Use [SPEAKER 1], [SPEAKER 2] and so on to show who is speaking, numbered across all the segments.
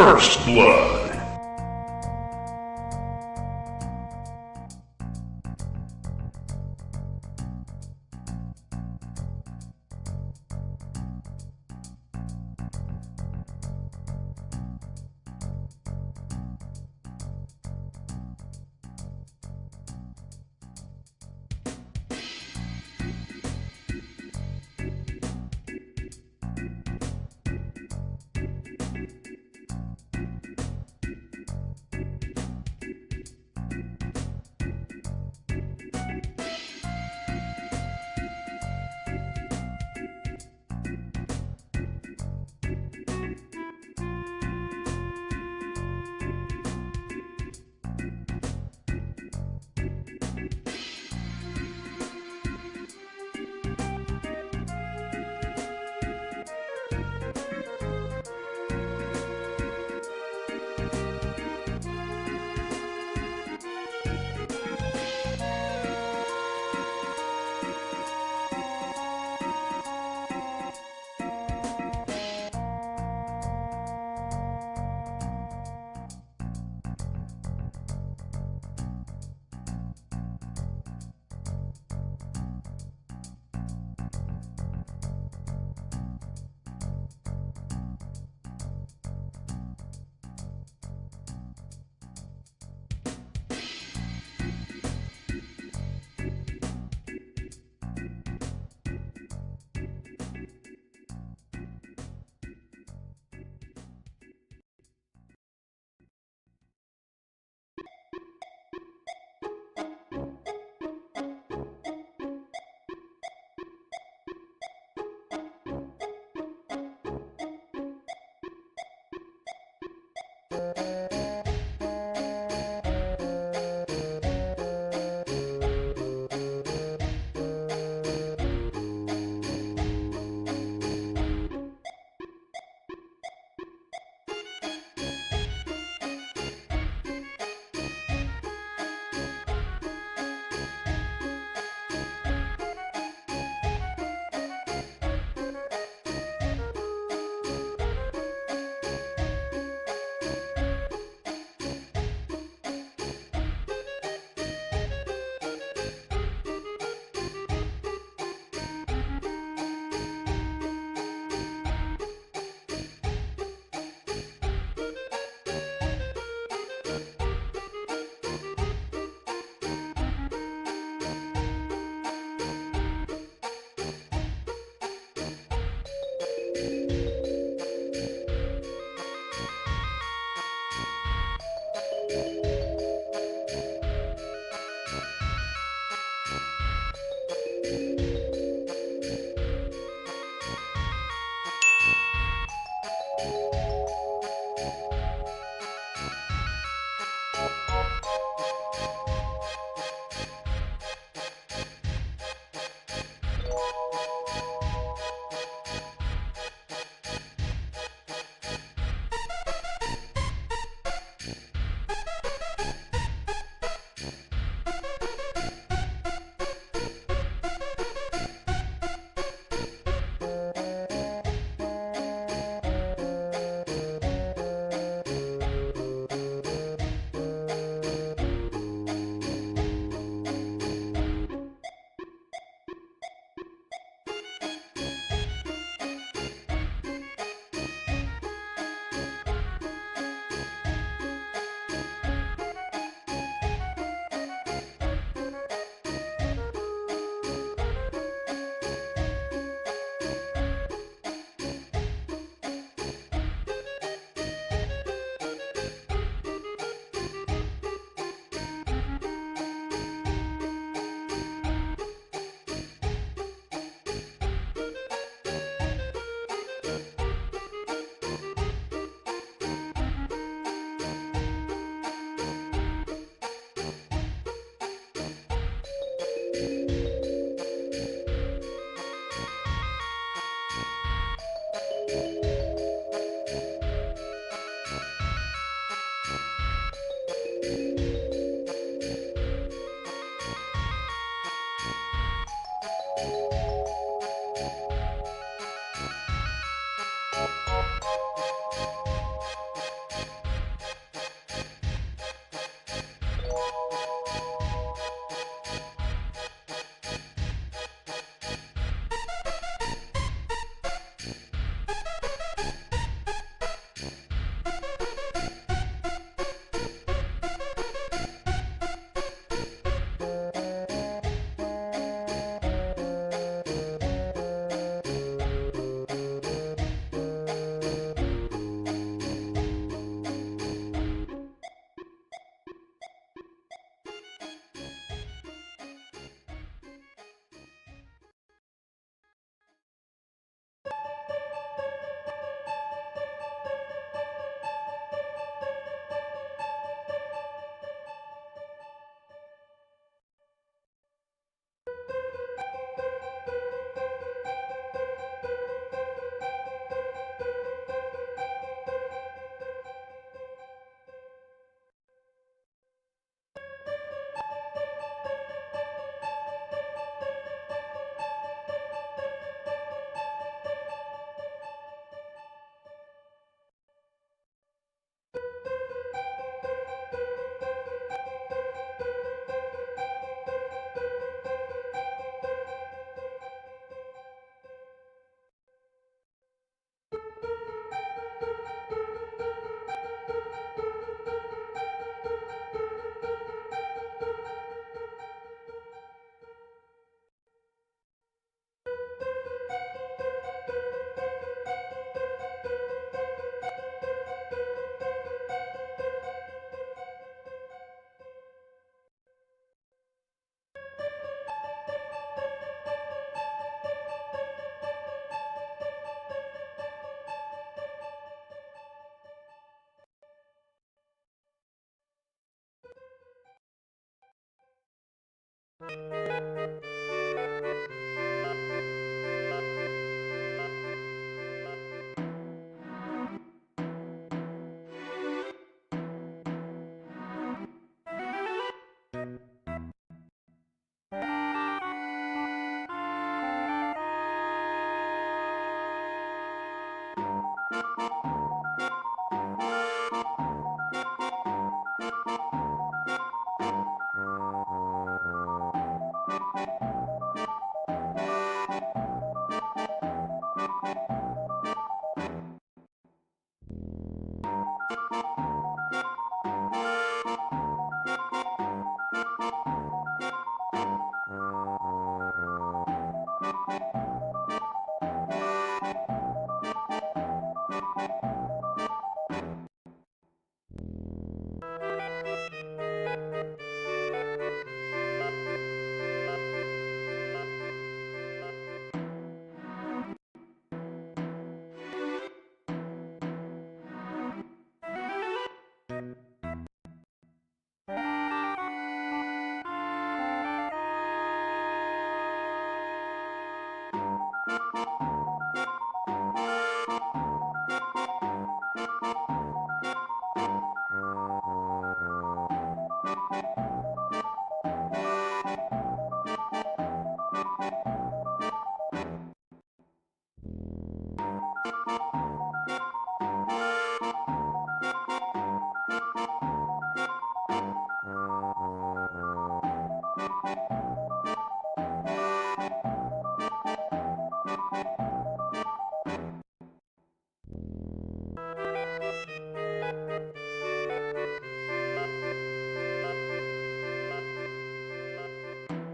[SPEAKER 1] First Blood.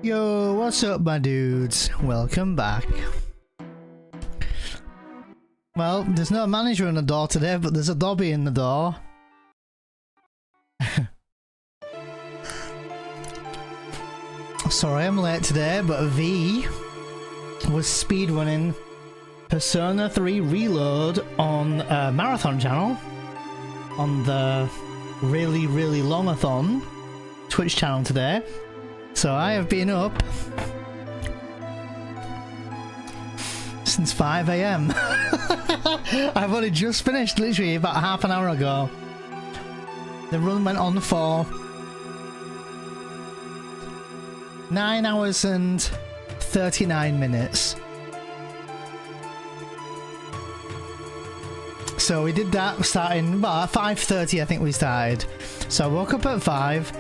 [SPEAKER 1] Yo, what's up my dudes? Welcome back. Well, there's no manager in the door today, but there's a Dobby in the door. Sorry I'm late today, but V was speedrunning Persona 3 Reload on Marathon channel, on the really longathon Twitch channel today. So I have been up since 5 AM. I've only just finished literally about half an hour ago. The run went on for 9 hours and 39 minutes. So we did that starting about 5:30 I think we started. So I woke up at 5,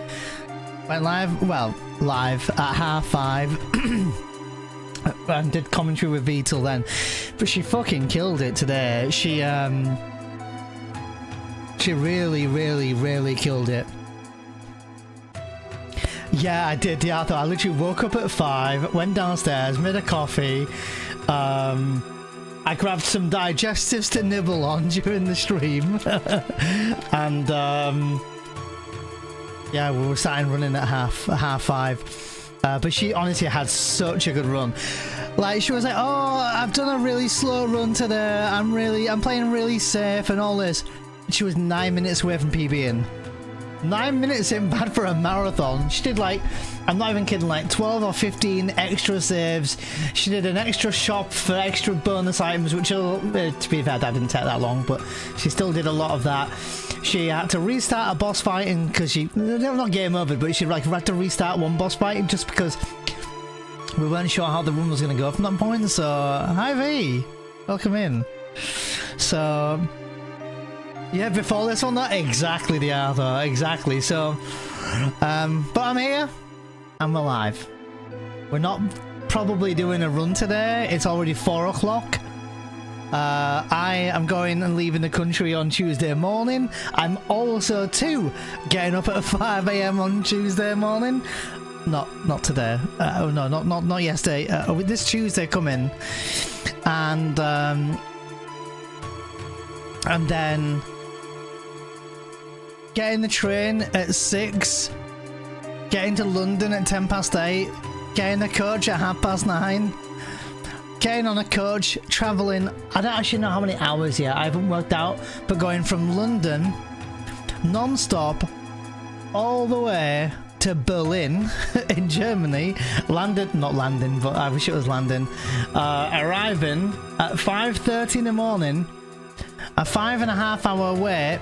[SPEAKER 1] went live, well, live at 5:30 and did commentary with V till then. But she fucking killed it today. She really killed it. Yeah, I did, yeah. I literally woke up at 5, went downstairs, made a coffee. I grabbed some digestives to nibble on during the stream. And yeah, we were starting running at half 5. But she honestly had such a good run. Like, she was like, oh, I've done a really slow run today. I'm playing really safe and all this. She was 9 minutes away from PBing. 9 minutes in bad for a marathon. She did, like, I'm not even kidding, like 12 or 15 extra saves. She did an extra shop for extra bonus items, which to be fair, that didn't take that long, but she still did a lot of that. She had to restart a boss fight because she, not game over, but she like had to restart one boss fight just because we weren't sure how the run was going to go from that point. So hi V, welcome in. So yeah, before this one, not exactly the Arthur, exactly. So but I'm here, I'm alive. We're not probably doing a run today. It's already 4 o'clock. I am going and leaving the country on Tuesday morning. I'm also too getting up at 5 AM on Tuesday morning. Not today. Oh no, not yesterday. This Tuesday coming, and then getting the train at 6, getting to London at 8:10, getting the coach at 9:30. Getting on a coach, travelling, I don't actually know how many hours yet, I haven't worked out, but going from London, non-stop, all the way to Berlin in Germany, not landing, but I wish it was landing, arriving at 5:30 in the morning, a 5.5 hour wait,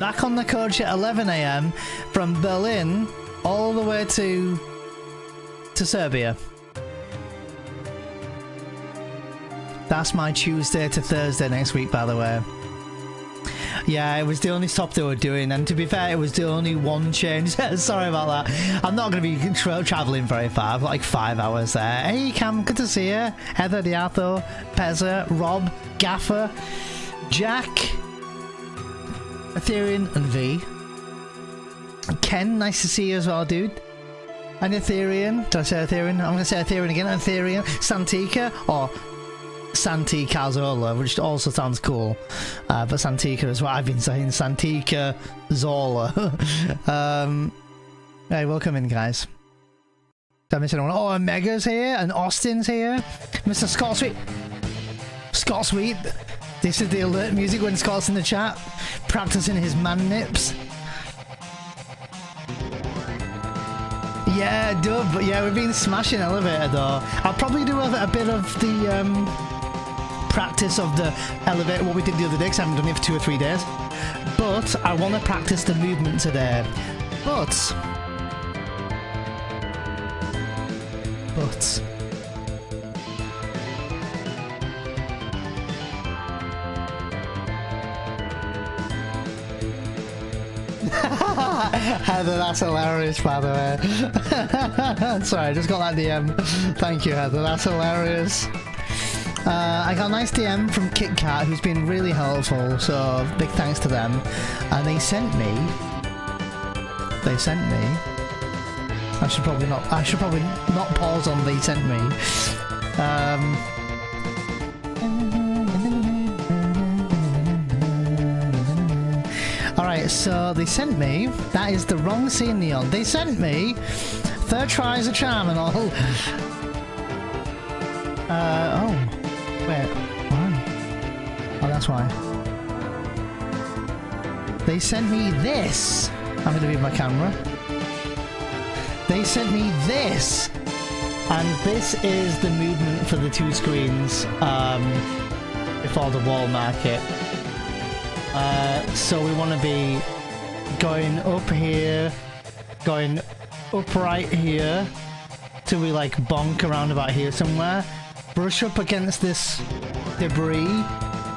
[SPEAKER 1] back on the coach at 11 AM from Berlin, all the way to Serbia. That's my Tuesday to Thursday next week, by the way. Yeah, it was the only stop they were doing, and to be fair, it was the only one change. Sorry about that. I'm not going to be travelling very far. I've got like 5 hours there. Hey, Cam, good to see you. Heather, Diatho, Pezza, Rob, Gaffer, Jack, Ethereum, and V. Ken, nice to see you as well, dude. And Ethereum. Did I say Ethereum? I'm going to say Ethereum again. Ethereum, Santika, or Santi Cazzola, which also sounds cool, but Santika is what I've been saying. Santika Zola. Hey, welcome in, guys. Did I miss anyone? Oh, and Mega's here, and Austin's here. Mr. Scott Sweet. Scott Sweet. This is the alert music when Scott's in the chat, practicing his Manips. Yeah, dub. But yeah, we've been smashing elevator though. I'll probably do a bit of the practice of the elevator, what we did the other day, because I haven't done it for 2 or 3 days. But I want to practice the movement today. But Heather, that's hilarious, by the way. Sorry, I just got that DM. Thank you, Heather, that's hilarious. I got a nice DM from KitKat, who's been really helpful, so big thanks to them. And they sent me. I should probably not pause on they sent me. Alright, so they sent me. That is the wrong scene, Neon. They sent me. Third try's a charm and all. Oh. Wait, why? Oh, that's why. They sent me this. I'm going to move my camera. They sent me this. And this is the movement for the 2 screens before the wall market. So we want to be going up here, going up right here, till we like bonk around about here somewhere. Brush up against this debris,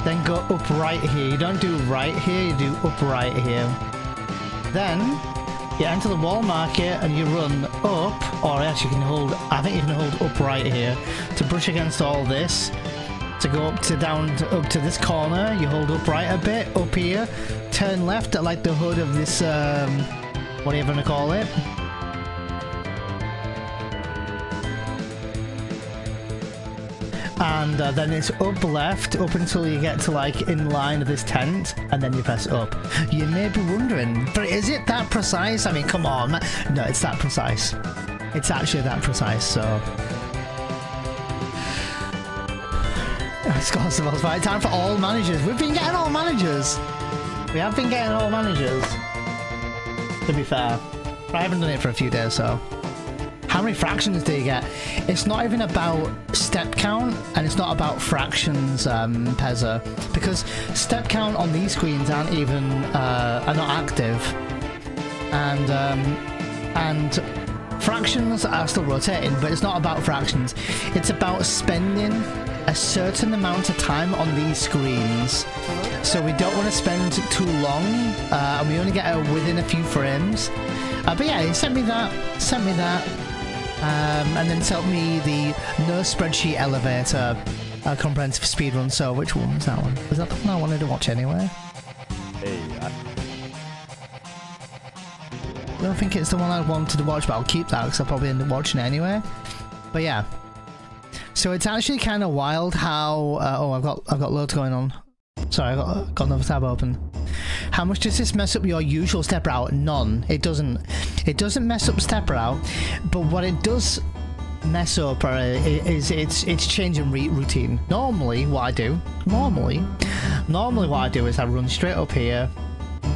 [SPEAKER 1] then go up right here. You don't do right here, you do up right here. Then you enter the wall market and you run up, or actually you can hold, I think you can hold up right here to brush against all this. To go up to up to this corner, you hold up right a bit, up here, turn left at like the hood of this, what are you gonna call it? And then it's up left, up until you get to like in line of this tent, and then you press up. You may be wondering, but is it that precise? I mean, come on. No, it's that precise. It's actually that precise, so... Scores the most fight. Time for all managers. We've been getting all managers. We have been getting all managers. To be fair. But I haven't done it for a few days, so... How many fractions do you get? It's not even about step count, and it's not about fractions, Pezza, because step count on these screens aren't even are not active, and fractions are still rotating, but it's not about fractions. It's about spending a certain amount of time on these screens, so we don't want to spend too long, and we only get within a few frames. But yeah, he sent me that. And then sent me the no spreadsheet elevator comprehensive speedrun. So which one was that one? Was that the one I wanted to watch anyway?
[SPEAKER 2] Hey,
[SPEAKER 1] I don't think it's the one I wanted to watch, but I'll keep that because I'll probably end up watching it anyway. But yeah, so it's actually kind of wild how oh, I've got loads going on. Sorry, I got another tab open. How much does this mess up your usual step route? None. It doesn't. It doesn't mess up step route, but what it does mess up is it's changing routine. Normally, what I do is I run straight up here.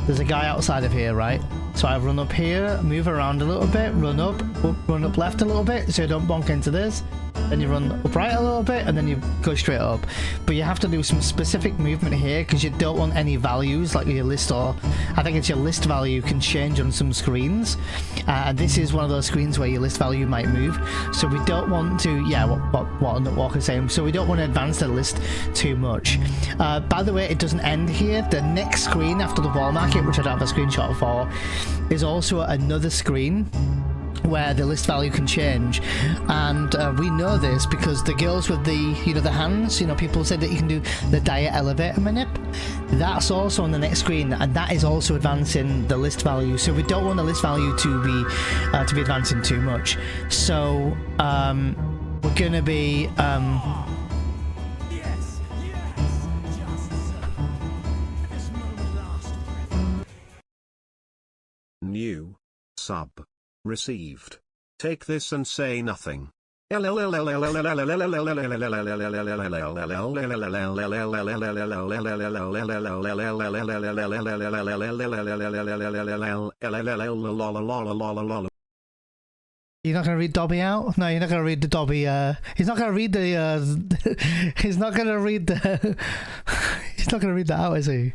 [SPEAKER 1] There's a guy outside of here, right? So I run up here, move around a little bit, run up left a little bit, so you don't bonk into this. then you run upright a little bit, and then you go straight up. But you have to do some specific movement here because you don't want any values like your list, or I think it's your list value can change on some screens. And this is one of those screens where your list value might move. So we don't want to, yeah, what Walker's saying. So we don't want to advance the list too much. By the way, it doesn't end here. The next screen after the wall market, which I don't have a screenshot for, is also another screen where the list value can change, and we know this because the girls with the, you know, the hands, you know, people said that you can do the diet elevator manip. That's also on the next screen, and that is also advancing the list value. So we don't want the list value to be advancing too much. So we're gonna be
[SPEAKER 2] new sub received. Take this and say nothing.
[SPEAKER 1] You're not gonna read Dobby out? No, you're not gonna read the Dobby. He's not gonna read the. He's not gonna read the. He's not gonna read that out, is he?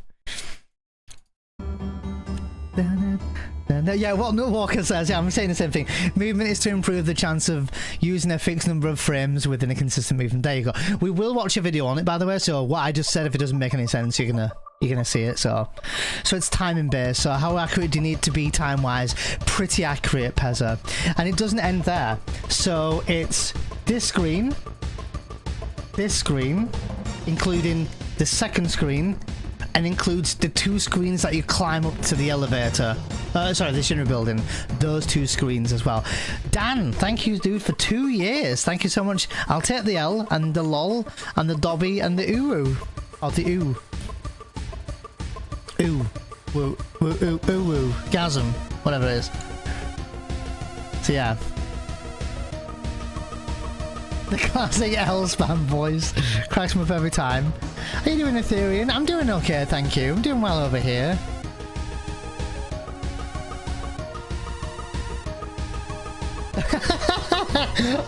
[SPEAKER 1] Yeah, what Walker says, yeah, I'm saying the same thing. Movement is to improve the chance of using a fixed number of frames within a consistent movement. There you go. We will watch a video on it, by the way. So what I just said, if it doesn't make any sense, you're gonna see it. So it's timing based. So how accurate do you need to be time wise? Pretty accurate, Pezza. And it doesn't end there. So it's this screen, including the second screen, and includes the two screens that you climb up to the elevator. Sorry, the Shinra building. Those two screens as well. Dan, thank you, dude, for 2 years. Thank you so much. I'll take the L and the LOL and the Dobby and the Uru. Or the Ooh. Ooh. Woo. Woo. Ooh. Ooh. Woo. Gasm. Whatever it is. So yeah. The classic L spam voice. Cracks me up every time. How you doing, Ethereum? I'm doing okay, thank you. I'm doing well over here.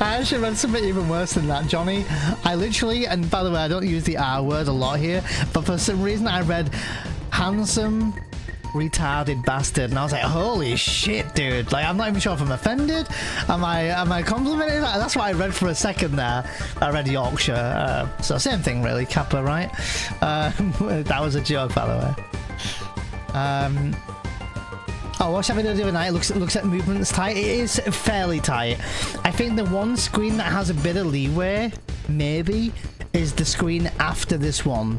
[SPEAKER 1] I actually read something even worse than that, Johnny. I literally, and by the way, I don't use the R word a lot here, but for some reason I read handsome retarded bastard, and I was like, holy shit, dude. Like, I'm not even sure if I'm offended. Am I complimenting that? That's what I read for a second there. I read Yorkshire. So same thing really, Kappa, right? That was a joke, by the way. Oh, what's having to do tonight? Looks at movements tight. It is fairly tight. I think the one screen that has a bit of leeway, maybe, is the screen after this one.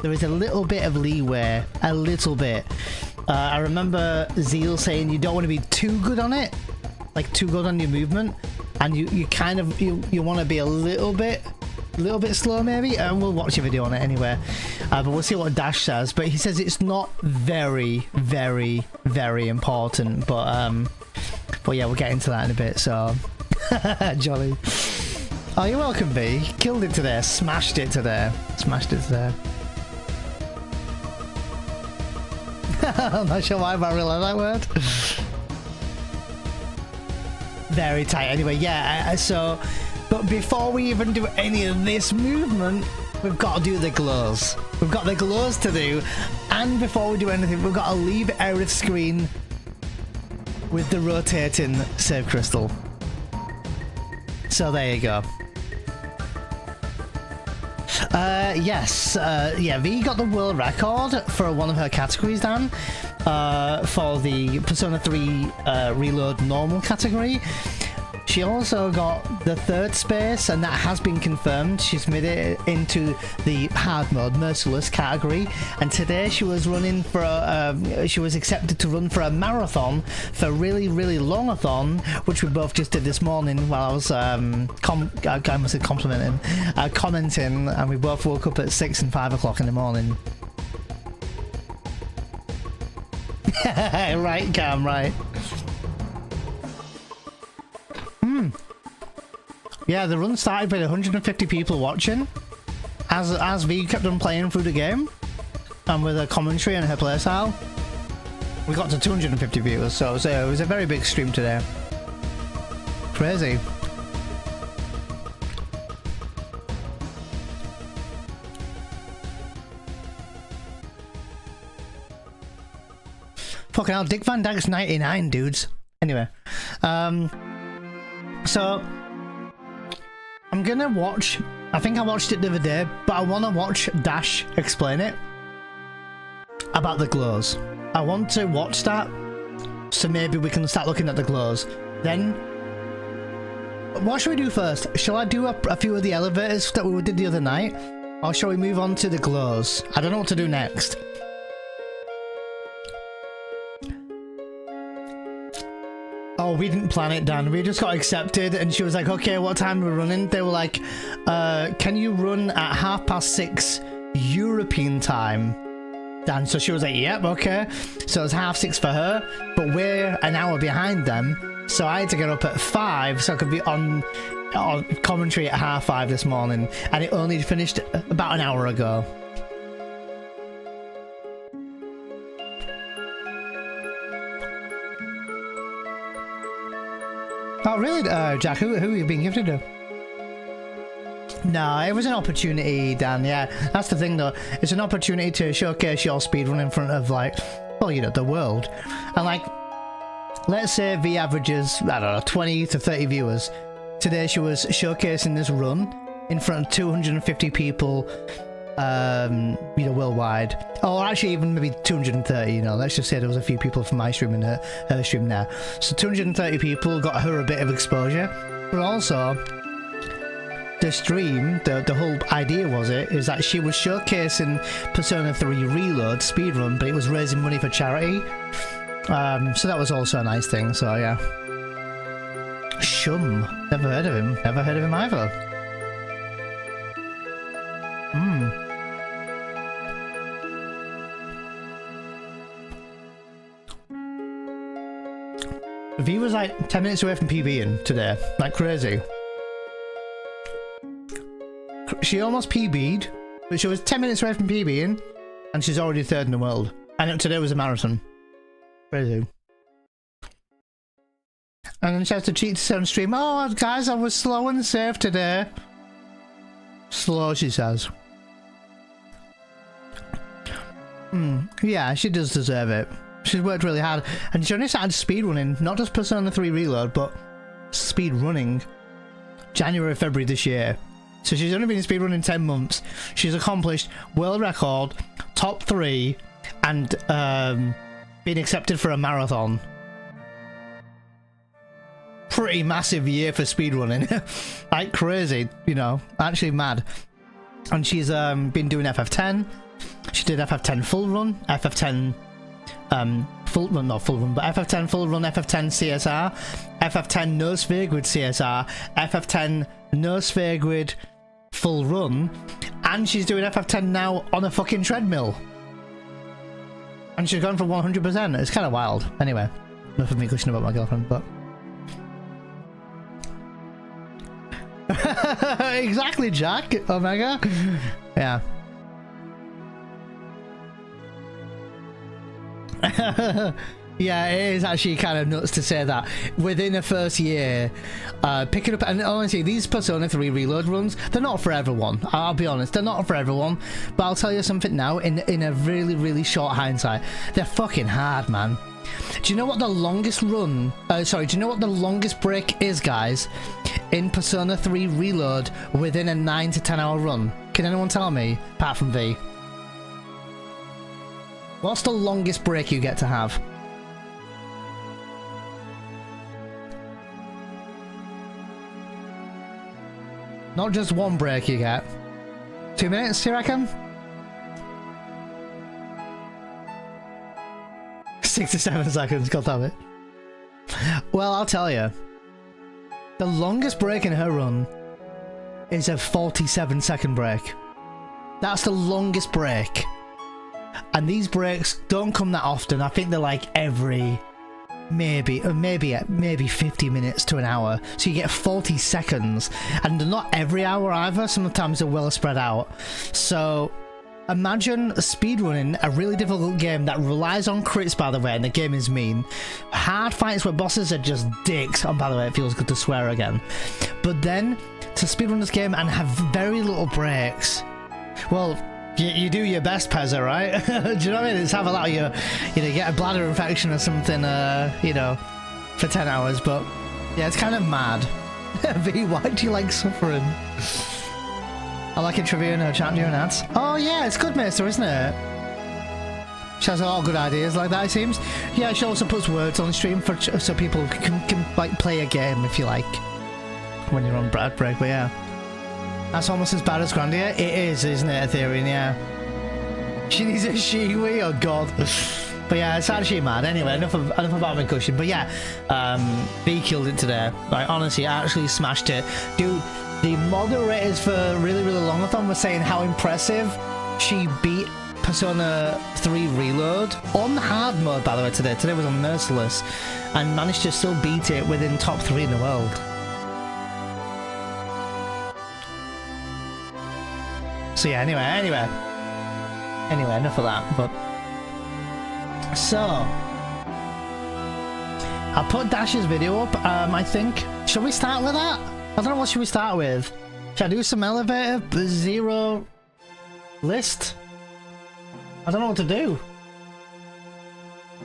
[SPEAKER 1] There is a little bit of leeway, a little bit. I remember Zeal saying you don't want to be too good on it, like too good on your movement, and you kind of you want to be a little bit slow maybe. And we'll watch a video on it anyway. But we'll see what Dash says. But he says it's not very, very, very important. But yeah, we'll get into that in a bit. So jolly. Oh, you're welcome, B. Killed it today. Smashed it today. Smashed it today. I'm not sure why, but I really like that word. Very tight. Anyway, yeah, so... But before we even do any of this movement, we've got to do the glows. We've got the glows to do. And before we do anything, we've got to leave Aerith's screen with the rotating save crystal. So there you go. Yes, yeah, V got the world record for one of her categories, Dan, for the Persona 3 Reload Normal category. She also got the third space, and that has been confirmed. She's made it into the hard mode, merciless category, and today she was running for she was accepted to run for a marathon, for a really, really long-a-thon, which we both just did this morning while I was commenting, and we both woke up at 6 and 5 o'clock in the morning. Right, Cam, right. Yeah, the run started with 150 people watching as V kept on playing through the game, and with a commentary on her playstyle. We got to 250 viewers, so it was a very big stream today. Crazy. Fucking hell, Dick Van Dyke's 99, dudes. Anyway, so I'm gonna watch. I think I watched it the other day, but I want to watch Dash explain it about the glows. I want to watch that, so maybe we can start looking at the glows. Then, what should we do first? Shall I do a few of the elevators that we did the other night, or shall we move on to the glows? I don't know what to do next. Oh, we didn't plan it, Dan. We just got accepted, and she was like, okay, what time are we running? They were like, can you run at 6:30 European time, Dan? So she was like, yep, okay. So it's 6:30 for her, but we're an hour behind them. So I had to get up at 5 so I could be on commentary at 5:30 this morning, and it only finished about an hour ago. Oh, really, Jack? Who are you being gifted to? No, it was an opportunity, Dan. Yeah, that's the thing, though. It's an opportunity to showcase your speedrun in front of, like, well, you know, the world. And, like, let's say the averages, I don't know, 20 to 30 viewers. Today she was showcasing this run in front of 250 people, you know, worldwide. Or actually even maybe 230, you know, let's just say there was a few people from my stream and her stream there. So 230 people got her a bit of exposure, but also the stream, the whole idea is that she was showcasing Persona 3 Reload speedrun, but it was raising money for charity. So that was also a nice thing, so yeah. Shum, never heard of him either. V was like 10 minutes away from PBing today, like crazy. She almost PB'd, but she was 10 minutes away from PBing, and she's already third in the world. And today was a marathon. Crazy. And then she has to cheat to say on stream, oh guys, I was slow and safe today. Slow, she says. Yeah, she does deserve it. She's worked really hard, and she only started speedrunning, not just Persona 3 Reload, but speedrunning January, February this year. So she's only been speedrunning 10 months. She's accomplished world record, top 3, and been accepted for a marathon. Pretty massive year for speedrunning. Like crazy, you know, actually mad. And she's been doing FF10. She did FF10 full run, FF10 full run, not full run, but FF10 full run, FF10 CSR, FF10 no Sphere Grid CSR, FF10 no Sphere Grid full run, and she's doing FF10 now on a fucking treadmill. And she's gone for 100%. It's kind of wild. Anyway, enough of me gushing about my girlfriend, but... Exactly, Jack. Omega. Yeah. Yeah, it is actually kind of nuts to say that within the first year, picking up, and honestly, these Persona 3 Reload runs, they're not for everyone. I'll be honest, they're not for everyone. But I'll tell you something now, in a really, really short hindsight, they're fucking hard, man. Do you know what the longest run, do you know what the longest break is, guys, in Persona 3 Reload within a 9 to 10 hour run? Can anyone tell me, apart from V? What's the longest break you get to have? Not just one break you get. 2 minutes, you reckon? 6 to 7 seconds, god damn it. Well, I'll tell you. The longest break in her run is a 47-second break. That's the longest break. And these breaks don't come that often. I think they're like every maybe 50 minutes to an hour. So you get 40 seconds. And they're not every hour either. Sometimes they're well spread out. So imagine speedrunning a really difficult game that relies on crits, by the way, and the game is mean. Hard fights where bosses are just dicks. And by the way, it feels good to swear again. But then to speedrun this game and have very little breaks. Well, You do your best, Pezza, right? Do you know what I mean? It's have a lot of your, you know, get a bladder infection or something, you know, for 10 hours. But yeah, it's kind of mad. V, why do you like suffering? I like a trivia, no chat during ads. Oh yeah, it's good, mister, isn't it? She has a lot of good ideas like that, it seems. Yeah, she also puts words on the stream for so people can like play a game if you like when you're on break. But yeah. That's almost as bad as Grandia. It is, isn't it, Ethereum? Yeah. She needs a Shiwi, oh god. But yeah, it's actually mad. Anyway, enough about my cushion. But yeah, B killed it today. Like, honestly, actually smashed it. Dude, the moderators for Really Really Longathon were saying how impressive she beat Persona 3 Reload. On hard mode, by the way, today. Today was on Merciless. And managed to still beat it within top 3 in the world. So yeah, anyway, enough of that. But so I'll put Dash's video up. I think. Shall we start with that? I don't know. What should we start with? Should I do some elevator zero list? I don't know what to do.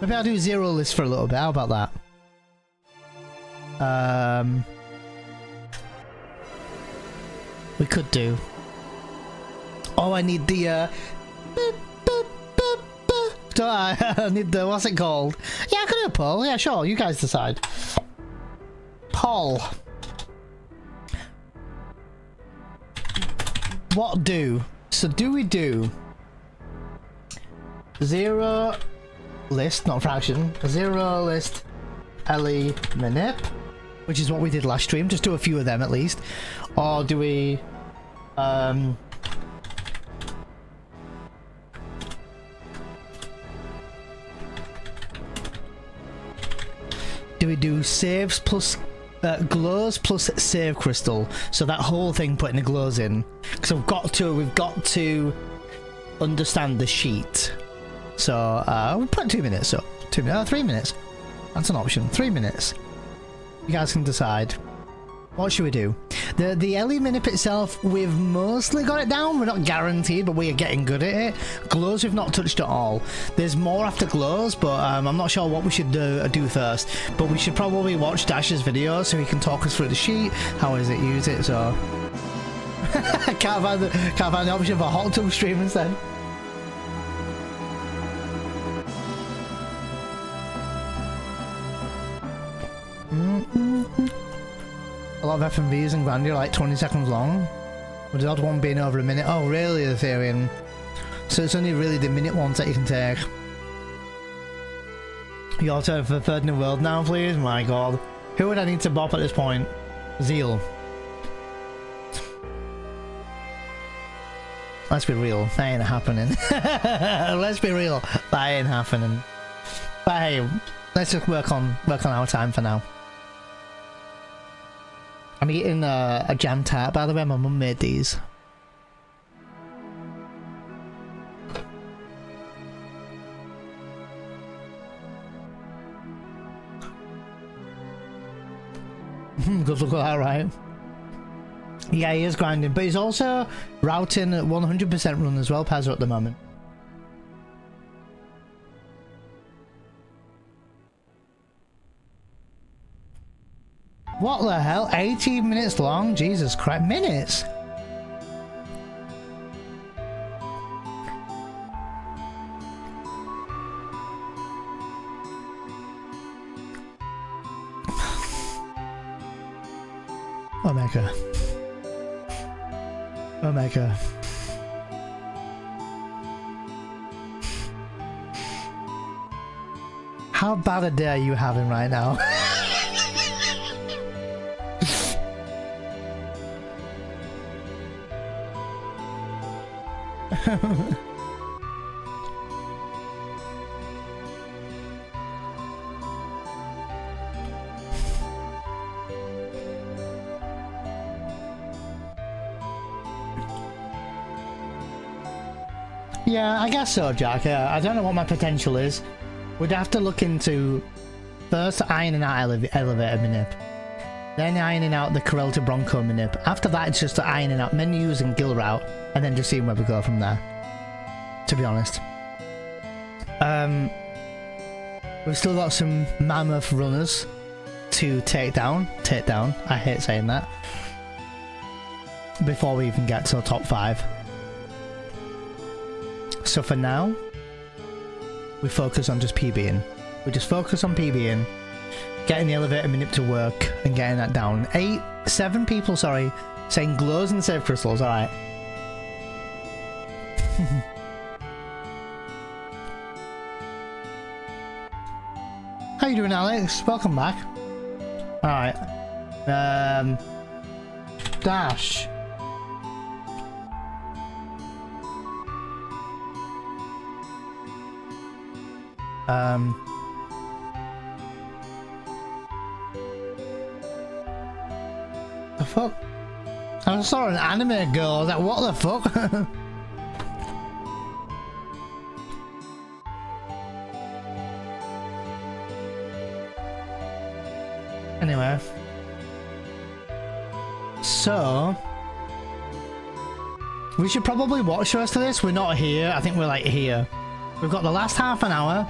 [SPEAKER 1] Maybe I'll do zero list for a little bit. How about that? We could do. Oh, I need the don't I need the, what's it called? Yeah, I could do a poll. Yeah, sure. You guys decide. Poll. What do? So do we do zero list, not fraction, zero list Ellie Manip, which is what we did last stream, just do a few of them at least, or do we do saves plus glows plus save crystal, so that whole thing putting the glows in, because we've got to understand the sheet. So we'll put 2 minutes, so 2 minutes, 3 minutes. That's an option. 3 minutes. You guys can decide. What should we do? The Ellie Manip itself, we've mostly got it down. We're not guaranteed, but we are getting good at it. Glows we've not touched at all. There's more after glows, but I'm not sure what we should do first. But we should probably watch Dash's video so he can talk us through the sheet. How does it use it? So can't find the option for hot tub stream instead. A lot of FMVs and Grandia are like 20 seconds long, with the odd one being over a minute. Oh really, Ethereum? So it's only really the minute ones that you can take. Your turn for third in the world now, please. My god. Who would I need to bop at this point? Zeal. Let's be real, that ain't happening. Let's be real, that ain't happening. But hey, let's just work on our time for now. I'm eating a jam tart, by the way. My mum made these. Good look at that, right? Yeah, he is grinding, but he's also routing at 100% run as well, Pazza, at the moment. What the hell? 18 minutes long? Jesus Christ. Minutes? Omega. Omega. How bad a day are you having right now? Yeah, I guess so, Jack. I don't know what my potential is. We'd have to look into first ironing out elevator Manip, then ironing out the Corel Bronco Manip. After that, it's just ironing out menus and guild route, and then just seeing where we go from there. to be honest. We've still got some mammoth runners to take down. I hate saying that. Before we even get to the top 5. So for now, we focus on just PBing. We just focus on PBing, getting the elevator Manip to work and getting that down. 7 people, sorry, saying glows and save crystals. Alright. How you doing, Alex? Welcome back. Alright. Dash. The fuck? I saw an anime girl. I was like, what the fuck? Anyway. So we should probably watch the rest of this. We're not here. I think we're like here. We've got the last half an hour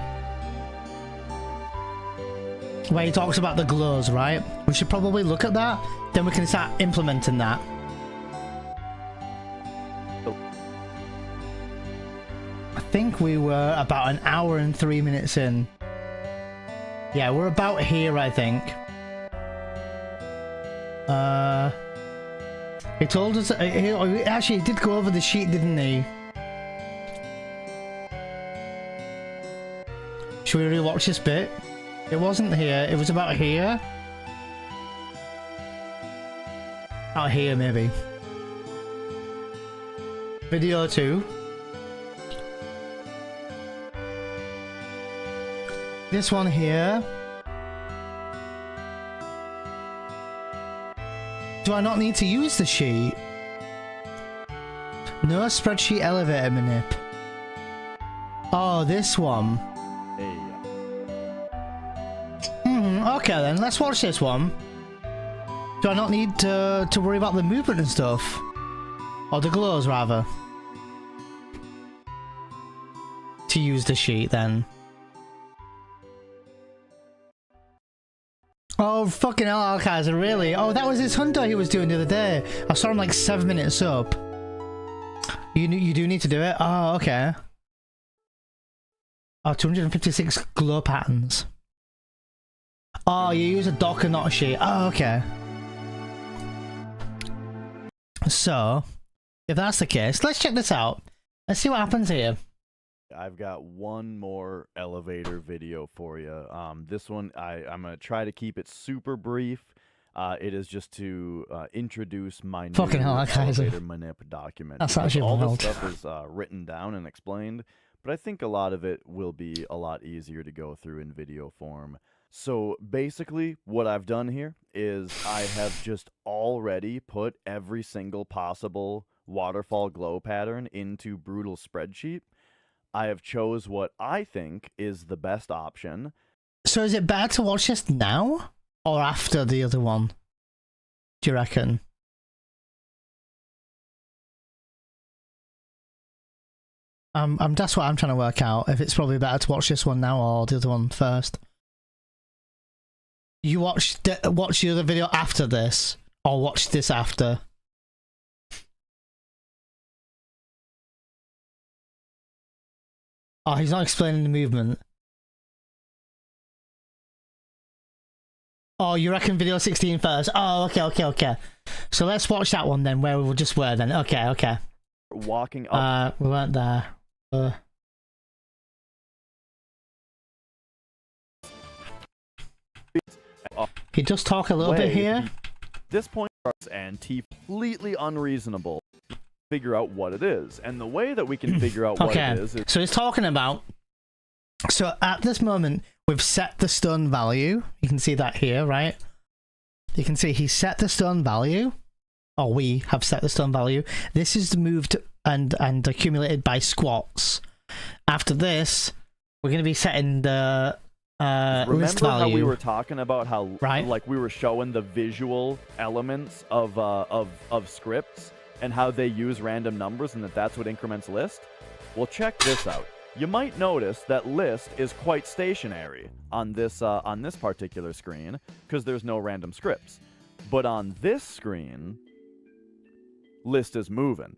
[SPEAKER 1] where he talks about the glows, right? We should probably look at that. Then we can start implementing that. I think we were about an hour and 3 minutes in. Yeah, we're about here, I think. He told us, he actually did go over the sheet, didn't he? Should we rewatch this bit? It wasn't here, it was about here. Out here, maybe. Video 2. This one here. Do I not need to use the sheet? No spreadsheet elevator Manip. Oh, this one.
[SPEAKER 3] Hey.
[SPEAKER 1] Okay then, let's watch this one. Do I not need to worry about the movement and stuff? Or the glows, rather? To use the sheet, then. Oh, fucking hell, Alkaiser, really? Oh, that was his hunter he was doing the other day. I saw him like 7 minutes up. You do need to do it? Oh, okay. Oh, 256 glow patterns. Oh, you use a docker, not a sheet. Oh, okay. So, if that's the case, let's check this out. Let's see what happens here.
[SPEAKER 3] I've got one more elevator video for you. This one, I'm going to try to keep it super brief. It is just to introduce my new elevator Manip document.
[SPEAKER 1] That's actually
[SPEAKER 3] all
[SPEAKER 1] wild.
[SPEAKER 3] this stuff is written down and explained, but I think a lot of it will be a lot easier to go through in video form. So basically, what I've done here is I have just already put every single possible waterfall glow pattern into Brutal Spreadsheet. I have chose what I think is the best option.
[SPEAKER 1] So is it better to watch this now or after the other one? Do you reckon? That's what I'm trying to work out. If it's probably better to watch this one now or the other one first. You watch the other video after this, or watch this after. Oh, he's not explaining the movement. Oh, you reckon video 16 first? Oh, okay. So let's watch that one then, where we just were then. Okay.
[SPEAKER 3] Walking up.
[SPEAKER 1] We weren't there. He does talk a little bit here.
[SPEAKER 3] This point and completely unreasonable. Figure out what it is, and the way that we can figure out what it is
[SPEAKER 1] so he's talking about, so at this moment we've set the stun value. You can see that here, right? You can see he set the stun value, or we have set the stun value. This is moved and accumulated by squats. After this, we're going to be setting the list value.
[SPEAKER 3] Remember how we were talking about how like we were showing the visual elements of scripts and how they use random numbers and that's what increments list? Well, check this out. You might notice that list is quite stationary on this particular screen because there's no random scripts. But on this screen, list is moving,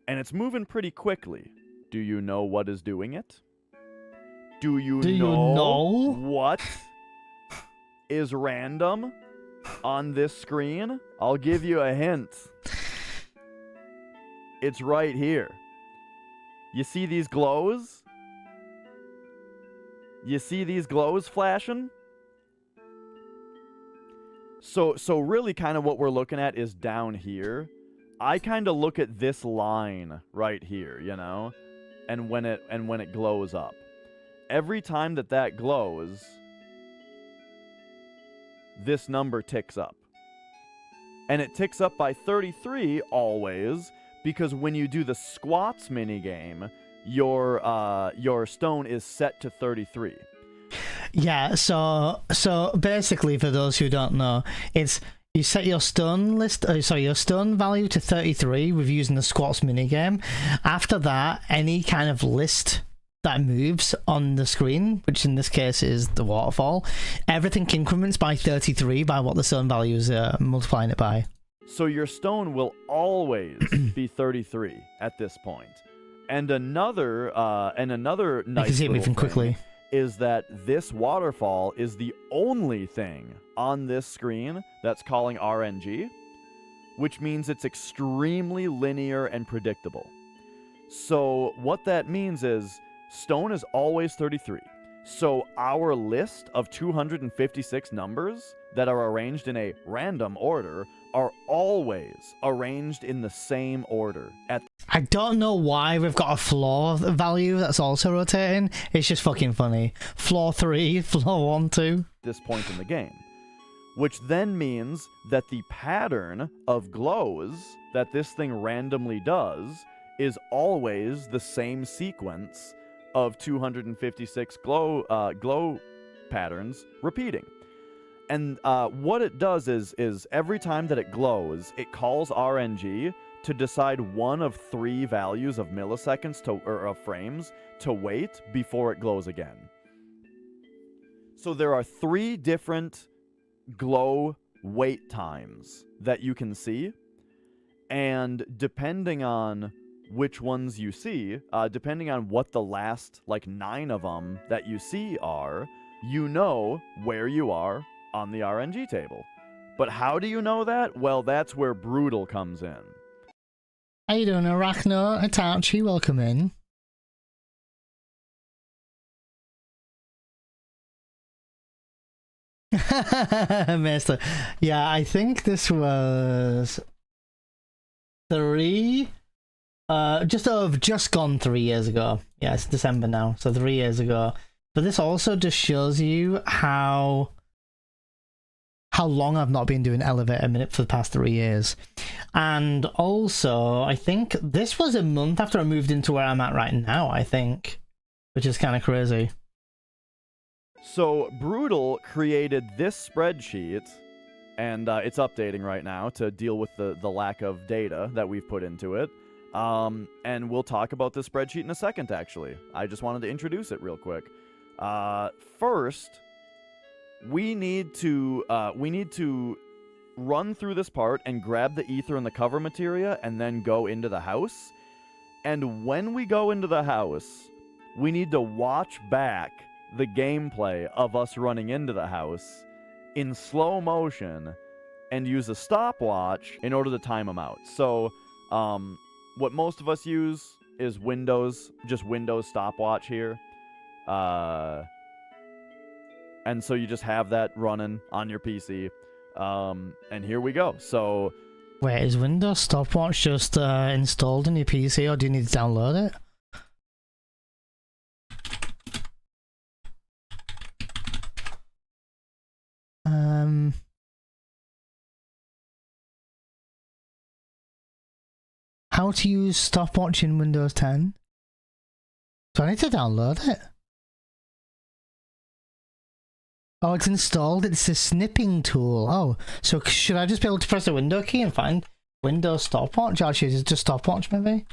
[SPEAKER 3] and it's moving pretty quickly. Do you know what is doing it? Do you know what is random on this screen? I'll give you a hint. It's right here. You see these glows? You see these glows flashing? So really kind of what we're looking at is down here. I kind of look at this line right here, you know? And when it glows up. Every time that glows, this number ticks up. And it ticks up by 33 always, because when you do the squats minigame, your stone is set to 33.
[SPEAKER 1] Yeah, so basically, for those who don't know, it's you set your stone your stone value to 33 with using the squats minigame. After that, any kind of list that moves on the screen, which in this case is the waterfall, everything increments by 33 by what the stone value is multiplying it by.
[SPEAKER 3] So your stone will always be 33 at this point. And another nice
[SPEAKER 1] you can see it moving quickly
[SPEAKER 3] is that this waterfall is the only thing on this screen that's calling RNG, which means it's extremely linear and predictable. So what that means is stone is always 33. So our list of 256 numbers that are arranged in a random order are always arranged in the same order.
[SPEAKER 1] I don't know why we've got a floor value that's also rotating. It's just fucking funny. Floor 3, floor 1, 2.
[SPEAKER 3] This point in the game. Which then means that the pattern of glows that this thing randomly does is always the same sequence of 256 glow patterns repeating. And what it does is every time that it glows, it calls RNG to decide one of 3 values of milliseconds or of frames to wait before it glows again. So there are 3 different glow wait times that you can see, and depending on which ones you see, depending on what the last 9 of them that you see are, you know where you are on the RNG table. But how do you know that? Well, that's where Brutal comes in.
[SPEAKER 1] How you doing, Arachno? Itachi, welcome in. Mister. Yeah, I think this was 3... just gone 3 years ago. Yeah, it's December now, so 3 years ago. But this also just shows you how long I've not been doing Elevator Minute for the past 3 years. And also, I think this was a month after I moved into where I'm at right now, I think. Which is kind of crazy.
[SPEAKER 3] So, Brutal created this spreadsheet, and it's updating right now to deal with the lack of data that we've put into it. And we'll talk about this spreadsheet in a second, actually. I just wanted to introduce it real quick. First, we need to run through this part and grab the ether and the cover materia and then go into the house. And when we go into the house, we need to watch back the gameplay of us running into the house in slow motion and use a stopwatch in order to time them out. So, what most of us use is Windows stopwatch here. And so you just have that running on your PC. And here we go. So,
[SPEAKER 1] wait, is Windows stopwatch just installed in your PC, or do you need to download it? How to use stopwatch in Windows 10? Do I need to download it? Oh, it's installed. It's a snipping tool. Oh, so should I just be able to press the window key and find Windows stopwatch? Actually, is it just stopwatch maybe?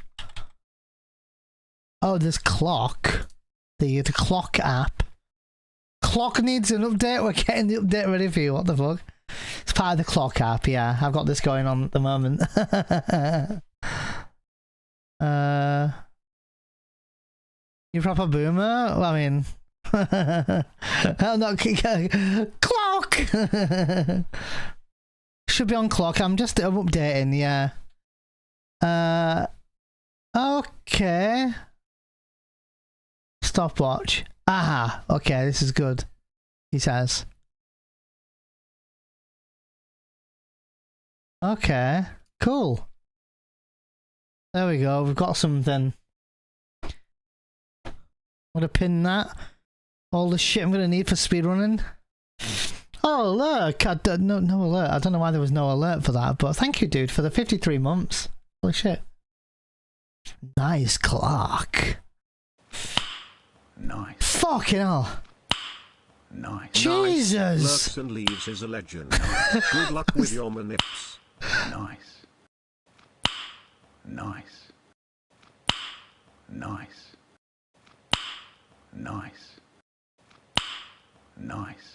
[SPEAKER 1] Oh, there's Clock. The Clock app. Clock needs an update. We're getting the update ready for you. What the fuck? It's part of the Clock app. Yeah, I've got this going on at the moment. You proper boomer? Well, I mean, I'm not Clock. Should be on Clock. I'm updating. Yeah. Okay. Stopwatch. Aha. Okay, this is good. He says. Okay. Cool. There we go. We've got something. I'm gonna pin that. All the shit I'm gonna need for speedrunning. Oh look! No alert. I don't know why there was no alert for that, but thank you, dude, for the 53 months. Holy shit! Nice Clock.
[SPEAKER 2] Nice.
[SPEAKER 1] Fucking hell.
[SPEAKER 2] Nice.
[SPEAKER 1] Jesus.
[SPEAKER 2] Lurks and leaves is a legend. Good luck with your manips. Nice. Nice. Nice. Nice. Nice.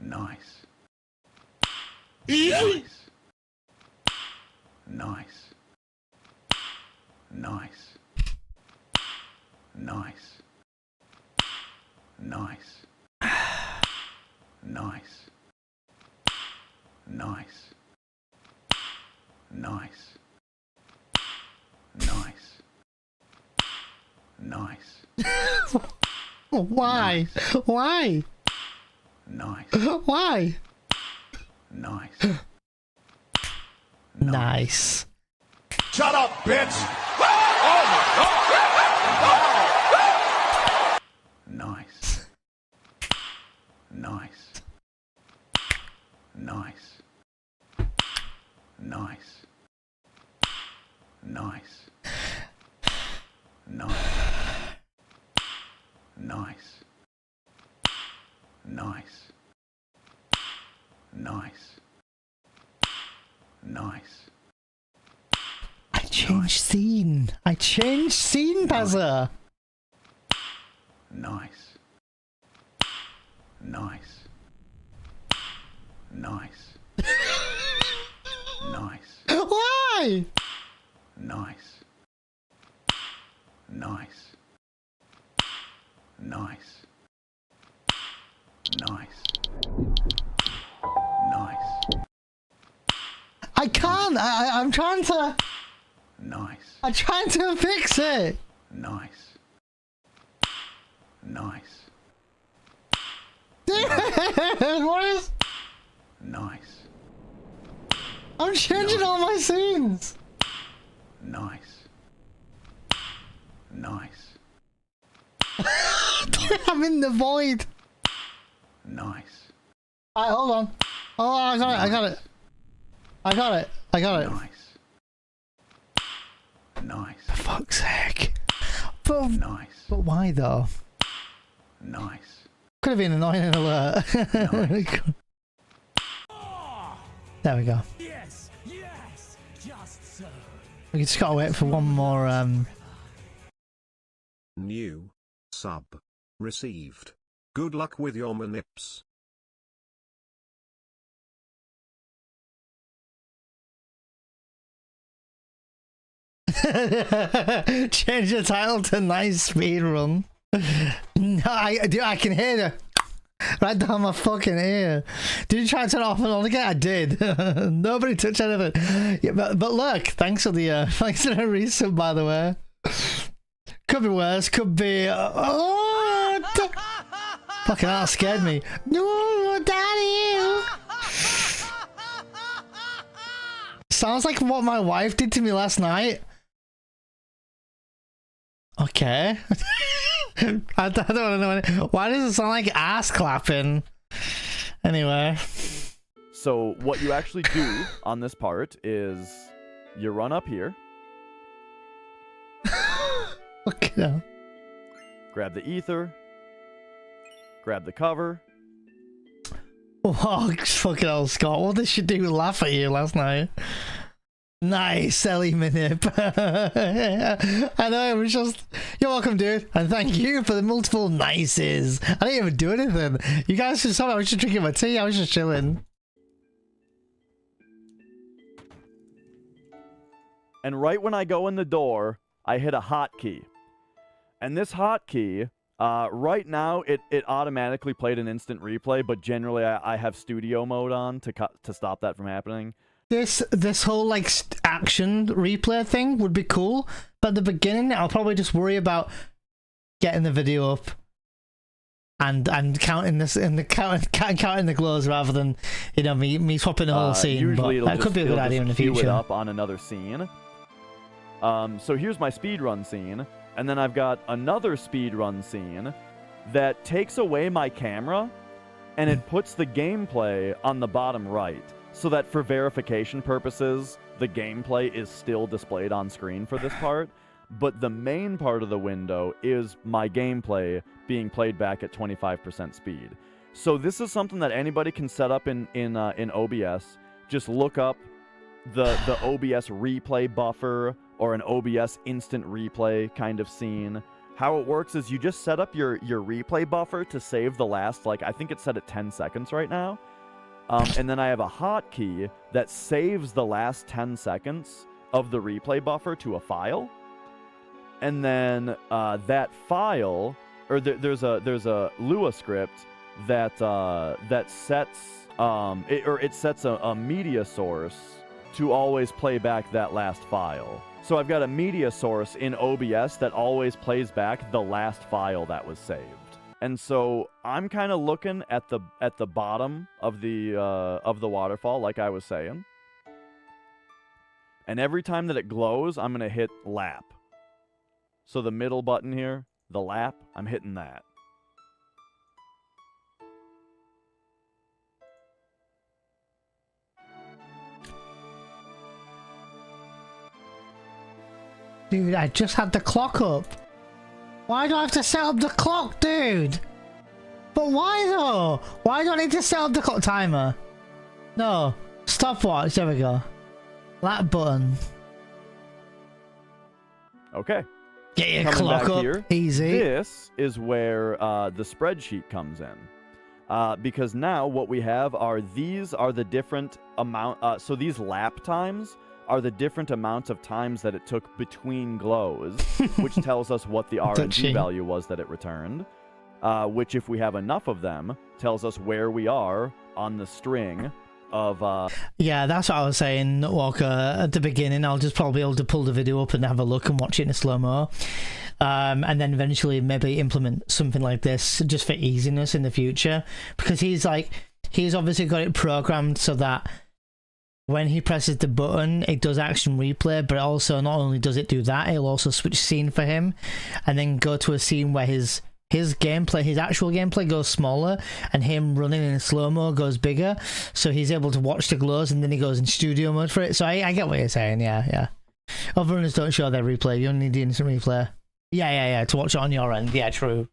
[SPEAKER 2] Nice. Nice. Nice. Nice. Nice. Nice. Nice. Nice. Nice. Nice. Nice.
[SPEAKER 1] Why? Why?
[SPEAKER 2] Nice.
[SPEAKER 1] Why?
[SPEAKER 2] Nice.
[SPEAKER 1] Nice.
[SPEAKER 4] Shut up, bitch!
[SPEAKER 2] Nice. Nice. Nice. Nice. Nice. Nice. Nice. Nice. Nice. Nice.
[SPEAKER 1] I changed scene. I changed scene, Bazza.
[SPEAKER 2] Nice. Nice. Nice. Nice.
[SPEAKER 1] Why?
[SPEAKER 2] Nice. Nice. Nice. Nice. Nice.
[SPEAKER 1] I can't. I'm trying to.
[SPEAKER 2] Nice.
[SPEAKER 1] I'm trying to fix it.
[SPEAKER 2] Nice. Nice.
[SPEAKER 1] Dude, what is?
[SPEAKER 2] Nice.
[SPEAKER 1] I'm changing all my scenes.
[SPEAKER 2] Nice. Nice.
[SPEAKER 1] I'm in the void.
[SPEAKER 2] Nice.
[SPEAKER 1] Alright, hold on. Oh, I got it. I got it. I got it. I got it.
[SPEAKER 2] Nice. Nice.
[SPEAKER 1] For fuck's sake. But
[SPEAKER 2] Nice.
[SPEAKER 1] why though?
[SPEAKER 2] Nice.
[SPEAKER 1] Could have been annoying and alert. There we go.
[SPEAKER 4] Yes, yes, just so.
[SPEAKER 1] We just gotta wait for one more.
[SPEAKER 2] New sub received. Good luck with your manips.
[SPEAKER 1] Change the title to Nice Speed Run. No, I can hear you. Right down my fucking ear. Did you try to turn it off and on again? I did. Nobody touched anything. Yeah, but look, thanks for the resub, by the way. Could be worse. Could be. Fucking hell, that scared me. No, daddy. Sounds like what my wife did to me last night. Okay. I don't want to know. Why does it sound like ass clapping? Anyway.
[SPEAKER 3] So what you actually do on this part is you run up here,
[SPEAKER 1] Okay.
[SPEAKER 3] grab the ether, grab the cover.
[SPEAKER 1] Oh, fucking hell, Scott. What did she do laugh at you last night? Nice, Ellie Manip. I know, it was just... You're welcome, dude. And thank you for the multiple nices. I didn't even do anything. You guys just saw me. I was just drinking my tea. I was just chilling.
[SPEAKER 3] And right when I go in the door, I hit a hotkey. And this hotkey, right now, it automatically played an instant replay, but generally I have studio mode on to stop that from happening.
[SPEAKER 1] This whole like action replay thing would be cool, but at the beginning I'll probably just worry about getting the video up and counting this and counting the glows rather than, you know, me swapping the whole scene.
[SPEAKER 3] Usually
[SPEAKER 1] But that could be a good idea in the future.
[SPEAKER 3] Queue it up on another scene. So here's my speedrun scene, and then I've got another speedrun scene that takes away my camera, and it puts the gameplay on the bottom right, so that for verification purposes, the gameplay is still displayed on screen for this part, but the main part of the window is my gameplay being played back at 25% speed. So this is something that anybody can set up in OBS. Just look up the OBS replay buffer or an OBS instant replay kind of scene. How it works is you just set up your replay buffer to save the last, like, I think it's set at 10 seconds right now. And then I have a hotkey that saves the last 10 seconds of the replay buffer to a file. And then that file, or there's a Lua script that sets it sets a media source to always play back that last file. So I've got a media source in OBS that always plays back the last file that was saved. And so I'm kind of looking at the bottom of the waterfall, like I was saying. And every time that it glows, I'm gonna hit lap. So the middle button here, the lap, I'm hitting that.
[SPEAKER 1] Dude, I just had the clock up. Why do I have to set up the clock, dude? But why though? Why do I need to set up the clock timer? No. Stopwatch, there we go. That button.
[SPEAKER 3] Okay.
[SPEAKER 1] Get your
[SPEAKER 3] Coming
[SPEAKER 1] clock
[SPEAKER 3] back
[SPEAKER 1] up.
[SPEAKER 3] here,
[SPEAKER 1] Easy.
[SPEAKER 3] This is where the spreadsheet comes in. Because now what we have are these are the different amount. So these lap times are the different amounts of times that it took between glows, which tells us what the RNG value was that it returned. Which, if we have enough of them, tells us where we are on the string of...
[SPEAKER 1] Yeah, that's what I was saying, Walker. At the beginning, I'll just probably be able to pull the video up and have a look and watch it in slow-mo. And then eventually maybe implement something like this just for easiness in the future. Because he's obviously got it programmed so that when he presses the button, it does action replay, but also not only does it do that, it'll also switch scene for him and then go to a scene where his gameplay, his actual gameplay goes smaller and him running in slow-mo goes bigger, so he's able to watch the glows and then he goes in studio mode for it. So I get what you're saying, yeah. Other runners don't show their replay, you only need the instant replay. Yeah, to watch it on your end. Yeah, true.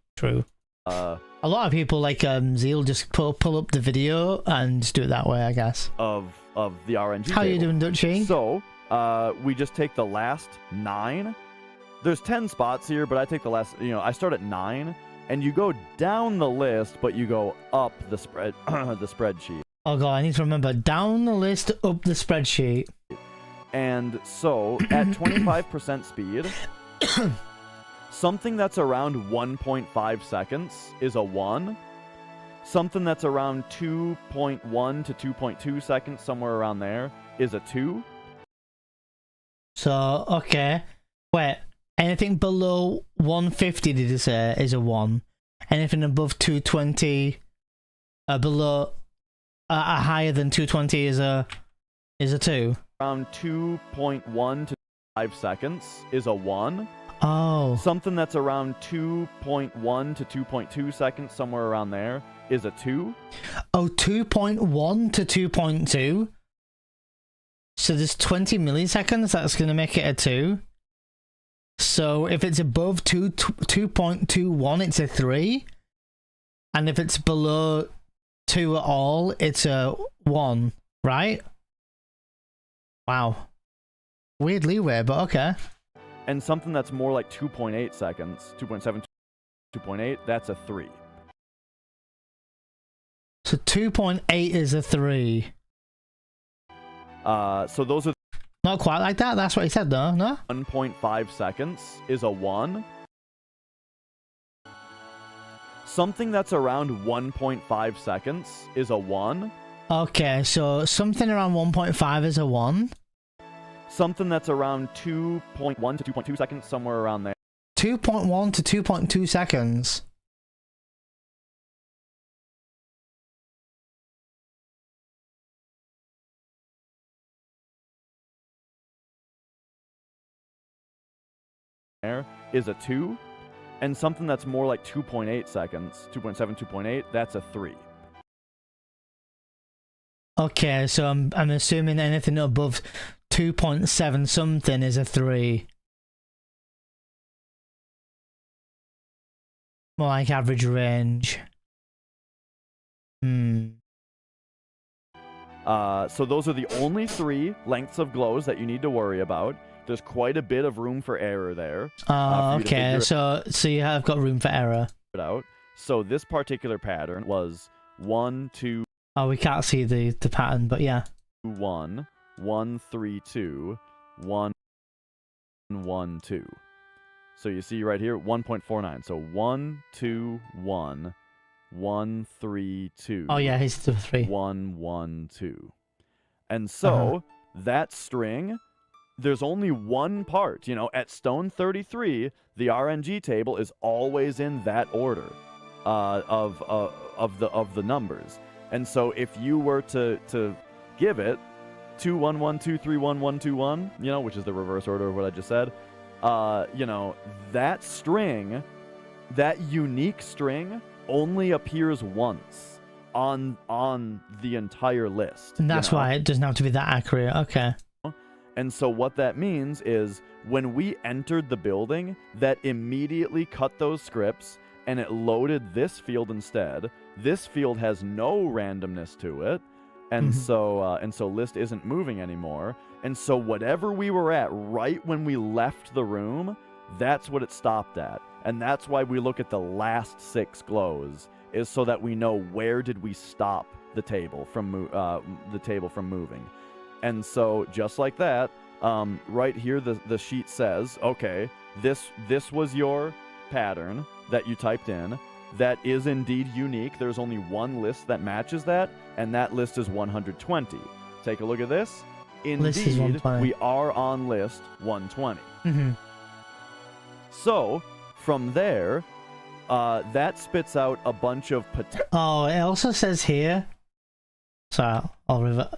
[SPEAKER 1] A lot of people like Zeal just pull up the video and just do it that way, I guess.
[SPEAKER 3] Of the RNG
[SPEAKER 1] How
[SPEAKER 3] table.
[SPEAKER 1] you doing, Dutchie?
[SPEAKER 3] So, we just take the last 9. There's 10 spots here, but I take the last, I start at 9, and you go down the list, but you go up the spreadsheet.
[SPEAKER 1] Oh god, I need to remember, down the list, up the spreadsheet.
[SPEAKER 3] And so, at 25% speed, something that's around 1.5 seconds is a 1. Something that's around 2.1 to 2.2 seconds, somewhere around there, is a 2.
[SPEAKER 1] So, okay. Wait, anything below 150, did you say, is a 1? Anything above 220, below, higher than 220 is a 2?
[SPEAKER 3] Around 2.1 to 5 seconds is a 1.
[SPEAKER 1] Oh.
[SPEAKER 3] Something that's around 2.1 to 2.2 seconds, somewhere around there, is a 2.
[SPEAKER 1] Oh, 2.1 to 2.2? So there's 20 milliseconds, that's going to make it a 2. So if it's above 2.21, it's a 3. And if it's below 2 at all, it's a 1, right? Wow. Weird leeway, but okay.
[SPEAKER 3] And something that's more like 2.8 seconds, 2.7, 2.8, that's a 3.
[SPEAKER 1] So 2.8 is a 3.
[SPEAKER 3] So those are
[SPEAKER 1] Not quite like that. That's what he said, though. No.
[SPEAKER 3] 1.5 seconds is a 1. Something that's around 1.5 seconds is a 1.
[SPEAKER 1] Okay, so something around 1.5 is a 1.
[SPEAKER 3] Something that's around 2.1 to 2.2 seconds, somewhere around there.
[SPEAKER 1] 2.1 to 2.2 seconds.
[SPEAKER 3] There is a 2. And something that's more like 2.8 seconds, 2.7, 2.8, that's a 3.
[SPEAKER 1] Okay, so I'm assuming anything above 2.7 something is a 3. More like average range.
[SPEAKER 3] So those are the only 3 lengths of glows that you need to worry about. There's quite a bit of room for error there.
[SPEAKER 1] Okay, so you have got room for error.
[SPEAKER 3] Out. So this particular pattern was 1, 2.
[SPEAKER 1] Oh, we can't see the pattern, but yeah.
[SPEAKER 3] 1, 1, 3, 2, 1, 1, 2. So you see right here 1.49. So 1, 2, 1, 1, 3, 2.
[SPEAKER 1] Oh yeah, he's the 3.
[SPEAKER 3] 1, 1, 2. And so that string, there's only one part. You know, at stone 33, the RNG table is always in that order of the numbers. And so if you were to give it 2, 1, 1, 2, 3, 1, 1, 2, 1, you know, which is the reverse order of what I just said, you know, that string, that unique string, only appears once on the entire list.
[SPEAKER 1] And that's why it doesn't have to be that accurate. Okay.
[SPEAKER 3] And so what that means is when we entered the building, that immediately cut those scripts and it loaded this field instead. This field has no randomness to it. And so list isn't moving anymore. And so whatever we were at right when we left the room, that's what it stopped at. And that's why we look at the last 6 glows, is so that we know where did we stop the table from moving. And so just like that, right here the sheet says, okay, this was your pattern that you typed in. That is indeed unique. There's only one list that matches that, and that list is 120. Take a look at this. Indeed, we are on list 120. So, from there, that spits out a bunch of
[SPEAKER 1] Oh, it also says here. Sorry, I'll revert.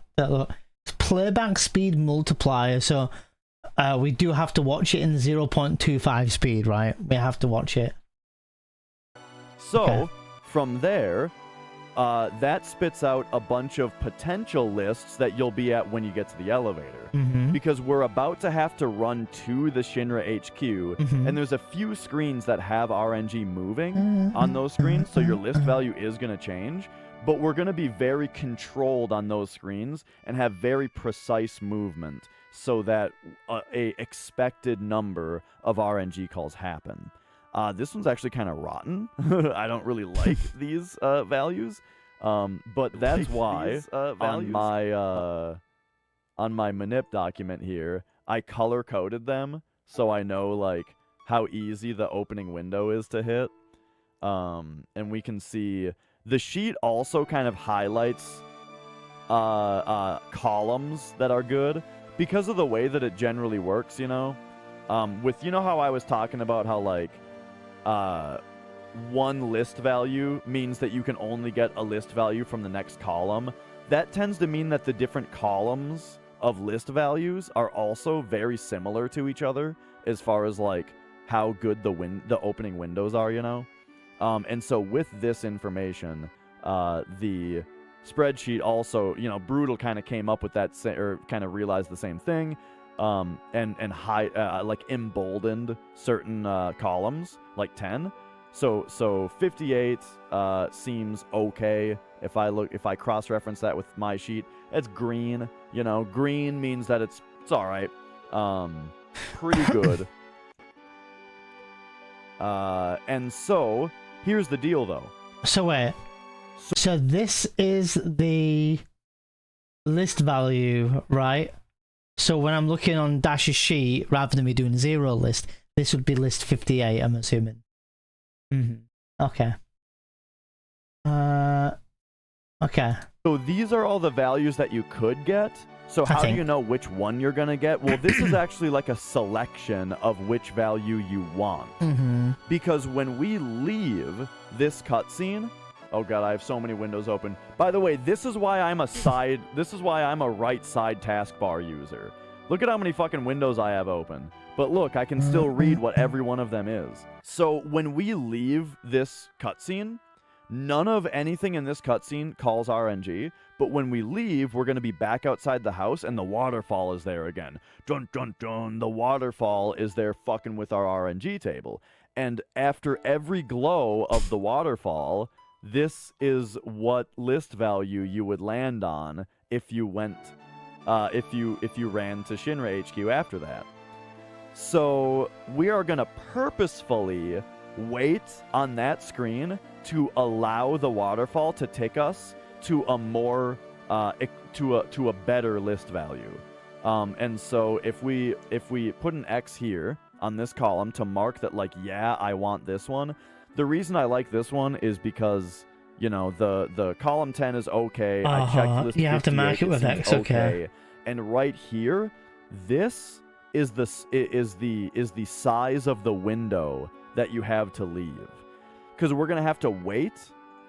[SPEAKER 1] Playback speed multiplier. So, we do have to watch it in 0.25 speed, right? We have to watch it.
[SPEAKER 3] So, from there, that spits out a bunch of potential lists that you'll be at when you get to the elevator. Because we're about to have to run to the Shinra HQ, and there's a few screens that have RNG moving on those screens, so your list value is going to change. But we're going to be very controlled on those screens and have very precise movement so that a expected number of RNG calls happen. This one's actually kind of rotten. I don't really like these values, but that's why on my Manip document here, I color-coded them so I know like how easy the opening window is to hit. And we can see the sheet also kind of highlights columns that are good because of the way that it generally works, you know? With, you know how I was talking about how like one list value means that you can only get a list value from the next column. That tends to mean that the different columns of list values are also very similar to each other as far as like how good the opening windows are, you know? And so with this information, the spreadsheet also, you know, Brutal kind of came up with that, or kind of realized the same thing, and like emboldened certain columns, like 10. So 58 seems okay. If I cross-reference that with my sheet, it's green. You know, green means that it's all right. Pretty good. And so, here's the deal, though.
[SPEAKER 1] So wait. So this is the list value, right? So when I'm looking on Dash's sheet, rather than me doing 0 list, this would be list 58, I'm assuming. Okay. Okay.
[SPEAKER 3] So these are all the values that you could get. So how do you know which one you're going to get? Well, this is actually like a selection of which value you want. Because when we leave this cutscene... Oh god, I have so many windows open. By the way, this is why I'm a right side taskbar user. Look at how many fucking windows I have open. But look, I can still read what every one of them is. So when we leave this cutscene, none of anything in this cutscene calls RNG, but when we leave, we're going to be back outside the house and the waterfall is there again. Dun dun dun, the waterfall is there fucking with our RNG table. And after every glow of the waterfall, this is what list value you would land on if you went, if you ran to Shinra HQ after that. So we are gonna purposefully wait on that screen to allow the waterfall to take us to a more, to a better list value. And so if we put an X here on this column to mark that, like, yeah, I want this one. The reason I like this one is because, you know, the column 10 is okay. I checked list 58,
[SPEAKER 1] you have to mark it with X, okay.
[SPEAKER 3] And right here, this is the size of the window that you have to leave. Because we're gonna have to wait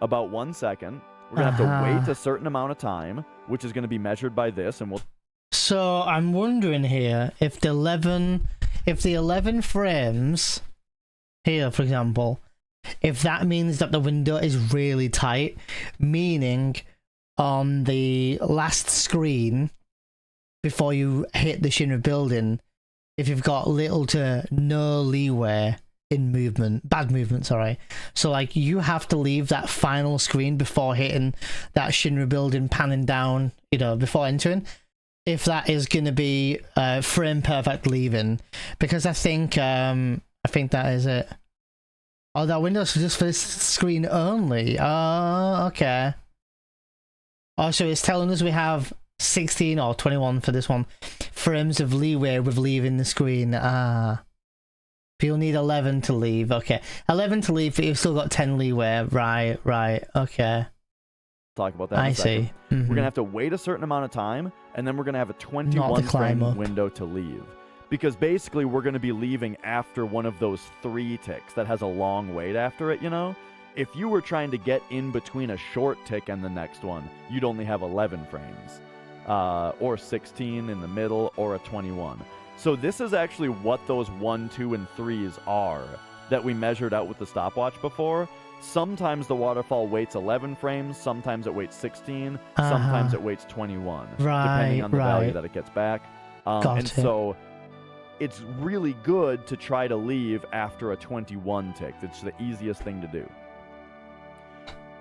[SPEAKER 3] about 1 second. We're gonna have to wait a certain amount of time, which is gonna be measured by this, and we'll.
[SPEAKER 1] So I'm wondering here if the 11 frames here, for example, if that means that the window is really tight, meaning on the last screen before you hit the Shinra building, if you've got little to no leeway in movement, bad movement, sorry. So like you have to leave that final screen before hitting that Shinra building, panning down, you know, before entering. If that is going to be frame perfect leaving, because I think that is it. Oh, that window's just for this screen only. Oh, okay. Oh, so it's telling us we have 16 or 21 for this one frames of leeway with leaving the screen. But you'll need 11 to leave. Okay, 11 to leave, but you've still got 10 leeway. Right. Okay.
[SPEAKER 3] Talk about that.
[SPEAKER 1] I see.
[SPEAKER 3] We're gonna have to wait a certain amount of time, and then we're gonna have a 21 frame window to leave. Because basically we're going to be leaving after one of those 3 ticks that has a long wait after it, you know? If you were trying to get in between a short tick and the next one, you'd only have 11 frames. Or 16 in the middle, or a 21. So this is actually what those 1, 2, and 3s are that we measured out with the stopwatch before. Sometimes the waterfall waits 11 frames, sometimes it waits 16, sometimes it waits 21. Depending on the value that it gets back. So it's really good to try to leave after a 21 tick. It's the easiest thing to do.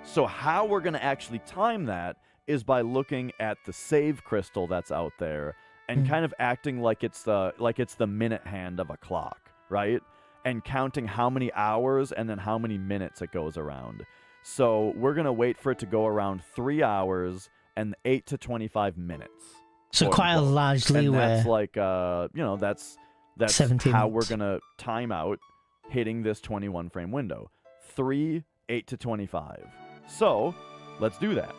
[SPEAKER 3] So how we're going to actually time that is by looking at the save crystal that's out there and kind of acting like it's the minute hand of a clock, right? And counting how many hours and then how many minutes it goes around. So we're going to wait for it to go around 3 hours and 8 to 25 minutes.
[SPEAKER 1] So quite a large leeway.
[SPEAKER 3] And that's like, you know, that's how we're going to time out hitting this 21 frame window. 3, 8 to 25. So let's do that.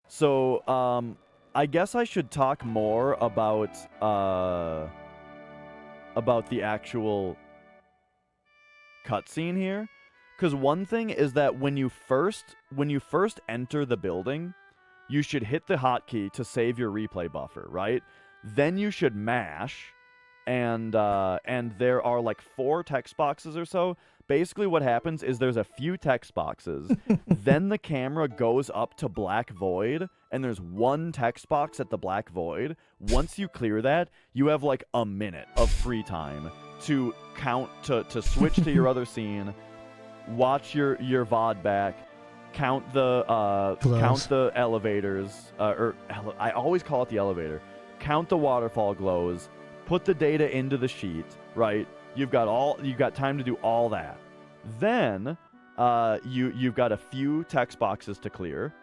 [SPEAKER 3] So I guess I should talk more about the actual cutscene here. Because one thing is that when you first enter the building, you should hit the hotkey to save your replay buffer, right? Then you should mash, and there are like 4 text boxes or so. Basically what happens is there's a few text boxes, then the camera goes up to black void, and there's 1 text box at the black void. Once you clear that, you have like a minute of free time to count, to switch to your other scene, watch your VOD back, count the elevators, I always call it the elevator. Count the waterfall glows, put the data into the sheet, right? You've got time to do all that. Then you've got a few text boxes to clear.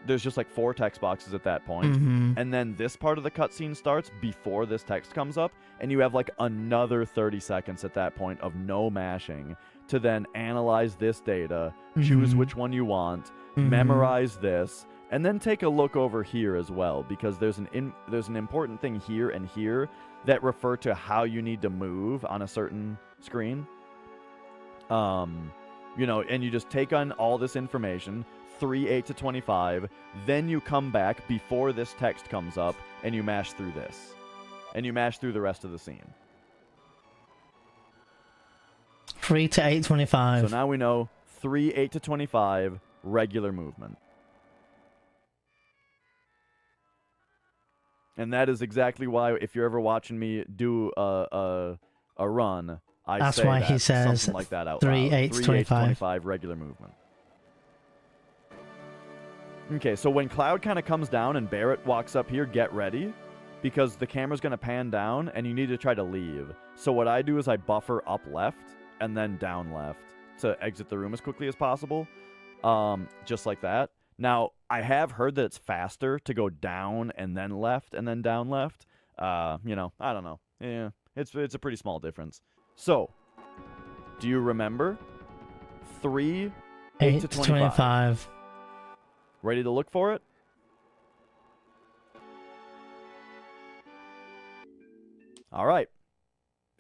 [SPEAKER 3] There's just like 4 text boxes at that point. And then this part of the cutscene starts before this text comes up, and you have like another 30 seconds at that point of no mashing to then analyze this data, choose which one you want, memorize this, and then take a look over here as well, because there's an important thing here and here that refer to how you need to move on a certain screen. You know, and you just take on all this information, 3, 8 to 25, then you come back before this text comes up, and you mash through this. And you mash through the rest of the scene.
[SPEAKER 1] 3 to 8:25.
[SPEAKER 3] So now we know 3, 8 to 25, regular movement. And that is exactly why, if you're ever watching me do a run,
[SPEAKER 1] That's
[SPEAKER 3] say
[SPEAKER 1] why
[SPEAKER 3] that,
[SPEAKER 1] he says
[SPEAKER 3] something like that out
[SPEAKER 1] 3,
[SPEAKER 3] loud.
[SPEAKER 1] 8 to
[SPEAKER 3] 3, 8
[SPEAKER 1] 25.
[SPEAKER 3] to 25, regular movement. Okay, so when Cloud kind of comes down and Barrett walks up here, get ready, because the camera's going to pan down and you need to try to leave. So what I do is I buffer up left and then down left to exit the room as quickly as possible, just like that. Now, I have heard that it's faster to go down and then left and then down left. You know, I don't know. Yeah, it's a pretty small difference. So, do you remember? 3, 8 to 25. Ready to look for it? All right.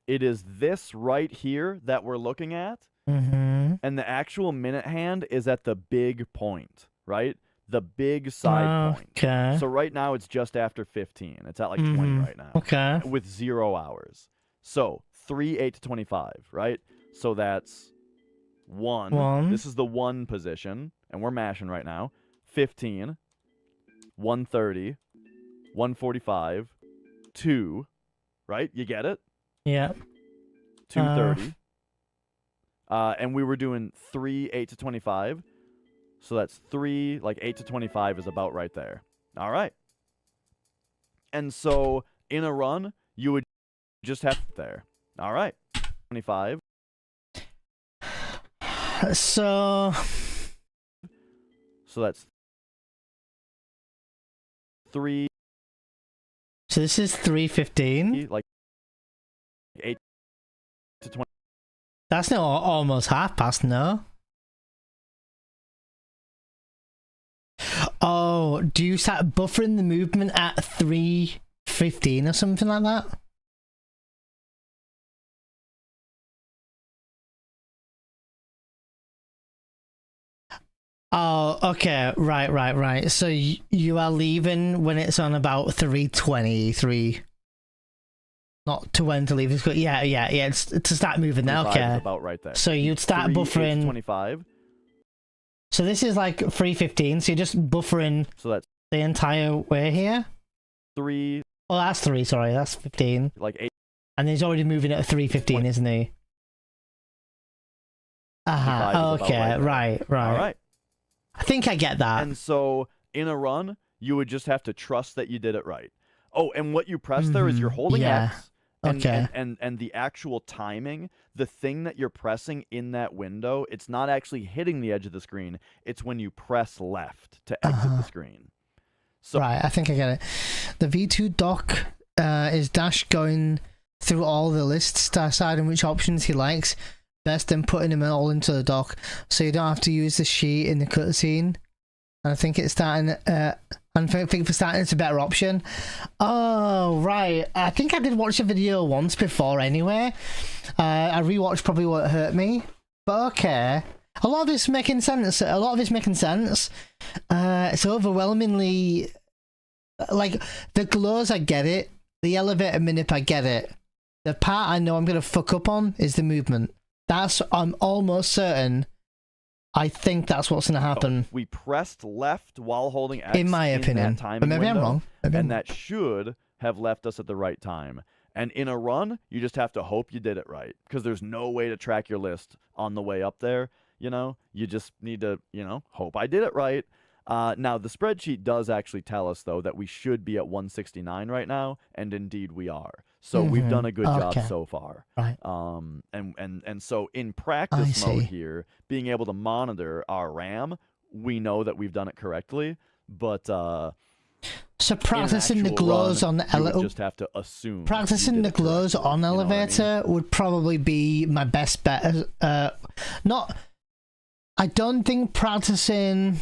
[SPEAKER 3] It is this right here that we're looking at. And the actual minute hand is at the big point, right? The big side point.
[SPEAKER 1] Okay.
[SPEAKER 3] So right now it's just after 15. It's at like 20 right now.
[SPEAKER 1] Okay.
[SPEAKER 3] With 0 hours. So 3, 8 to 25, right? So that's 1. This is the 1 position, and we're mashing right now. 15, 130, 145, 2, right? You get it?
[SPEAKER 1] Yeah.
[SPEAKER 3] 230. And we were doing 3, 8 to 25. So that's 3, like 8 to 25 is about right there. All right. And so in a run, you would just have there. All right. 25.
[SPEAKER 1] So
[SPEAKER 3] that's 3.
[SPEAKER 1] So this is 3:15.
[SPEAKER 3] Like 8 to 20.
[SPEAKER 1] That's not almost half past, no? Oh, do you start buffering the movement at 3:15 or something like that? Oh, okay. Right. So you are leaving when it's on about 3:23. Not to when to leave. It's yeah. It's to start moving now. Okay.
[SPEAKER 3] About right there.
[SPEAKER 1] So you'd start
[SPEAKER 3] 3, 8 to
[SPEAKER 1] buffering.
[SPEAKER 3] 25.
[SPEAKER 1] So this is like 3:15. So you're just buffering.
[SPEAKER 3] So that's
[SPEAKER 1] the entire way here.
[SPEAKER 3] 3.
[SPEAKER 1] Oh, that's 3. Sorry, that's 15.
[SPEAKER 3] Like 8.
[SPEAKER 1] And he's already moving at 3:15, isn't he? Okay. Right.
[SPEAKER 3] All right.
[SPEAKER 1] I think I get that.
[SPEAKER 3] And so in a run, you would just have to trust that you did it right. Oh, and what you press there is you're holding X. And the actual timing, the thing that you're pressing in that window, it's not actually hitting the edge of the screen. It's when you press left to exit the screen. So,
[SPEAKER 1] right, I think I get it. The V2 dock is Dash going through all the lists, deciding which options he likes best and putting them all into the dock, so you don't have to use the sheet in the cutscene. And I think it's starting. I think for starting, it's a better option. Oh, right. I think I did watch a video once before anyway. I rewatched probably won't hurt me. But okay. A lot of it's making sense. It's overwhelmingly... Like, the glows, I get it. The elevator Manip, I get it. The part I know I'm going to fuck up on is the movement. I'm almost certain... I think that's what's going to happen.
[SPEAKER 3] We pressed left while holding X
[SPEAKER 1] in my opinion,
[SPEAKER 3] that
[SPEAKER 1] but maybe
[SPEAKER 3] window,
[SPEAKER 1] I'm wrong.
[SPEAKER 3] That should have left us at the right time. And in a run, you just have to hope you did it right, because there's no way to track your list on the way up there. You know, you just need to, hope I did it right. Now, the spreadsheet does actually tell us, though, that we should be at 169 right now, and indeed we are. So we've done a good job so far.
[SPEAKER 1] Right.
[SPEAKER 3] And so in practice mode here, being able to monitor our RAM, we know that we've done it correctly, but
[SPEAKER 1] so practicing the glows on
[SPEAKER 3] elevator, just have to assume
[SPEAKER 1] practicing the glows on elevator would probably be my best bet. Not, I don't think practicing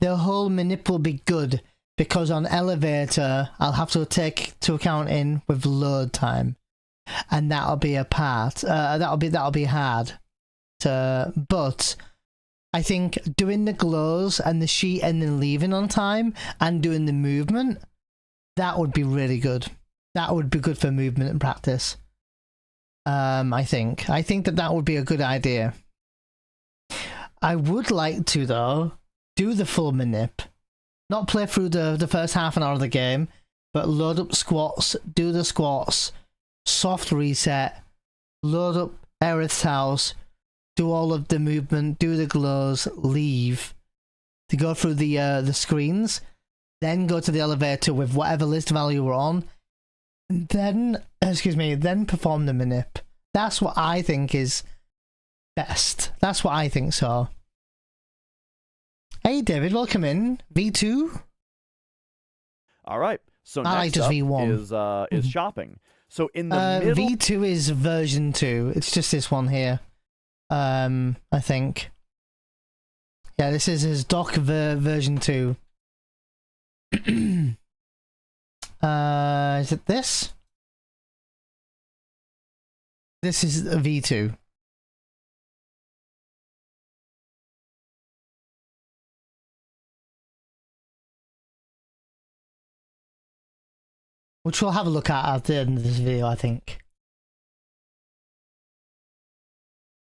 [SPEAKER 1] the whole manip will be good, because on elevator I'll have to take to account in with load time, and that'll be a part. That'll be hard to, but I think doing the glows and the sheet and then leaving on time and doing the movement, that would be really good. That would be good for movement and practice. I think that would be a good idea. I would like to, though, do the full manip. Not play through the first half an hour of the game, but load up squats, do the squats, soft reset, load up Aerith's house, do all of the movement, do the glows, leave, to go through the screens, then go to the elevator with whatever list value we're on, then perform the manip. That's what I think is best. That's what I think so. Hey David, welcome in. V2?
[SPEAKER 3] All right. So
[SPEAKER 1] I like
[SPEAKER 3] next
[SPEAKER 1] just
[SPEAKER 3] up
[SPEAKER 1] V1.
[SPEAKER 3] is shopping. So in the middle,
[SPEAKER 1] V2 is version 2. It's just this one here. I think. Yeah, this is his dock version 2. Is it this? This is a V2. Which we'll have a look at the end of this video, I think.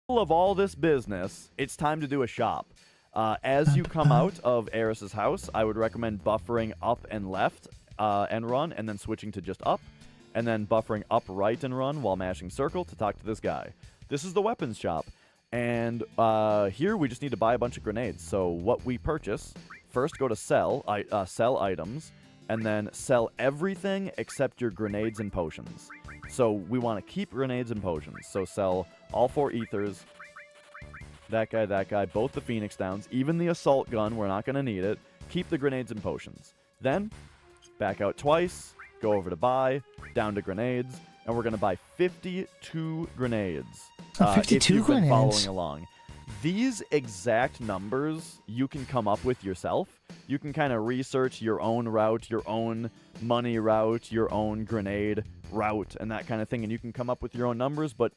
[SPEAKER 3] of all this business, it's time to do a shop. As you come out of Eris's house, I would recommend buffering up and left and run, and then switching to just up, and then buffering up, right, and run while mashing circle to talk to this guy. This is the weapons shop, and here we just need to buy a bunch of grenades. So what we purchase, first go to sell items, and then sell everything except your grenades and potions. So we want to keep grenades and potions. So sell all 4 ethers, that guy, both the Phoenix Downs, even the assault gun, we're not going to need it. Keep the grenades and potions. Then, back out twice, go over to buy, down to grenades, and we're going to buy 52 grenades.
[SPEAKER 1] 52
[SPEAKER 3] if you've been
[SPEAKER 1] grenades.
[SPEAKER 3] following along. These exact numbers you can come up with yourself. You can kind of research your own route, your own money route, your own grenade route, and that kind of thing, and you can come up with your own numbers. But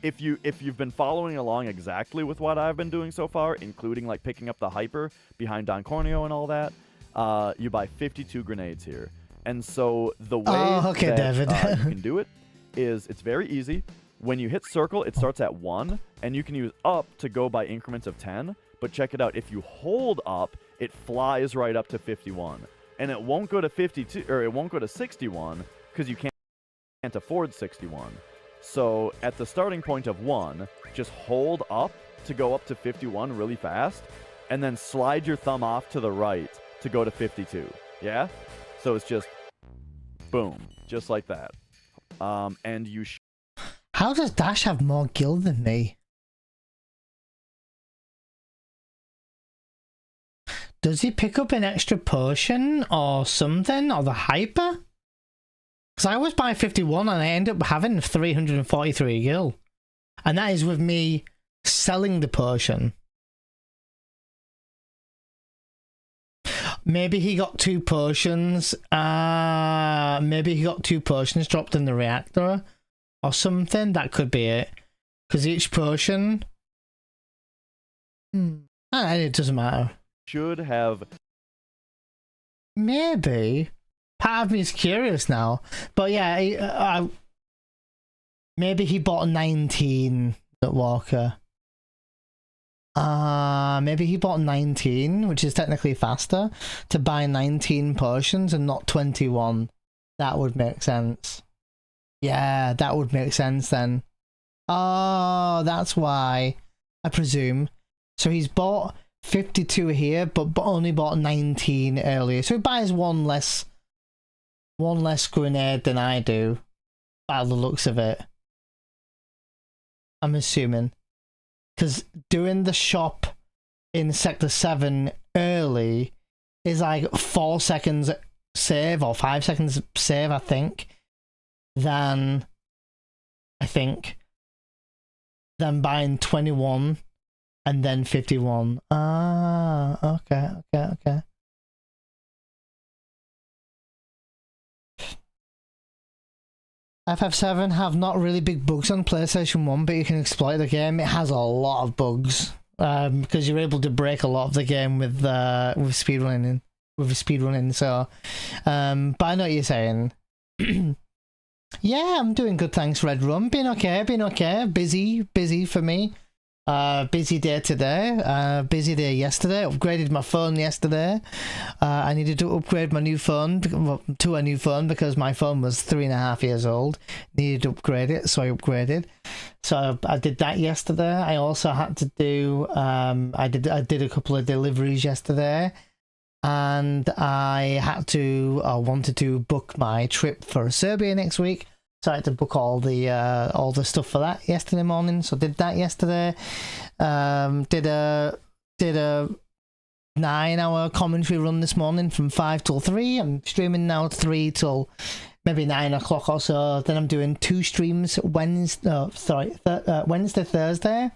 [SPEAKER 3] if you've been following along exactly with what I've been doing so far, including like picking up the hyper behind Don Corneo and all that, you buy 52 grenades here. And so the way that
[SPEAKER 1] David.
[SPEAKER 3] you can do it is it's very easy. When you hit circle, it starts at 1, and you can use up to go by increments of 10. But check it out. If you hold up, it flies right up to 51. And it won't go to 52, or it won't go to 61, because you can't afford 61. So at the starting point of 1, just hold up to go up to 51 really fast, and then slide your thumb off to the right to go to 52. Yeah? So it's just boom, just like that. And you
[SPEAKER 1] How does Dash have more guild than me? Does he pick up an extra potion or something, or the hyper? Because I was by 51 and I end up having 343 gil. And that is with me selling the potion. Maybe he got 2 potions. Maybe he got 2 potions dropped in the reactor or something. That could be it. Because each potion... it doesn't matter.
[SPEAKER 3] should have...
[SPEAKER 1] Maybe. Part of me is curious now. But yeah, maybe he bought 19 at Walker. Maybe he bought 19, which is technically faster, to buy 19 potions and not 21. That would make sense. Yeah, that would make sense then. Oh, that's why, I presume. So he's bought 52 here, but only bought 19 earlier. So he buys one less grenade than I do, by the looks of it. I'm assuming. Because doing the shop in Sector 7 early is like 4 seconds save or 5 seconds save, I think, than buying 21 and then 51. Ah, okay. FF7 have not really big bugs on PlayStation 1, but you can exploit the game. It has a lot of bugs because you're able to break a lot of the game with speedrunning. So, but I know what you're saying. Yeah, I'm doing good, thanks, Red Rum. Been okay. Busy for me. Busy day today. Busy day yesterday. Upgraded my phone yesterday. I needed to upgrade my new phone to a new phone because my phone was 3.5 years old. Needed to upgrade it, so I upgraded. So I did that yesterday. I also had to do. I did a couple of deliveries yesterday, and I wanted to book my trip for Serbia next week. So I had to book all the stuff for that yesterday morning. So did that yesterday. Did a 9-hour commentary run this morning from 5 till 3. I'm streaming now 3 till maybe 9 o'clock or so. Then I'm doing 2 streams Wednesday, Thursday.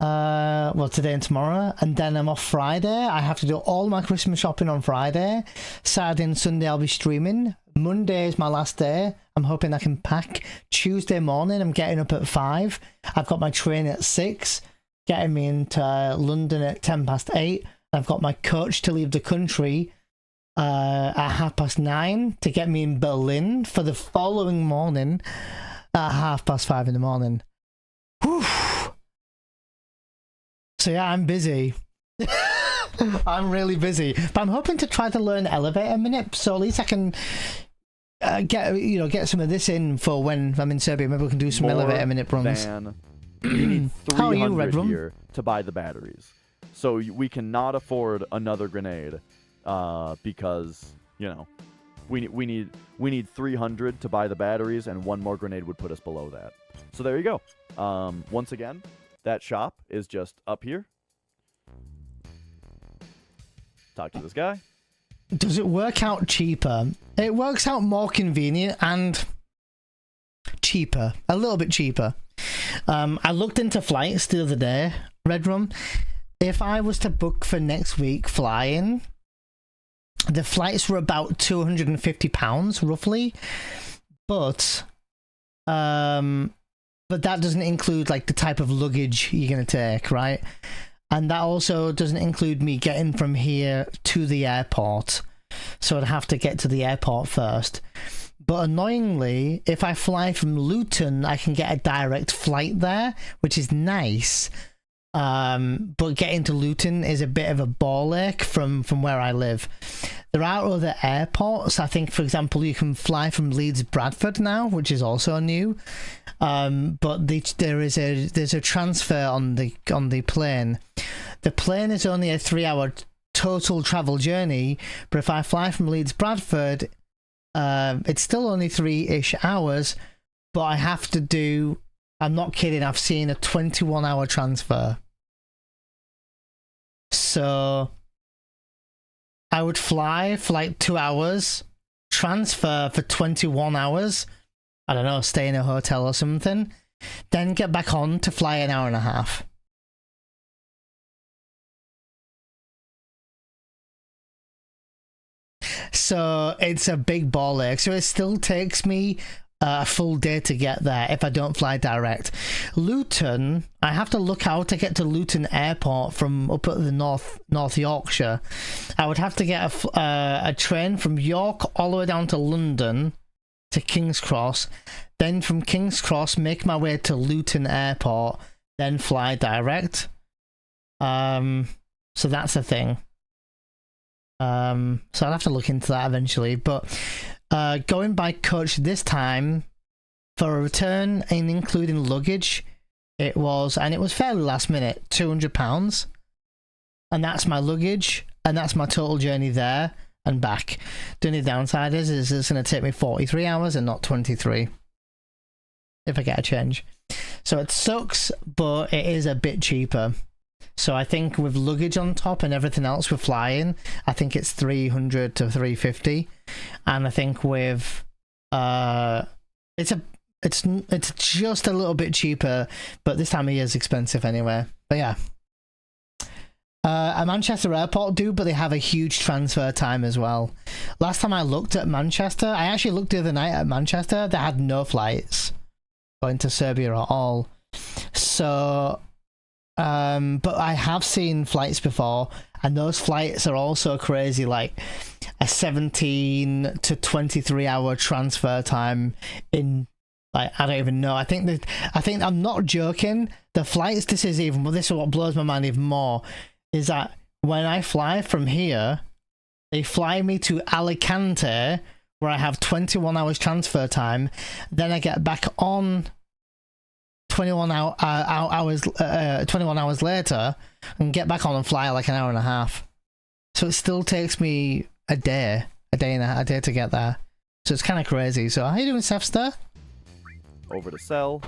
[SPEAKER 1] Well, today and tomorrow, and then I'm off Friday. I have to do all my Christmas shopping on Friday. Saturday and Sunday I'll be streaming. Monday is my last day. I'm hoping I can pack. Tuesday morning I'm getting up at 5. I've got my train at 6, getting me into London at 8:10. I've got my coach to leave the country at 9:30 to get me in Berlin for the following morning at 5:30 in the morning. Whew. So yeah, I'm busy. I'm really busy, but I'm hoping to try to learn elevator Manip, so at least I can get some of this in for when I'm in Serbia. Maybe we can do some elevator Manip runs.
[SPEAKER 3] You need 300
[SPEAKER 1] How are you, Red Room?
[SPEAKER 3] here to buy the batteries, so we cannot afford another grenade because we need 300 to buy the batteries, and one more grenade would put us below that. So there you go. Once again, that shop is just up here. Talk to this guy.
[SPEAKER 1] Does it work out cheaper? It works out more convenient and cheaper. A little bit cheaper. I looked into flights the other day, Red Room. If I was to book for next week flying, the flights were about £250 roughly, but that doesn't include like the type of luggage you're gonna take, right? And that also doesn't include me getting from here to the airport. So I'd have to get to the airport first. But annoyingly, if I fly from Luton, I can get a direct flight there, which is nice. But getting to Luton is a bit of a ball ache from where I live. There are other airports. I think, for example, you can fly from Leeds Bradford now, which is also new. But there's a transfer on the plane. The plane is only a 3-hour total travel journey, but if I fly from Leeds Bradford, it's still only 3-ish hours. But I have to do. I'm not kidding. I've seen a 21-hour transfer. So I would fly for like 2 hours, transfer for 21 hours. I don't know, stay in a hotel or something, then get back on to fly an hour and a half. So it's a big ball ache. So it still takes me a full day to get there if I don't fly direct. Luton, I have to look how to get to Luton Airport from up at the North Yorkshire. I would have to get a train from York all the way down to London to King's Cross, then from King's Cross make my way to Luton Airport, then fly direct. So that's the thing. So I'll have to look into that eventually, but going by coach this time For a return and including luggage, it was fairly last minute, £200. And that's my luggage, and that's my total journey there and back. The only downside is it's going to take me 43 hours and not 23 if I get a change. So it sucks, but it is a bit cheaper. So I think with luggage on top and everything else with flying, I think it's 300 to 350. And I think with it's just a little bit cheaper, but this time of year is expensive anyway. But yeah. At Manchester Airport do, but they have a huge transfer time as well. Last time I looked at Manchester, I actually looked the other night at Manchester, they had no flights going to Serbia at all. So, but I have seen flights before, and those flights are also crazy, like a 17 to 23 hour transfer time in, like, I don't even know. I think I'm not joking. The flights, this is what blows my mind even more, is that when I fly from here, they fly me to Alicante, where I have 21 hours transfer time. Then I get back on 21 hours later and get back on and fly like an hour and a half. So it still takes me a day to get there. So it's kind of crazy. So how you doing, Sefster?
[SPEAKER 3] Over to sell.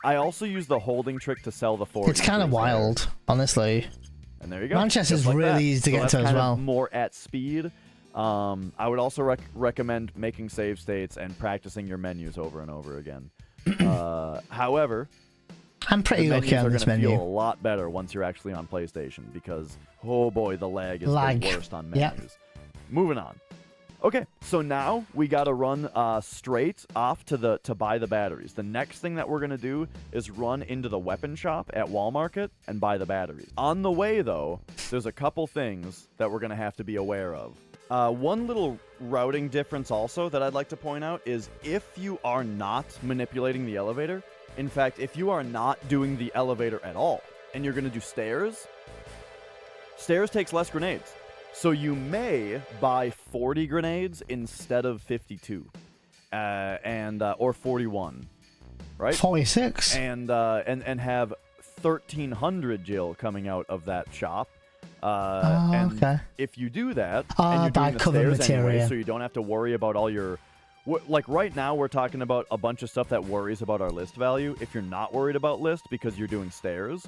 [SPEAKER 3] I also use the holding trick to sell the 40.
[SPEAKER 1] It's kind of wild, honestly.
[SPEAKER 3] And there you go.
[SPEAKER 1] Manchester's
[SPEAKER 3] like
[SPEAKER 1] really easy to get to as well.
[SPEAKER 3] More at speed. I would also recommend making save states and practicing your menus over and over again. However,
[SPEAKER 1] I'm pretty okay on this menu.
[SPEAKER 3] Feel a lot better once you're actually on PlayStation because, oh boy, the lag is the worst on menus. Yep. Moving on. Okay, so now we got to run straight off to buy the batteries. The next thing that we're going to do is run into the weapon shop at Walmart and buy the batteries. On the way, though, there's a couple things that we're going to have to be aware of. One little routing difference also that I'd like to point out is if you are not manipulating the elevator, in fact, if you are not doing the elevator at all, and you're going to do stairs takes less grenades. So you may buy 40 grenades instead of 52, or 41, right?
[SPEAKER 1] 46.
[SPEAKER 3] And have 1,300 Jill coming out of that shop. And if you do that, and you're doing the stairs
[SPEAKER 1] material.
[SPEAKER 3] Anyway, so you don't have to worry about all your... Like right now, we're talking about a bunch of stuff that worries about our list value. If you're not worried about list because you're doing stairs,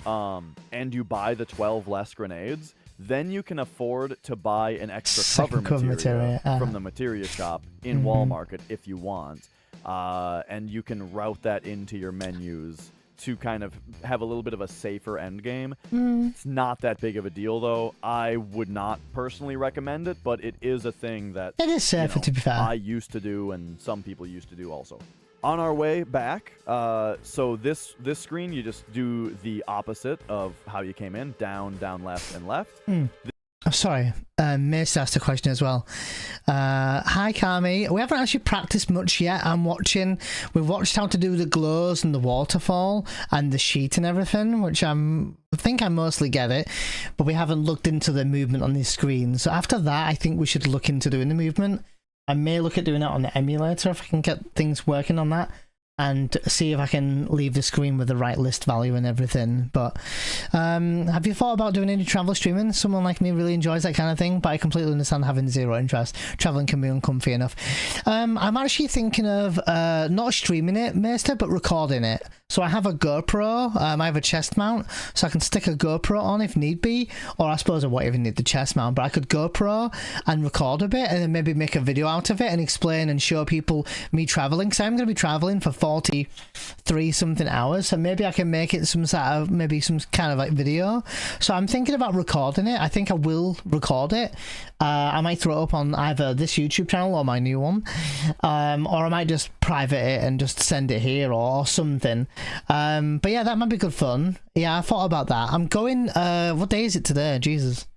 [SPEAKER 3] and you buy the 12 less grenades, then you can afford to buy an extra cover material from the materia shop in Walmart if you want. And you can route that into your menus to kind of have a little bit of a safer end game. It's not that big of a deal, though. I would not personally recommend it, but it is a thing that
[SPEAKER 1] it is safer, to be fair.
[SPEAKER 3] I used to do, and some people used to do also. On our way back, so this screen, you just do the opposite of how you came in, down, left, and left.
[SPEAKER 1] I'm sorry, Mace asked a question as well. Hi, Kami. We haven't actually practiced much yet. We've watched how to do the glows and the waterfall and the sheet and everything, which I think I mostly get it, but we haven't looked into the movement on this screen. So after that, I think we should look into doing the movement. I may look at doing it on the emulator if I can get things working on that, and see if I can leave the screen with the right list value and everything. But have you thought about doing any travel streaming? Someone like me really enjoys that kind of thing, but I completely understand having zero interest. Traveling can be uncomfy enough. I'm actually thinking of not streaming it, Maester, but recording it. So I have a GoPro, I have a chest mount, so I can stick a GoPro on if need be, or I suppose I won't even need the chest mount, but I could GoPro and record a bit, and then maybe make a video out of it and explain and show people me traveling, because I'm going to be traveling for 43 something hours, so maybe I can make it some kind of like video. So I'm thinking about recording it. I think I will record it. I might throw it up on either this YouTube channel or my new one, or I might just private it and just send it here or something. But yeah, that might be good fun. Yeah, I thought about that. I'm going, what day is it today? Jesus.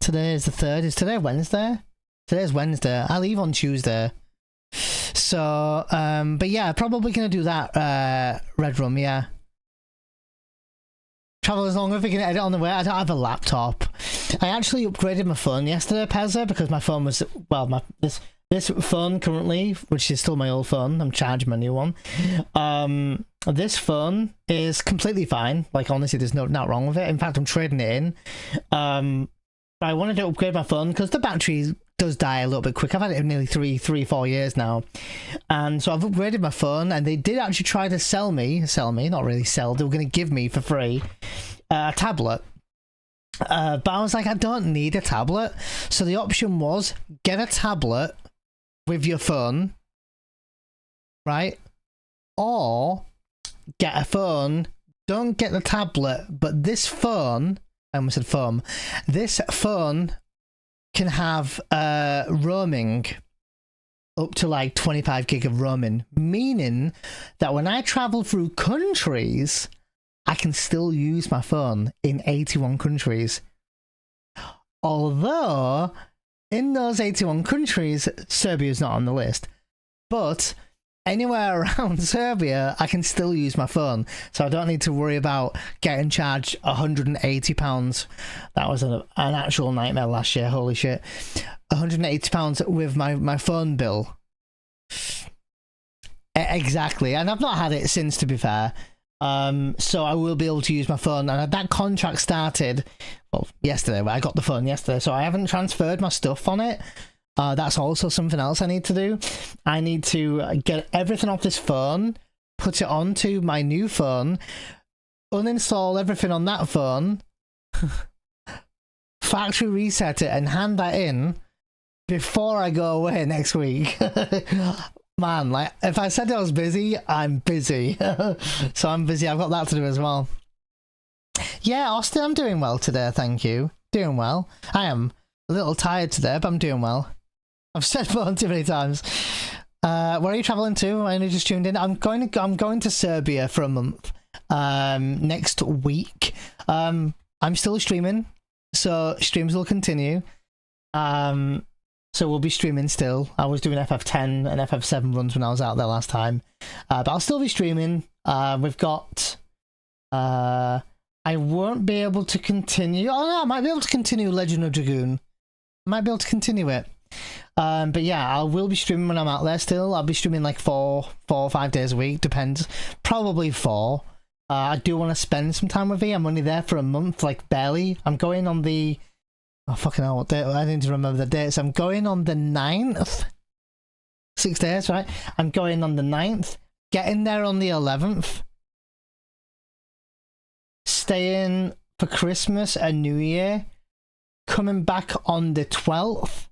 [SPEAKER 1] Today is the 3rd. Is today Wednesday? Today's Wednesday. I leave on Tuesday. So, but yeah, probably gonna do that, Red Room, yeah. Travel as long as we can edit on the way. I don't have a laptop. I actually upgraded my phone yesterday, Pezza, because my phone was, well, This phone currently, which is still my old phone, I'm charging my new one. This phone is completely fine. Like, honestly, there's not wrong with it. In fact, I'm trading it in. But I wanted to upgrade my phone because the battery does die a little bit quick. I've had it for nearly 4 years now. And so I've upgraded my phone, and they did actually try to sell me, not really sell, they were going to give me for free a tablet. But I was like, I don't need a tablet. So the option was, get a tablet with your phone, right? Or get a phone, don't get the tablet, but this phone, I almost said phone, this phone can have roaming up to like 25 gig of roaming, meaning that when I travel through countries, I can still use my phone in 81 countries. Although, in those 81 countries, Serbia is not on the list. But anywhere around Serbia, I can still use my phone. So I don't need to worry about getting charged £180. That was an actual nightmare last year, holy shit. £180 with my phone bill. Exactly, and I've not had it since, to be fair. So I will be able to use my phone, and that contract started, well, yesterday. I got the phone yesterday, so I haven't transferred my stuff on it. That's also something else I need to do. I need to get everything off this phone, put it onto my new phone, uninstall everything on that phone, factory reset it, and hand that in before I go away next week. Man, like, if I said I was busy, I'm busy. So I'm busy. I've got that to do as well. Yeah, Austin, I'm doing well today, thank you. Doing well. I am a little tired today, but I'm doing well. I've said phone too many times. Where are you traveling to? I only just tuned in. I'm going to Serbia for a month next week. I'm still streaming, so streams will continue. So we'll be streaming still. I was doing FF10 and FF7 runs when I was out there last time. But I'll still be streaming. We've got... I won't be able to continue... Oh no, I might be able to continue Legend of Dragoon. I might be able to continue it. But yeah, I will be streaming when I'm out there still. I'll be streaming like 4 or 5 days a week. Depends. Probably 4. I do want to spend some time with you. I'm only there for a month, like barely. I'm going on the... Oh, fucking hell, what date? I need to remember the dates. I'm going on the 9th. 6 days, right? I'm going on the 9th. Getting there on the 11th. Staying for Christmas and New Year. Coming back on the 12th.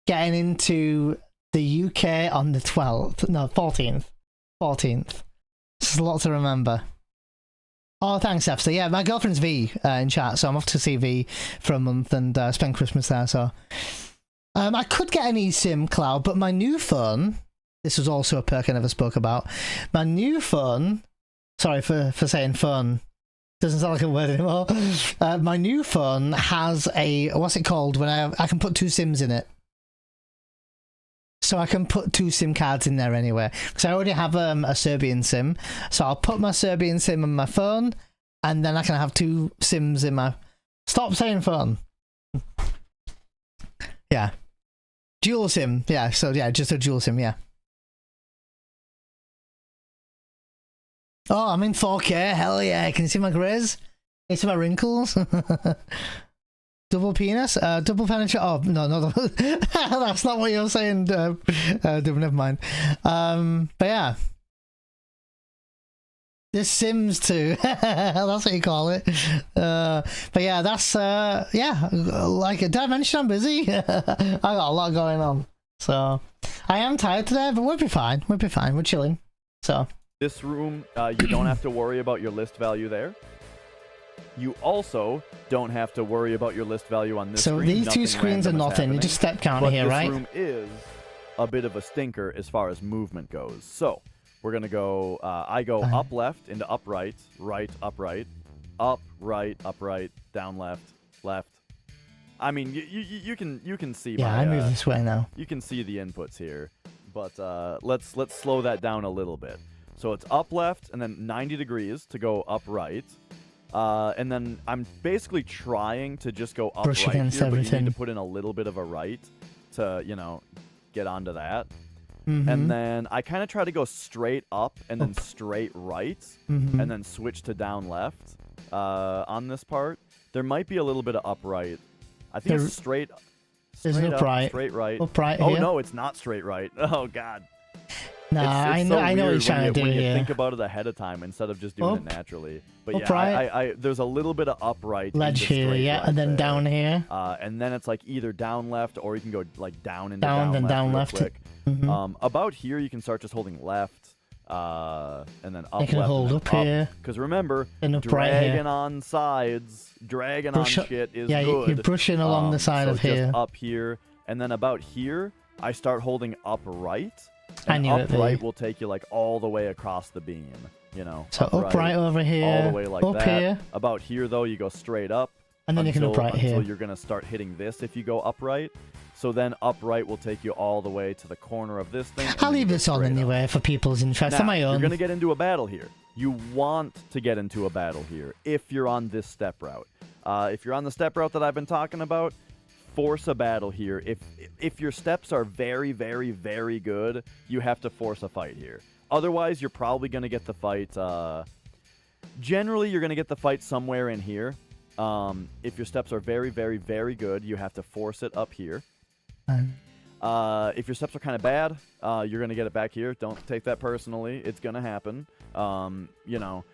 [SPEAKER 1] Getting into the UK on the 12th. No, 14th. 14th. This is a lot to remember. Oh, thanks, F. So yeah, my girlfriend's V in chat, so I'm off to see V for a month and spend Christmas there. So I could get an eSIM cloud, but my new phone, this was also a perk I never spoke about. My new phone, sorry for saying phone, doesn't sound like a word anymore. My new phone has a, what's it called, when I can put 2 SIMs in it. So I can put 2 SIM cards in there anyway. Because I already have a Serbian SIM. So I'll put my Serbian SIM on my phone. And then I can have 2 SIMs in my... Stop saying phone. Yeah. Dual SIM. Yeah, so yeah, just a dual SIM, yeah. Oh, I'm in 4K. Hell yeah. Can you see my grays? Can you see my wrinkles? Double penis? Double penetration? Oh, no, no, that's not what you're saying. Never mind. But yeah. There's Sims too. That's what you call it. But yeah, that's, yeah. Like, did I mention I'm busy? I got a lot going on. So, I am tired today, but we'll be fine. We'll be fine. We're chilling. So.
[SPEAKER 3] This room, you don't have to worry about your list value there. You also don't have to worry about your list value on this screen.
[SPEAKER 1] So these 2 screens are nothing. You just step counter here, right?
[SPEAKER 3] This room is a bit of a stinker as far as movement goes. So we're going to go, I go up left into up right, up right, down left, left. I mean, you can see.
[SPEAKER 1] Yeah, I move this way now.
[SPEAKER 3] You can see the inputs here, but let's slow that down a little bit. So it's up left and then 90 degrees to go up right. And then I'm basically trying to just go up
[SPEAKER 1] Brush
[SPEAKER 3] right
[SPEAKER 1] against
[SPEAKER 3] here, but you
[SPEAKER 1] everything.
[SPEAKER 3] need to put in a little bit of a right to, you know, get onto that.
[SPEAKER 1] Mm-hmm.
[SPEAKER 3] And then I kind of try to go straight up and then straight right,
[SPEAKER 1] Mm-hmm.
[SPEAKER 3] and then switch to down left on this part. There might be a little bit of upright. I think it's straight
[SPEAKER 1] There's an
[SPEAKER 3] up,
[SPEAKER 1] upright.
[SPEAKER 3] straight right.
[SPEAKER 1] Upright
[SPEAKER 3] Oh,
[SPEAKER 1] here.
[SPEAKER 3] no, it's not straight right. Oh, God.
[SPEAKER 1] Nah,
[SPEAKER 3] It's
[SPEAKER 1] I know what
[SPEAKER 3] weird
[SPEAKER 1] you're trying to do
[SPEAKER 3] when
[SPEAKER 1] here.
[SPEAKER 3] you think about it ahead of time instead of just doing it
[SPEAKER 1] Up.
[SPEAKER 3] naturally. But
[SPEAKER 1] Upright.
[SPEAKER 3] yeah, there's a little bit of upright.
[SPEAKER 1] Ledge
[SPEAKER 3] into
[SPEAKER 1] here,
[SPEAKER 3] straight
[SPEAKER 1] yeah,
[SPEAKER 3] right
[SPEAKER 1] and then
[SPEAKER 3] there.
[SPEAKER 1] down here.
[SPEAKER 3] And then it's like either down left or you can go like down into
[SPEAKER 1] Down, then down
[SPEAKER 3] real
[SPEAKER 1] left.
[SPEAKER 3] quick.
[SPEAKER 1] Mhm.
[SPEAKER 3] About here, you can start just holding left, and then up
[SPEAKER 1] You can
[SPEAKER 3] left,
[SPEAKER 1] hold
[SPEAKER 3] and
[SPEAKER 1] up
[SPEAKER 3] then
[SPEAKER 1] here.
[SPEAKER 3] Because remember,
[SPEAKER 1] And up right here.
[SPEAKER 3] dragging on sides, dragging
[SPEAKER 1] Brush
[SPEAKER 3] on
[SPEAKER 1] up-
[SPEAKER 3] shit is
[SPEAKER 1] yeah,
[SPEAKER 3] good.
[SPEAKER 1] you're brushing along the side
[SPEAKER 3] so
[SPEAKER 1] of here.
[SPEAKER 3] Just up here, and then about here, I start holding upright.
[SPEAKER 1] I
[SPEAKER 3] And
[SPEAKER 1] knew it,
[SPEAKER 3] upright
[SPEAKER 1] V.
[SPEAKER 3] will take you like all the way across the beam, you know.
[SPEAKER 1] So upright over here.
[SPEAKER 3] all the way like
[SPEAKER 1] up
[SPEAKER 3] that.
[SPEAKER 1] here.
[SPEAKER 3] About here though, you go straight up.
[SPEAKER 1] And then you can upright
[SPEAKER 3] until
[SPEAKER 1] here.
[SPEAKER 3] you're gonna start hitting this if you go upright. So then upright will take you all the way to the corner of this thing. and
[SPEAKER 1] I'll
[SPEAKER 3] then you
[SPEAKER 1] leave
[SPEAKER 3] go
[SPEAKER 1] this on
[SPEAKER 3] straight up.
[SPEAKER 1] anyway for people's interest.
[SPEAKER 3] Now,
[SPEAKER 1] On my own.
[SPEAKER 3] you're gonna get into a battle here. You want to get into a battle here if you're on this step route. If you're on the step route that I've been talking about, force a battle here. If your steps are very, very, very good, you have to force a fight here. Otherwise, you're probably gonna get the fight. Generally, you're gonna get the fight somewhere in here. If your steps are very, very, very good, you have to force it up here. If your steps are kind of bad, you're gonna get it back here. Don't take that personally. It's gonna happen. You know,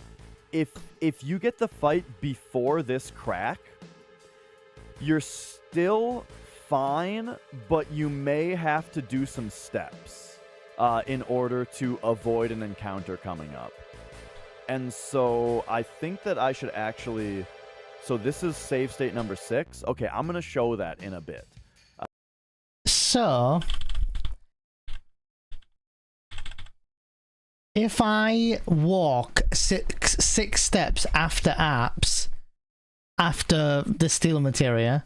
[SPEAKER 3] if you get the fight before this crack, you're still fine, but you may have to do some steps in order to avoid an encounter coming up. And so I think that I should actually... So this is save state number 6. Okay, I'm going to show that in a bit.
[SPEAKER 1] So, if I walk six steps after apps, after the steel materia,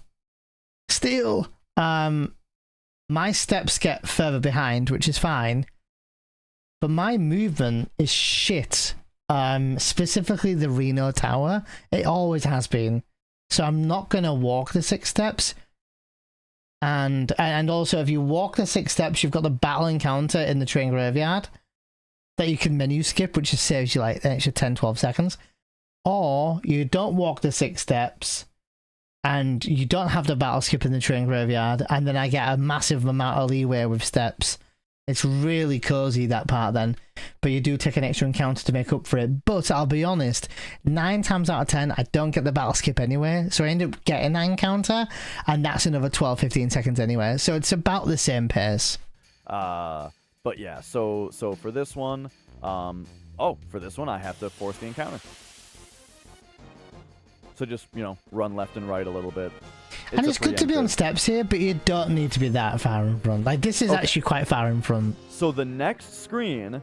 [SPEAKER 1] still, my steps get further behind, which is fine, but my movement is shit. Specifically the Reno Tower. It always has been. So I'm not going to walk the 6 steps. And also, if you walk the 6 steps, you've got the battle encounter in the train graveyard that you can menu skip, which just saves you like an extra 10-12 seconds. Or you don't walk the 6 steps and you don't have the battle skip in the train graveyard, and then I get a massive amount of leeway with steps. It's really cozy, that part then. But you do take an extra encounter to make up for it. But I'll be honest, 9 times out of 10, I don't get the battle skip anyway. So I end up getting that encounter, and that's another 12-15 seconds anyway. So it's about the same pace.
[SPEAKER 3] But yeah, so for this one, for this one, I have to force the encounter. So just, you know, run left and right a little bit.
[SPEAKER 1] And it's good to be on steps here, but you don't need to be that far in front. Like, this is actually quite far in front.
[SPEAKER 3] So the next screen,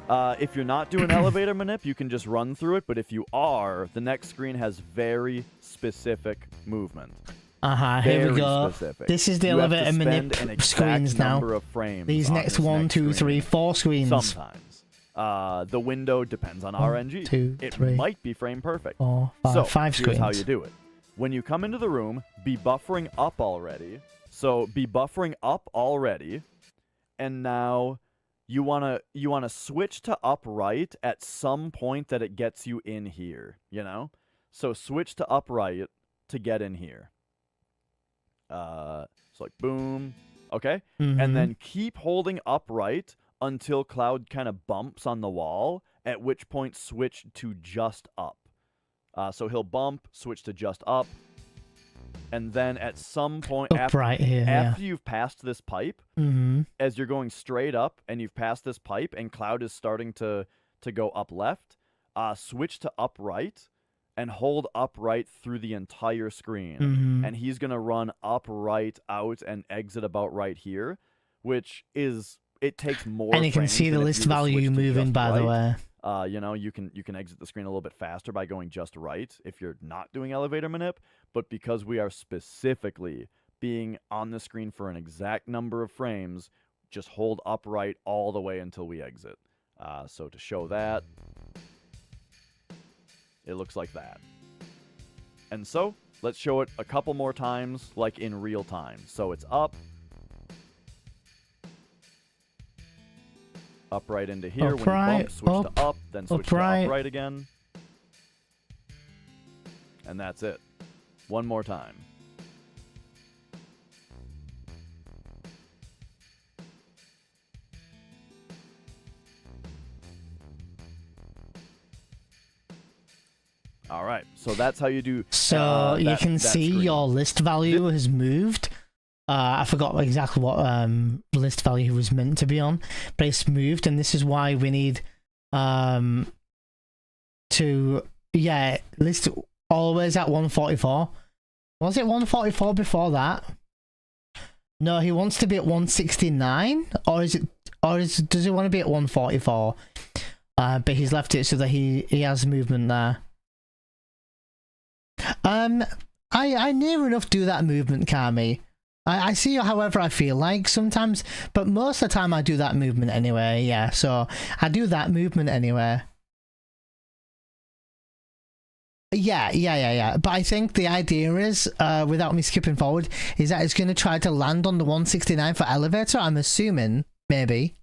[SPEAKER 3] if you're not doing elevator manip, you can just run through it. But if you are, the next screen has very specific movement.
[SPEAKER 1] Here we go.
[SPEAKER 3] Specific.
[SPEAKER 1] This is the
[SPEAKER 3] You have to
[SPEAKER 1] elevator
[SPEAKER 3] spend an
[SPEAKER 1] manip
[SPEAKER 3] exact
[SPEAKER 1] screens now.
[SPEAKER 3] number of frames
[SPEAKER 1] These
[SPEAKER 3] on
[SPEAKER 1] next
[SPEAKER 3] this
[SPEAKER 1] 1,
[SPEAKER 3] next
[SPEAKER 1] 2,
[SPEAKER 3] screen.
[SPEAKER 1] 3, 4 screens.
[SPEAKER 3] Sometimes. The window depends on
[SPEAKER 1] 1,
[SPEAKER 3] RNG.
[SPEAKER 1] 2,
[SPEAKER 3] it
[SPEAKER 1] 3,
[SPEAKER 3] might be frame perfect.
[SPEAKER 1] 4, 5,
[SPEAKER 3] So
[SPEAKER 1] 5 screens.
[SPEAKER 3] here's how you do it. When you come into the room, be buffering up already. So be buffering up already, and now you wanna switch to upright at some point that it gets you in here. You know, so switch to upright to get in here. It's like boom, okay, and then keep holding upright until Cloud kind of bumps on the wall. At which point, switch to just up. So he'll bump, switch to just up, and then at some point after you've passed this pipe, as you're going straight up and you've passed this pipe and Cloud is starting to go up left, switch to upright and hold upright through the entire screen. And he's going to run upright out and exit about right here, which is, it takes more.
[SPEAKER 1] And you can see the list value moving, by the way.
[SPEAKER 3] You know, you can exit the screen a little bit faster by going just right if you're not doing elevator manip, but because we are specifically being on the screen for an exact number of frames, just hold upright all the way until we exit. So to show that, it looks like that. And so let's show it a couple more times, like in real time. So it's up, Upright into here. When you
[SPEAKER 1] Upright,
[SPEAKER 3] bump, switch
[SPEAKER 1] up,
[SPEAKER 3] to up, then switch
[SPEAKER 1] upright.
[SPEAKER 3] to upright again. And that's it. One more time. All right, so that's how you do.
[SPEAKER 1] So you can see
[SPEAKER 3] screen.
[SPEAKER 1] your list value has moved. I forgot exactly what list value was meant to be on, but it's moved, and this is why we need to list always at 144. Was it 144 before that? No, he wants to be at 169, or does he want to be at 144? But he's left it so that he has movement there. I near enough do that movement, Kami. I see however I feel like sometimes, but most of the time I do that movement anyway, yeah, so I do that movement anyway. Yeah. But I think the idea is, without me skipping forward, is that it's going to try to land on the 169 for elevator, I'm assuming, maybe.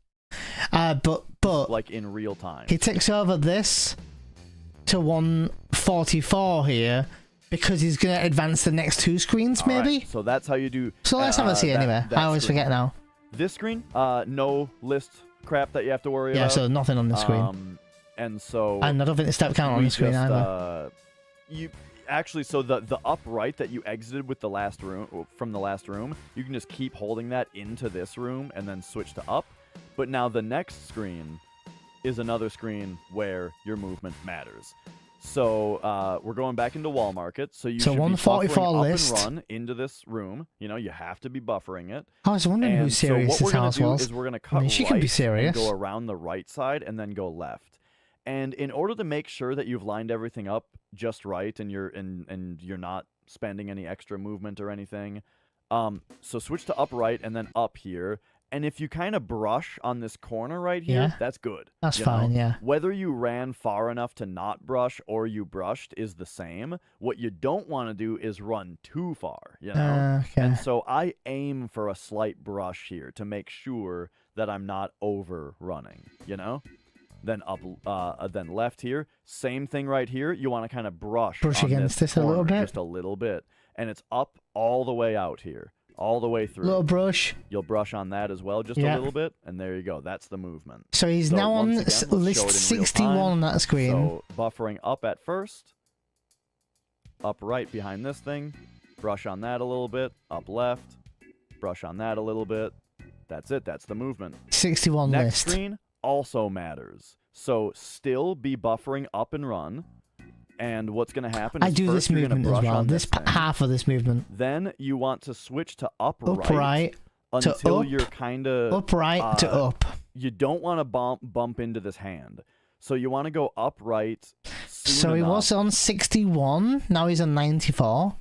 [SPEAKER 1] But
[SPEAKER 3] like in real time.
[SPEAKER 1] He takes over this to 144 here, because he's going to advance the next two screens, maybe?
[SPEAKER 3] Right, so that's how you do...
[SPEAKER 1] So let's have a see anyway. I always forget now.
[SPEAKER 3] This screen, no list crap that you have to worry about.
[SPEAKER 1] Yeah, so nothing on the screen.
[SPEAKER 3] And so...
[SPEAKER 1] And I don't think the step count on the screen either.
[SPEAKER 3] Actually, so the upright that you exited with the last room, from the last room, you can just keep holding that into this room and then switch to up. But now the next screen is another screen where your movement matters. So we're going back into wall market. So you should be buffering
[SPEAKER 1] list.
[SPEAKER 3] up and run into this room. You know, you have to be buffering it.
[SPEAKER 1] I was wondering who serious
[SPEAKER 3] this
[SPEAKER 1] house was.
[SPEAKER 3] Is we're going to cut
[SPEAKER 1] she can be serious.
[SPEAKER 3] and go around the right side and then go left. And in order to make sure that you've lined everything up just right and you're not spending any extra movement or anything, so switch to upright and then up here. And if you kind of brush on this corner right here, that's good.
[SPEAKER 1] That's fine, yeah.
[SPEAKER 3] Whether you ran far enough to not brush or you brushed is the same. What you don't want to do is run too far, you know?
[SPEAKER 1] Okay.
[SPEAKER 3] And so I aim for a slight brush here to make sure that I'm not overrunning, you know? Then up, then left here. Same thing right here. You want to kind of brush on
[SPEAKER 1] against this a little bit.
[SPEAKER 3] Just a little bit. And it's up all the way out here. All the way through.
[SPEAKER 1] Little brush.
[SPEAKER 3] You'll brush on that as well, just a little bit, and there you go. That's the movement.
[SPEAKER 1] So he's now on list 61 on that screen.
[SPEAKER 3] So buffering up at first, up right behind this thing, brush on that a little bit, up left, brush on that a little bit. That's it. That's the movement.
[SPEAKER 1] 61
[SPEAKER 3] Next
[SPEAKER 1] list.
[SPEAKER 3] screen also matters. So still be buffering up and run. And what's going to happen is
[SPEAKER 1] I do this movement as well. This half of this movement.
[SPEAKER 3] Then you want to switch to upright,
[SPEAKER 1] to
[SPEAKER 3] until
[SPEAKER 1] up,
[SPEAKER 3] you're kind of
[SPEAKER 1] upright to up.
[SPEAKER 3] You don't want to bump into this hand. So you want to go upright.
[SPEAKER 1] So he was on 61. Now he's on 94.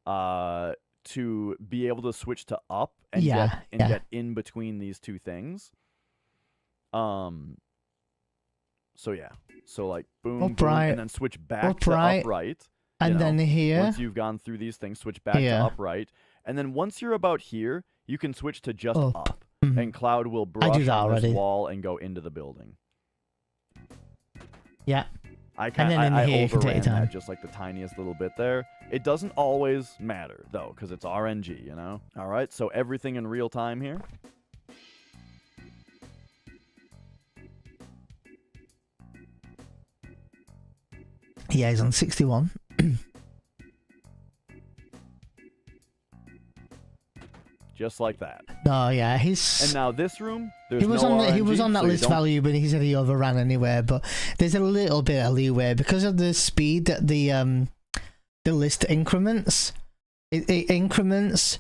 [SPEAKER 3] To be able to switch to up and get in between these two things. So yeah. So like boom,
[SPEAKER 1] upright,
[SPEAKER 3] boom, and then switch back to upright.
[SPEAKER 1] And then here.
[SPEAKER 3] Once you've gone through these things, switch back to upright. And then once you're about here, you can switch to just up. And Cloud will brush on this wall and go into the building.
[SPEAKER 1] Yeah.
[SPEAKER 3] I overran that just like the tiniest little bit there. It doesn't always matter, though, because it's RNG, you know? All right, so everything in real time here.
[SPEAKER 1] Yeah, he's on 61.
[SPEAKER 3] Just like that.
[SPEAKER 1] Oh yeah, he's.
[SPEAKER 3] And now this room,
[SPEAKER 1] he was on that list value, but he said he overran anyway. But there's a little bit of leeway because of the speed that the list increments. It increments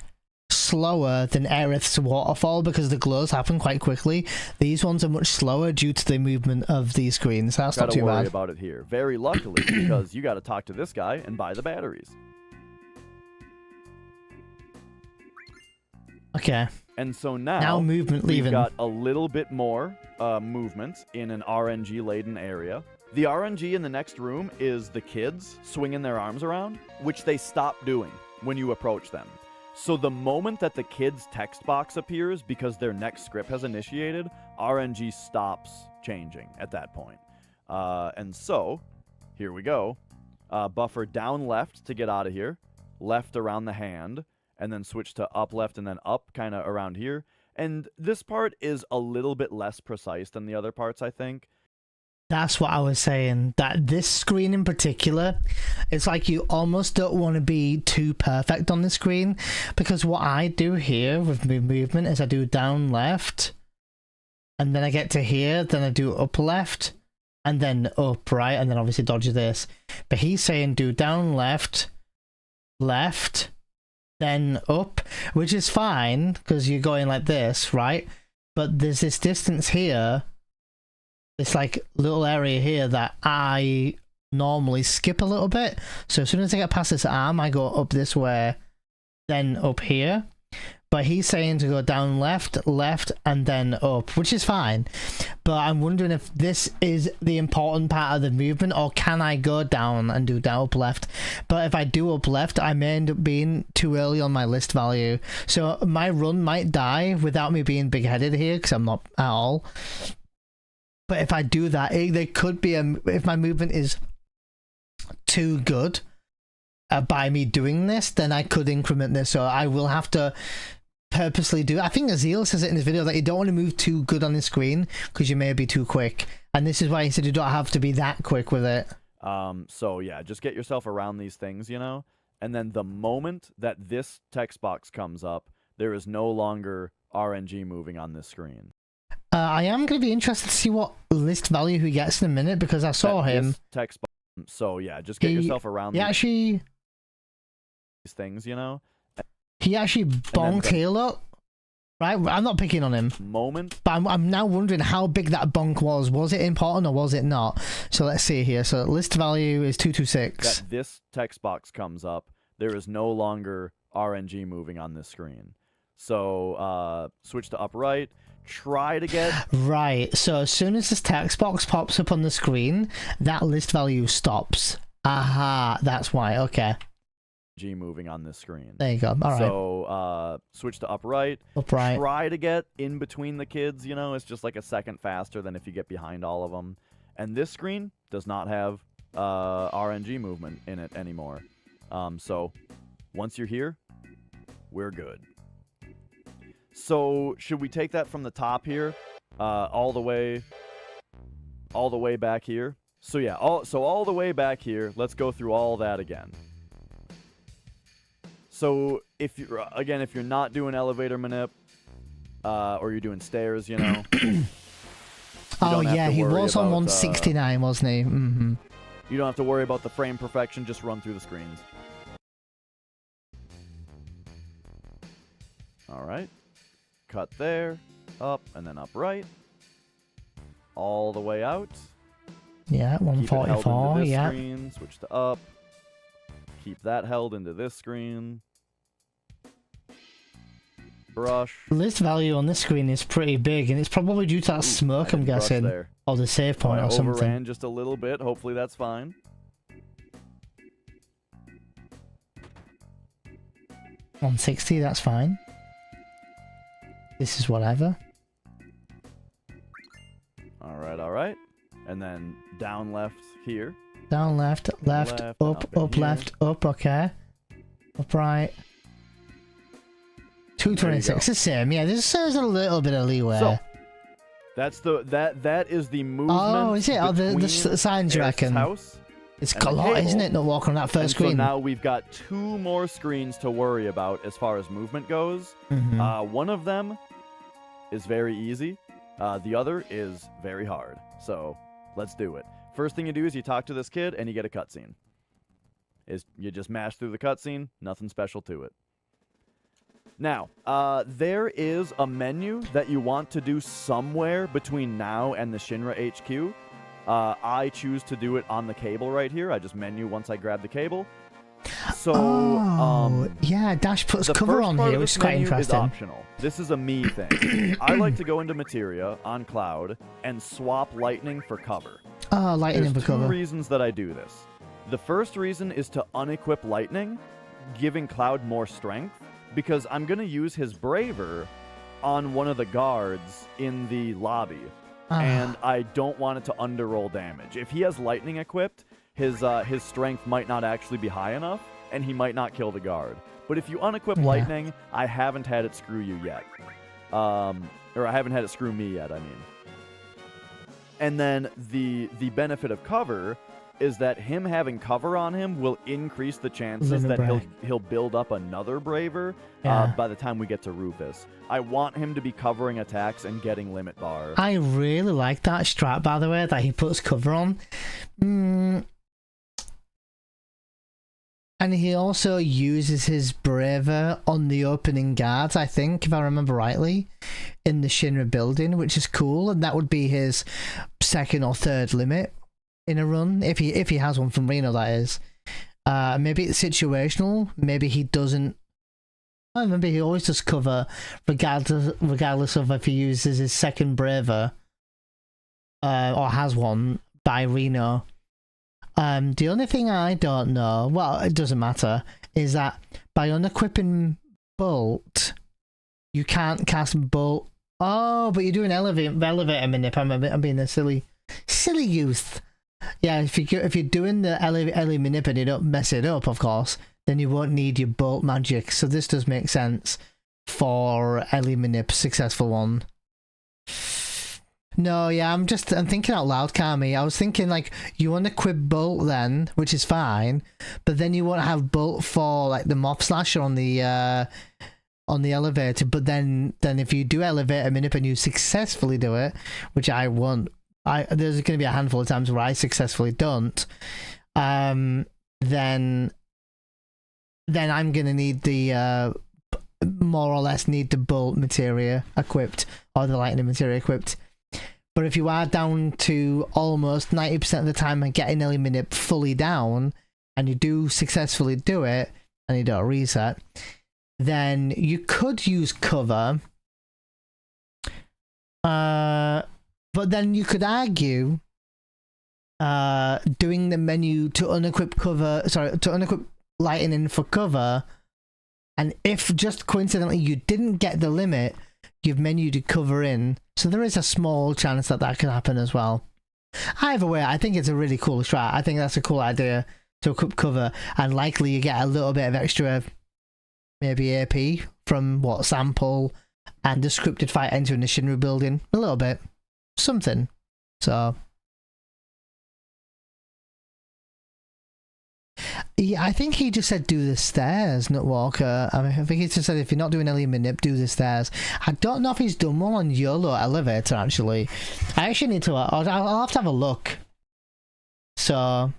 [SPEAKER 1] slower than Aerith's waterfall because the glows happen quite quickly. These ones are much slower due to the movement of these screens. That's not too bad.
[SPEAKER 3] Gotta worry about it here. Very luckily, because you got to talk to this guy and buy the batteries.
[SPEAKER 1] Okay.
[SPEAKER 3] And so now
[SPEAKER 1] movement
[SPEAKER 3] we've
[SPEAKER 1] leaving.
[SPEAKER 3] got a little bit more movement in an RNG-laden area. The RNG in the next room is the kids swinging their arms around, which they stop doing when you approach them. So the moment that the kid's text box appears because their next script has initiated, RNG stops changing at that point. And so, here we go. Buffer down left to get out of here, left around the hand, and then switch to up left and then up kind of around here. And this part is a little bit less precise than the other parts, I think.
[SPEAKER 1] That's what I was saying, that this screen in particular, it's like you almost don't want to be too perfect on the screen, because what I do here with movement is I do down left, and then I get to here, then I do up left, and then up right, and then obviously dodge this. But he's saying do down left, left, then up, which is fine, because you're going like this, right? But there's this distance here, this like little area here that I normally skip a little bit. So as soon as I get past this arm, I go up this way, then up here. But he's saying to go down left, left, and then up, which is fine. But I'm wondering if this is the important part of the movement, or can I go down and do down up left? But if I do up left, I may end up being too early on my list value. So my run might die without me being big-headed here, because I'm not at all. But if I do that, there could be if my movement is too good by me doing this, then I could increment this. So I will have to purposely do. I think Azil says it in his video that you don't want to move too good on the screen because you may be too quick. And this is why he said you don't have to be that quick with it.
[SPEAKER 3] So yeah, just get yourself around these things, you know? And then the moment that this text box comes up, there is no longer RNG moving on this screen.
[SPEAKER 1] I am going to be interested to see what list value he gets in a minute, because I saw him.
[SPEAKER 3] Text box. So yeah, just get yourself around
[SPEAKER 1] these
[SPEAKER 3] things, you know?
[SPEAKER 1] He actually bonked Halo. Right? I'm not picking on him. But I'm now wondering how big that bonk was. Was it important or was it not? So let's see here. So list value is 226.
[SPEAKER 3] That this text box comes up, there is no longer RNG moving on this screen. So switch to upright. Try to get...
[SPEAKER 1] Right, so as soon as this text box pops up on the screen, that list value stops. Aha, that's why, okay.
[SPEAKER 3] G moving on this screen.
[SPEAKER 1] There you go, alright.
[SPEAKER 3] So, switch to upright.
[SPEAKER 1] Upright.
[SPEAKER 3] Try to get in between the kids, you know, it's just like a second faster than if you get behind all of them. And this screen does not have RNG movement in it anymore. So, once you're here, we're good. So, should we take that from the top here, all the way back here? So yeah, all the way back here. Let's go through all that again. So if you're not doing elevator manip, or you're doing stairs, you know.
[SPEAKER 1] Oh yeah, he was on 169, wasn't he? Mm-hmm.
[SPEAKER 3] You don't have to worry about the frame perfection. Just run through the screens. All right. Cut there, up, and then upright. All the way out.
[SPEAKER 1] Yeah, 144, yeah.
[SPEAKER 3] Screen, switch to up. Keep that held into this screen. Brush.
[SPEAKER 1] List value on this screen is pretty big, and it's probably due to that smoke, I'm guessing. There. Or the save point or something.
[SPEAKER 3] Overran just a little bit. Hopefully that's fine.
[SPEAKER 1] $160, that's fine. This is whatever.
[SPEAKER 3] Alright. And then down left here.
[SPEAKER 1] Down left, left, up left, up, okay. Upright. 226, the same. Yeah, this serves a little bit of leeway. So,
[SPEAKER 3] that's that is the movement.
[SPEAKER 1] Oh, is it? Oh, the signs, you reckon?
[SPEAKER 3] House
[SPEAKER 1] it's a lot, isn't it, not walking on that first screen?
[SPEAKER 3] So now we've got 2 more screens to worry about as far as movement goes.
[SPEAKER 1] Mm-hmm.
[SPEAKER 3] One of them is very easy. The other is very hard. So let's do it. First thing you do is you talk to this kid and you get a cutscene. You just mash through the cutscene. Nothing special to it. Now, there is a menu that you want to do somewhere between now and the Shinra HQ. I choose to do it on the cable right here. I just menu once I grab the cable. So,
[SPEAKER 1] yeah, Dash puts cover on here, which is quite interesting.
[SPEAKER 3] Is optional. This is a me thing. I like to go into Materia on Cloud and swap lightning for cover.
[SPEAKER 1] Oh, lightning for cover.
[SPEAKER 3] There's 2 reasons that I do this. The first reason is to unequip lightning, giving Cloud more strength, because I'm going to use his Braver on one of the guards in the lobby. And I don't want it to underroll damage. If he has lightning equipped, his strength might not actually be high enough, and he might not kill the guard. But if you unequip lightning, I haven't had it screw you yet. Or I haven't had it screw me yet, I mean. And then the benefit of cover is that him having cover on him will increase the chances that he'll build up another Braver by the time we get to Rufus. I want him to be covering attacks and getting limit bar.
[SPEAKER 1] I really like that strat, by the way, that he puts cover on. And he also uses his Braver on the opening guards, I think, if I remember rightly, in the Shinra building, which is cool, and that would be his second or third limit in a run, if he has one from Reno, that is. Maybe it's situational, maybe he doesn't. I remember he always does cover, regardless of if he uses his second Braver, or has one by Reno. The only thing I don't know, well, it doesn't matter, is that by unequipping Bolt, you can't cast Bolt. Oh, but you're doing elevator manip. I'm being a silly youth. Yeah, if you're doing the ele manip and you don't mess it up, of course, then you won't need your Bolt magic. So this does make sense for ele manip, successful one. No, yeah, I'm thinking out loud, Kami. I was thinking, like, you want to equip Bolt then, which is fine, but then you won't have Bolt for, like, the Mob Slasher on the elevator, but then if you do elevator manip and you successfully do it, which I won't, there's going to be a handful of times where I successfully don't, then I'm going to need the, more or less need the Bolt materia equipped, or the lightning materia equipped. But if you are down to almost 90% of the time and getting ele manip fully down, and you do successfully do it, and you don't reset, then you could use cover. But then you could argue doing the menu to unequip lightning for cover, and if just coincidentally you didn't get the limit, you've menued to cover in, so there is a small chance that could happen as well. Either way, I think it's a really cool strat. I think that's a cool idea to equip cover, and likely you get a little bit of extra, maybe AP from what sample and the scripted fight entering the Shinra building. A little bit, something. So yeah, I think he just said do the stairs, Nutwalker. I mean, I think he just said if you're not doing ele manip, do the stairs. I don't know if he's done one on YOLO elevator, actually. I actually need to, I'll have to have a look. So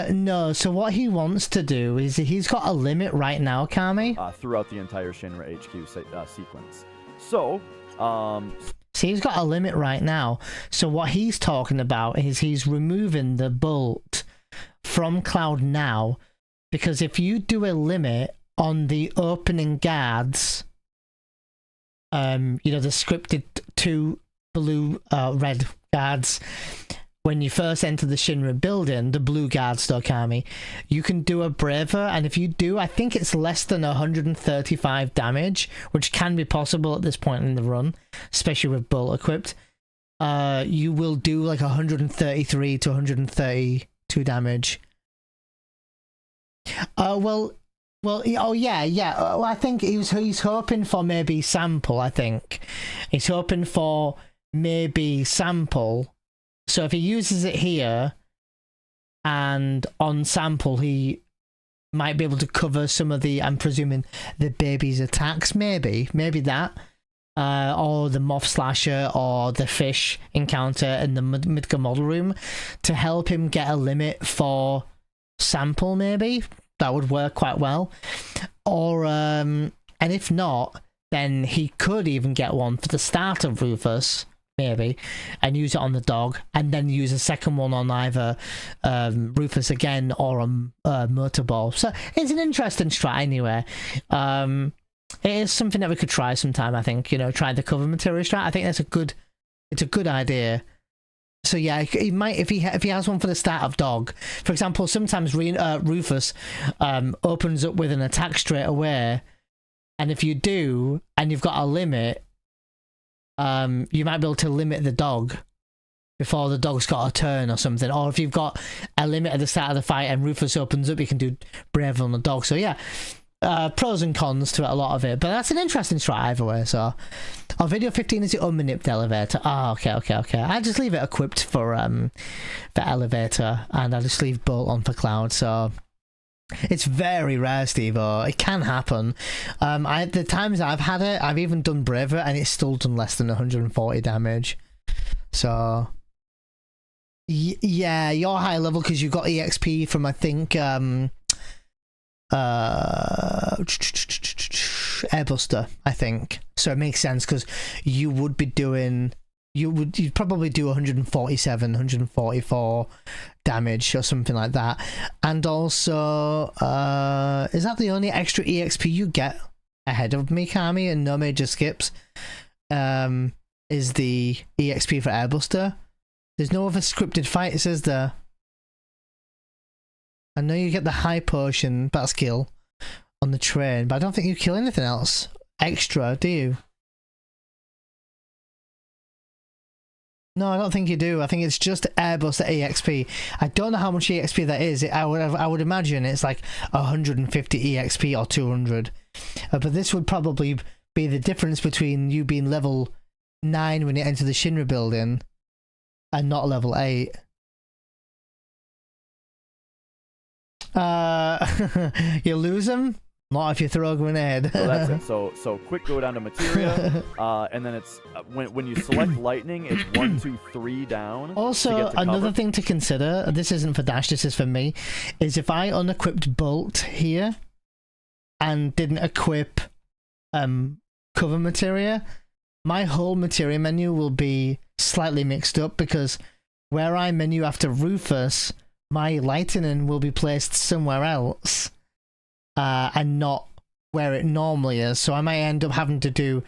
[SPEAKER 1] no, so what he wants to do is he's got a limit right now, Kami.
[SPEAKER 3] Throughout the entire Shinra HQ sequence. So,
[SPEAKER 1] So he's got a limit right now. So what he's talking about is he's removing the Bolt from Cloud now, because if you do a limit on the opening guards, you know, the scripted 2 blue, red guards, when you first enter the Shinra building, the blue guards, Dokami, you can do a Braver, and if you do, I think it's less than 135 damage, which can be possible at this point in the run, especially with Bolt equipped. You will do like 133 to 132 damage. Well, oh yeah. Well, I think he's hoping for maybe sample. I think he's hoping for maybe sample. So if he uses it here, and on sample, he might be able to cover some of the, I'm presuming, the baby's attacks, maybe that, or the Moth Slasher, or the fish encounter in the Midgar model room, to help him get a limit for sample, maybe. That would work quite well. Or, and if not, then he could even get one for the start of Rufus, maybe, and use it on the dog, and then use a second one on either Rufus again or a motorball. So it's an interesting strat anyway. It is something that we could try sometime, I think, you know, try the cover material strat. I think that's it's a good idea. So yeah, he might if he has one for the start of dog. For example, sometimes Rufus opens up with an attack straight away, and if you do, and you've got a limit, you might be able to limit the dog before the dog's got a turn or something. Or if you've got a limit at the start of the fight and Rufus opens up, you can do Brave on the dog. So yeah, pros and cons to it, a lot of it. But that's an interesting strat either way. So, video 15 is the unmanipped elevator. Oh, okay. I just leave it equipped for the elevator, and I just leave Bolt on for Cloud. So it's very rare, Steve-O. It can happen. The times I've had it, I've even done Braver, and it's still done less than 140 damage. So yeah, you're high level because you've got EXP from, I think, Airbuster, I think. So it makes sense because you would be doing, you'd probably do 147, 144 damage or something like that. And also, is that the only extra EXP you get ahead of Mikami and no major skips? Is the EXP for Airbuster? There's no other scripted fights, is there? I know you get the high potion battle skill on the train, but I don't think you kill anything else extra, do you? No, I don't think you do. I think it's just Airbuster EXP. I don't know how much EXP that is. I would imagine it's like 150 EXP or 200. But this would probably be the difference between you being level 9 when you enter the Shinra building and not level 8. You lose them? Not if you throw a grenade.
[SPEAKER 3] So that's it. So quick go down to materia, and then it's when you select lightning, it's 1, 2, 3 down.
[SPEAKER 1] Also, another thing to consider, this isn't for Dash, this is for me, is if I unequipped Bolt here and didn't equip cover materia, my whole materia menu will be slightly mixed up because where I menu after Rufus, my lightning will be placed somewhere else and not where it normally is. So I might end up having to do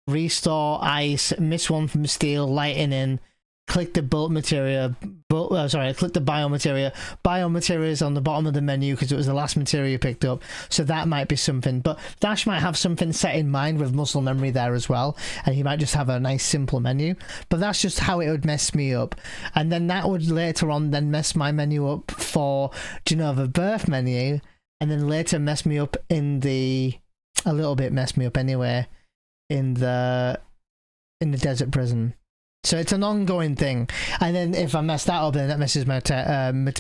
[SPEAKER 1] restore ice, miss one from steel, lightning, click the bolt materia, click the biomateria. Biomateria is on the bottom of the menu because it was the last materia you picked up. So that might be something. But Dash might have something set in mind with muscle memory there as well. And he might just have a nice simple menu. But that's just how it would mess me up. And then that would later on then mess my menu up for Genova Birth menu. And then later mess me up in the... a little bit mess me up anyway. In the desert prison. So it's an ongoing thing, and then if I mess that up, then that messes my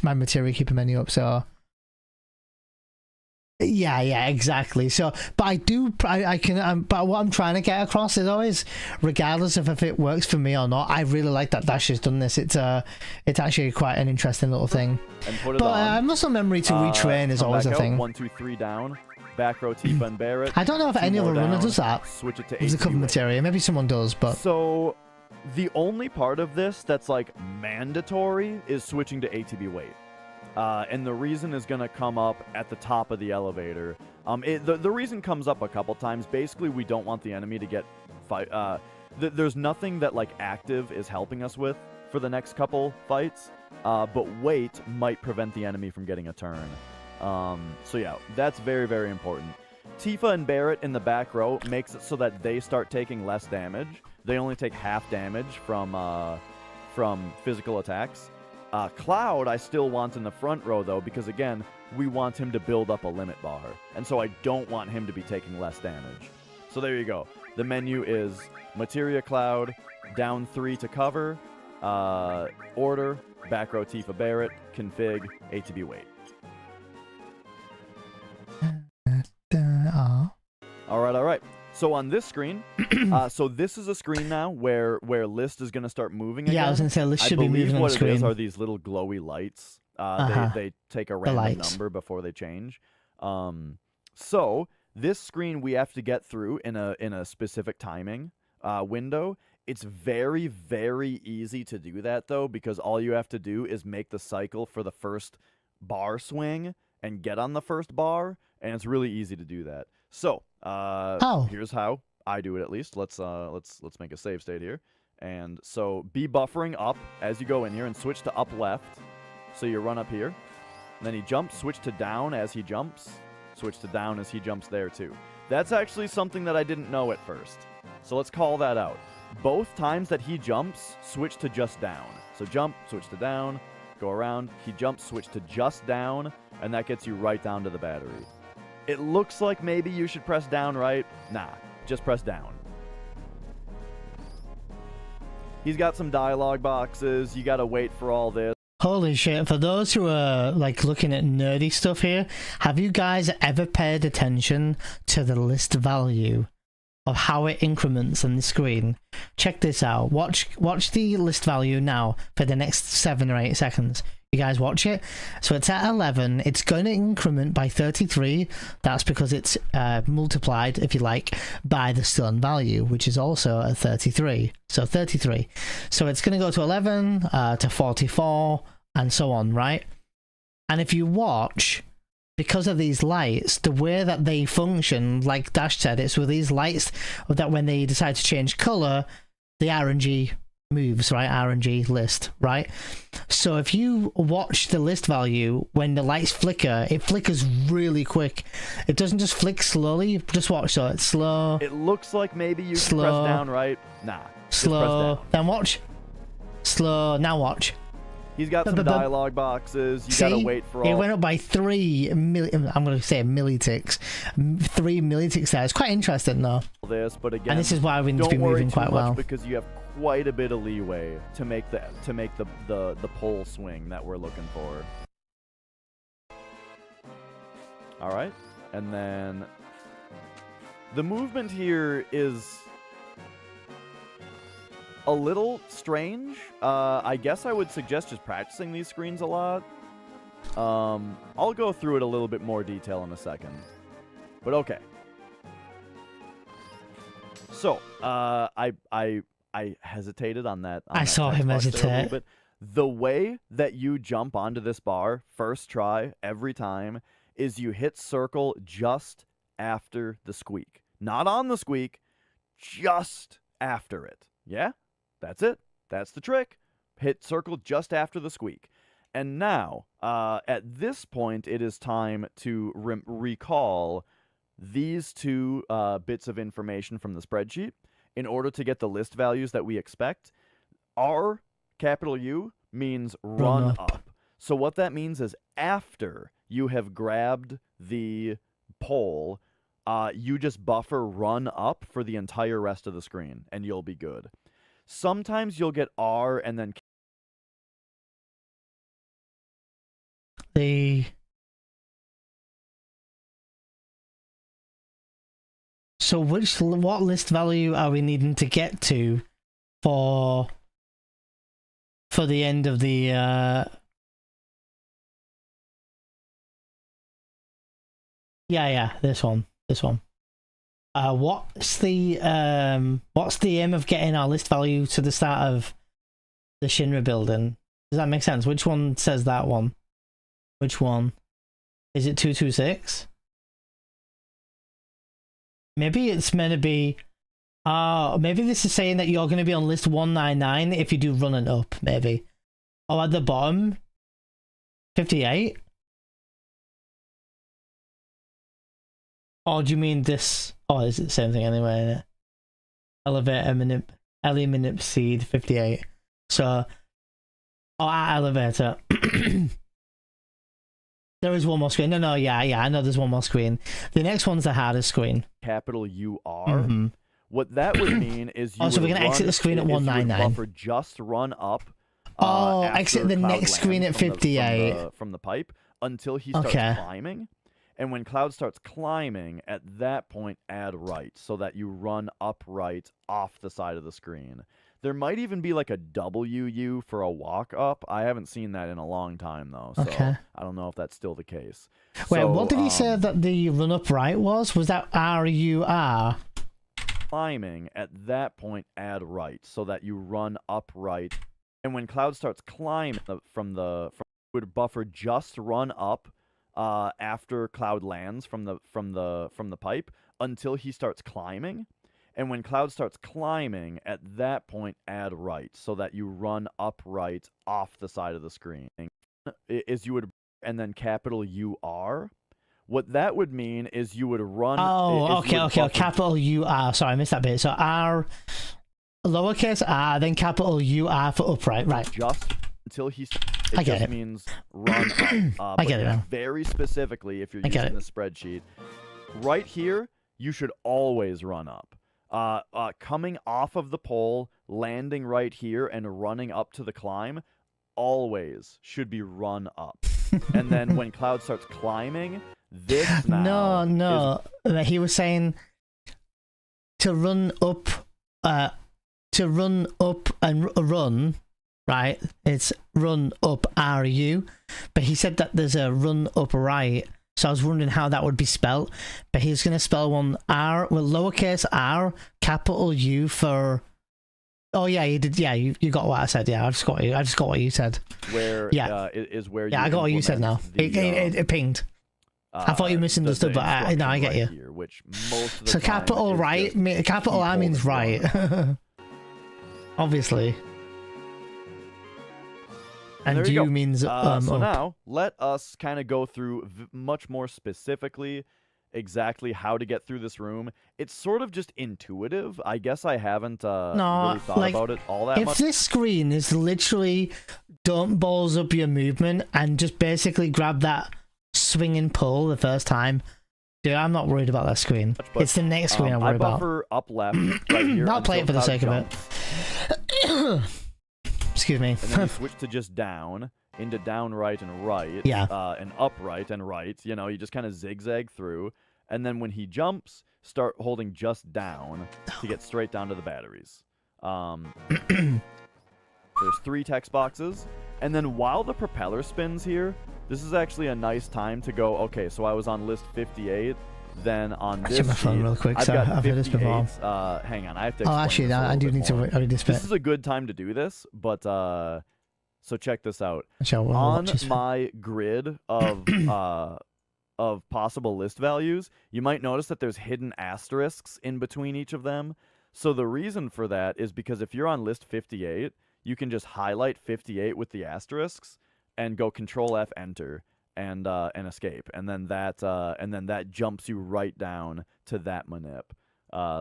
[SPEAKER 1] my materia keeper menu up. So yeah, exactly. So, but I can. But what I'm trying to get across is always, regardless of if it works for me or not, I really like that Dash has done this. It's actually quite an interesting little thing.
[SPEAKER 3] And put it
[SPEAKER 1] but
[SPEAKER 3] on.
[SPEAKER 1] Muscle memory to retrain is always a thing.
[SPEAKER 3] 1, 2, 3 down. Back row Tifa and Barrett.
[SPEAKER 1] I don't know if any other runner does that.
[SPEAKER 3] Switch it to
[SPEAKER 1] With the cover materia. Maybe someone does, but
[SPEAKER 3] so. The only part of this that's like mandatory is switching to ATB weight. And the reason is going to come up at the top of the elevator. The reason comes up a couple times. Basically, we don't want the enemy to get fight. There's nothing that like active is helping us with for the next couple fights. But weight might prevent the enemy from getting a turn. So yeah, that's very, very important. Tifa and Barrett in the back row makes it so that they start taking less damage. They only take half damage from physical attacks. Cloud I still want in the front row, though, because, again, we want him to build up a limit bar. And so I don't want him to be taking less damage. So there you go. The menu is Materia Cloud, down 3 to cover, order, back row Tifa Barrett, config, ATB weight. All right. So on this screen, so this is a screen now where list is going to start moving again.
[SPEAKER 1] Yeah, I was going to say list should be moving on the screen.
[SPEAKER 3] What it is are these little glowy lights. They take a random number before they change. So this screen we have to get through in a specific timing window. It's very, very easy to do that, though, because all you have to do is make the cycle for the first bar swing and get on the first bar, and it's really easy to do that. So, here's how I do it, at least. Let's make a save state here. And so be buffering up as you go in here and switch to up left. So you run up here. And then he jumps, switch to down as he jumps. Switch to down as he jumps there too. That's actually something that I didn't know at first. So let's call that out. Both times that he jumps, switch to just down. So jump, switch to down, go around. He jumps, switch to just down, and that gets you right down to the battery. It looks like maybe you should press down, right? Nah, just press down. He's got some dialogue boxes. You gotta wait for all this.
[SPEAKER 1] Holy shit, for those who are like looking at nerdy stuff here, have you guys ever paid attention to the list value of how it increments on the screen? Check this out. Watch the list value now for the next 7 or 8 seconds. You guys watch it. So it's at 11. It's going to increment by 33. That's because it's multiplied, if you like, by the stun value, which is also at 33. So 33. So it's going to go to 11, to 44, and so on, right? And if you watch, because of these lights, the way that they function, like Dash said, it's with these lights that when they decide to change color, the RNG moves, right? RNG list, right? So if you watch the list value, when the lights flicker, it flickers really quick. It doesn't just flick slowly. Just watch. So it's slow.
[SPEAKER 3] It looks like maybe you should press down, right? Nah.
[SPEAKER 1] Slow. Then watch. Slow. Now watch.
[SPEAKER 3] He's got some dialogue boxes. You gotta wait for all.
[SPEAKER 1] It went up by 3 million. I'm gonna say milliticks. 3 milliticks there. It's quite interesting though.
[SPEAKER 3] This, but again,
[SPEAKER 1] and this is why we need to be moving quite well,
[SPEAKER 3] because you have quite a bit of leeway to make the pole swing that we're looking for. All right, and then the movement here is a little strange. I guess I would suggest just practicing these screens a lot. I'll go through it a little bit more detail in a second. But okay. So, I hesitated on that.
[SPEAKER 1] I saw him hesitate.
[SPEAKER 3] The way that you jump onto this bar, first try, every time, is you hit circle just after the squeak. Not on the squeak, just after it. Yeah? That's it. That's the trick. Hit circle just after the squeak. And now, at this point, it is time to recall these 2 bits of information from the spreadsheet in order to get the list values that we expect. R, capital U, means run up. So what that means is after you have grabbed the pole, you just buffer run up for the entire rest of the screen, and you'll be good. Sometimes you'll get R and then
[SPEAKER 1] So what list value are we needing to get to for the end of the yeah, this one. What's the aim of getting our list value to the start of the Shinra building? Does that make sense? Which one says that one? Which one? Is it 226? Maybe it's meant to be... maybe this is saying that you're going to be on list 199 if you do running up, maybe. Oh, at the bottom? 58? Or do you mean this? Oh, is it the same thing anyway, isn't it? Elevator, Manip, seed, 58. So... Oh, at elevator. There is one more screen. No, yeah, I know there's one more screen. The next one's the hardest screen.
[SPEAKER 3] Capital UR. What that would mean is you
[SPEAKER 1] so we're going to exit the screen at 199.
[SPEAKER 3] Buffer just run up.
[SPEAKER 1] Exit the next screen at 58.
[SPEAKER 3] From the pipe until he starts climbing. And when Cloud starts climbing, at that point, add right so that you run upright off the side of the screen. There might even be like a WU for a walk up. I haven't seen that in a long time, though. So I don't know if that's still the case.
[SPEAKER 1] Wait, what did he say that the run up right was? Was that RUR?
[SPEAKER 3] Climbing, at that point, add right so that you run upright. And when Cloud starts climbing would buffer just run up after Cloud lands from the pipe until he starts climbing. And when Cloud starts climbing, at that point, add right, so that you run upright off the side of the screen. Is you would, and then capital UR. What that would mean is you would run.
[SPEAKER 1] Oh, okay. Capital UR. Sorry, I missed that bit. So R, lowercase r, then capital UR for upright. Right.
[SPEAKER 3] Just until he's.
[SPEAKER 1] I get it.
[SPEAKER 3] Means run up.
[SPEAKER 1] I get it now.
[SPEAKER 3] Very specifically, if you're using the spreadsheet, right here, you should always run up. Coming off of the pole, landing right here, and running up to the climb, always should be run up. And then when Cloud starts climbing, this now
[SPEAKER 1] No. He was saying to run up and run, right? It's run up RU, but he said that there's a run up right. So I was wondering how that would be spelt, but he's going to spell one R with lowercase r, capital U for. Oh yeah, you did. Yeah, you got what I said. Yeah, I just got what you said.
[SPEAKER 3] Where is where?
[SPEAKER 1] Yeah, I got what you said now. It pinged. I thought you misunderstood, but no, I get you.
[SPEAKER 3] Here, which most of the
[SPEAKER 1] so capital right, capital R means right. Obviously. And U means
[SPEAKER 3] so
[SPEAKER 1] up.
[SPEAKER 3] now let us kind of go through much more specifically exactly how to get through this room. It's sort of just intuitive. I guess I haven't really thought about it all that much.
[SPEAKER 1] If this screen is literally don't balls up your movement and just basically grab that swing and pull the first time, dude, I'm not worried about that screen. It's the next screen I'm worried about.
[SPEAKER 3] I buffer up left right here.
[SPEAKER 1] I'll play it for the sake of it. Excuse me.
[SPEAKER 3] And then you switch to just down, into down right and right.
[SPEAKER 1] Yeah.
[SPEAKER 3] And upright and right. You know, you just kind of zigzag through. And then when he jumps, start holding just down to get straight down to the batteries. There's 3 text boxes. And then while the propeller spins here, this is actually a nice time to go, okay, so I was on list 58. Then on this
[SPEAKER 1] check my phone real quick,
[SPEAKER 3] I've
[SPEAKER 1] so
[SPEAKER 3] got
[SPEAKER 1] I've heard this before.
[SPEAKER 3] Hang on, I have to
[SPEAKER 1] Oh, actually, I do need to read this bit.
[SPEAKER 3] This is a good time to do this, but so check this out.
[SPEAKER 1] Sure,
[SPEAKER 3] on my grid of possible list values, you might notice that there's hidden asterisks in between each of them. So the reason for that is because if you're on list 58, you can just highlight 58 with the asterisks and go Control F Enter and escape, and then that jumps you right down to that manip.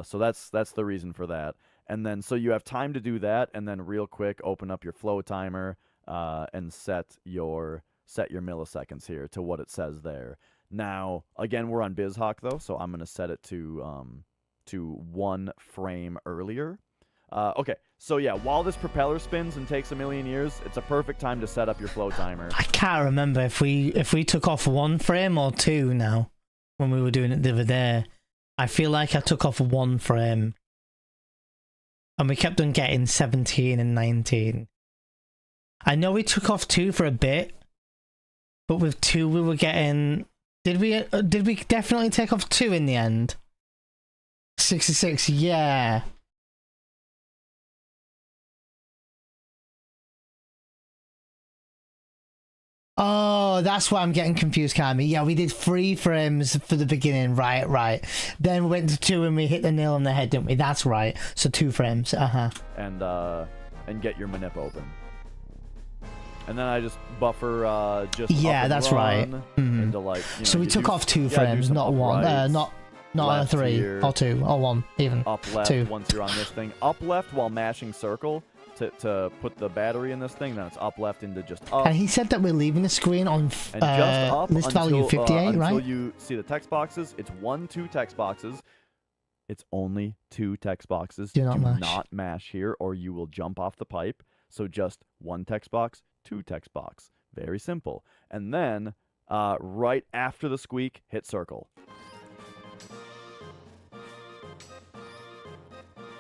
[SPEAKER 3] So that's the reason for that. And then so you have time to do that, and then real quick open up your flow timer and set your milliseconds here to what it says there. Now again, we're on BizHawk though, so I'm gonna set it to 1 frame earlier. Okay, so yeah, while this propeller spins and takes a million years, it's a perfect time to set up your flow timer.
[SPEAKER 1] I can't remember if we took off 1 frame or 2 now when we were doing it the other day. I feel like I took off 1 frame. And we kept on getting 17 and 19. I know we took off 2 for a bit, but with 2 we were getting... Did we definitely take off 2 in the end? 66, yeah. Oh, that's why I'm getting confused, Kami. Yeah, we did 3 frames for the beginning, right. Then we went to 2 and we hit the nail on the head, didn't we? That's right. So 2 frames,
[SPEAKER 3] And get your manip open. And then I just buffer
[SPEAKER 1] that's right.
[SPEAKER 3] Into like,
[SPEAKER 1] so we took off 2 frames, not 1. Not 3 here, or 2 or 1 even.
[SPEAKER 3] Up left
[SPEAKER 1] 2.
[SPEAKER 3] Once you're on this thing. Up left while mashing circle. To put the battery in this thing, then it's up left into just up.
[SPEAKER 1] And he said that we're leaving the screen on
[SPEAKER 3] just up
[SPEAKER 1] list value 58, right?
[SPEAKER 3] Until you see the text boxes. It's 2 text boxes. It's only 2 text boxes.
[SPEAKER 1] Do
[SPEAKER 3] not
[SPEAKER 1] mash.
[SPEAKER 3] mash here, or you will jump off the pipe. So just 1 text box, 2 text box. Very simple. And then right after the squeak, hit circle.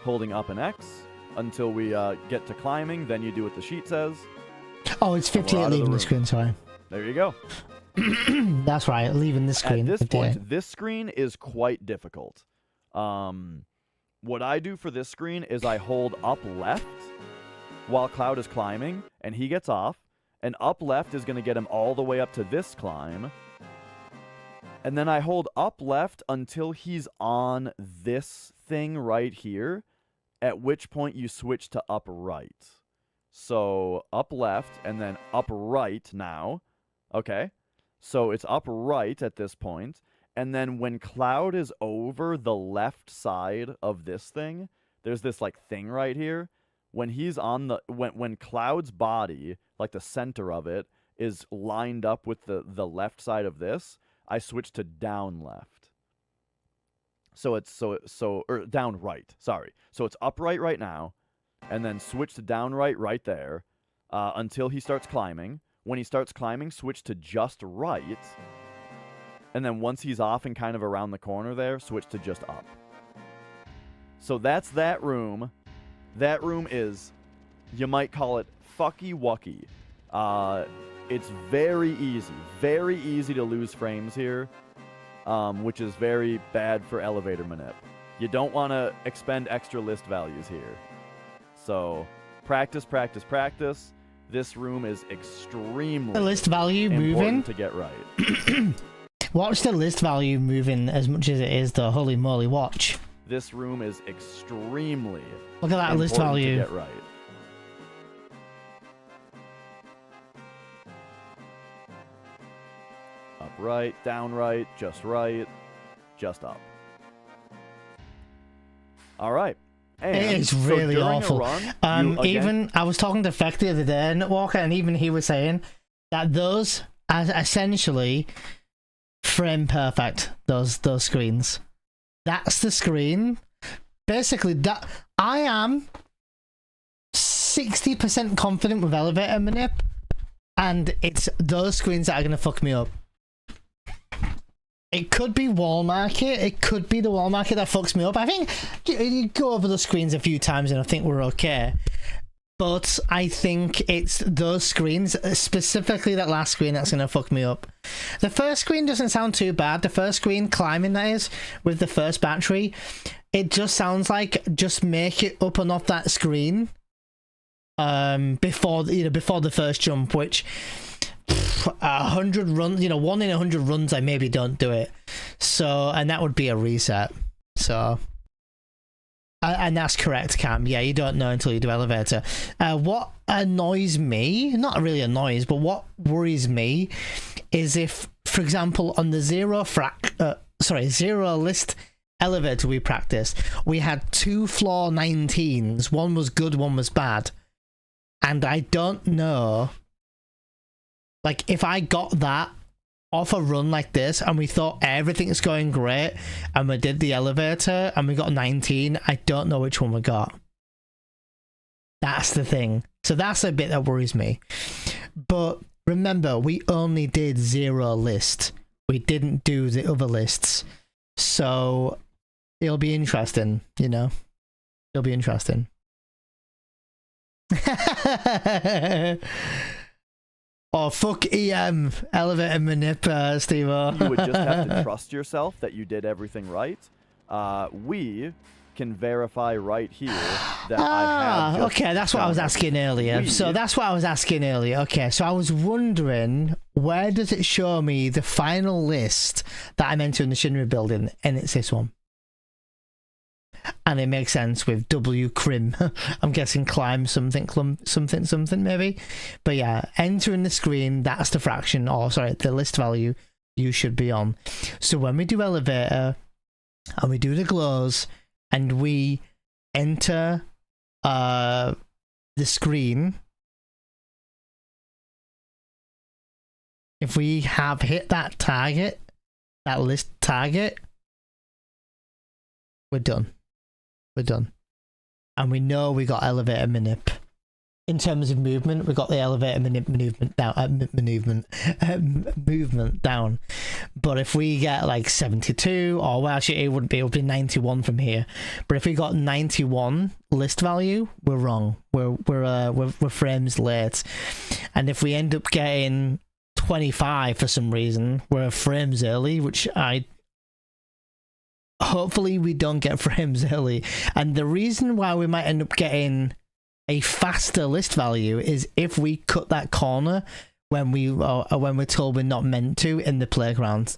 [SPEAKER 3] Holding up and X until we get to climbing, then you do what the sheet says.
[SPEAKER 1] Oh, it's 58 leaving the screen, sorry.
[SPEAKER 3] There you go.
[SPEAKER 1] That's right, leaving the screen.
[SPEAKER 3] At this
[SPEAKER 1] 58.
[SPEAKER 3] point, this screen is quite difficult. What I do for this screen is I hold up left while Cloud is climbing, and he gets off, and up left is going to get him all the way up to this climb. And then I hold up left until he's on this thing right here, at which point you switch to up right. So up left and then up right now. Okay. So it's up right at this point. And then when Cloud is over the left side of this thing, there's this like thing right here. When he's on the when Cloud's body, like the center of it, is lined up with the left side of this, I switch to down left. So it's or down right. Sorry. So it's upright right now, and then switch to down right there, until he starts climbing. When he starts climbing, switch to just right. And then once he's off and kind of around the corner there, switch to just up. So that's that room. That room is, you might call it fucky wucky. It's very easy to lose frames here, which is very bad for elevator manip. You don't want to expend extra list values here. So practice. This room is extremely
[SPEAKER 1] the list value
[SPEAKER 3] important
[SPEAKER 1] moving
[SPEAKER 3] to get right.
[SPEAKER 1] Watch the list value moving as much as it is the holy moly. Watch.
[SPEAKER 3] This room is extremely
[SPEAKER 1] Look at that list
[SPEAKER 3] important to
[SPEAKER 1] value.
[SPEAKER 3] get right. Up right, down right, just up. All right. And
[SPEAKER 1] It is
[SPEAKER 3] so
[SPEAKER 1] really
[SPEAKER 3] during a
[SPEAKER 1] awful.
[SPEAKER 3] run, you, again,
[SPEAKER 1] Even I was talking to Feck the other day, Nutwalker, and even he was saying that those are essentially frame perfect. Those screens. That's the screen. Basically, that I am 60% confident with elevator manip, and it's those screens that are gonna fuck me up. It could be wall market. It could be the wall market that fucks me up. I think you go over the screens a few times and I think we're okay. But I think it's those screens, specifically that last screen, that's going to fuck me up. The first screen doesn't sound too bad. The first screen, climbing that is, with the first battery, it just sounds like just make it up and off that screen before the first jump, which 100 runs, 1 in 100 runs, I maybe don't do it. So, and that would be a reset. So, and that's correct, Cam. Yeah, you don't know until you do elevator. What annoys me, not really annoys, but what worries me is if, for example, on the zero list elevator we practiced, we had 2 floor 19s. One was good, one was bad. And I don't know, like, if I got that off a run like this and we thought everything's going great and we did the elevator and we got 19, I don't know which one we got. That's the thing. So that's a bit that worries me. But remember, we only did 0 list. We didn't do the other lists. So it'll be interesting, It'll be interesting. Oh, fuck EM, elevator manip, Steve-O.
[SPEAKER 3] You would just have to trust yourself that you did everything right. We can verify right here that I have just
[SPEAKER 1] okay, that's what I was asking earlier. Okay, so I was wondering, where does it show me the final list that I'm entering the Shinra building? And it's this one. And it makes sense with W crim. I'm guessing climb something maybe. But yeah, entering the screen, that's the fraction, or sorry, the list value you should be on. So when we do elevator and we do the glows and we enter the screen, if we have hit that target, that list target, we're done. We're done. And we know we got elevator manip. In terms of movement, we got the elevator movement down. But if we get like 72, or well, actually it would be 91 from here. But if we got 91 list value, we're wrong. We're frames late. And if we end up getting 25 for some reason, we're frames early, which hopefully we don't get frames early. And the reason why we might end up getting a faster list value is if we cut that corner when we're told we're not meant to in the playground.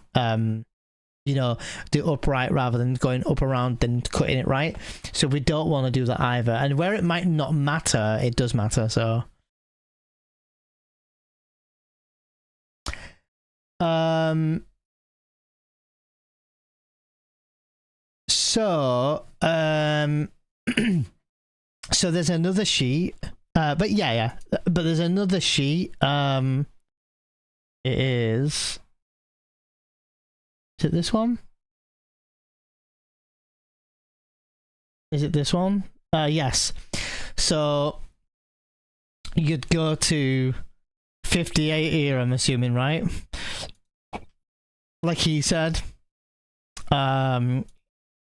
[SPEAKER 1] you know, do upright rather than going up around then cutting it right. So we don't want to do that either. And where it might not matter, it does matter. So so there's another sheet, but but there's another sheet. Is it this one? Is it this one? Yes. So you'd go to 58 here, I'm assuming, right? Like he said.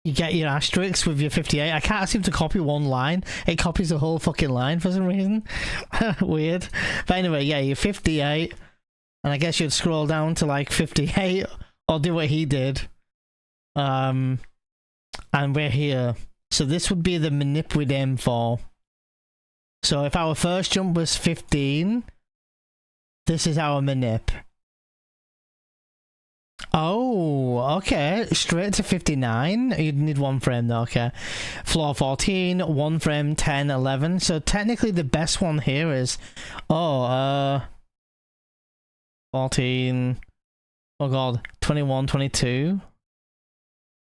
[SPEAKER 1] You get your asterisks with your 58. I can't seem to copy one line. It copies the whole fucking line for some reason. Weird. But anyway, yeah, you're 58. And I guess you'd scroll down to like 58 or do what he did. And we're here. So this would be the manip we'd aim for. So if our first jump was 15, this is our manip. Oh, okay. Straight to 59. You'd need one frame though, okay. Floor 14, one frame, 10, 11. So technically the best one here is, 14, oh god, 21, 22,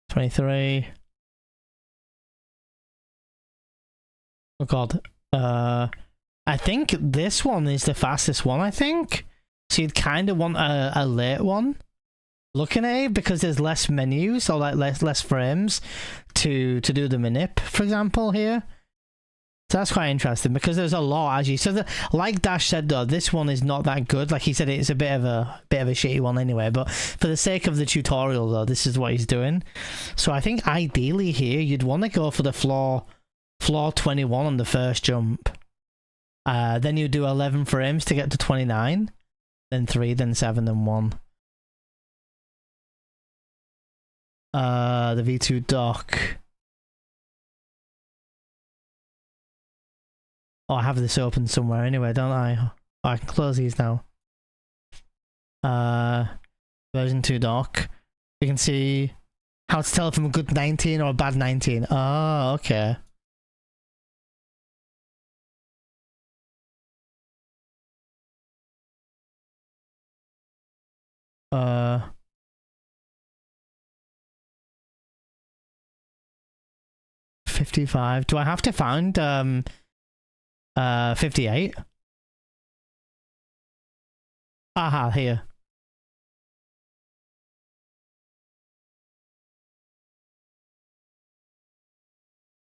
[SPEAKER 1] 23. Oh god, I think this one is the fastest one, I think. So you'd kind of want a late one. Looking at it, because there's less menus, or like less frames to do the manip, for example, here. So that's quite interesting because there's a lot, as you said. Like Dash said though, this one is not that good. Like he said, it's a bit of a shitty one anyway. But for the sake of the tutorial though, this is what he's doing. So I think ideally here you'd want to go for the floor 21 on the first jump. Then you do 11 frames to get to 29, then 3, then 7, then 1. The V2 dock. Oh, I have this open somewhere anyway, don't I? Oh, I can close these now. Version 2 dock. You can see how to tell from a good 19 or a bad 19. Oh, okay. Uh... 55. Do I have to find 58? Aha, here.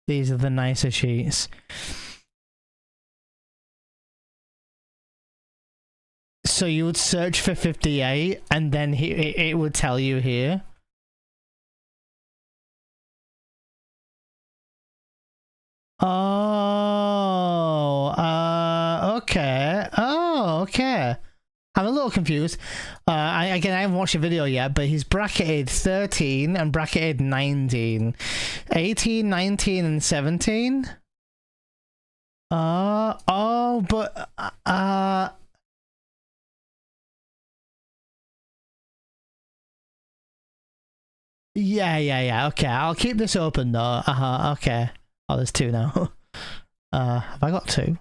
[SPEAKER 1] These are the nicer sheets. So you would search for 58 and then it would tell you here. Oh, okay. Oh, okay. I'm a little confused. Again, I haven't watched the video yet, but he's bracketed 13 and bracketed 19. 18, 19, and 17? Yeah. Okay, I'll keep this open though. Okay. Oh, there's 2 now. Have I got 2?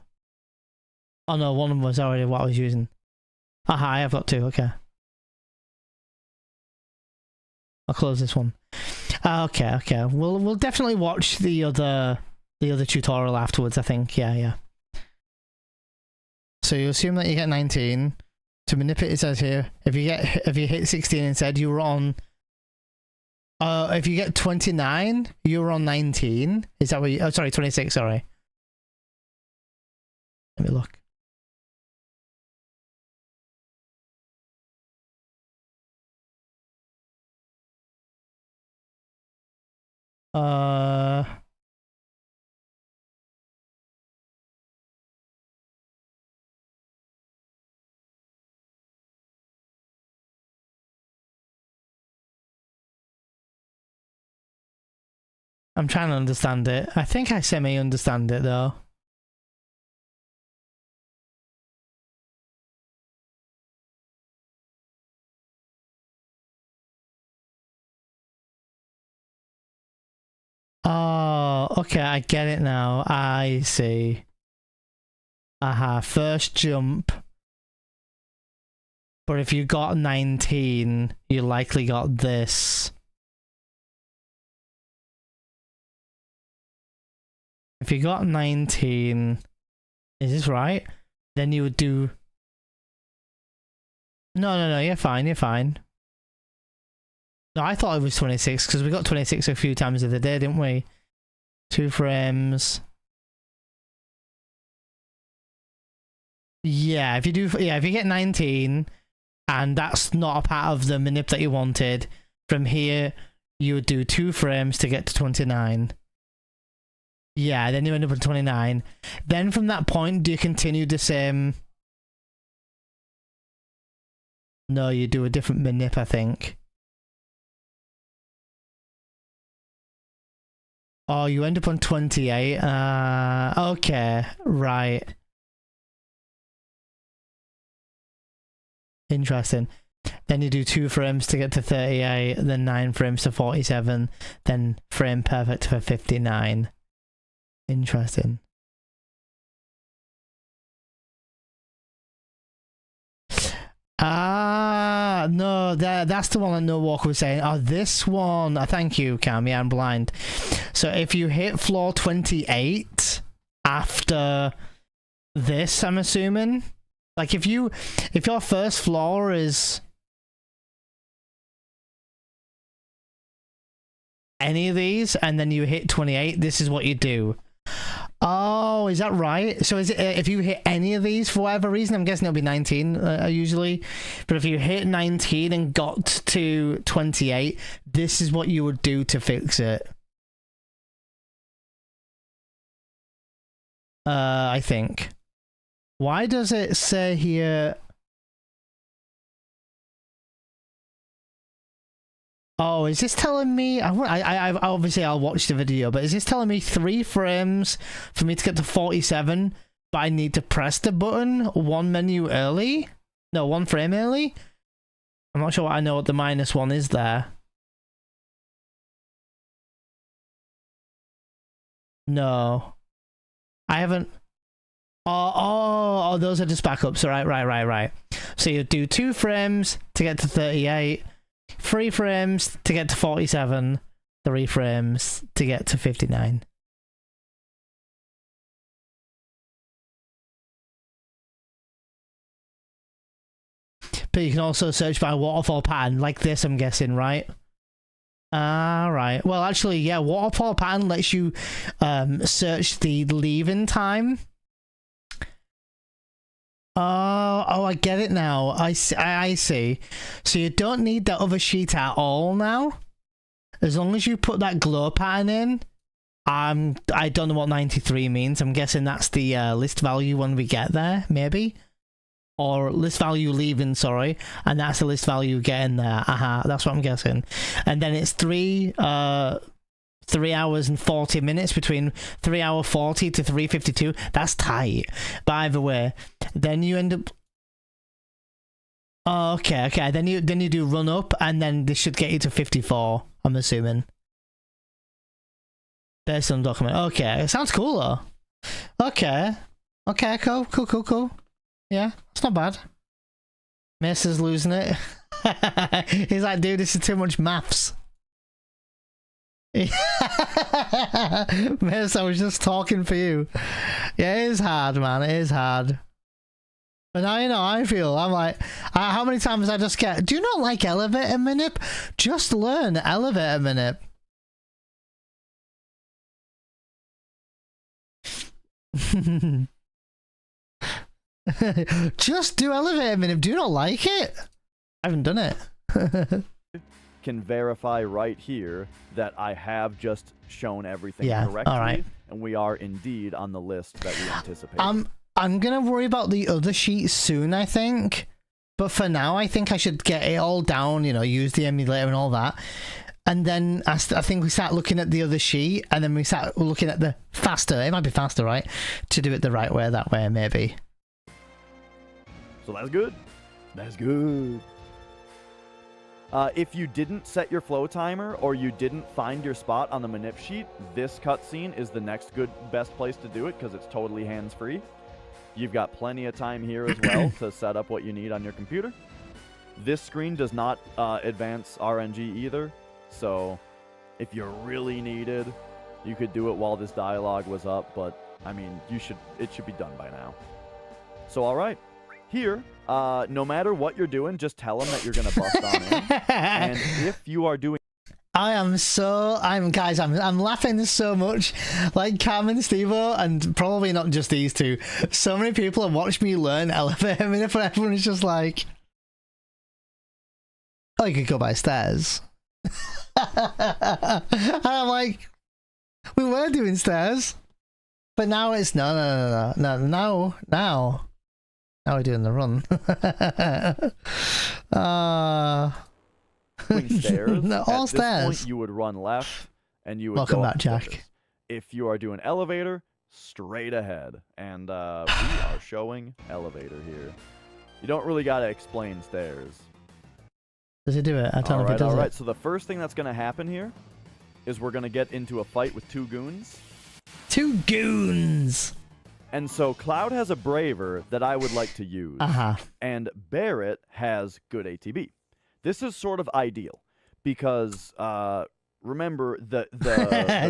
[SPEAKER 1] Oh no, one of them was already what I was using. Aha, I have got 2, okay. I'll close this one. Okay. We'll definitely watch the other tutorial afterwards, I think. Yeah. So you assume that you get 19. To manip it says here, if you hit 16 instead, you were on. If you get 29, you're on 19. Is that what you... Oh, sorry, 26, sorry. Let me look. I'm trying to understand it. I think I semi-understand it, though. Oh, okay, I get it now. I see. Aha, first jump. But if you got 19, you likely got this. If you got 19, is this right? Then you would do... No, you're fine, you're fine. No, I thought it was 26, because we got 26 a few times of the day, didn't we? 2 frames. Yeah, if you get 19, and that's not a part of the manip that you wanted, from here, you would do 2 frames to get to 29. Yeah, then you end up at 29. Then from that point, do you continue the same... No, you do a different manip, I think. Oh, you end up on 28. Okay, right. Interesting. Then you do 2 frames to get to 38, then 9 frames to 47, then frame perfect for 59. Interesting. No, that's the one that No Walker was saying. Oh, this one. Thank you, Cam. Yeah, I'm blind. So if you hit floor 28 after this, I'm assuming. Like if your first floor is any of these and then you hit 28, this is what you do. Oh, is that right? So is it if you hit any of these for whatever reason? I'm guessing it'll be 19 usually. But if you hit 19 and got to 28, this is what you would do to fix it. I think. Why does it say here? Oh, is this telling me? I obviously I'll watch the video, but is this telling me 3 frames for me to get to 47? But I need to press the button 1 menu early? No, 1 frame early? I'm not sure what I know what the -1 is there. No, I haven't. Oh, those are just backups. Right. So you do 2 frames to get to 38. 3 frames to get to 47, 3 frames to get to 59. But you can also search by waterfall pattern, like this, I'm guessing, right? Right. Well, actually, yeah, waterfall pattern lets you search the leave-in time. Oh, I get it now. I see. So you don't need that other sheet at all now? As long as you put that glow pattern in. I don't know what 93 means. I'm guessing that's the list value when we get there, maybe? Or list value leaving, sorry. And that's the list value getting there. Aha, that's what I'm guessing. And then it's 3 hours and 40 minutes between 3 hour 40 to 3:52. That's tight. But either way, then you end up. Oh, okay. Then you do run up, and then this should get you to 54. I'm assuming. Based on the document. Okay, it sounds cool though. Okay, cool. Yeah, it's not bad. Mace's losing it. He's like, dude, this is too much maths. Miss, I was just talking for you. Yeah, it is hard, man. It is hard. But now you know how I feel. I'm like, how many times I just get, do you not like elevator manip? Just learn elevator manip. Just do elevator manip. Do you not like it? I haven't done it.
[SPEAKER 3] Can verify right here that I have just shown everything correctly,
[SPEAKER 1] all right.
[SPEAKER 3] And we are indeed on the list that we anticipate.
[SPEAKER 1] I'm gonna worry about the other sheets soon, I think. But for now, I think I should get it all down, you know, use the emulator and all that. And then I think we start looking at the other sheet, and then we start looking at the faster. It might be faster, right? To do it the right way, that way, maybe.
[SPEAKER 3] So that's good. That's good. If you didn't set your flow timer or you didn't find your spot on the Manip sheet, this cutscene is the next best place to do it because it's totally hands-free. You've got plenty of time here as well to set up what you need on your computer. This screen does not advance RNG either, so if you really needed, you could do it while this dialogue was up, but I mean, it should be done by now. So all right, here, no matter what you're doing, just tell them that you're gonna bust on in, and if you are doing,
[SPEAKER 1] guys, I'm laughing so much, like Cam and Stevo, and probably not just these two. So many people have watched me learn elevator manip, and everyone's just like, oh, you could go by stairs. And I'm like, we were doing stairs, but now it's no. Now we're doing the run.
[SPEAKER 3] Stairs.
[SPEAKER 1] No, all
[SPEAKER 3] at
[SPEAKER 1] stairs.
[SPEAKER 3] this point, you would run left, and you would
[SPEAKER 1] Welcome
[SPEAKER 3] go
[SPEAKER 1] back,
[SPEAKER 3] up
[SPEAKER 1] Jack.
[SPEAKER 3] stairs. If you are doing elevator, straight ahead, and we are showing elevator here. You don't really gotta explain stairs.
[SPEAKER 1] Does it do it? I don't know if it does
[SPEAKER 3] all right.
[SPEAKER 1] it.
[SPEAKER 3] So the first thing that's gonna happen here is we're gonna get into a fight with two goons.
[SPEAKER 1] Two goons.
[SPEAKER 3] And so Cloud has a Braver that I would like to use. And Barrett has good ATB. This is sort of ideal because remember the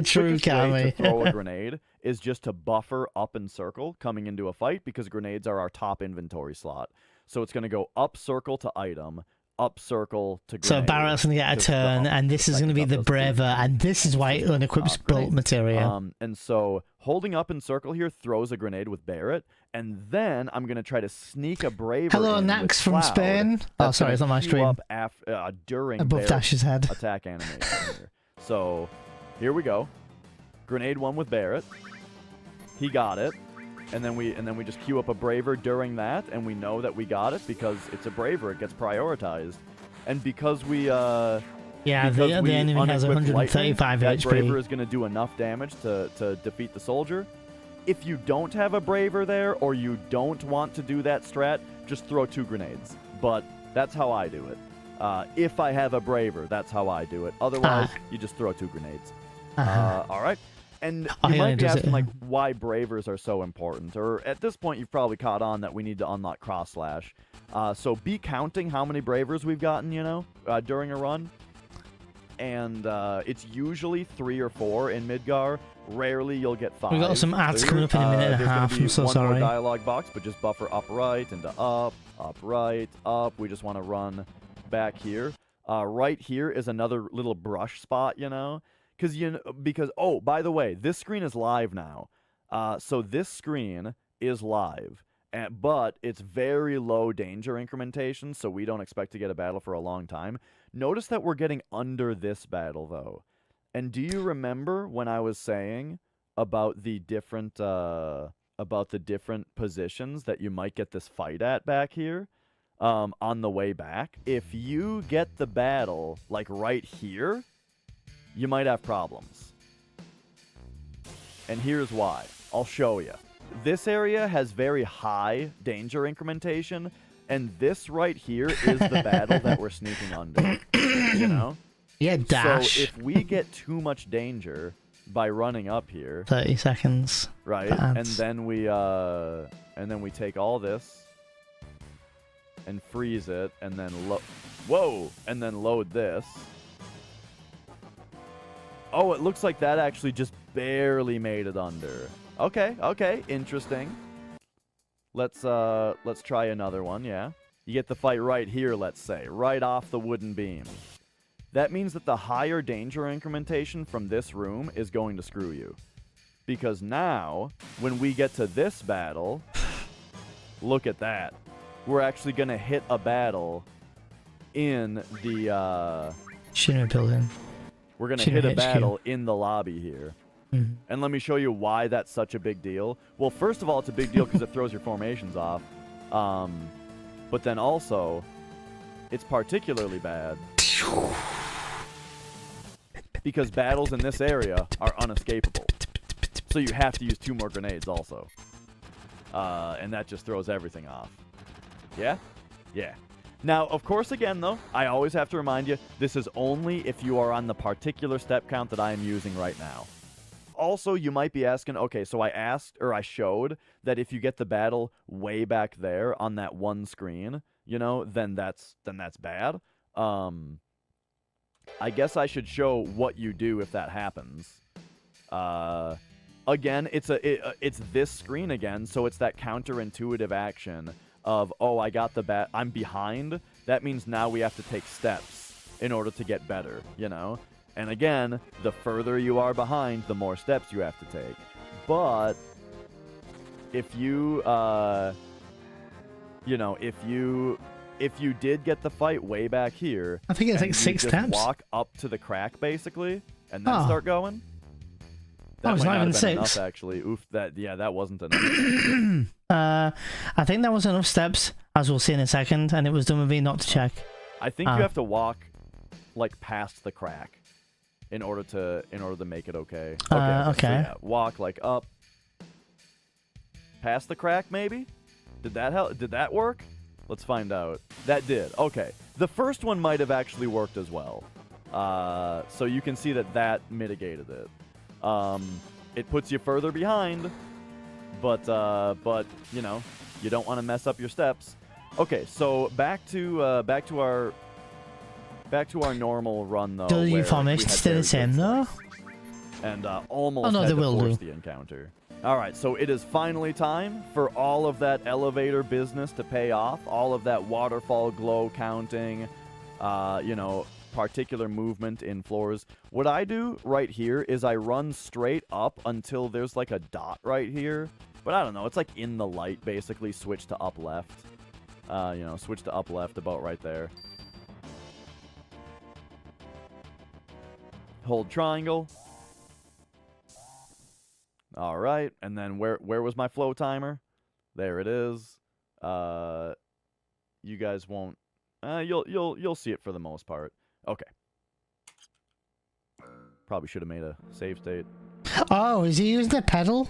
[SPEAKER 1] True,
[SPEAKER 3] quickest way to
[SPEAKER 1] Cammy.
[SPEAKER 3] throw a grenade is just to buffer up and circle coming into a fight because grenades are our top inventory slot. So it's going to go up circle to item, up circle to grenade.
[SPEAKER 1] So Barrett's going to get a turn, and this is going to be the Braver, and this is why it unequips bolt material.
[SPEAKER 3] And so holding up in circle here throws a grenade with Barrett, and then I'm going to try to sneak a Braver
[SPEAKER 1] Hello,
[SPEAKER 3] in
[SPEAKER 1] Nax
[SPEAKER 3] with
[SPEAKER 1] from
[SPEAKER 3] Cloud.
[SPEAKER 1] Spain. Oh, sorry, it's not my
[SPEAKER 3] Queue
[SPEAKER 1] stream.
[SPEAKER 3] up during
[SPEAKER 1] Above
[SPEAKER 3] Barrett's
[SPEAKER 1] Dash's head.
[SPEAKER 3] attack animation here. So here we go. Grenade one with Barrett. He got it. And then we just queue up a Braver during that, and we know that we got it because it's a Braver. It gets prioritized. And because we
[SPEAKER 1] yeah, the enemy has 135
[SPEAKER 3] that
[SPEAKER 1] HP.
[SPEAKER 3] Braver is going to do enough damage to defeat the soldier. If you don't have a Braver there, or you don't want to do that strat, just throw two grenades. But that's how I do it. If I have a Braver, that's how I do it. Otherwise, you just throw two grenades. All right. And you might be asking, like, why Bravers are so important. Or at this point, you've probably caught on that we need to unlock Cross Slash. So be counting how many Bravers we've gotten, during a run. And it's usually 3 or 4 in Midgar. Rarely you'll get 5.
[SPEAKER 1] We've got some ads coming up in a minute and a half. I'm so sorry.
[SPEAKER 3] One more dialogue box, but just buffer up, right, into up, right, up. We just want to run back here. Right here is another little brush spot, Because, oh, by the way, this screen is live now. So this screen is live, but it's very low danger incrementation, so we don't expect to get a battle for a long time. Notice that we're getting under this battle, though. And do you remember when I was saying about the different positions that you might get this fight at back here on the way back? If you get the battle, like, right here, you might have problems. And here's why. I'll show you. This area has very high danger incrementation, and this right here is the battle that we're sneaking under.
[SPEAKER 1] Yeah, dash.
[SPEAKER 3] So if we get too much danger by running up here,
[SPEAKER 1] 30 seconds.
[SPEAKER 3] right? And then we take all this and freeze it, and then and then load this. Oh, it looks like that actually just barely made it under. Okay, interesting. Let's try another one, yeah. You get the fight right here, let's say, right off the wooden beam. That means that the higher danger incrementation from this room is going to screw you. Because now, when we get to this battle, look at that. We're actually going to hit a battle in the
[SPEAKER 1] Shouldn't have built in.
[SPEAKER 3] We're going to hit a battle in the lobby here. And let me show you why that's such a big deal. Well, first of all, it's a big deal because it throws your formations off. But then also, it's particularly bad because battles in this area are unescapable. So you have to use 2 more grenades also. And that just throws everything off. Yeah? Yeah. Now, of course, again, though, I always have to remind you, this is only if you are on the particular step count that I am using right now. Also, you might be asking, okay, so I showed that if you get the battle way back there on that one screen, you know, then that's bad. I guess I should show what you do if that happens. Again, it's this screen again, so it's that counterintuitive action of, oh, I got the I'm behind. That means now we have to take steps in order to get better, you know? And again, the further you are behind, the more steps you have to take. But if you, you know, if you did get the fight way back here,
[SPEAKER 1] I think it's like 6 steps.
[SPEAKER 3] Walk up to the crack basically, and then start going. That
[SPEAKER 1] it's
[SPEAKER 3] might
[SPEAKER 1] not even
[SPEAKER 3] have been
[SPEAKER 1] 6.
[SPEAKER 3] enough, actually. Oof, that wasn't enough.
[SPEAKER 1] I think there was enough steps, as we'll see in a second, and it was done with me not to check.
[SPEAKER 3] I think you have to walk like past the crack in order to make it okay. Okay. So, yeah, walk like up past the crack, maybe. Did that help? Did that work? Let's find out. That did. Okay. The first one might have actually worked as well. So you can see that mitigated it. It puts you further behind, but you know, you don't want to mess up your steps. Okay, so back to our normal run though.
[SPEAKER 1] Do you promise to stay the same though?
[SPEAKER 3] And almost had to force the encounter. All right, so it is finally time for all of that elevator business to pay off. All of that waterfall glow counting, you know, particular movement in floors. What I do right here is I run straight up until there's like a dot right here. But I don't know, it's like in the light basically. Switch to up left. You know, switch to up left about right there. Hold triangle. All right, and then where was my flow timer? There it is. You guys won't. You'll see it for the most part. Okay. Probably should have made a save state.
[SPEAKER 1] Oh, is he using a pedal?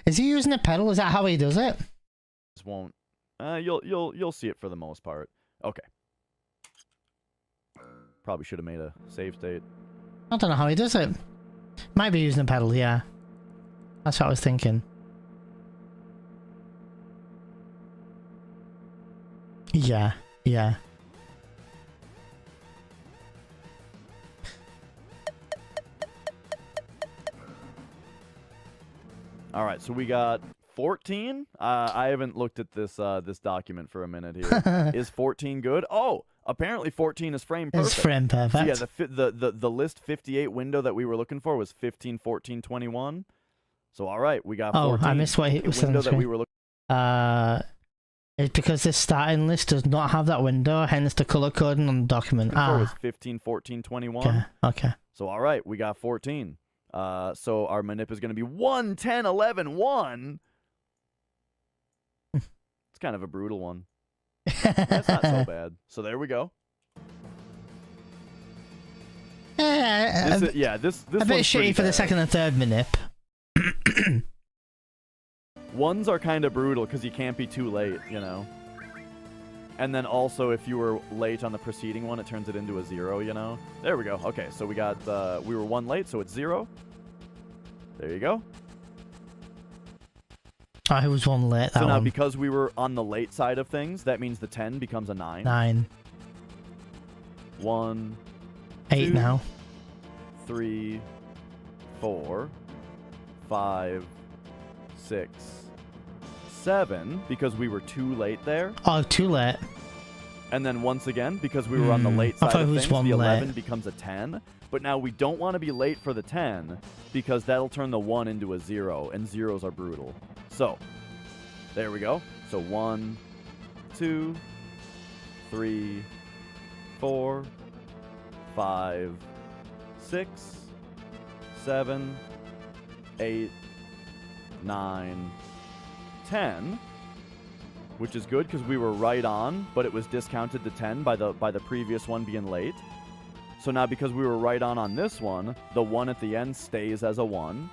[SPEAKER 1] Is he using a pedal? Is that how he does it?
[SPEAKER 3] Just won't. You'll see it for the most part. Okay. Probably should have made a save state.
[SPEAKER 1] I don't know how he does it. Might be using a pedal, yeah. That's what I was thinking. Yeah.
[SPEAKER 3] All right, so we got 14. I haven't looked at this this document for a minute here. Is 14 good? Oh, apparently 14 is frame perfect.
[SPEAKER 1] It's frame perfect.
[SPEAKER 3] So yeah, the list 58 window that we were looking for was 15, 14, 21. So all right, we got 14.
[SPEAKER 1] Oh, I missed what it was
[SPEAKER 3] window that we were looking.
[SPEAKER 1] It's because this starting list does not have that window, hence the color coding on the document.
[SPEAKER 3] Was 15, 14, 21.
[SPEAKER 1] Okay.
[SPEAKER 3] So all right, we got 14. So our manip is going to be 1, 10, 11, 1. It's kind of a brutal one. That's not so bad. So there we go. This
[SPEAKER 1] a bit shitty for the second and third manip.
[SPEAKER 3] Ones are kind of brutal because you can't be too late, you know. And then also, if you were late on the preceding one, it turns it into a 0, you know. There we go. Okay, so we got we were 1 late, so it's 0. There you go.
[SPEAKER 1] I was 1 late.
[SPEAKER 3] So now, because we were on the late side of things, that means the 10 becomes a 9.
[SPEAKER 1] 9.
[SPEAKER 3] 1.
[SPEAKER 1] 8
[SPEAKER 3] 2,
[SPEAKER 1] now.
[SPEAKER 3] 3, 4, 5, 6, 7, because we were too late there.
[SPEAKER 1] Oh, too late.
[SPEAKER 3] And then once again, because we were on the late side of things, the 11 becomes a 10. But now we don't want to be late for the 10, because that'll turn the 1 into a 0, and zeros are brutal. So, there we go. So 1, 2, 3, 4, 5, 6, 7, 8, 9, 10, which is good because we were right on, but it was discounted to 10 by the previous one being late. So now because we were right on this one, the 1 at the end stays as a 1.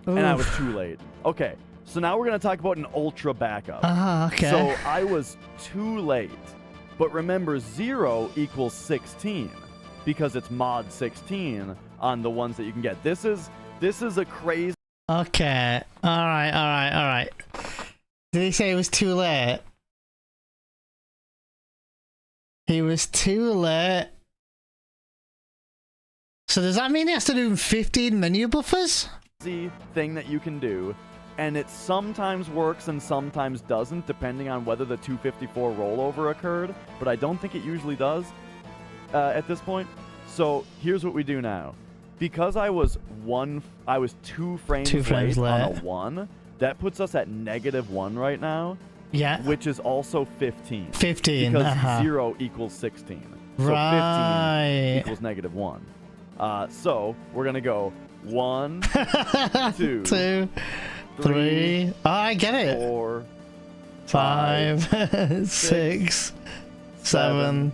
[SPEAKER 3] Oof. And I was too late. Okay, So now we're going to talk about an ultra backup.
[SPEAKER 1] Okay.
[SPEAKER 3] So I was too late. But remember, 0 equals 16 because it's mod 16 on the ones that you can get. This is a crazy...
[SPEAKER 1] Okay. All right. Did he say it was too late? He was too late. So does that mean he has to do 15 menu buffers?
[SPEAKER 3] Thing that you can do, and it sometimes works and sometimes doesn't, depending on whether the 254 rollover occurred, but I don't think it usually does at this point. So here's what we do now. Because I was 2 frames late on a 1, that puts us at -1 right now.
[SPEAKER 1] Yeah.
[SPEAKER 3] Which is also 15.
[SPEAKER 1] 15.
[SPEAKER 3] Because 0 equals 16. So
[SPEAKER 1] Right.
[SPEAKER 3] 15 equals -1. So we're going to go 1, 2,
[SPEAKER 1] 2, 3. Oh, I get it.
[SPEAKER 3] 4,
[SPEAKER 1] 5, 6, 7,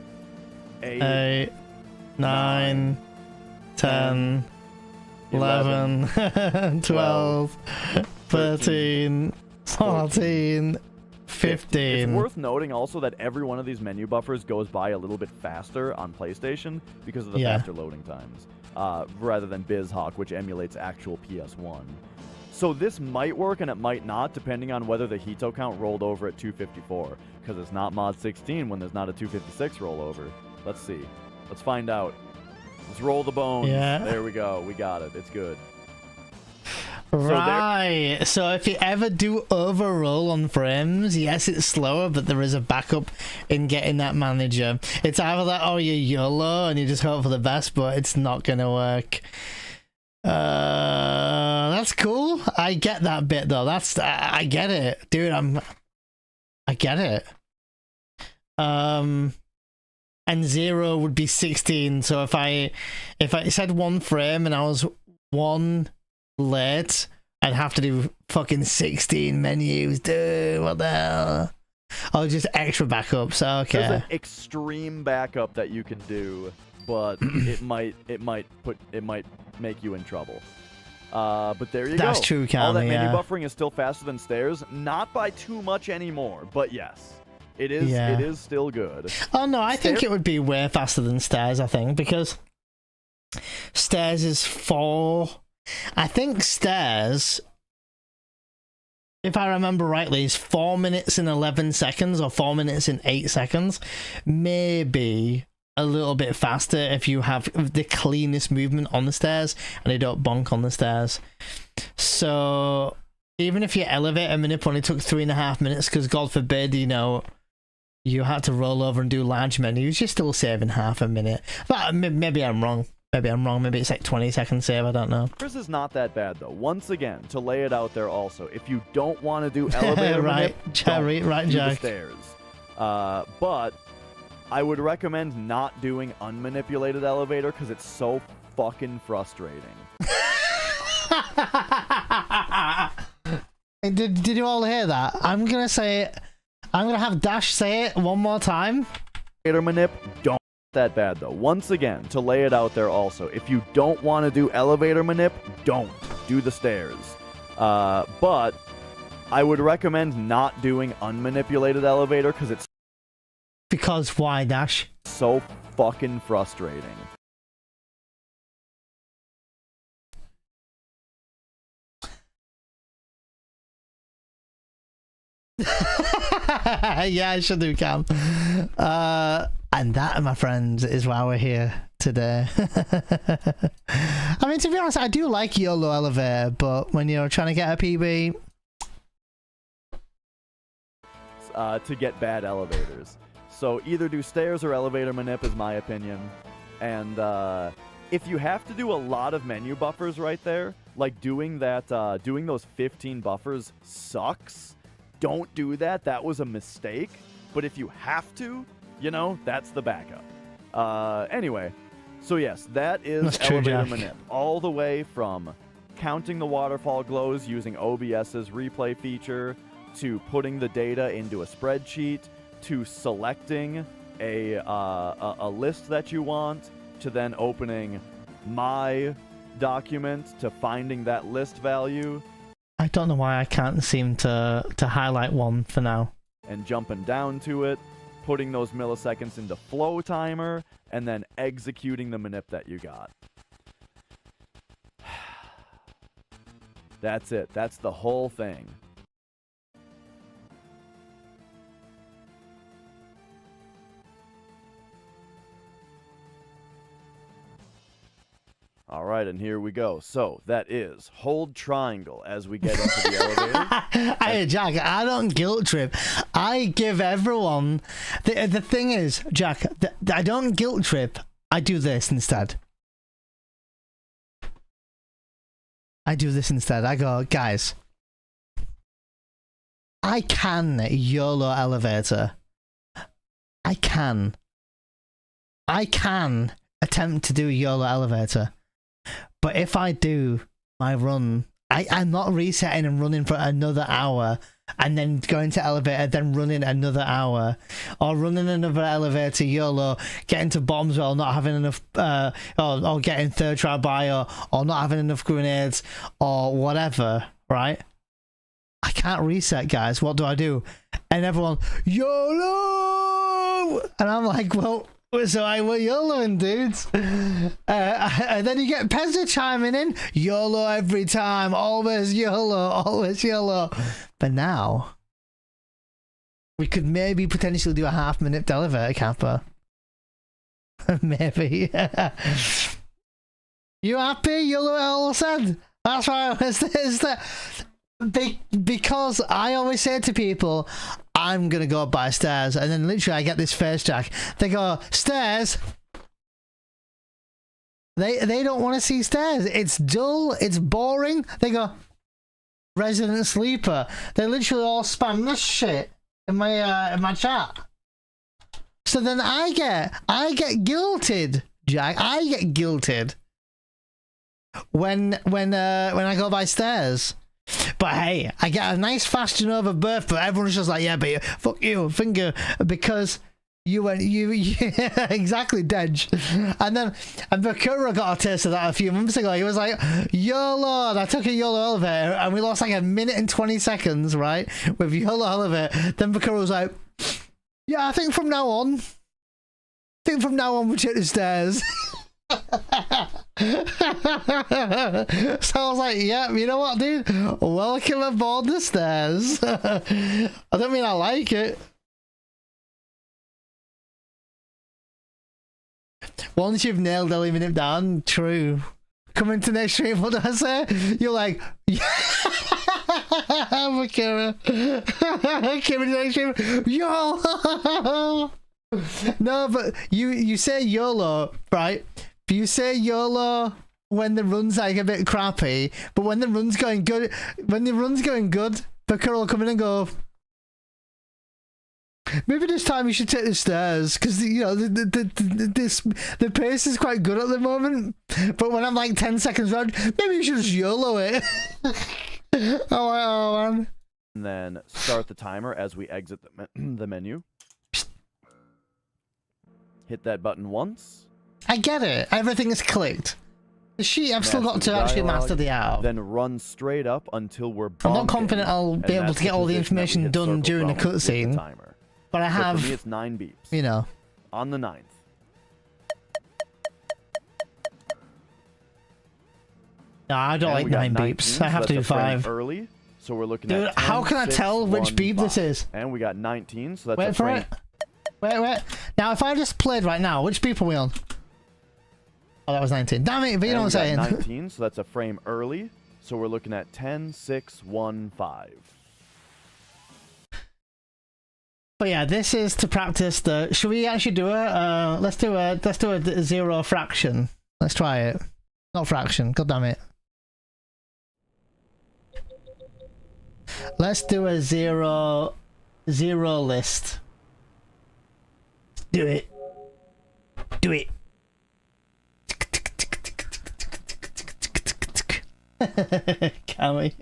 [SPEAKER 1] 8, 9, 10, 11, 12, 13, 14, 15.
[SPEAKER 3] It's worth noting also that every one of these menu buffers goes by a little bit faster on PlayStation because of the faster loading times, rather than BizHawk, which emulates actual PS1. So this might work and it might not, depending on whether the Hito count rolled over at 254, because it's not mod 16 when there's not a 256 rollover. Let's see. Let's find out. Let's roll the bones.
[SPEAKER 1] Yeah.
[SPEAKER 3] There we go. We got it. It's good.
[SPEAKER 1] Right. So if you ever do overroll on frames, yes, it's slower, but there is a backup in getting that manager. It's either that or you YOLO and you just hope for the best, but it's not gonna work. That's cool. I get that bit though. I get it, dude. I get it. And 0 would be 16. So if I said 1 frame and I was 1 late, I'd have to do fucking 16 menus, dude. What the hell? Oh, just extra backups. Okay.
[SPEAKER 3] There's an extreme backup that you can do, but it might make you in trouble. But there you go.
[SPEAKER 1] That's true, Cam.
[SPEAKER 3] All that menu buffering is still faster than stairs, not by too much anymore, but yes. It is.
[SPEAKER 1] Yeah.
[SPEAKER 3] It is still good.
[SPEAKER 1] Oh no, I think it would be way faster than stairs. I think because stairs is 4. I think stairs, if I remember rightly, is 4 minutes and 11 seconds or 4 minutes and 8 seconds. Maybe a little bit faster if you have the cleanest movement on the stairs and they don't bonk on the stairs. So even if your elevator minute only took 3.5 minutes, because God forbid, you know, you had to roll over and do large menus, you're still saving half a minute. But maybe I'm wrong. Maybe it's like 20 seconds save, I don't know.
[SPEAKER 3] This is not that bad though. Once again, to lay it out there also, if you don't want to do elevator
[SPEAKER 1] right,
[SPEAKER 3] manip, do
[SPEAKER 1] Jack.
[SPEAKER 3] the stairs. But I would recommend not doing unmanipulated elevator because it's so fucking frustrating.
[SPEAKER 1] Did you all hear that? I'm gonna say it. I'm gonna have Dash say it one more time.
[SPEAKER 3] Elevator manip, don't that bad though. Once again, to lay it out there also, if you don't want to do elevator manip, don't do the stairs. But I would recommend not doing unmanipulated elevator because it's
[SPEAKER 1] why, Dash?
[SPEAKER 3] so fucking frustrating.
[SPEAKER 1] Yeah, I should do, Cam. And that, my friends, is why we're here today. I mean, to be honest, I do like YOLO elevator, but when you're trying to get a PB,
[SPEAKER 3] to get bad elevators. So either do stairs or elevator manip is my opinion. And if you have to do a lot of menu buffers right there, like doing those 15 buffers sucks. Don't do that. That was a mistake. But if you have to, you know, that's the backup. Anyway, so yes, that is
[SPEAKER 1] That's true,
[SPEAKER 3] elevator
[SPEAKER 1] Jack.
[SPEAKER 3] manip. All the way from counting the waterfall glows using OBS's replay feature, to putting the data into a spreadsheet, to selecting a list that you want, to then opening my document, to finding that list value.
[SPEAKER 1] I don't know why I can't seem to highlight one for now.
[SPEAKER 3] And jumping down to it, putting those milliseconds into flow timer, and then executing the manip that you got. That's it. That's the whole thing. All right, and here we go. So that is hold triangle as we get into the elevator.
[SPEAKER 1] Hey, Jack, I don't guilt trip. I give everyone... The thing is, Jack, I don't guilt trip. I do this instead. I do this instead. I go, guys, I can YOLO elevator. I can attempt to do YOLO elevator. But if I do my run, I'm not resetting and running for another hour and then going to elevator, then running another hour, or running another elevator YOLO, getting to bombs while not having enough, or getting third try by, or not having enough grenades, or whatever, right? I can't reset, guys. What do I do? And everyone, YOLO! And I'm like, well... So we're YOLOing, dudes. And then you get Pezza chiming in. YOLO every time. Always YOLO. Always YOLO. But now, we could maybe potentially do a half-minute elevator kappa. Maybe. You happy? YOLO all said. That's why because I always say to people, I'm gonna go up by stairs, and then literally I get this face, Jack. They go, stairs? They don't want to see stairs. It's dull, it's boring. They go, resident sleeper. They literally all spam this shit in my chat. So then I get guilted, Jack. I get guilted when I go by stairs. But hey, I get a nice fast Genova birth, but everyone's just like, yeah, but fuck you, finger, because you went, yeah, exactly, Dedge. And Bakura got a taste of that a few months ago. He was like, YOLO, I took a YOLO elevator, and we lost like a minute and 20 seconds, right, with YOLO elevator. Then Bakura was like, yeah, I think from now on, we take the stairs. So I was like, yeah, you know what, dude? Welcome aboard the stairs. I don't mean I like it. Once you've nailed eliminating it down, true. Coming to next stream, what do I say? You're like, yeah. Kira. Coming to next stream, yo. No, but you say YOLO, right? You say YOLO when the run's like a bit crappy, but when the run's going good, Bakura will come in and go, maybe this time you should take the stairs, because you know the pace is quite good at the moment. But when I'm like 10 seconds round, maybe you should just YOLO it. Oh man.
[SPEAKER 3] And then start the timer as we exit the menu. Hit that button once.
[SPEAKER 1] I get it. Everything is clicked. The sheet, I've still got to actually master the art.
[SPEAKER 3] Then run straight up until we're
[SPEAKER 1] I'm not confident I'll be able to get all the information done during a cutscene. But I have...
[SPEAKER 3] So for me, it's 9 beeps.
[SPEAKER 1] You know.
[SPEAKER 3] On the 9th.
[SPEAKER 1] No, I don't like 9 beeps. I have to do 5.
[SPEAKER 3] Early, so we're looking
[SPEAKER 1] Dude,
[SPEAKER 3] at 10,
[SPEAKER 1] how can I
[SPEAKER 3] 6,
[SPEAKER 1] tell
[SPEAKER 3] 1,
[SPEAKER 1] which beep
[SPEAKER 3] 5.
[SPEAKER 1] this is?
[SPEAKER 3] And we got 19, so that's
[SPEAKER 1] Wait
[SPEAKER 3] a
[SPEAKER 1] for
[SPEAKER 3] frame.
[SPEAKER 1] it. Wait. Now, if I just played right now, which beep are we on? Oh, that was 19. Damn it, but you know what I'm saying.
[SPEAKER 3] 19, so that's a frame early. So we're looking at 10, 6, 1, 5.
[SPEAKER 1] But yeah, this is to practice the... Should we actually do it? Let's do a 0 fraction. Let's try it. Not fraction. God damn it. Let's do a 0 list. Do it. Do it. Can we?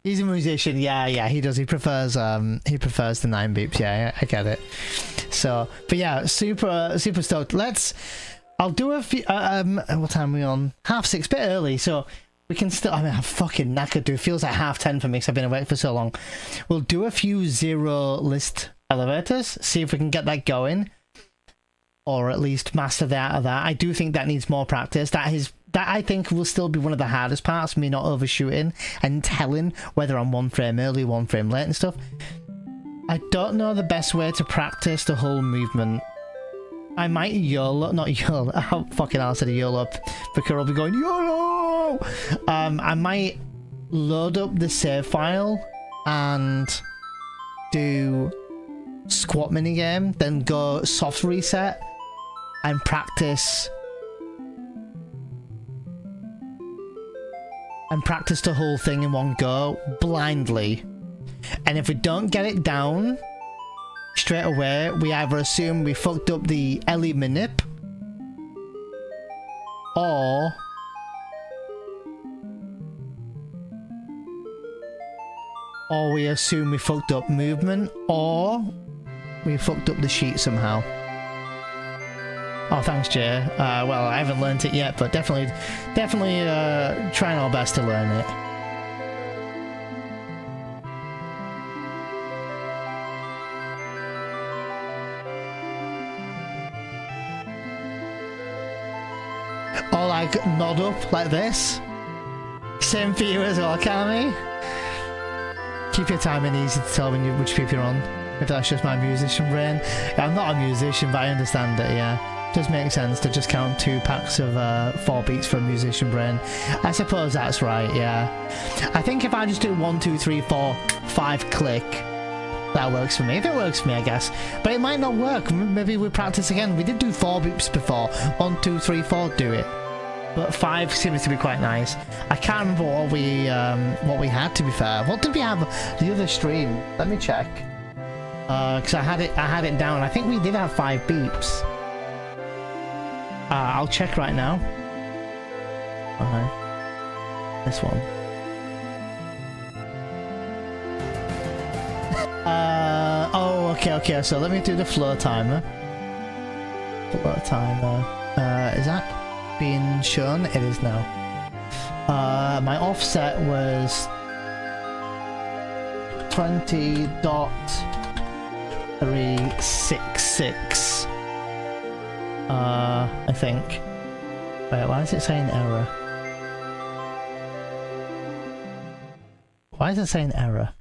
[SPEAKER 1] He's a musician. Yeah, he does. He prefers the 9 beeps. Yeah, I get it. So, but yeah, super stoked. I'll do a few. What time are we on? 6:30, bit early. So We can still, I mean, I'm fucking knackered, dude. It feels like 10:30 for me because I've been awake for so long. We'll do a few zero list elevators, see if we can get that going. Or at least master the art of that. I do think that needs more practice. That I think will still be one of the hardest parts, me not overshooting and telling whether I'm 1 frame early, 1 frame late and stuff. I don't know the best way to practice the whole movement. I might YOLO, not YOLO, how fucking hell I said a YOLO, because I'll be going YOLO! I might load up the save file and do squat minigame, then go soft reset and practice the whole thing in one go blindly. And if we don't get it down straight away, we either assume we fucked up the Ellie Manip, or we assume we fucked up movement, or we fucked up the sheet somehow. Oh, thanks, Jay. Well, I haven't learnt it yet, but definitely trying our best to learn it. Or like nod up like this. Same for you as well, Kami. Keep your timing easy to tell which beep you're on. If that's just my musician brain. I'm not a musician, but I understand it, yeah. Does make sense to just count 2 packs of 4 beats for a musician brain. I suppose that's right, yeah. I think if I just do 1, 2, 3, 4, 5 click, that works for me. If it works for me, I guess. But it might not work. Maybe we practice again. We did do 4 beeps before. 1, 2, 3, 4, do it. But 5 seems to be quite nice. I can't remember what we had, to be fair. What did we have the other stream? Let me check. Because I had it down. I think we did have 5 beeps. I'll check right now. Okay. This one. Oh, okay. So let me do the flow timer. Flow timer. Is that being shown? It is now. My offset was 20.366. I think. Wait, why is it saying error? Why is it saying error?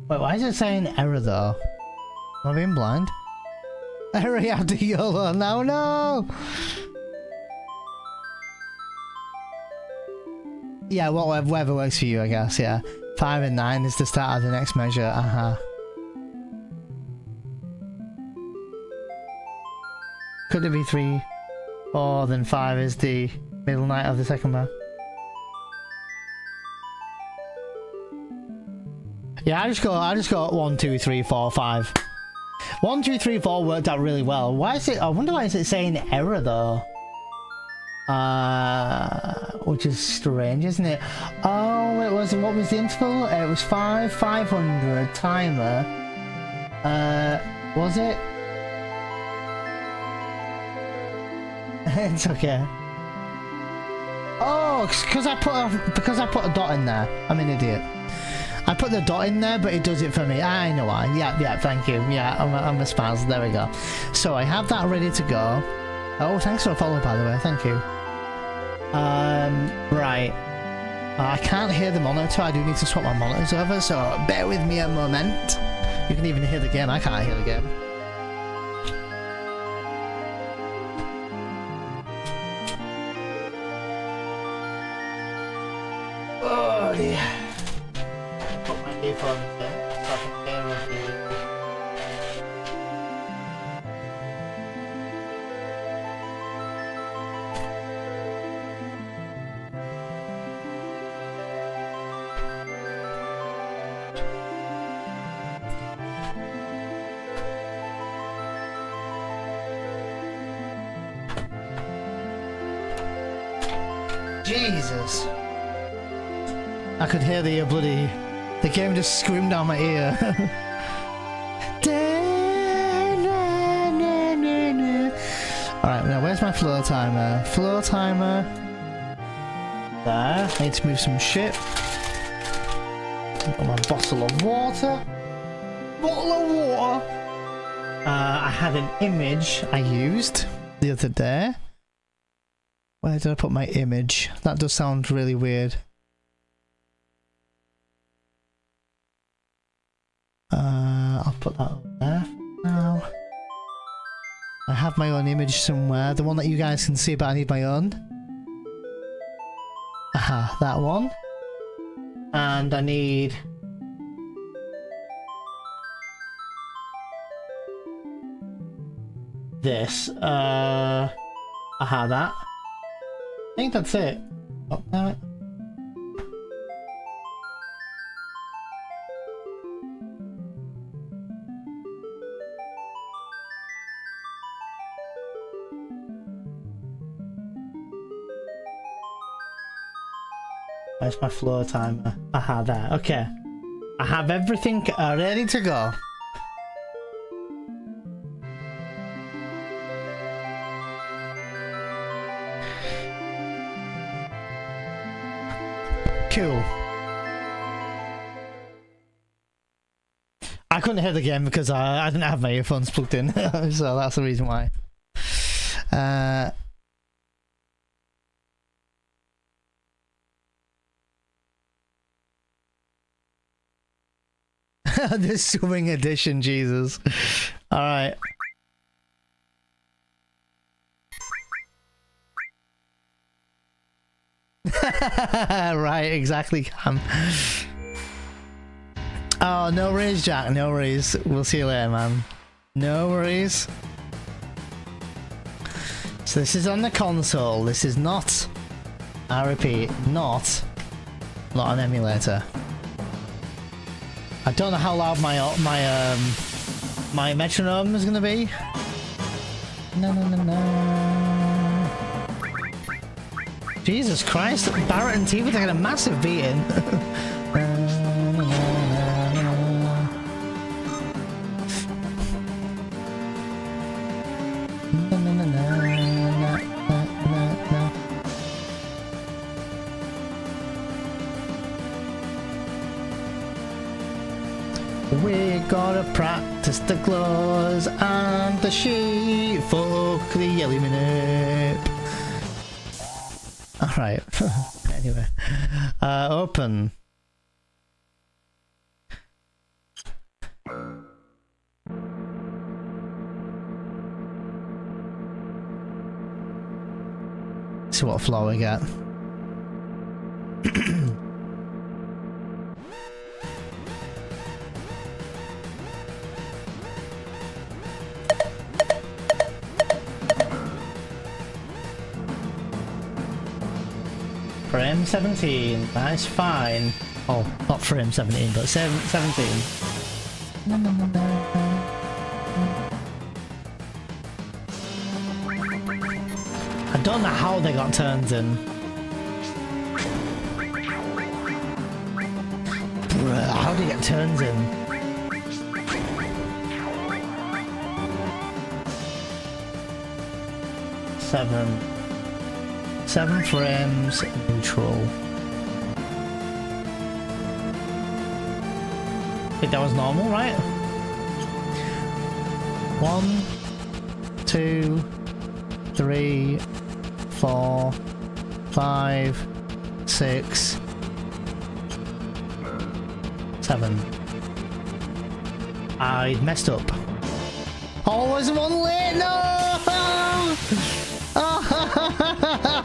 [SPEAKER 1] Wait, why is it saying error though? Am I being blind? Hurry after YOLO, no! Yeah, whatever works for you, I guess, yeah. 5 and 9 is the start of the next measure, Could it be 3, 4, then 5 is the middle night of the second bar? Yeah, I just got 1, 2, 3, 4, 5. 1, 2, 3, 4 worked out really well. Why is it? I wonder why is it saying error though? Which is strange, isn't it? Oh, it was. What was the interval? It was 500 timer. Was it? It's okay. Oh, because I put a dot in there. I'm an idiot. I put the dot in there, but it does it for me. I know why. Yeah, thank you. Yeah, I'm a spaz. There we go. So I have that ready to go. Oh, thanks for a follow, by the way. Thank you. Right. I can't hear the monitor. I do need to swap my monitors over, so bear with me a moment. You can even hear the game. I can't hear the game. Oh, dear. Put my earphones in so I can hear everything. Jesus. I could hear the the game just screamed down my ear. Alright, now where's my floor timer? Floor timer. There. I need to move some shit. Got my bottle of water. Bottle of water! I had an image I used the other day. Where did I put my image? That does sound really weird. I'll put that up there now. I have my own image somewhere, the one that you guys can see, but I need my own. Aha, that one. And I need... this. Aha, that. I think that's it. Oh, no. Where's my floor timer? Aha, there. Okay. I have everything ready to go. Cool. I couldn't hear the game because I didn't have my earphones plugged in, so that's the reason why. This swimming edition, Jesus. Alright. Right, exactly, Cam. Oh, no worries, Jack. No worries. We'll see you later, man. No worries. So this is on the console. This is not, I repeat, not an emulator. I don't know how loud my metronome is gonna be. No, no, no, no. Jesus Christ, Barrett and Tifa taking a massive beating. We gotta practice the claws and the sheep. Fuck the yelly minute. Alright. Anyway. Open. See what floor we get. Frame 17, that's fine. Oh, not frame 17, but 17. I don't know how they got turns in. Bruh, how do you get turns in? Seven frames, neutral. Wait, that was normal, right? 1, 2, 3, 4, 5, 6, 7. I messed up. Oh, was one late? No!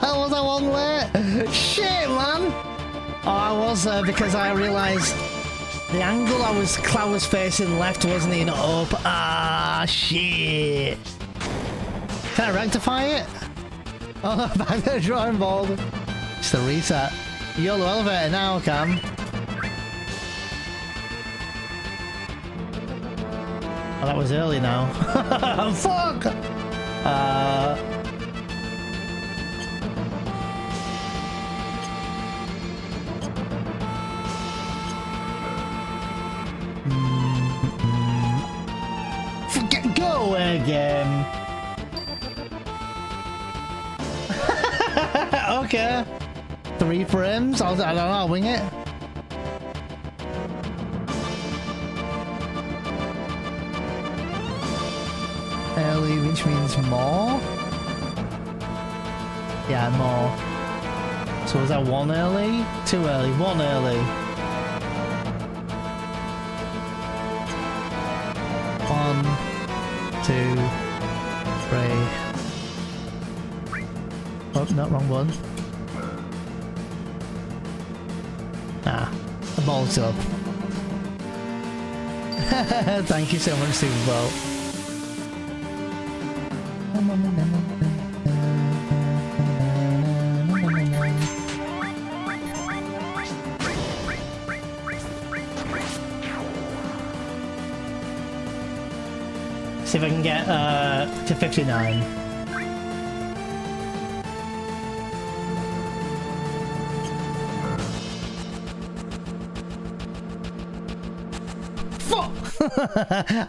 [SPEAKER 1] Was I one late? Shit, man! Oh, I was because I realised the angle I was facing left wasn't even up. Ah, shit! Can I rectify it? Oh, back to the drawing board. Just a reset. YOLO elevator now, Cam. Oh, that was early now. Fuck! way, game. Okay. 3 frames? I don't know, I'll wing it. Early, which means more? Yeah, more. So was that 1 early? 2 early? 1 early. 1, 2, 3. Oh, no, wrong one. Nah, the ball's up. Thank you so much, Super Bowl. See if I can get to 59.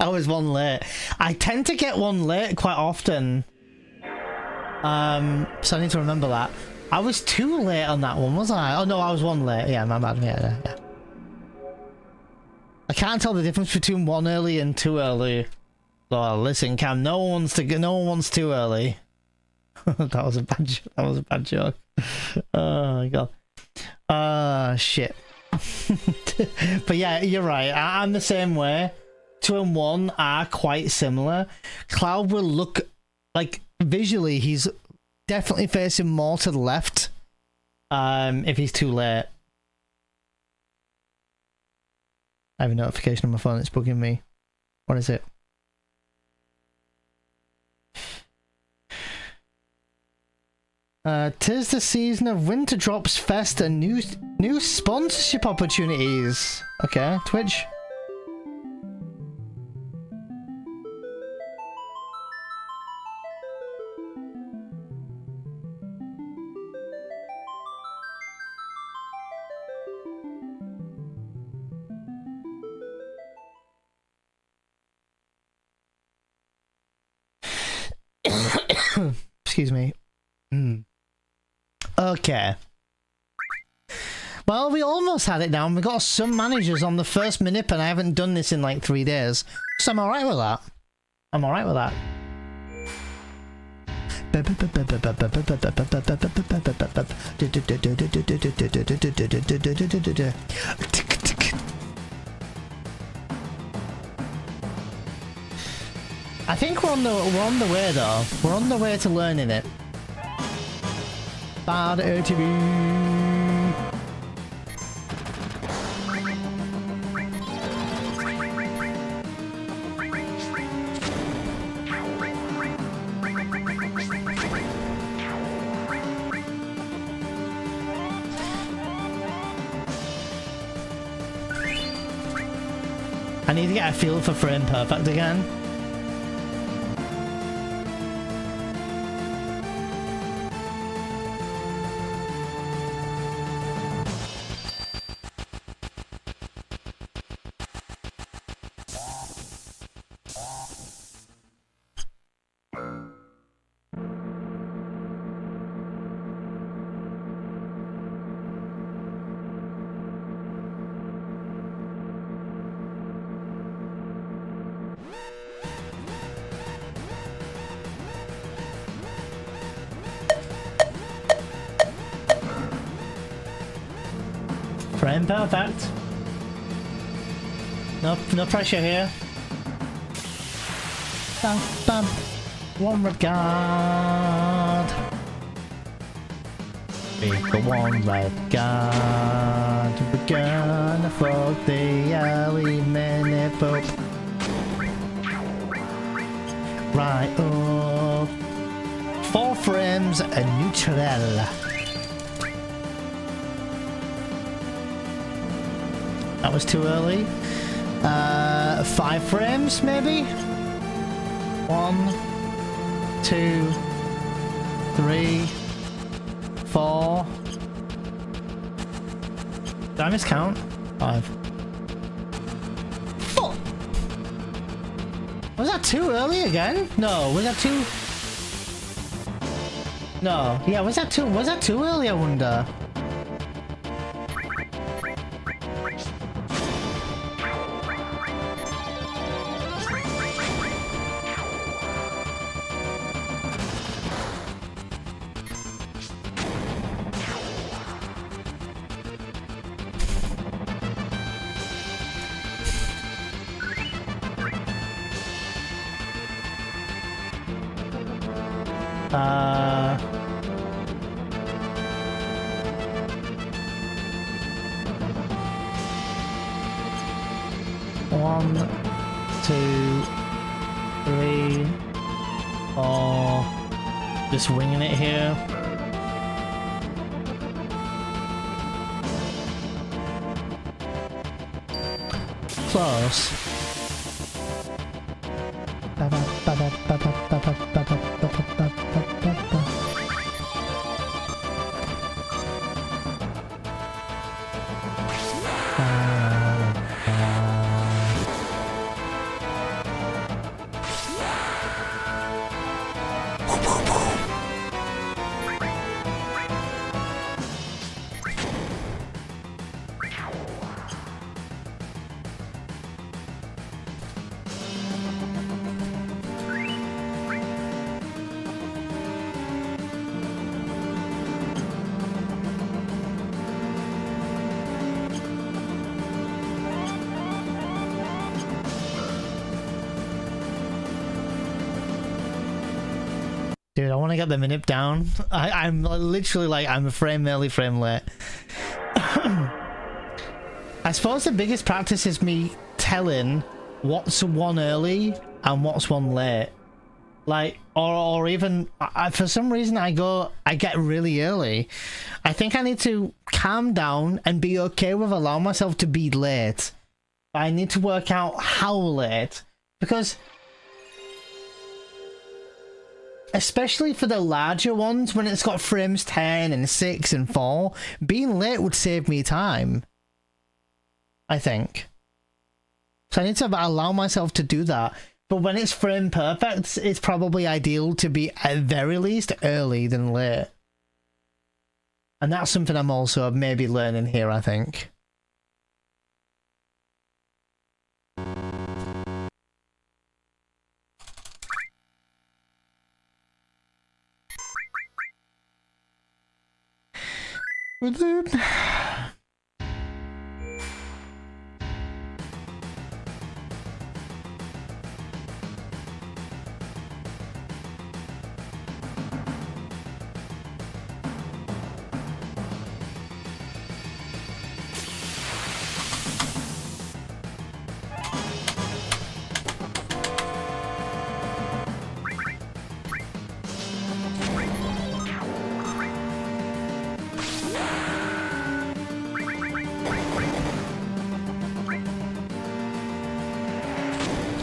[SPEAKER 1] I was 1 late. I tend to get 1 late quite often. So I need to remember that. I was 2 late on that one, was I? Oh no, I was 1 late. Yeah, my bad. Yeah. I can't tell the difference between 1 early and 2 early. Oh, listen, Cam. No one wants too early. that was a bad joke. Oh my god. Shit. But yeah, you're right. I'm the same way. 2 and 1 are quite similar. Cloud will look like visually he's definitely facing more to the left. If he's too late. I have a notification on my phone. It's bugging me. What is it? Tis the season of Winter Drops Fest and new sponsorship opportunities. Okay, Twitch. Excuse me. Okay. Well, we almost had it down. We got some managers on the first Manip, and I haven't done this in like 3 days. So I'm alright with that. I'm alright with that. I think we're on the way though. We're on the way to learning it. Bad ATV. I need to get a feel for frame perfect again. Frame perfect. No pressure here. Bam, bam. One regard. We've got 1 regard. We're gonna fuck the early Manip up. Right up. 4 frames and neutral. That was too early. 5 frames, maybe? 1, 2, 3, 4. Did I miscount? 5. 4. Was that too early again? No, was that too... No, yeah, was that too early, I wonder? One, two, three, four. Just winging it here. Close. Dude, I want to get the Manip down. I'm literally like, I'm a frame early, frame late. I suppose the biggest practice is me telling what's one early and what's one late. Like, or even, for some reason I get really early. I think I need to calm down and be okay with allowing myself to be late. I need to work out how late. Because... especially for the larger ones, when it's got frames 10 and 6 and 4, being late would save me time. I think. So I need to allow myself to do that. But when it's frame perfect, it's probably ideal to be at very least early than late. And that's something I'm also maybe learning here, I think. With it.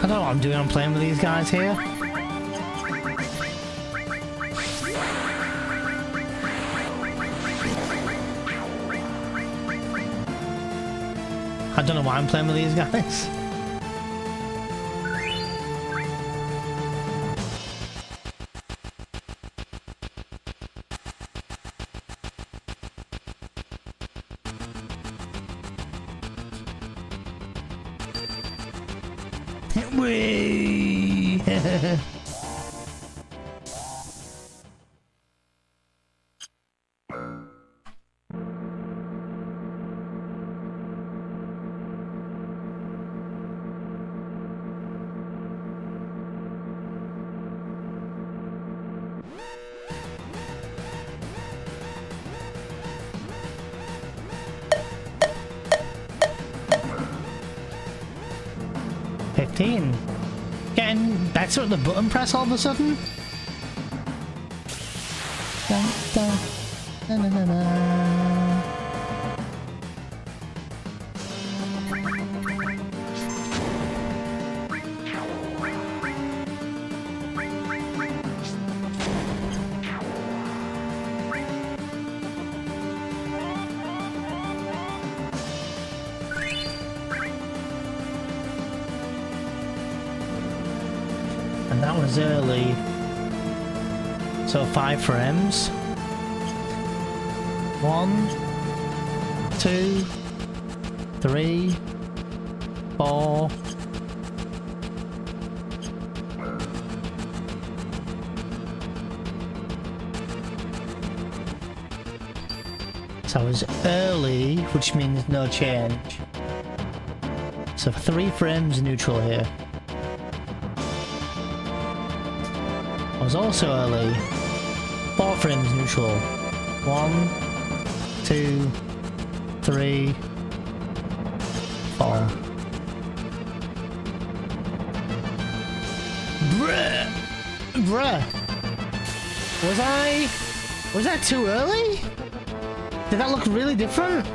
[SPEAKER 1] 'Cause I don't know what I'm doing. I'm playing with these guys here. I don't know why I'm playing with these guys. Whee! Getting better at the button press all of a sudden. Dun, dun, na, na, na, na. And that was early. So 5 frames. 1, 2, 3, 4. So I was early, which means no change. So 3 frames neutral here. I was also early. 4 frames neutral. 1, 2, 3, 4. Bruh! Was that too early? Did that look really different?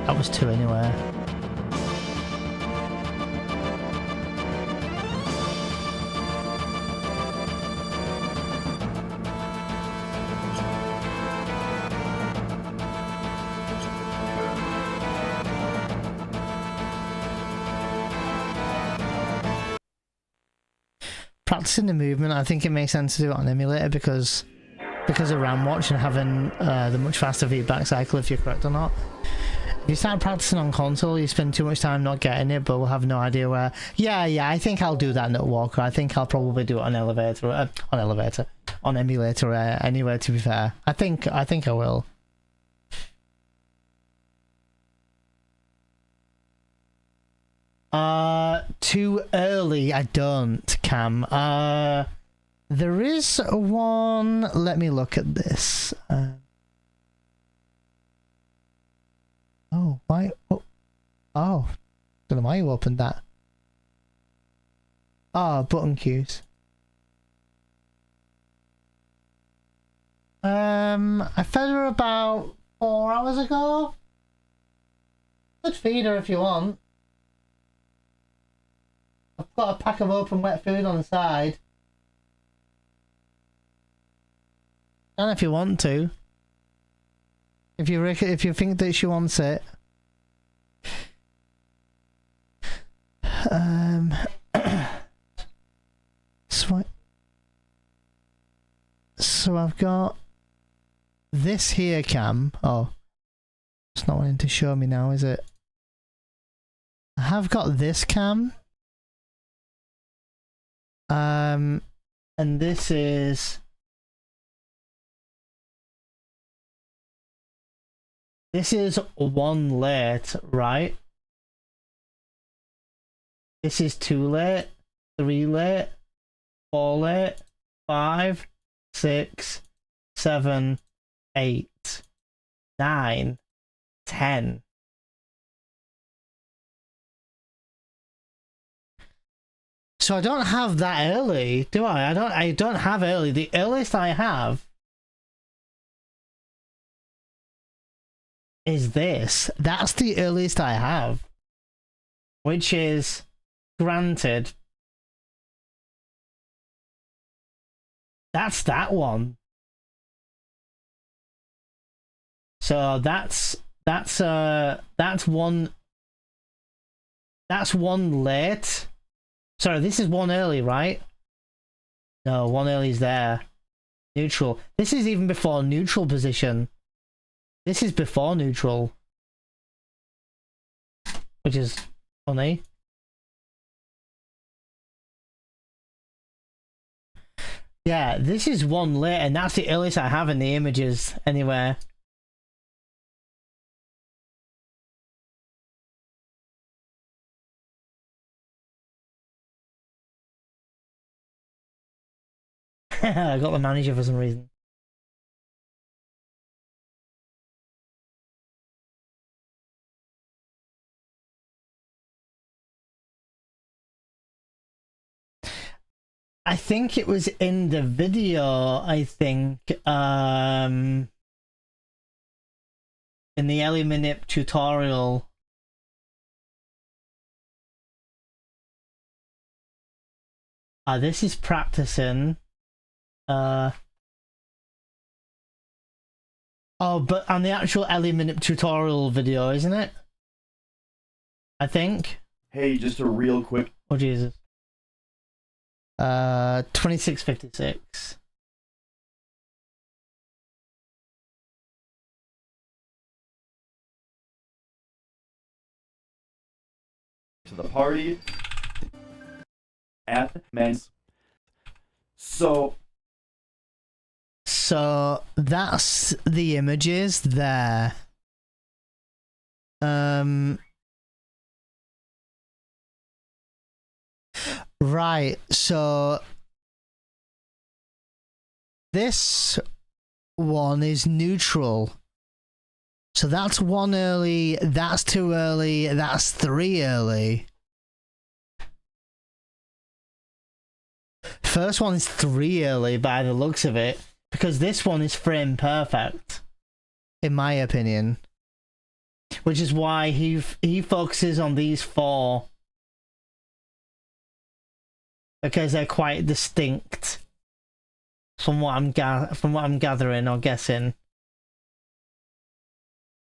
[SPEAKER 1] That was 2 anyway. Practicing the movement, I think it makes sense to do it on emulator because of RAM watch and having the much faster feedback cycle, if you're correct or not. If you start practicing on console, you spend too much time not getting it, but we'll have no idea where. Yeah, I think I'll do that Nut Walker. I think I'll probably do it on on emulator anyway. To be fair, I think I will. Too early. I don't, Cam. There is one. Let me look at this. Oh, why? Oh, don't know why you opened that. Oh, button cues. I fed her about 4 hours ago. Could feed her if you want. I've got a pack of open wet food on the side. And if you want to. If you think that she wants it. So I've got this here, Cam. Oh, it's not wanting to show me now, is it? I have got this, Cam. And this is. This is 1 late, right? This is 2 late, 3 late, 4 late, 5, 6, 7, 8, 9, 10. So I don't have that early, do I? I don't have early. The earliest I have is this. That's the earliest I have. Which is, granted, that's that one. So that's one late. Sorry, this is 1 early, right? No, 1 early is there. Neutral. This is even before neutral position. This is before neutral. Which is funny. Yeah, this is 1 late, and that's the earliest I have in the images anywhere. I got the manager for some reason. I think it was in the video, I think. in the Ellie Manip tutorial. This is practicing. Oh, but on the actual Ellie Manip tutorial video, isn't it? I think.
[SPEAKER 3] Hey, just a real quick.
[SPEAKER 1] Oh Jesus. 2656.
[SPEAKER 3] To the party at men's. So
[SPEAKER 1] that's the images there. Right, so this one is neutral. So that's 1 early, that's 2 early, that's 3 early. First one is 3 early by the looks of it, because this one is frame perfect, in my opinion. Which is why he focuses on these 4. Because they're quite distinct from what I'm gathering or guessing.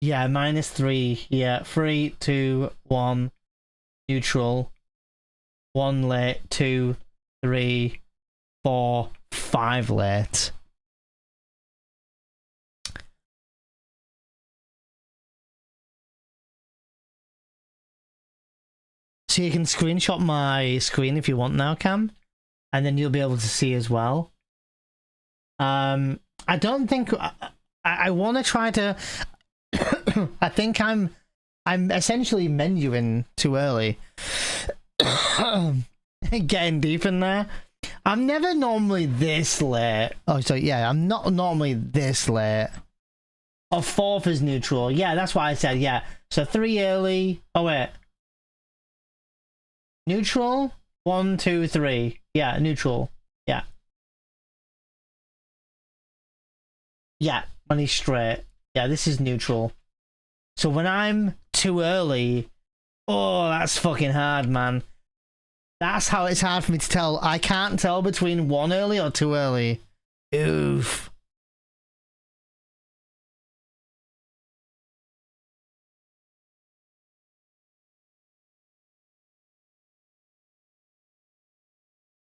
[SPEAKER 1] Yeah, -3. Yeah, 3, 2, 1, neutral. 1 late, 2, 3, 4, 5 late. So you can screenshot my screen if you want now, Cam, and then you'll be able to see as well. I don't think I want to try to. I think I'm essentially menuing too early. Getting deep in there. I'm never normally this late. Oh, so yeah, I'm not normally this late. Oh, 4th is neutral. Yeah, that's what I said. Yeah, so 3 early. Oh wait. Neutral, 1, 2, 3. Yeah, neutral. Yeah. Yeah, when he's straight. Yeah, this is neutral. So when I'm too early, oh, that's fucking hard, man. That's how it's hard for me to tell. I can't tell between 1 early or 2 early. Oof.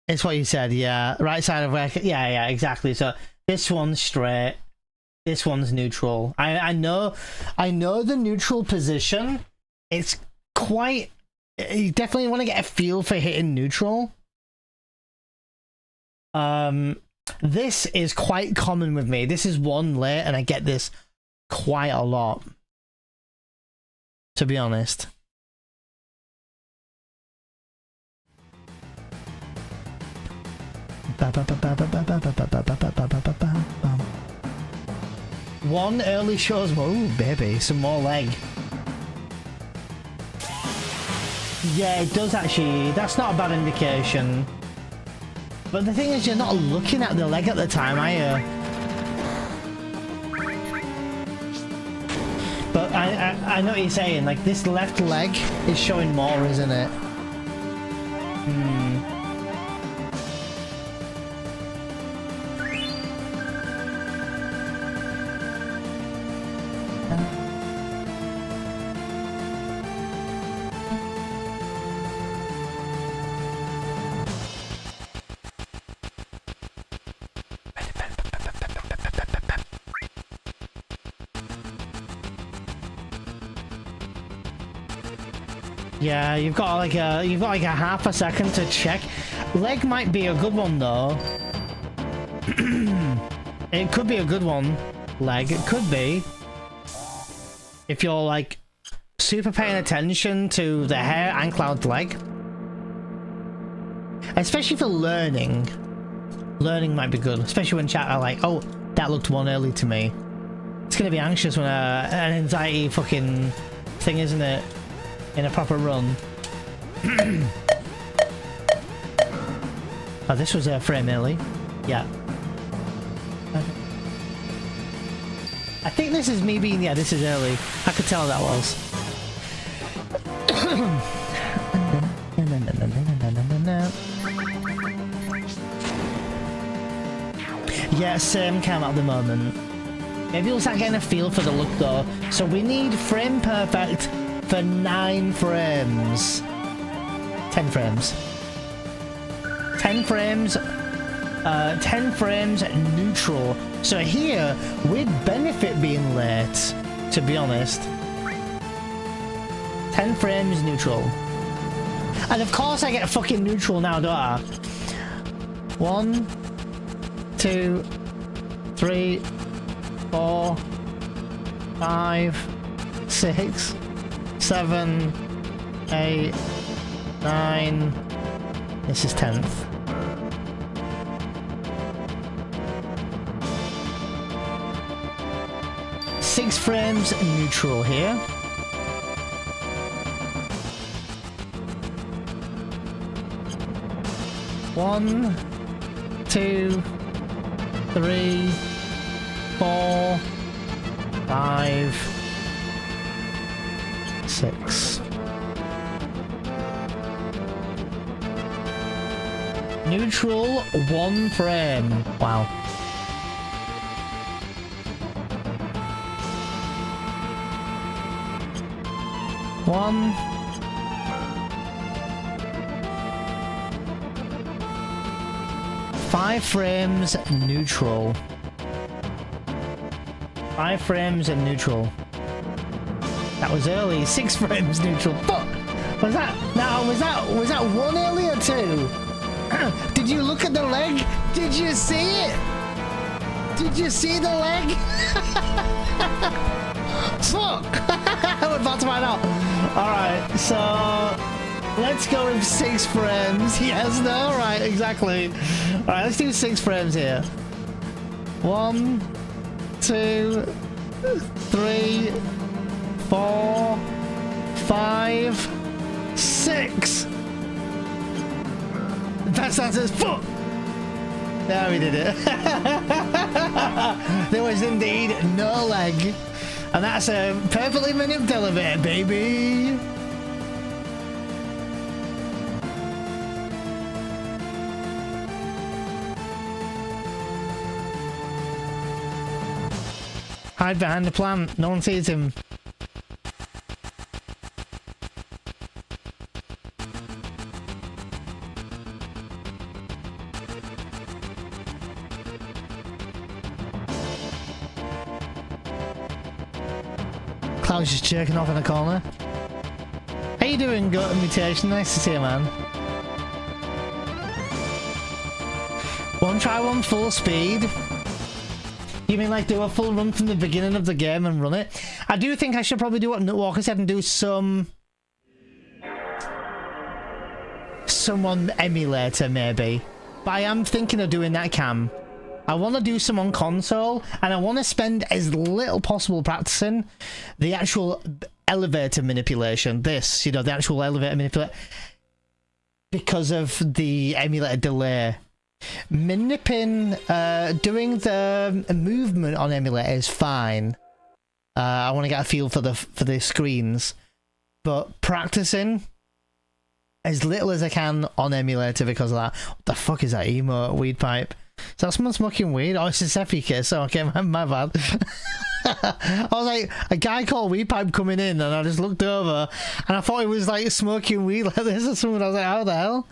[SPEAKER 1] It's what you said, yeah. Right side of record. Yeah, exactly. So this one's straight. This one's neutral. I know the neutral position. It's quite. You definitely want to get a feel for hitting neutral. This is quite common with me. This is 1 late, and I get this quite a lot. To be honest. One early shows. Oh, baby, some more leg. Yeah, it does actually. That's not a bad indication. But the thing is, you're not looking at the leg at the time, are you? But I know what you're saying. Like, this left leg is showing more, isn't it? Yeah, you've got like a half a second to check. Leg might be a good one though. It could be a good one. Leg, it could be. If you're like super paying attention to the hair and Cloud's leg. Especially for learning. Learning might be good, especially when chat are like, oh, that looked 1 early to me. It's gonna be anxious when an anxiety fucking thing, isn't it? In a proper run. Oh, this was a frame early. Yeah. I think this is me being, yeah, this is early. I could tell that was. Yeah, same cam at the moment. Maybe we'll start getting a feel for the look though. So we need frame perfect for 9 frames. 10 frames. 10 frames. 10 frames neutral. So here, we'd benefit being late, to be honest. 10 frames neutral. And of course I get fucking neutral now, don't I? 1, 2, 3, 4, 5, 6, 7, 8, 9. This is 10th. Six frames neutral here. One, 2, 3, 4, 5, 6. Neutral 1 frame. Wow. One. Five frames neutral. 5 frames and neutral. That was early. 6 frames neutral. Fuck! Was that? No, was that 1 early or 2? Did you look at the leg? Did you see it? Did you see the leg? Fuck! We're about to find out. Alright, so let's go with 6 frames. Yes, no, right, exactly. Alright, let's do 6 frames here. 1, 2, 3, 4, 5, 6. Best answer is fuck. There we did it. There was indeed no leg. And that's a perfectly manipulated elevator, baby. Hide behind the plant. No one sees him. Cloud's just jerking off in the corner. How you doing, Goat Mutation? Nice to see you, man. One try, one full speed. You mean like do a full run from the beginning of the game and run it? I do think I should probably do what Walker said and do some emulator maybe. But I am thinking of doing that, Cam. I want to do some on console, and I want to spend as little possible practicing the actual elevator manipulation. This, you know, the actual elevator manipulation, because of the emulator delay. Maniping, doing the movement on emulator is fine. I want to get a feel for the screens, but practicing as little as I can on emulator because of that. What the fuck is that emote? Weed pipe? Is that someone smoking weed? Oh, it's a Seppi kiss. Oh, okay, my bad. I was like, a guy called Weed Pipe coming in, and I just looked over, and I thought he was like smoking weed like this or something. I was like, how the hell?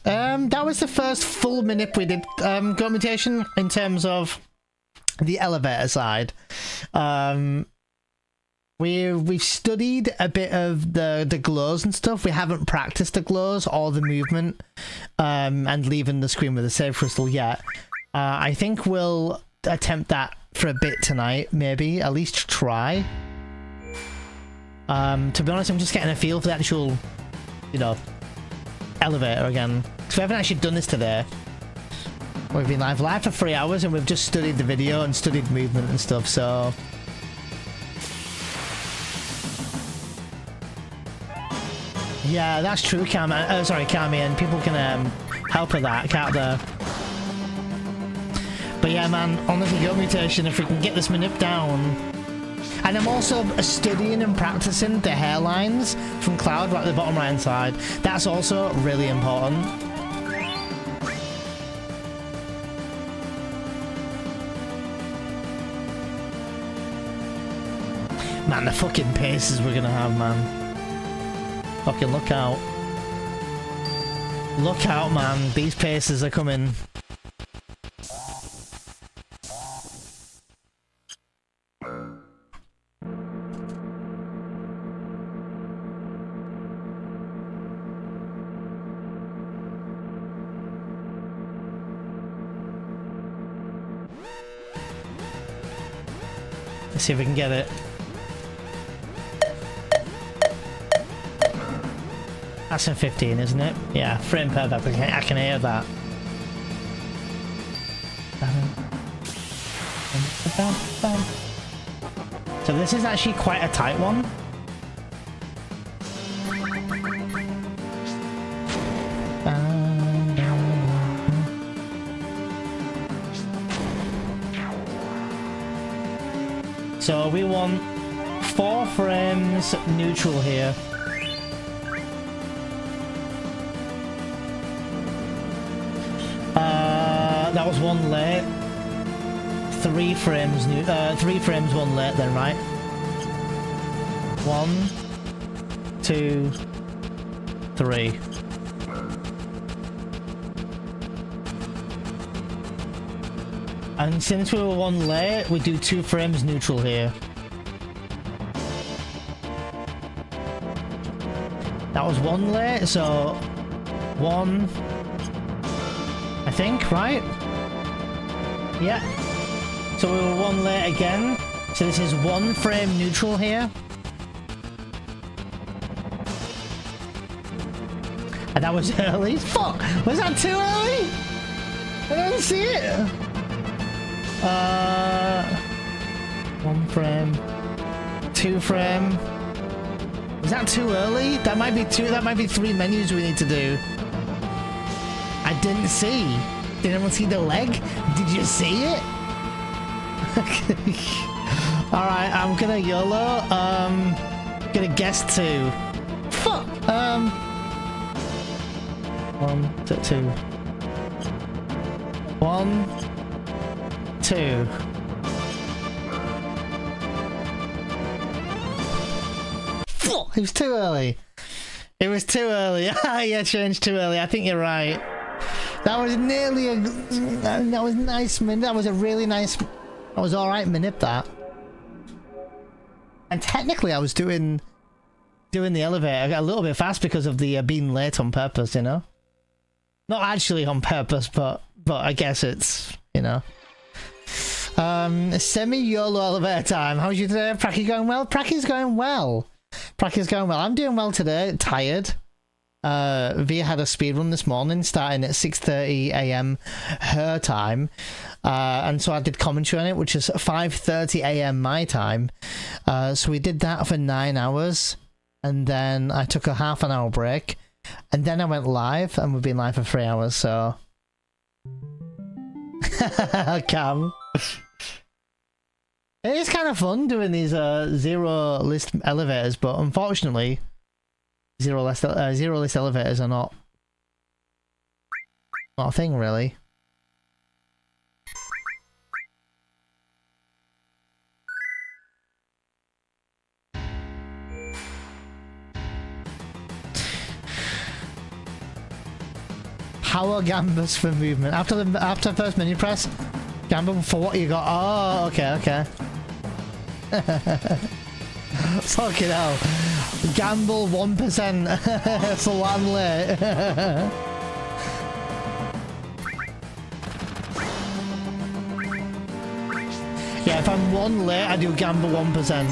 [SPEAKER 1] That was the first full manip we did, Mutation, in terms of the elevator side. We've studied a bit of the glows and stuff. We haven't practiced the glows or the movement, and leaving the screen with a save crystal yet. I think we'll attempt that for a bit tonight, maybe. At least try. To be honest, I'm just getting a feel for the actual, you know, elevator again. Because we haven't actually done this today. We've been live for 3 hours, and we've just studied the video and studied movement and stuff, so... Yeah, that's true, sorry, Cami, and people can help with that, can't they? But yeah, man, honestly, Goat Mutation, if we can get this Manip down. And I'm also studying and practicing the hairlines from Cloud right at the bottom right hand side. That's also really important. Man, the fucking paces we're gonna have, man. Fucking look out. Look out, man. These paces are coming. Let's see if we can get it. That's in 15, isn't it? Yeah, frame per I can hear that. So this is actually quite a tight one. So we want 4 frames neutral here. That was 1 late. 3 frames new. 3 frames 1 late then, right? 1, 2, 3. And since we were 1 late, we do 2 frames neutral here. That was 1 late, so 1, I think, right? Yeah. So we were 1 late again. So this is 1 frame neutral here. And that was early. Fuck! Was that too early? I didn't see it. 1 frame. 2 frame. Is that too early? That might be 2. That might be 3 menus we need to do. I didn't see. Did anyone see the leg? Did you see it? Alright, I'm gonna YOLO. Gonna guess 2. Fuck! 1, 2. 1, 2. Fuck! It was too early. It was too early. Yeah, changed too early. I think you're right. That was nearly a... That was nice, man. That was a really nice... That was alright, Manip, that. And technically I was doing the elevator. I got a little bit fast because of the being late on purpose, you know? Not actually on purpose, but I guess it's, you know. Semi-YOLO elevator time. How's you today? Pracky going well? Pracky's going well. Pracky's going well. I'm doing well today. Tired. Via had a speedrun this morning starting at 6:30 AM her time, and so I did commentary on it, which is 5:30 AM my time. So we did that for 9 hours, and then I took a half an hour break, and then I went live, and we've been live for 3 hours. So Cam, it is kind of fun doing these zero list elevators, but unfortunately zero list elevators are not a thing, really. Power gambas for movement. After first menu press, gamble for what you got. Oh, okay. Fucking hell. Gamble 1% for what I'm late. Yeah, if I'm 1 late, I do gamble 1%.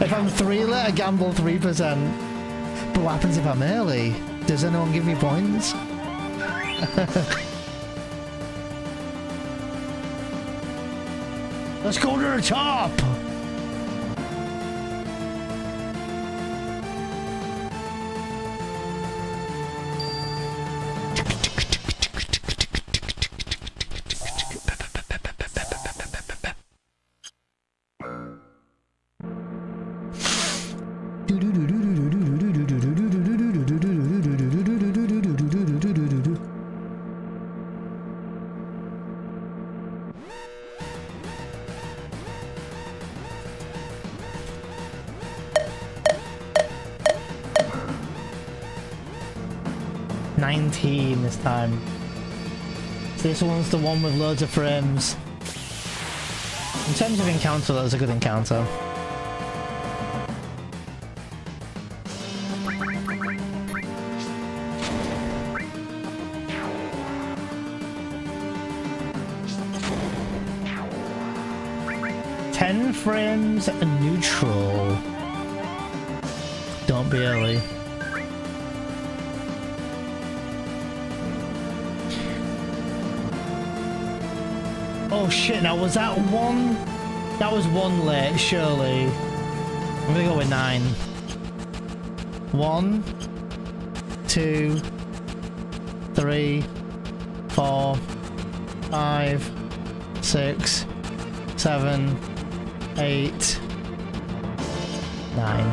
[SPEAKER 1] If I'm 3 late, I gamble 3%. But what happens if I'm early? Does anyone give me points? Let's go to the top! 19 this time. So this one's the one with loads of frames. In terms of encounter, that was a good encounter. Frames neutral. Don't be early. Oh shit, now was that one? That was one late, surely. I'm gonna go with 9. 1, 2, 3, 4, 5, 6, 7, 8, 9.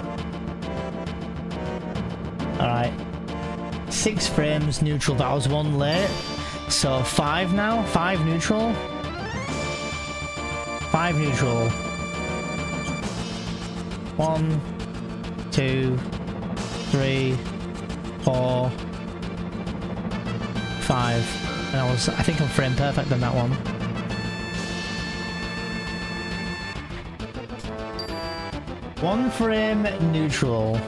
[SPEAKER 1] Alright. 6 frames neutral. That was one late. So 5 now? 5 neutral? 5 neutral. 1, 2, 3, 4, 5. And I think I'm frame perfect on that one. One frame neutral.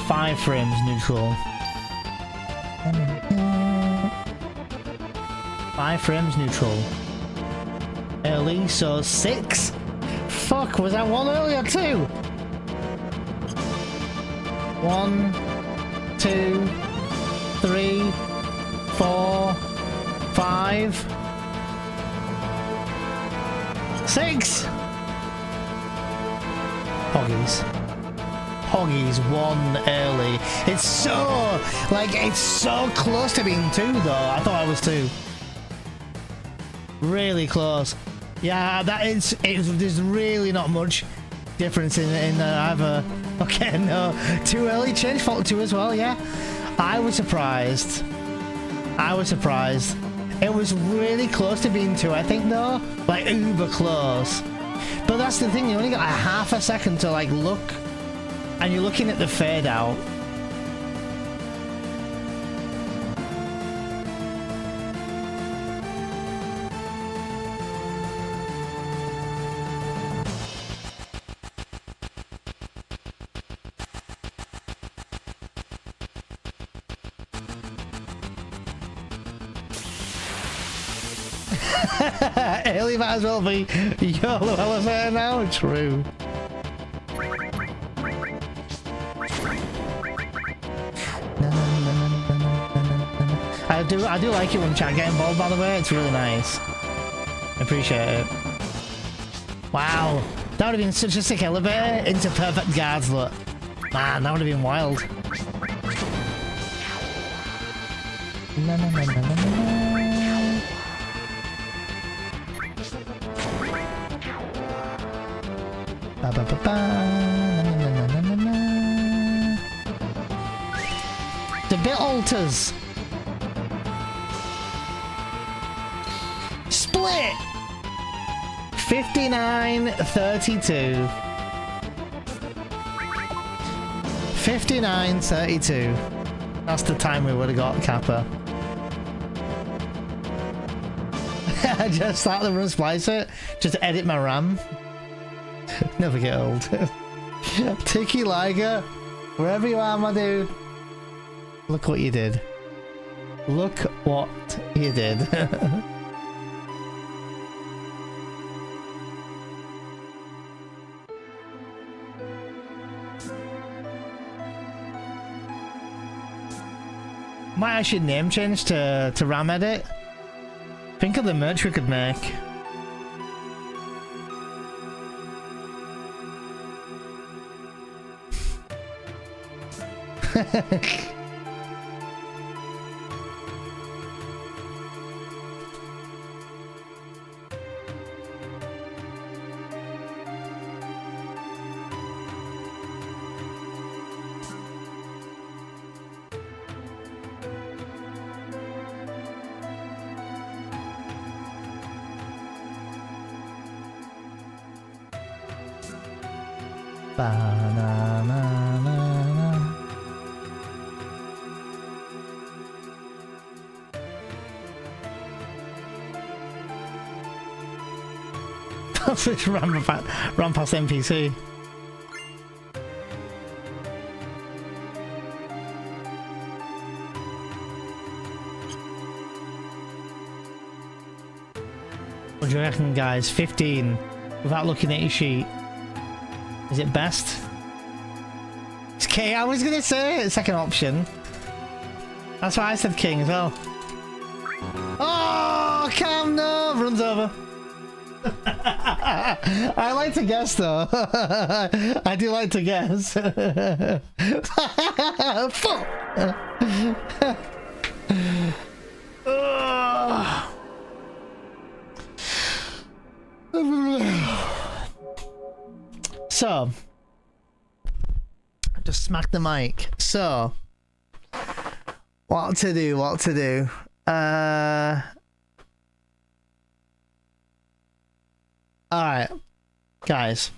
[SPEAKER 1] Five frames neutral. 5 frames neutral. Early, so 6? Fuck, was that one earlier too? 1, 2, 3, 4, 5, 6. Hoggies. Hoggies 1 early. It's so close to being 2 though. I thought I was 2. Really close. Yeah, there's really not much difference in either. Okay, no. 2 early, change fault 2 as well, yeah. I was surprised. It was really close to being 2, I think, though. Like, uber close. But that's the thing, you only got a half a second to, like, look. And you're looking at the fade out. Haley might as well be YOLO elevator now. True. I do like it when chat get involved, by the way. It's really nice. I appreciate it. Wow, that would have been such a sick elevator into perfect guards. Look, man, that would have been wild. The bit alters. Split. 59-32. 59-32. That's the time we would have got Kappa. I just start the run, splice it, just edit my RAM. Never get old. Tiki Liger, wherever you are, my dude. Look what you did. Look what you did. Might actually name change to RAM edit. Think of the merch we could make. Ba-na-na-na-na. Just run past NPC. What do you reckon, guys? 15 without looking at your sheet. Is it best? It's King. I was gonna say it, second option. That's why I said King as well. Oh, Cam, no! Runs over. I like to guess though. I do like to guess. Fuck! So, just smack the mic. So, what to do? What to do? Alright, guys.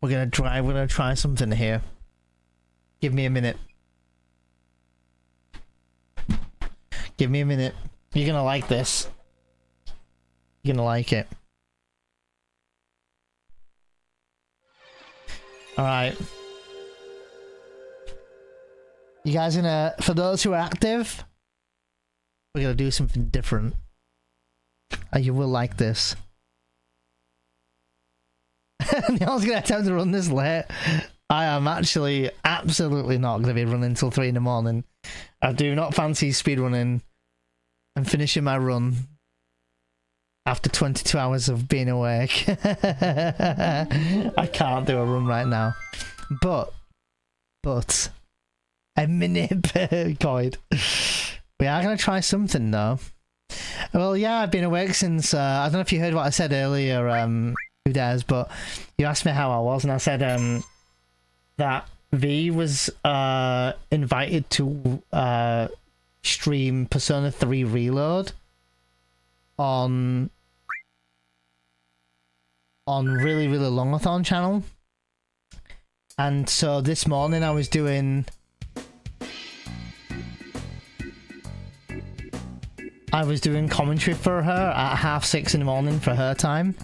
[SPEAKER 1] We're gonna try something here. Give me a minute. Give me a minute. You're gonna like this. You're gonna like it. Alright. You guys gonna, for those who are active, we're gonna do something different. And you will like this. Neil's gonna attempt to run this late. I am actually absolutely not gonna be running until 3 in the morning. I do not fancy speedrunning and finishing my run after 22 hours of being awake. I can't do a run right now. But a Manip coin. We are gonna try something though. Well, yeah, I've been awake since, I don't know if you heard what I said earlier, who dares, but you asked me how I was, and I said that V was invited to stream Persona 3 Reload on really, really Longathon channel. And so this morning I was doing... commentary for her at 6:30 in the morning for her time,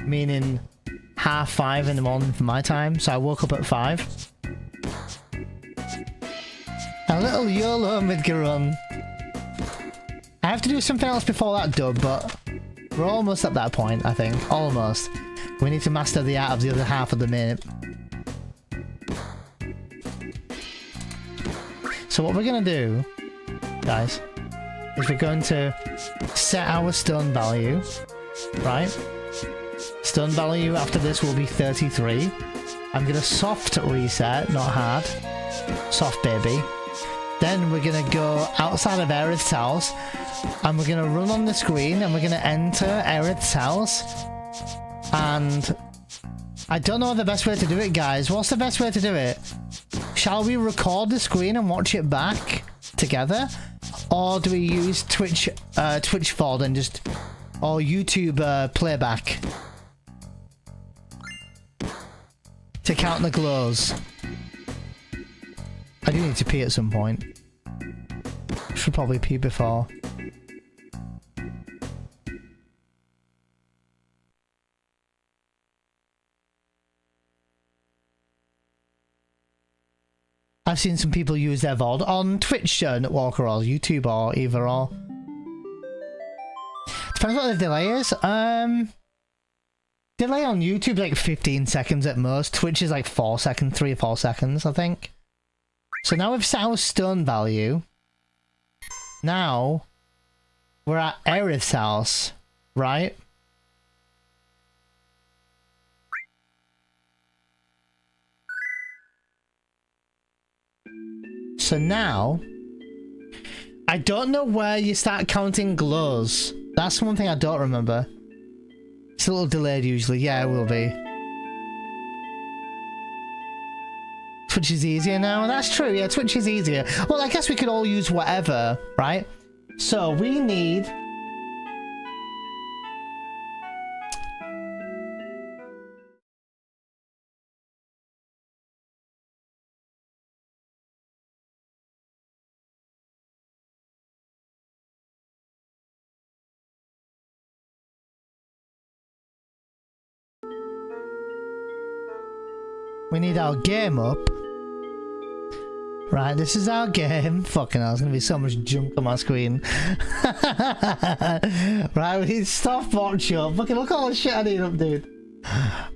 [SPEAKER 1] meaning 5:30 in the morning for my time. So I woke up at 5. A little YOLO mid-gear run. I have to do something else before that dub, but we're almost at that point, I think. Almost. We need to master the art of the other half of the minute. So what we're gonna do, guys, is we're going to set our stun value, right? Stun value after this will be 33. I'm gonna soft reset, not hard. Soft, baby. Then we're gonna go outside of Aerith's house, and we're gonna run on the screen, and we're gonna enter Aerith's house. And I don't know the best way to do it, guys. What's the best way to do it? Shall we record the screen and watch it back together? Or do we use Twitch VOD and just, or YouTube playback to count the glows? I do need to pee at some point. Should probably pee before. I've seen some people use their VOD on Twitch, Walker, or YouTube, or either or. Depends what the delay is. Delay on YouTube like 15 seconds at most. Twitch is like 4 seconds, 3 or 4 seconds, I think. So now we've set our stun value. Now we're at Aerith's house, right? So now, I don't know where you start counting glows. That's one thing I don't remember. It's a little delayed usually. Yeah, it will be. Twitch is easier now. That's true. Yeah, Twitch is easier. Well, I guess we could all use whatever, right? So we need... we need our game up. Right, this is our game. Fucking hell, there's gonna be so much junk on my screen. Right, we need stopwatch up. Fucking look at all the shit I need up, dude.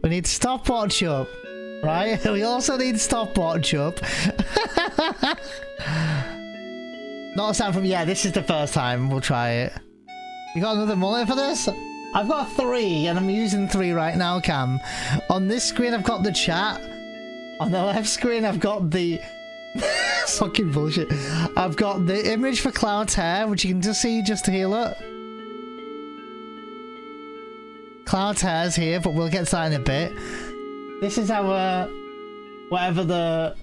[SPEAKER 1] We need stopwatch up. Right, we also need stopwatch up. Not a sound from, yeah, this is the first time. We'll try it. You got another mullet for this? I've got 3, and I'm using 3 right now, Cam. On this screen, I've got the chat. On the left screen, I've got the... fucking bullshit. I've got the image for Cloud's hair, which you can just see just here, look. Cloud's hair's here, but we'll get to that in a bit. This is our... whatever the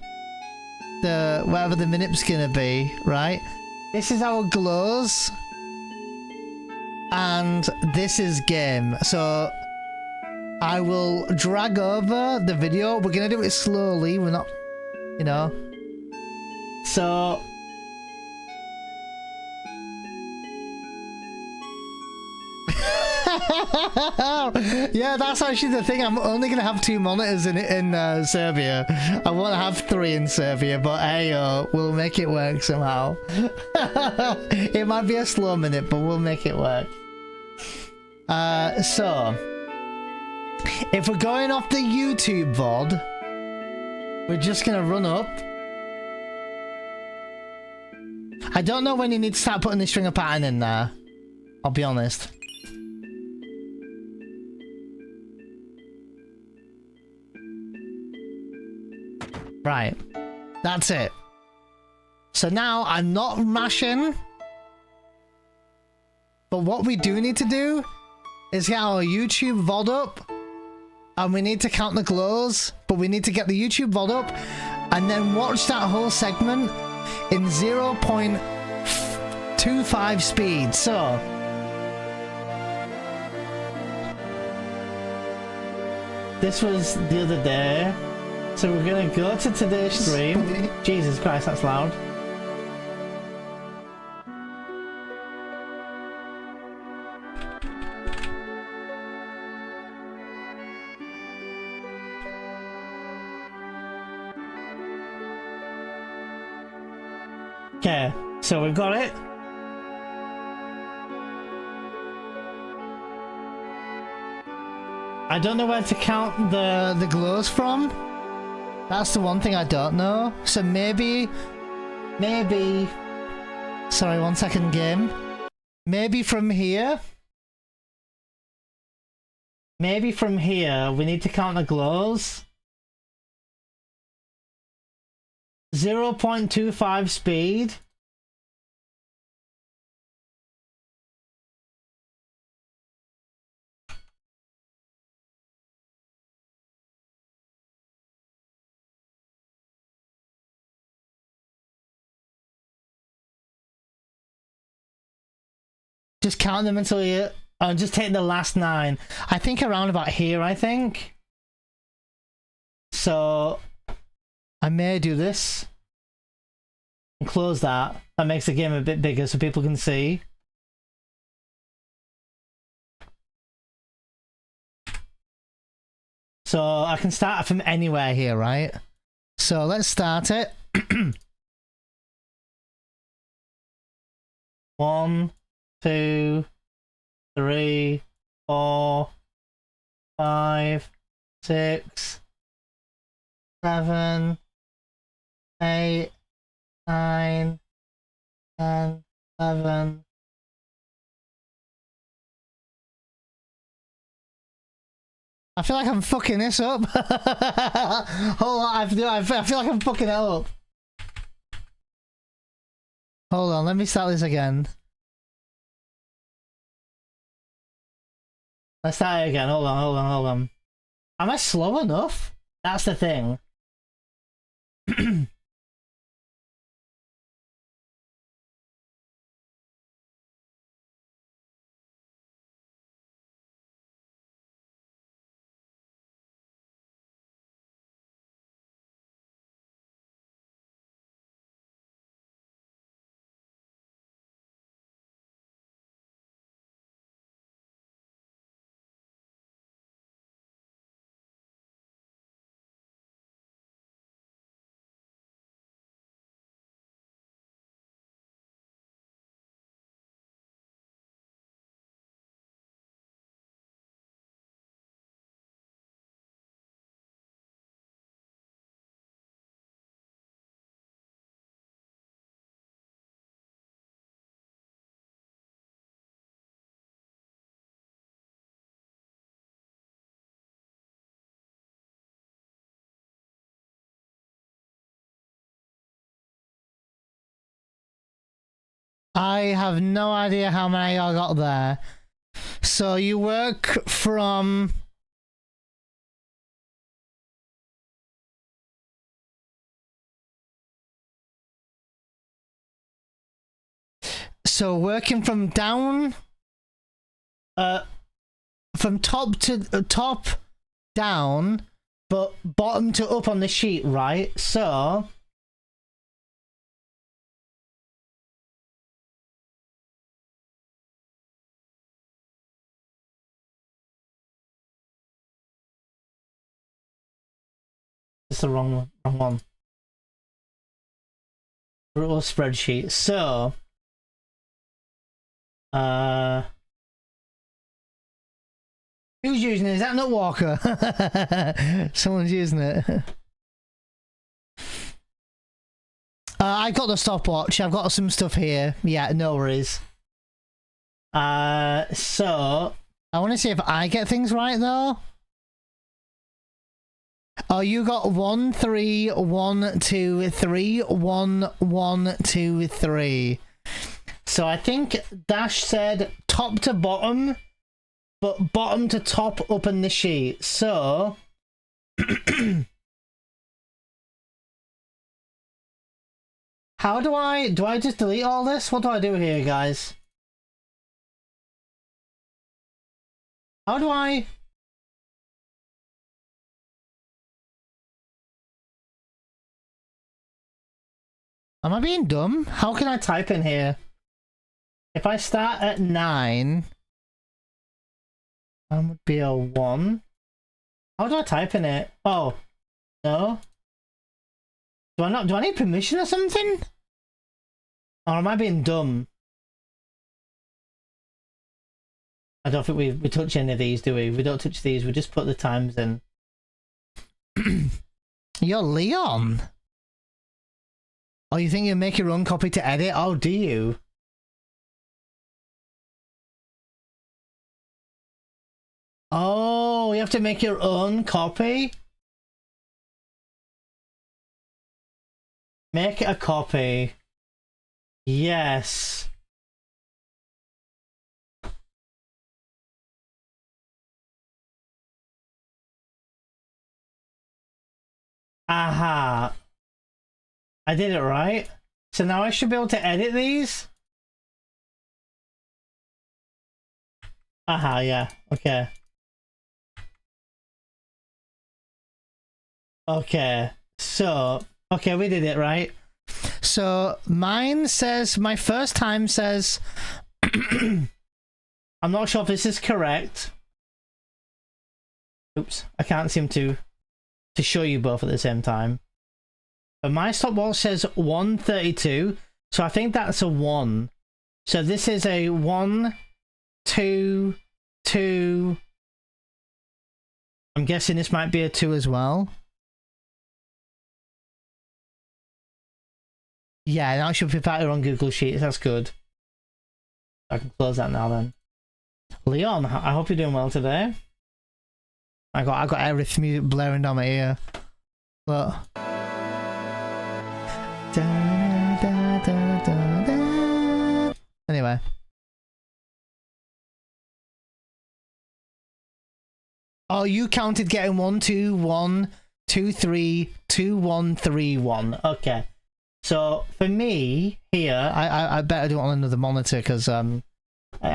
[SPEAKER 1] Manip's gonna be, right? This is our glows. And this is game. So I will drag over the video. We're gonna do it slowly. We're not, you know. So yeah, that's actually the thing. I'm only gonna have 2 monitors in Serbia. I won't have 3 in Serbia, but hey, we'll make it work somehow. It might be a slow minute, but we'll make it work. So if we're going off the YouTube VOD, we're just gonna run up. I don't know when you need to start putting the stringer pattern in there. I'll be honest. Right. That's it. So now I'm not mashing. But what we do need to do is get our YouTube VOD up. And we need to count the glows. But we need to get the YouTube VOD up. And then watch that whole segment in 0.25 speed. So this was the other day. So we're gonna go to today's stream. Jesus Christ, that's loud. Okay, so we've got it. I don't know where to count the glows from. That's the one thing I don't know. So maybe... Sorry, 1 second, game. Maybe from here. Maybe from here, we need to count the glows. 0.25 speed. Just count them until you... just take the last 9. I think around about here, I think. So... I may do this. And close that. That makes the game a bit bigger so people can see. So I can start from anywhere here, right? So let's start it. 1, 2, 3, 4, 5, 6, 7, 8, 9, 10, 11. I feel like I'm fucking this up. Hold on, I feel like I'm fucking it up. Hold on, let me start this again. Let's start it again. Hold on. Am I slow enough? That's the thing. I have no idea how many I got there. So you work from... So working from down... from top to top down, but bottom to up on the sheet, right? So... It's the wrong one. Brutal spreadsheet. So, who's using it? Is that not Walker? Someone's using it. I got the stopwatch. I've got some stuff here. Yeah, no worries. So I want to see if I get things right though. Oh, you got 1 3 1 2 3 1 1 2 3. So I think Dash said top to bottom, but bottom to top up in the sheet. So how do I just delete all this? What do I do here, guys? How do I? Am I being dumb? How can I type in here? If I start at 9, that would be a 1. How do I type in it? Oh, no. Do I need permission or something? Or am I being dumb? I don't think we touch any of these, do we? We don't touch these, we just put the times in. You're Leon. Oh, you think you make your own copy to edit? Oh, do you? Oh, you have to make your own copy? Make a copy. Yes. Aha. I did it right. So now I should be able to edit these? Aha, yeah. Okay. Okay. So, okay, we did it right. So mine says, my first time says, I'm not sure if this is correct. Oops, I can't seem to show you both at the same time. But my stopwatch says 132, so I think that's a 1. So this is a 1, 2, 2. I'm guessing this might be a 2 as well. Yeah, that should be better on Google Sheets. That's good. I can close that now then. Leon, I hope you're doing well today. I got Aerith music blaring down my ear. Look. Da, da, da, da, da. Anyway. Oh, you counted getting 1 2 1 2 3 2 1 3 1. Okay. So for me here, I better do it on another monitor because I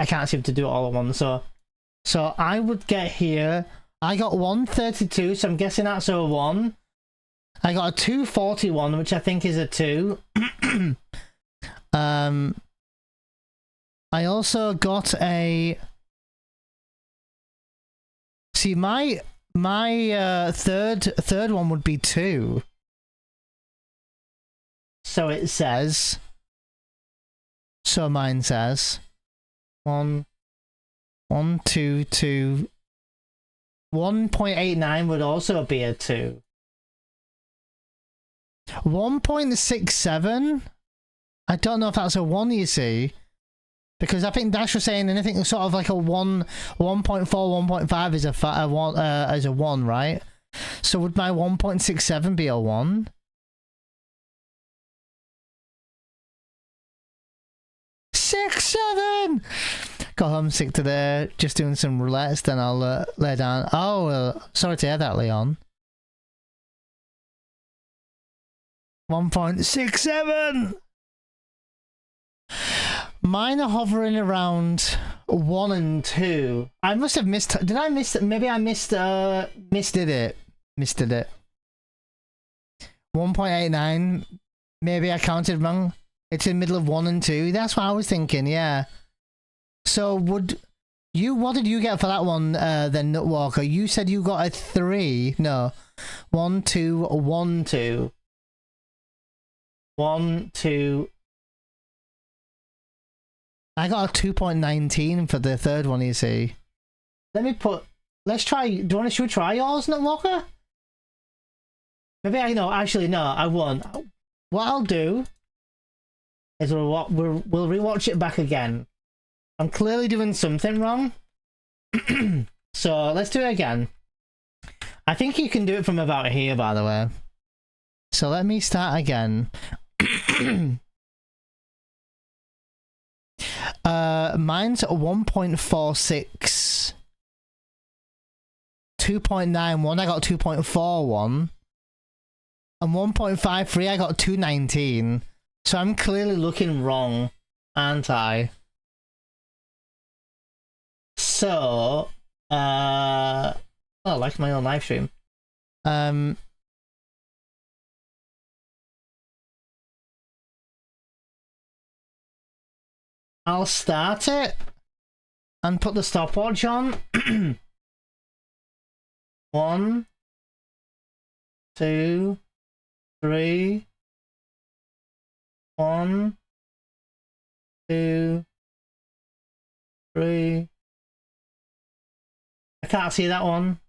[SPEAKER 1] can't seem to do it all at once. So I would get here. I got 132, so I'm guessing that's a 1. I got a 241, which I think is a 2. I also got a. See, my third one would be 2. So it says. So mine says 1 1 2 2. 1.89 would also be a 2. 1.67? I don't know if that's a 1, you see. Because I think Dash was saying anything sort of like a 1, 1.4, 1.5 is a 1, right? So would my 1.67 be a 1? 1.67. Got homesick today, just doing some roulettes, then I'll lay down. Oh, sorry to hear that, Leon. 1.67. Mine are hovering around 1 and 2. I must have missed. Did I miss? Maybe I missed. Missed it. 1.89. Maybe I counted wrong. It's in the middle of 1 and 2. That's what I was thinking. Yeah. So would you? What did you get for that one? Then Nutwalker. You said you got a 3. No. 1, 2, 1, 2. 1, 2. I got a 2.19 for the third one, you see. Let's try, should we try yours, Nutwalker? Maybe actually no, I won't. What I'll do is we'll rewatch it back again. I'm clearly doing something wrong. So let's do it again. I think you can do it from about here, by the way. So let me start again. Mine's 1.46. 2.91, I got 2.41. And 1.53, I got 2.19. So I'm clearly looking wrong, aren't I? So, I like my own live stream. I'll start it and put the stopwatch on. 1, 2, 3. 1, 2, 3. I can't see that one.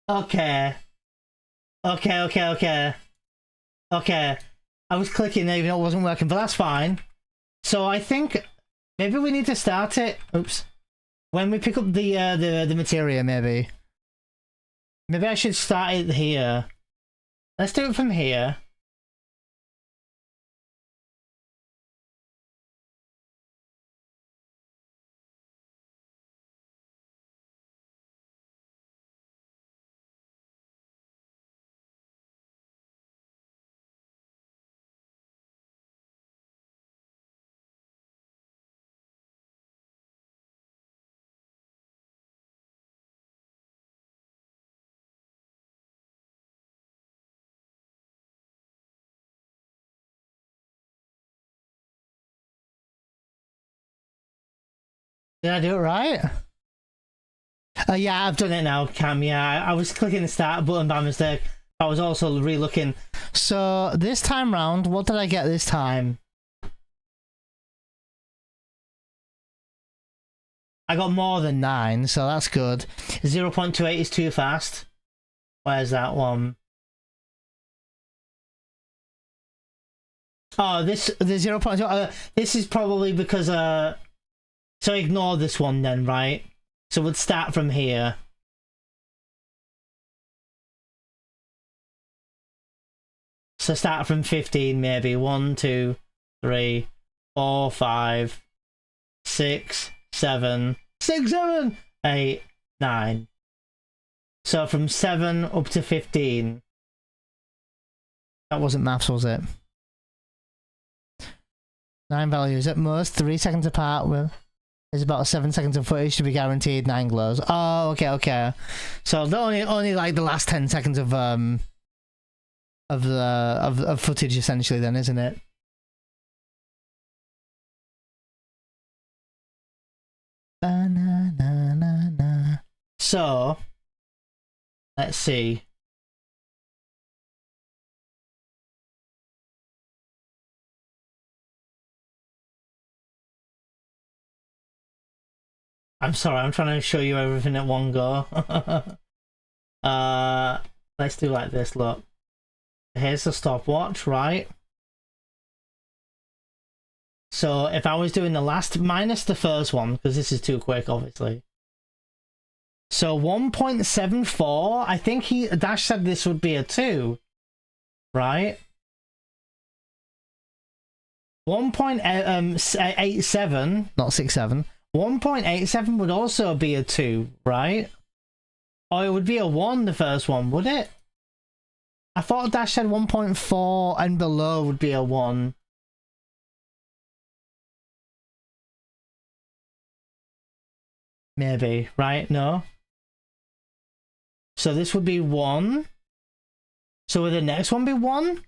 [SPEAKER 1] Okay. Okay. I was clicking even though it wasn't working, but that's fine. So I think maybe we need to start it. Oops. When we pick up the materia, maybe. Maybe I should start it here. Let's do it from here. Did I do it right? Yeah, I've done it now, Cam. Yeah, I was clicking the start button by mistake. I was also re-looking. So this time round, what did I get this time? I got more than 9, so that's good. 0.28 is too fast. Where's that one? Oh, the 0.2. This is probably because so ignore this one then, right? So we'll start from here. So start from 15 maybe. 1, 2, 3, 4, 5, 6, 7, 8, 9. So from 7 up to 15. That wasn't maths, was it? 9 values at most 3 seconds apart. With there's about 7 seconds of footage to be guaranteed. 9 glows. Oh, okay. So only like the last 10 seconds of footage essentially, then, isn't it? Ba-na-na-na-na. So let's see. I'm sorry, I'm trying to show you everything at one go. Let's do like this, look. Here's the stopwatch, right? So if I was doing the last minus the first one, because this is too quick, obviously. So 1.74, I think Dash said this would be a 2, right? 1.87, not 67. 1.87 would also be a 2, right? Or it would be a 1, the first one, would it? I thought Dash said 1.4 and below would be a 1. Maybe, right? No? So this would be 1. So would the next one be 1?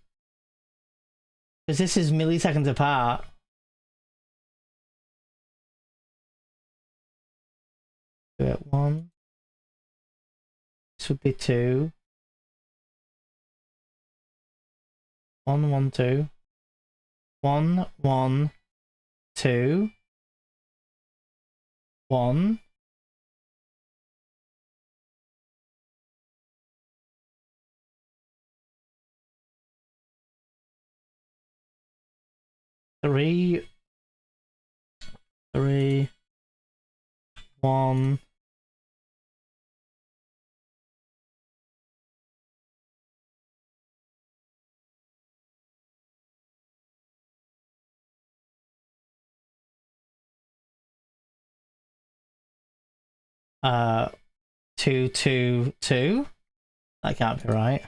[SPEAKER 1] Because this is milliseconds apart. Do it 1. This would be 2. 1, 1, 2. 1, 1, 2. 1. Three, 1. Uh, 2, 2, 2. That can't be right.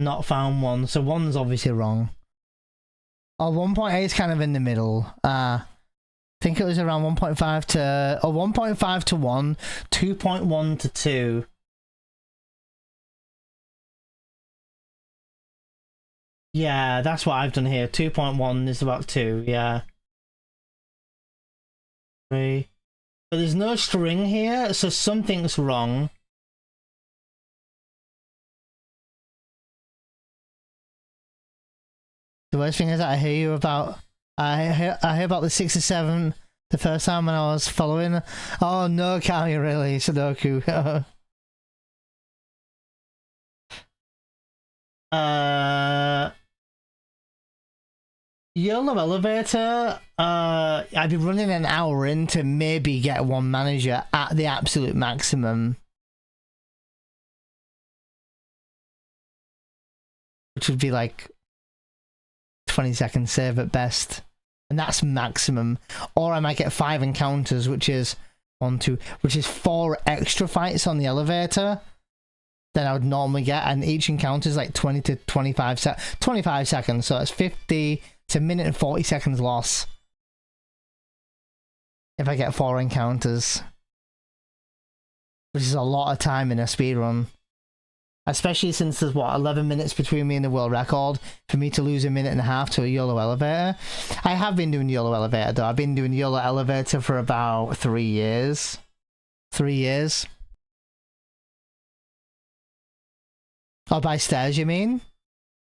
[SPEAKER 1] Not found 1, so 1's obviously wrong. Oh, 1.8 is kind of in the middle. I think it was around 1.5 to... Oh, 1.5 to 1, 2.1 to 2. Yeah, that's what I've done here. 2.1 is about 2, yeah. 3. But there's no string here, so something's wrong. The worst thing is that I hear about the 67 the first time when I was following. Oh no, can't you really, Sudoku? YOLO elevator. I'd be running an hour in to maybe get one manager at the absolute maximum, which would be like 20-second save at best, and that's maximum. Or I might get 5 encounters, which is 4 extra fights on the elevator than I would normally get, and each encounter is like 20 to 25 seconds, so it's 50 to minute and 40 seconds loss if I get 4 encounters, which is a lot of time in a speedrun. Especially since there's, what, 11 minutes between me and the world record, for me to lose a minute and a half to a YOLO elevator. I have been doing YOLO elevator, though. I've been doing YOLO elevator for about 3 years. 3 years. Oh, by stairs, you mean?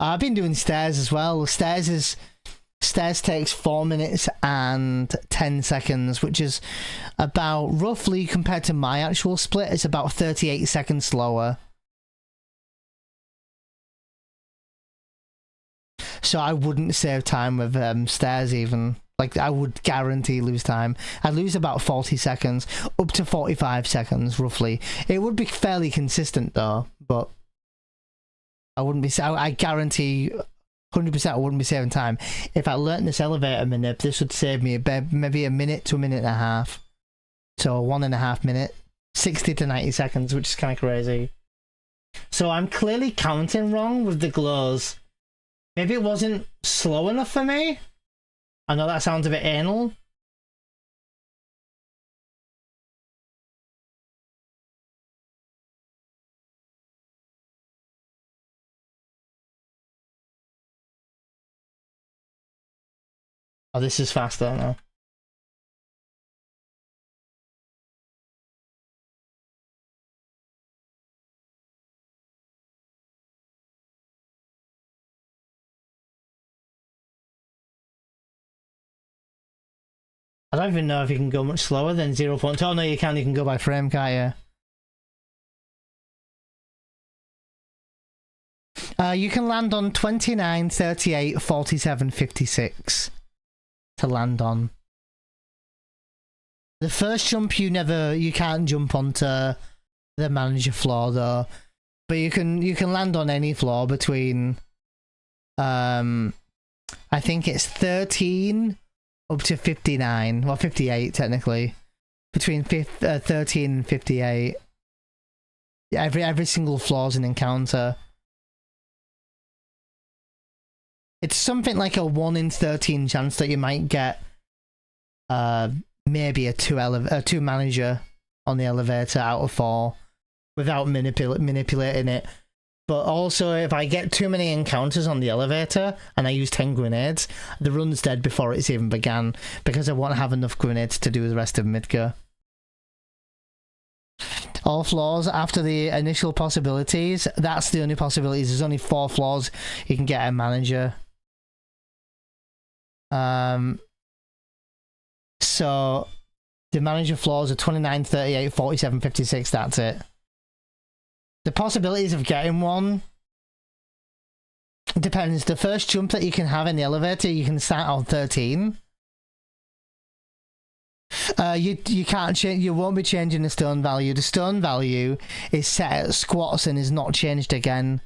[SPEAKER 1] I've been doing stairs as well. Stairs takes 4 minutes and 10 seconds, which is about, roughly, compared to my actual split, it's about 38 seconds slower. So I wouldn't save time with stairs even. Like, I would guarantee lose time. I'd lose about 40 seconds, up to 45 seconds, roughly. It would be fairly consistent, though, but I wouldn't be... I guarantee 100% I wouldn't be saving time. If I learnt this elevator manip, this would save me maybe a minute to a minute and a half. So 1.5 minute, 60 to 90 seconds, which is kind of crazy. So I'm clearly counting wrong with the glows. Maybe it wasn't slow enough for me? I know that sounds a bit anal. Oh, this is faster now. don't even know if you can go much slower than 0.2. Oh no, you can go by frame, can't you? You can land on 29, 38, 47, 56 to land on. The first jump you can't jump onto the manager floor though, but you can land on any floor between I think it's 13 up to 59, or 58 technically, between 13 and 58. Yeah, every single floor's an encounter. It's something like a 1 in 13 chance that you might get maybe a two manager on the elevator out of 4 without manipulating it. But also, if I get too many encounters on the elevator and I use 10 grenades, the run's dead before it's even began, because I won't have enough grenades to do the rest of Midgar. All floors after the initial possibilities, that's the only possibilities. There's only 4 floors you can get a manager. So the manager floors are 29, 38, 47, 56, that's it. The possibilities of getting one depends. The first jump that you can have in the elevator, you can start on 13. You can't change. You won't be changing the stone value. The stone value is set at squats and is not changed again.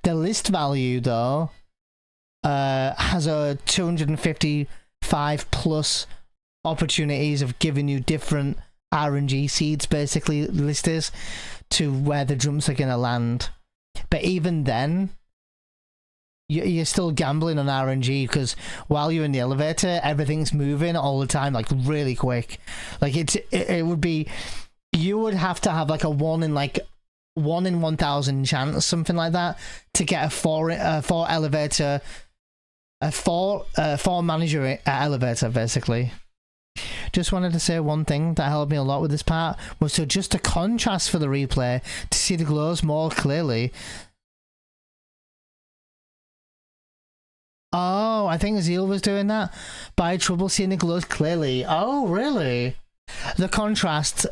[SPEAKER 1] The list value though has a 255 plus opportunities of giving you different RNG seeds, basically listers, to where the jumps are going to land. But even then, you're still gambling on RNG, because while you're in the elevator, everything's moving all the time, like really quick. Like it would be, you would have to have like a 1 in 1,000 chance, something like that, to get a 4 elevator, a 4 manager elevator, basically. Just wanted to say one thing that helped me a lot with this part was to adjust the contrast for the replay to see the glows more clearly. Oh, I think Zeal was doing that. But I had trouble seeing the glows clearly. Oh, really? The contrast.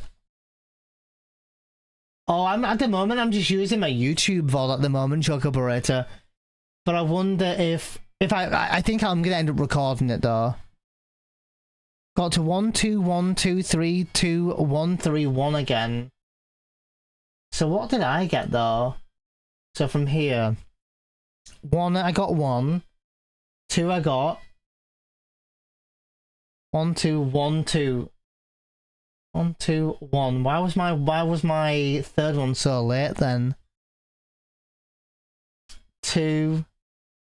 [SPEAKER 1] Oh, at the moment I'm just using my YouTube VOD at the moment, Chocoborator. But I wonder if I think I'm gonna end up recording it though. Got to 1 2 1 2 3 2 1 3 1 again. So what did I get though? So from here, 1 I got 1, 2 I got 1 2 1 2 1 2 1. Why was my third one so late then? 2.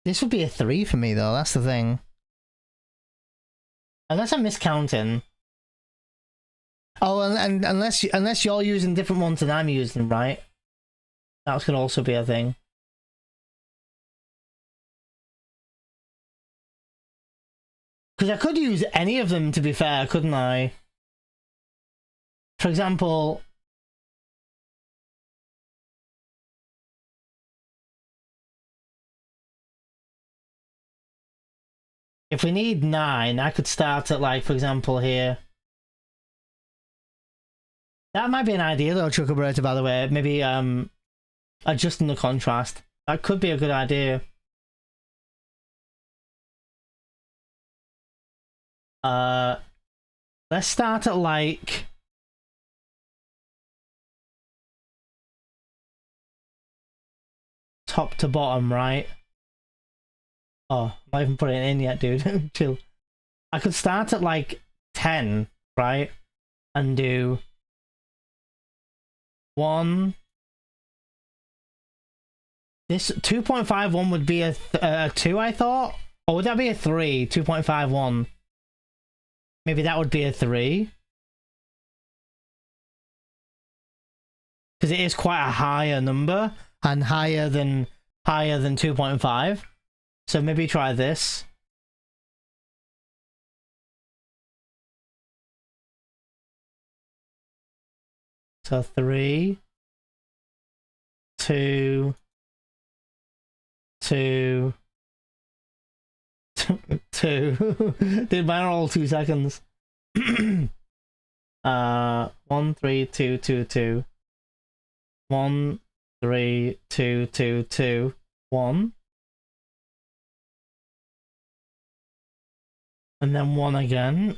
[SPEAKER 1] This would be a 3 for me though. That's the thing. Unless I'm miscounting. Oh, and unless you're using different ones than I'm using, right? That could also be a thing. Because I could use any of them, to be fair, couldn't I? For example, if we need 9, I could start at, like, for example, here. That might be an idea, though, Chocoborator, by the way. Maybe adjusting the contrast. That could be a good idea. Let's start at, like, top to bottom, right? Oh, I'm not even putting it in yet, dude. Chill. I could start at like 10, right? And do 1. This 2.51 would be a 2, I thought? Or would that be a 3? 2.51. Maybe that would be a 3. Because it is quite a higher number, and higher than 2.5. So maybe try this. So 3, 2, 2, 2. Dude, mine are all 2 seconds. 1 3 2 2 2 1 3 2 2 2 1 and then 1 again.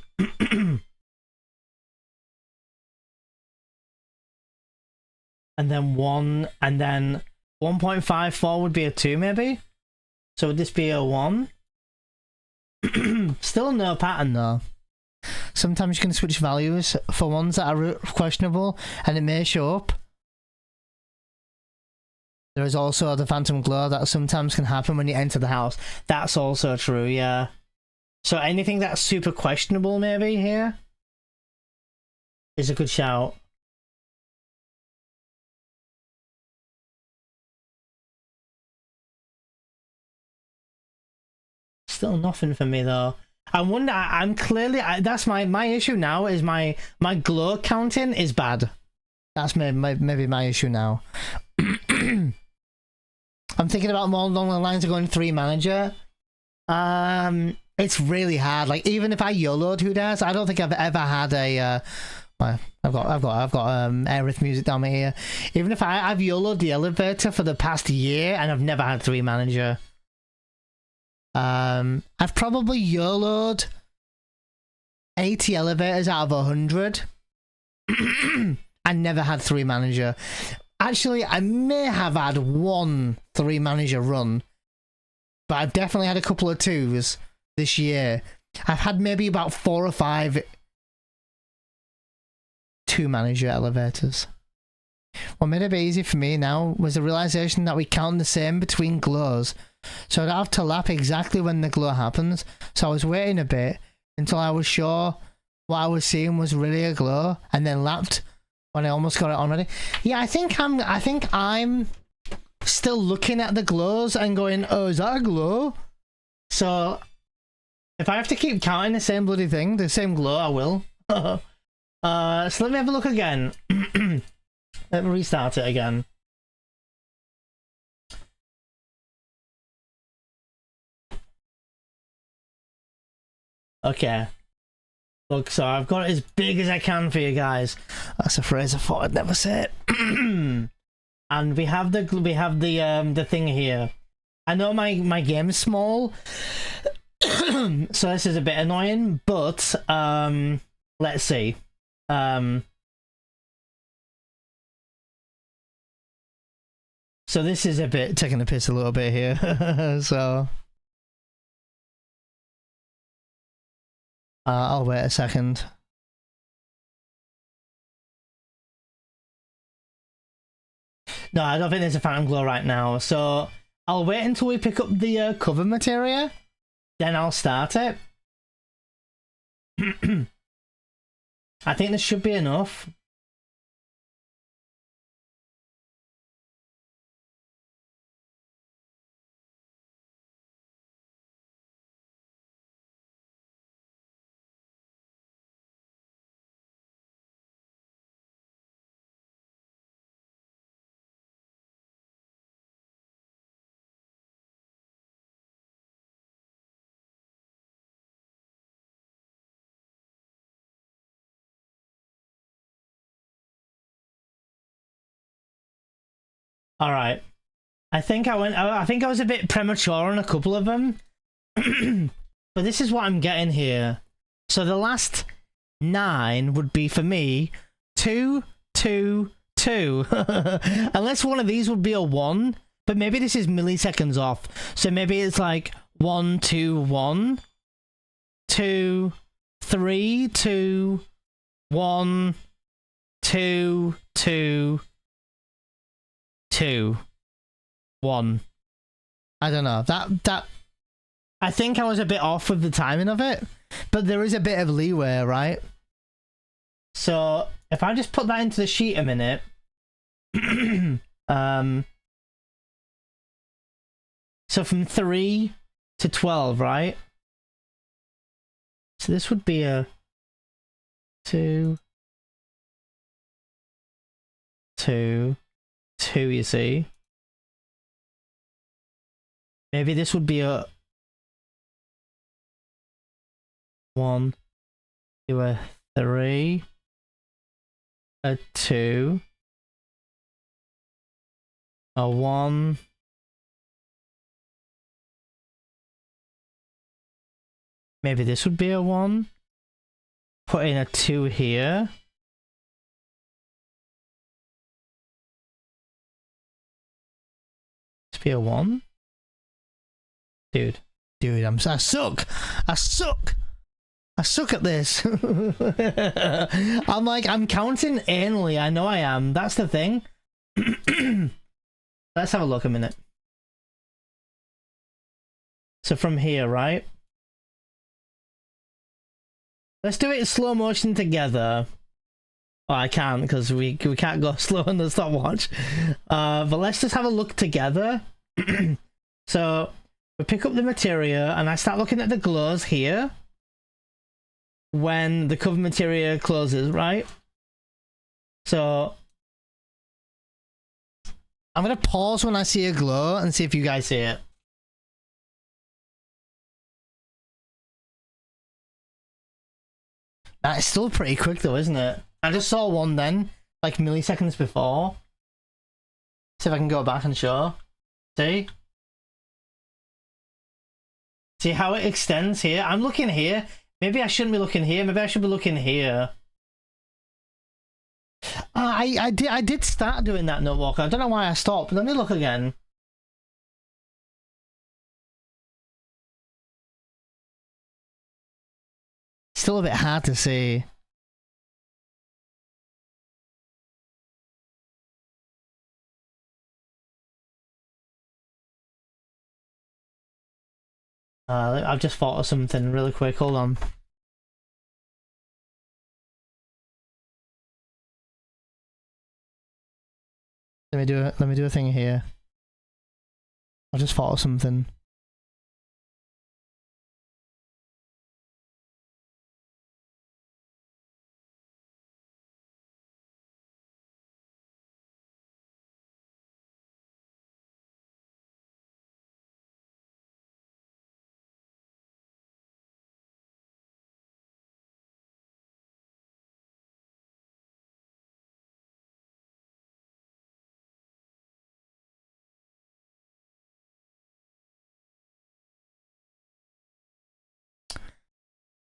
[SPEAKER 1] And then 1, and then 1.54 would be a 2 maybe? So would this be a 1? Still no pattern though. Sometimes you can switch values for ones that are questionable and it may show up. There is also the phantom glow that sometimes can happen when you enter the house. That's also true, yeah. So anything that's super questionable maybe here is a good shout. Still nothing for me though. I wonder. I'm clearly. That's my issue now. Is my glow counting is bad. That's maybe my issue now. I'm thinking about more along the lines of going 3 manager. It's really hard. Like even if I YOLO'd Who Dares, I don't think I've ever had a. Well, I've got Aerith music down my ear. Even if I've YOLO'd the elevator for the past year and I've never had 3 manager. I've probably YOLO'd 80 elevators out of 100 and never had 3 manager. Actually, I may have had 1 3 manager run, but I've definitely had a couple of 2s this year. I've had maybe about 4 or 5 2 manager elevators. What made it a bit easy for me now was the realization that we count the same between glows. So I'd have to lap exactly when the glow happens. So I was waiting a bit until I was sure what I was seeing was really a glow, and then lapped when I almost got it on already. Yeah, I think I'm still looking at the glows and going, oh, is that a glow? So if I have to keep counting the same bloody thing, the same glow, I will. So let me have a look again. Let me restart it again. Okay. Look, so I've got it as big as I can for you guys. That's a phrase I thought I'd never say it. And we have the thing here. I know my game's small, so this is a bit annoying, but let's see. So this is a bit taking the piss a little bit here. So I'll wait a second. No, I don't think there's a phantom glow right now. So I'll wait until we pick up the cover materia. Then I'll start it. I think this should be enough. All right. I think I was a bit premature on a couple of them. But this is what I'm getting here. So the last 9 would be for me 2, 2, 2. Unless one of these would be a 1, but maybe this is milliseconds off. So maybe it's like 1, 2, 1, 2, 3, 2, 1, 2, 2, 2, 1. I don't know. That I think I was a bit off with the timing of it, but there is a bit of leeway, right? So if I just put that into the sheet a minute, so from 3 to 12, right? So this would be a 2, 2, 2, you see. Maybe this would be a 1. Do a 3, a 2, a 1. Maybe this would be a 1. Put in a 2 here. This be a 1. Dude, I suck. I suck at this. I'm counting anally. I know I am. That's the thing. Let's have a look a minute. So from here, right? Let's do it in slow motion together. Oh, I can't because we can't go slow on the stopwatch. But let's just have a look together. So we pick up the materia and I start looking at the glows here when the cover materia closes, right? So I'm gonna pause when I see a glow and see if you guys see it. That is still pretty quick though, isn't it? I just saw one then, like milliseconds before. See if I can go back and show. See? See how it extends here? I'm looking here. Maybe I shouldn't be looking here. Maybe I should be looking here. I did start doing that, Notewalker. I don't know why I stopped. Let me look again. Still a bit hard to see. I've just thought of something really quick. Hold on. Let me do a thing here. I just thought of something.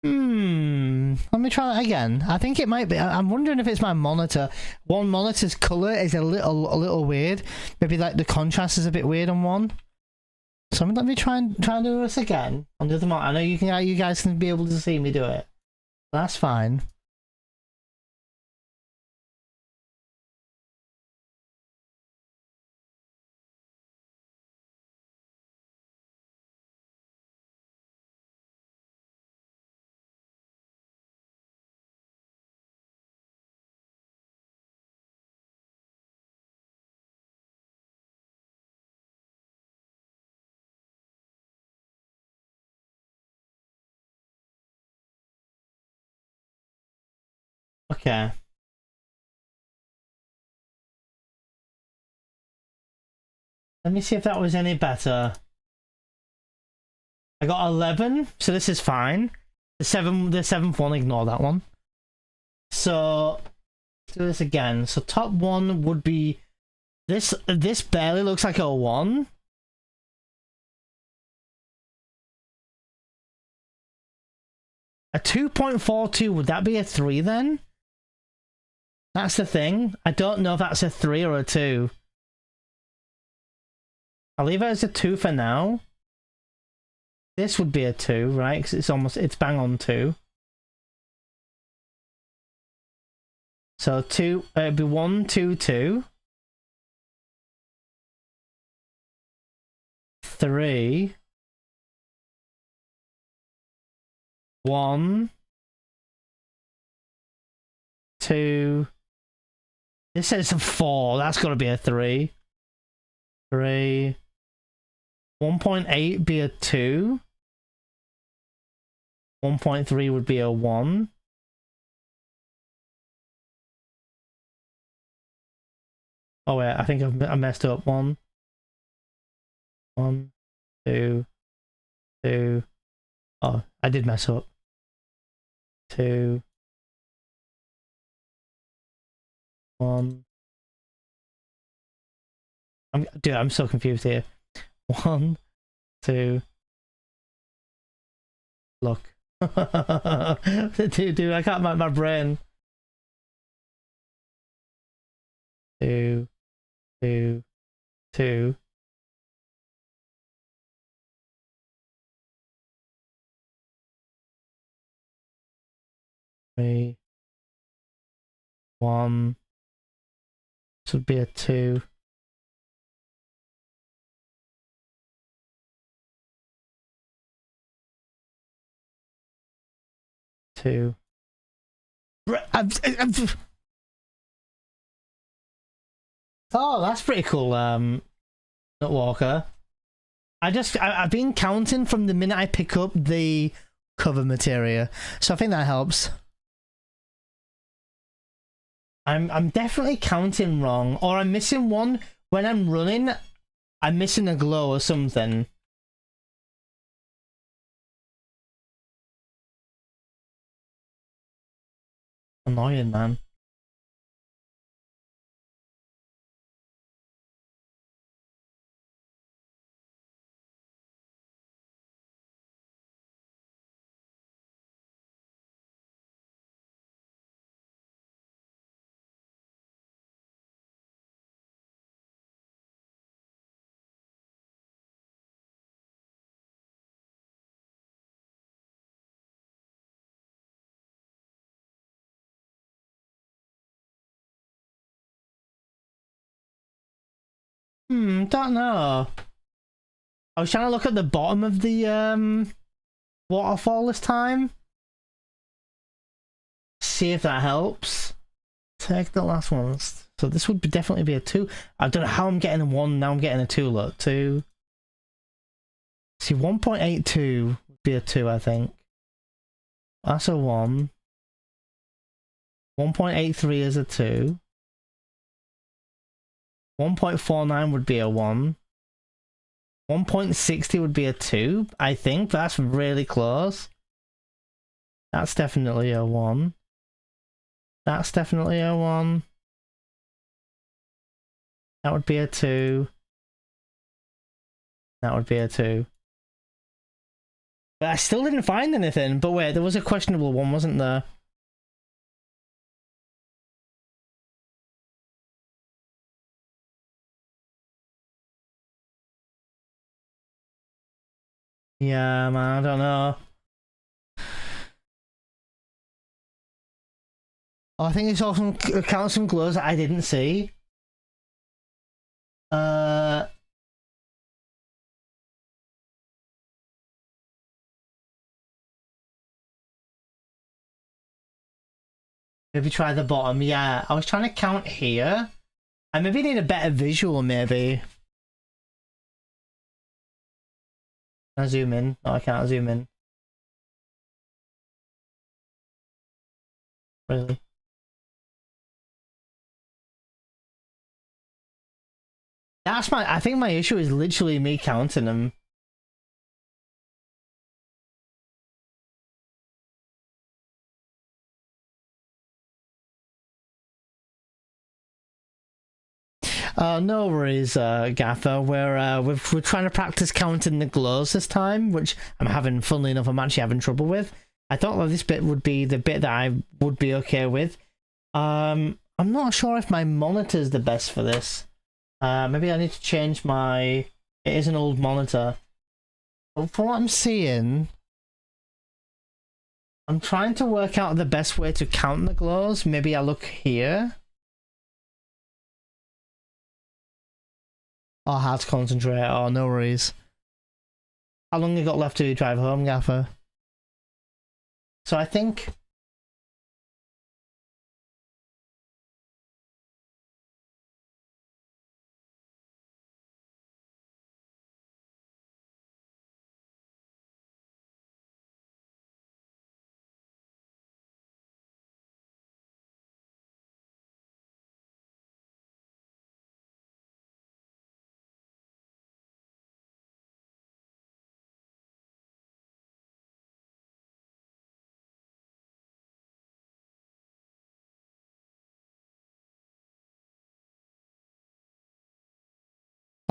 [SPEAKER 1] Let me try that again. I think it might be. I'm wondering if it's my monitor. One monitor's color is a little weird. Maybe like the contrast is a bit weird on one. So let me try and do this again on the other monitor. I know you guys can be able to see me do it. That's fine. Okay. Let me see if that was any better. I got 11, so this is fine. The seventh one, ignore that one. So let's do this again. So top one would be this. This barely looks like a 1. A 2.42, would that be a 3 then? That's the thing. I don't know if that's a 3 or a 2. I'll leave it as a 2 for now. This would be a 2, right? Because it's bang on 2. So 2, it'd be 1, 2, 2. 3. 1. 2. This says a 4. That's got to be a 3. 3. 1.8 be a 2. 1.3 would be a 1. Oh wait, I think I messed up. 1. 1, 2, 2. Oh, I did mess up. 2, 1. I'm so confused here. 1, 2. Look. dude, I can't my brain. 2, 2, 2. 3, 1. This would be a 2. 2. Oh, that's pretty cool, Nutwalker. I've been counting from the minute I pick up the cover materia, so I think that helps. I'm definitely counting wrong, or I'm missing one when I'm running. I'm missing a glow or something. Annoying, man. Don't know. I was trying to look at the bottom of the waterfall this time. See if that helps. Take the last ones. So this would definitely be a 2. I don't know how I'm getting a 1, now I'm getting a 2, look. 2. See, 1.82 would be a 2, I think. That's a 1. 1.83 is a 2. 1.49 would be a 1. 1.60 would be a 2, I think. That's really close. That's definitely a 1. That's definitely a 1. That would be a 2. That would be a 2. But I still didn't find anything. But wait, there was a questionable one, wasn't there? Yeah, man, I don't know. Oh, I think it's also count some glows that I didn't see. Maybe try the bottom. Yeah, I was trying to count here. I maybe need a better visual, maybe. Can I zoom in? No, I can't zoom in. Really? I think my issue is literally me counting them. No worries, Gaffer. We're trying to practice counting the glows this time, which funnily enough, I'm actually having trouble with. I thought that this bit would be the bit that I would be okay with. I'm not sure if my monitor's the best for this. Maybe I need to change my... It is an old monitor. But from what I'm seeing, I'm trying to work out the best way to count the glows. Maybe I look here. Oh, hard to concentrate. Oh, no worries. How long you got left to drive home, Gaffer? So I think...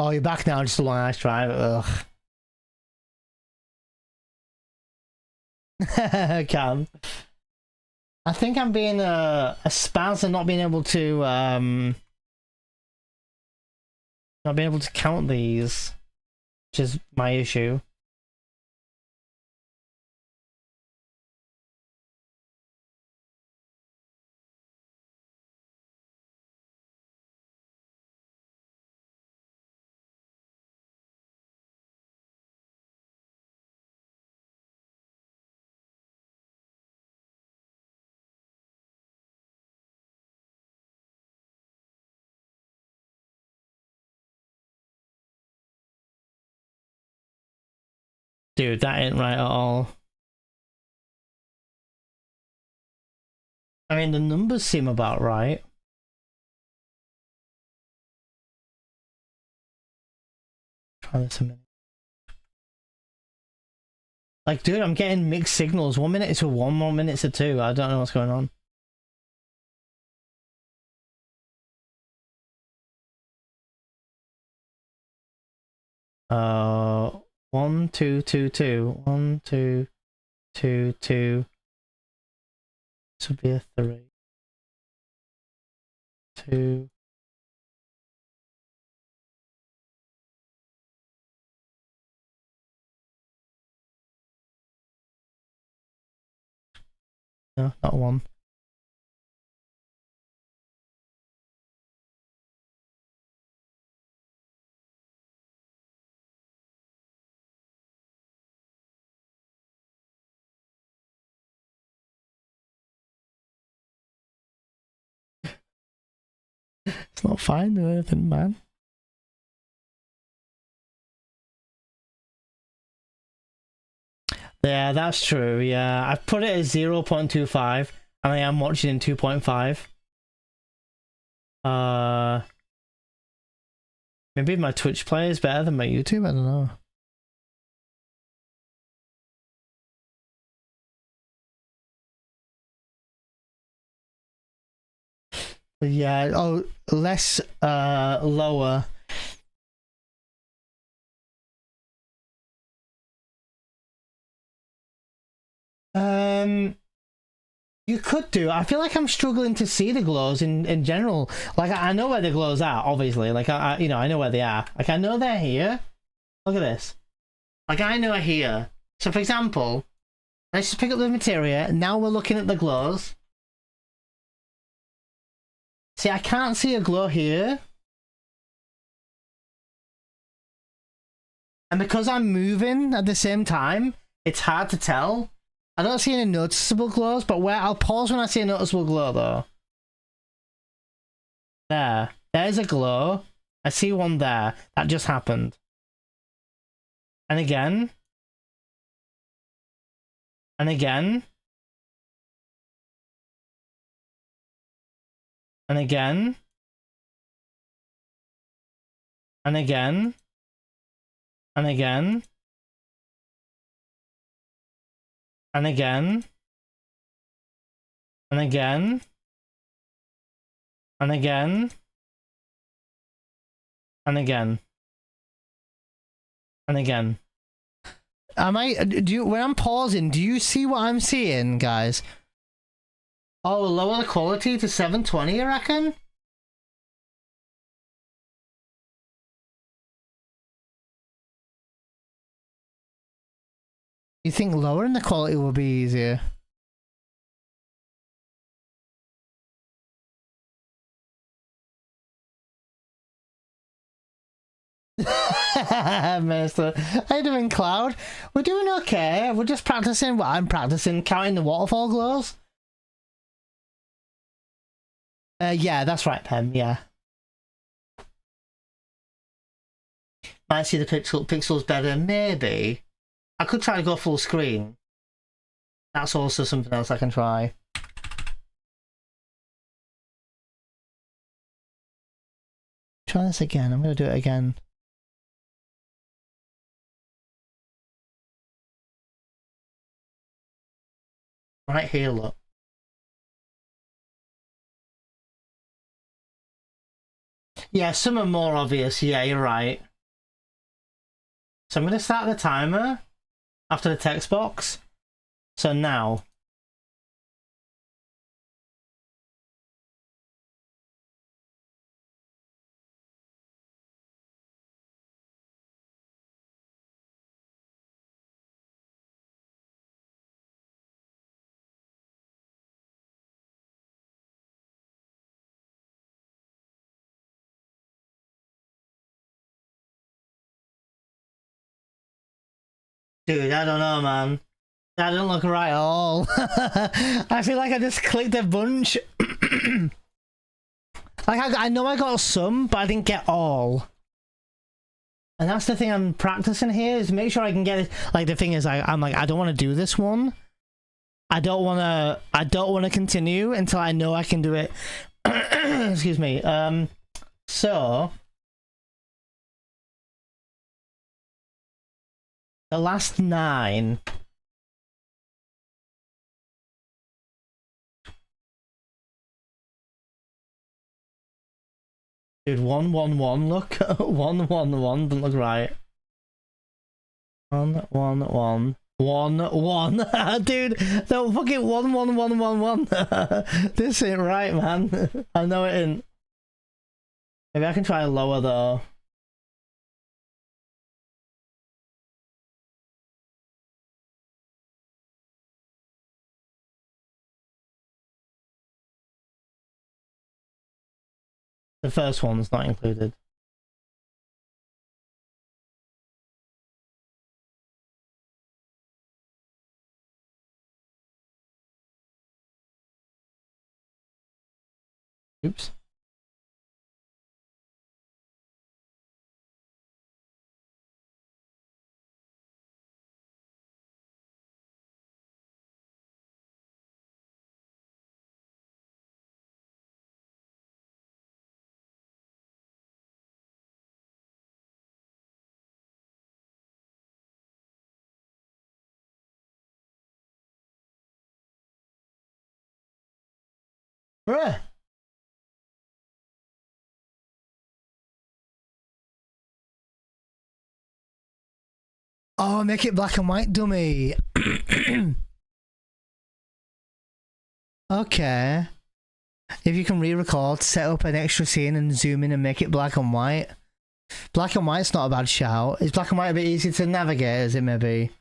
[SPEAKER 1] Oh, you're back now, just a long ass drive. Ugh. Cam. I think I'm being a spaz and not being able to count these, which is my issue. Dude, that ain't right at all. I mean, the numbers seem about right. Try this a minute. Like, dude, I'm getting mixed signals. 1 minute it's a 1, 1 minute it's a 2. I don't know what's going on. Uh, 1, 2, 2, 2. 1, 2, 2, 2. This would be a 3. 2. No, not 1. It's not finding anything, man. Yeah, that's true. Yeah, I've put it at 0.25 and I am watching in 2.5. Maybe my Twitch play is better than my YouTube, I don't know. Yeah, oh, less lower. You could do. I feel like I'm struggling to see the glows in general. Like I know where the glows are, obviously. Like I you know, I know where they are. Like I know they're here. Look at this. Like I know here. So for example, let's just pick up the materia. Now we're looking at the glows. See, I can't see a glow here. And because I'm moving at the same time, it's hard to tell. I don't see any noticeable glows, but where I'll pause when I see a noticeable glow though. There's a glow. I see one there. That just happened. And again. And again. And again. And again. And again. And again. And again. And again. And again. And again. When I'm pausing, do you see what I'm seeing, guys? Oh, lower the quality to 720, I reckon? You think lowering the quality will be easier? Minister, how you doing, Cloud? We're doing okay. We're just practicing what I'm practicing, counting the waterfall glows. Yeah, that's right, Pem, yeah. Might see the pixels better, maybe. I could try to go full screen. That's also something else I can try. Try this again. I'm going to do it again. Right here, look. Yeah, some are more obvious. Yeah, you're right. So I'm going to start the timer after the text box. So now. Dude, I don't know, man. That doesn't look right at all. I feel like I just clicked a bunch. Like, I know I got some, but I didn't get all. And that's the thing I'm practicing here, is make sure I can get it. Like, the thing is, I'm like, I don't want to do this one. I don't want to continue until I know I can do it. Excuse me. So... the last 9. Dude, 111, look. 111 doesn't look right. 111. 1-1. Dude, no fucking 1-1-1-1-1. This ain't right, man. I know it ain't. Maybe I can try lower though. The first one's not included. Oops. Bruh. Oh, make it black and white, dummy. Okay. If you can re-record, set up an extra scene and zoom in and make it black and white. Black and white's not a bad shout. Is black and white a bit easy to navigate as it may be?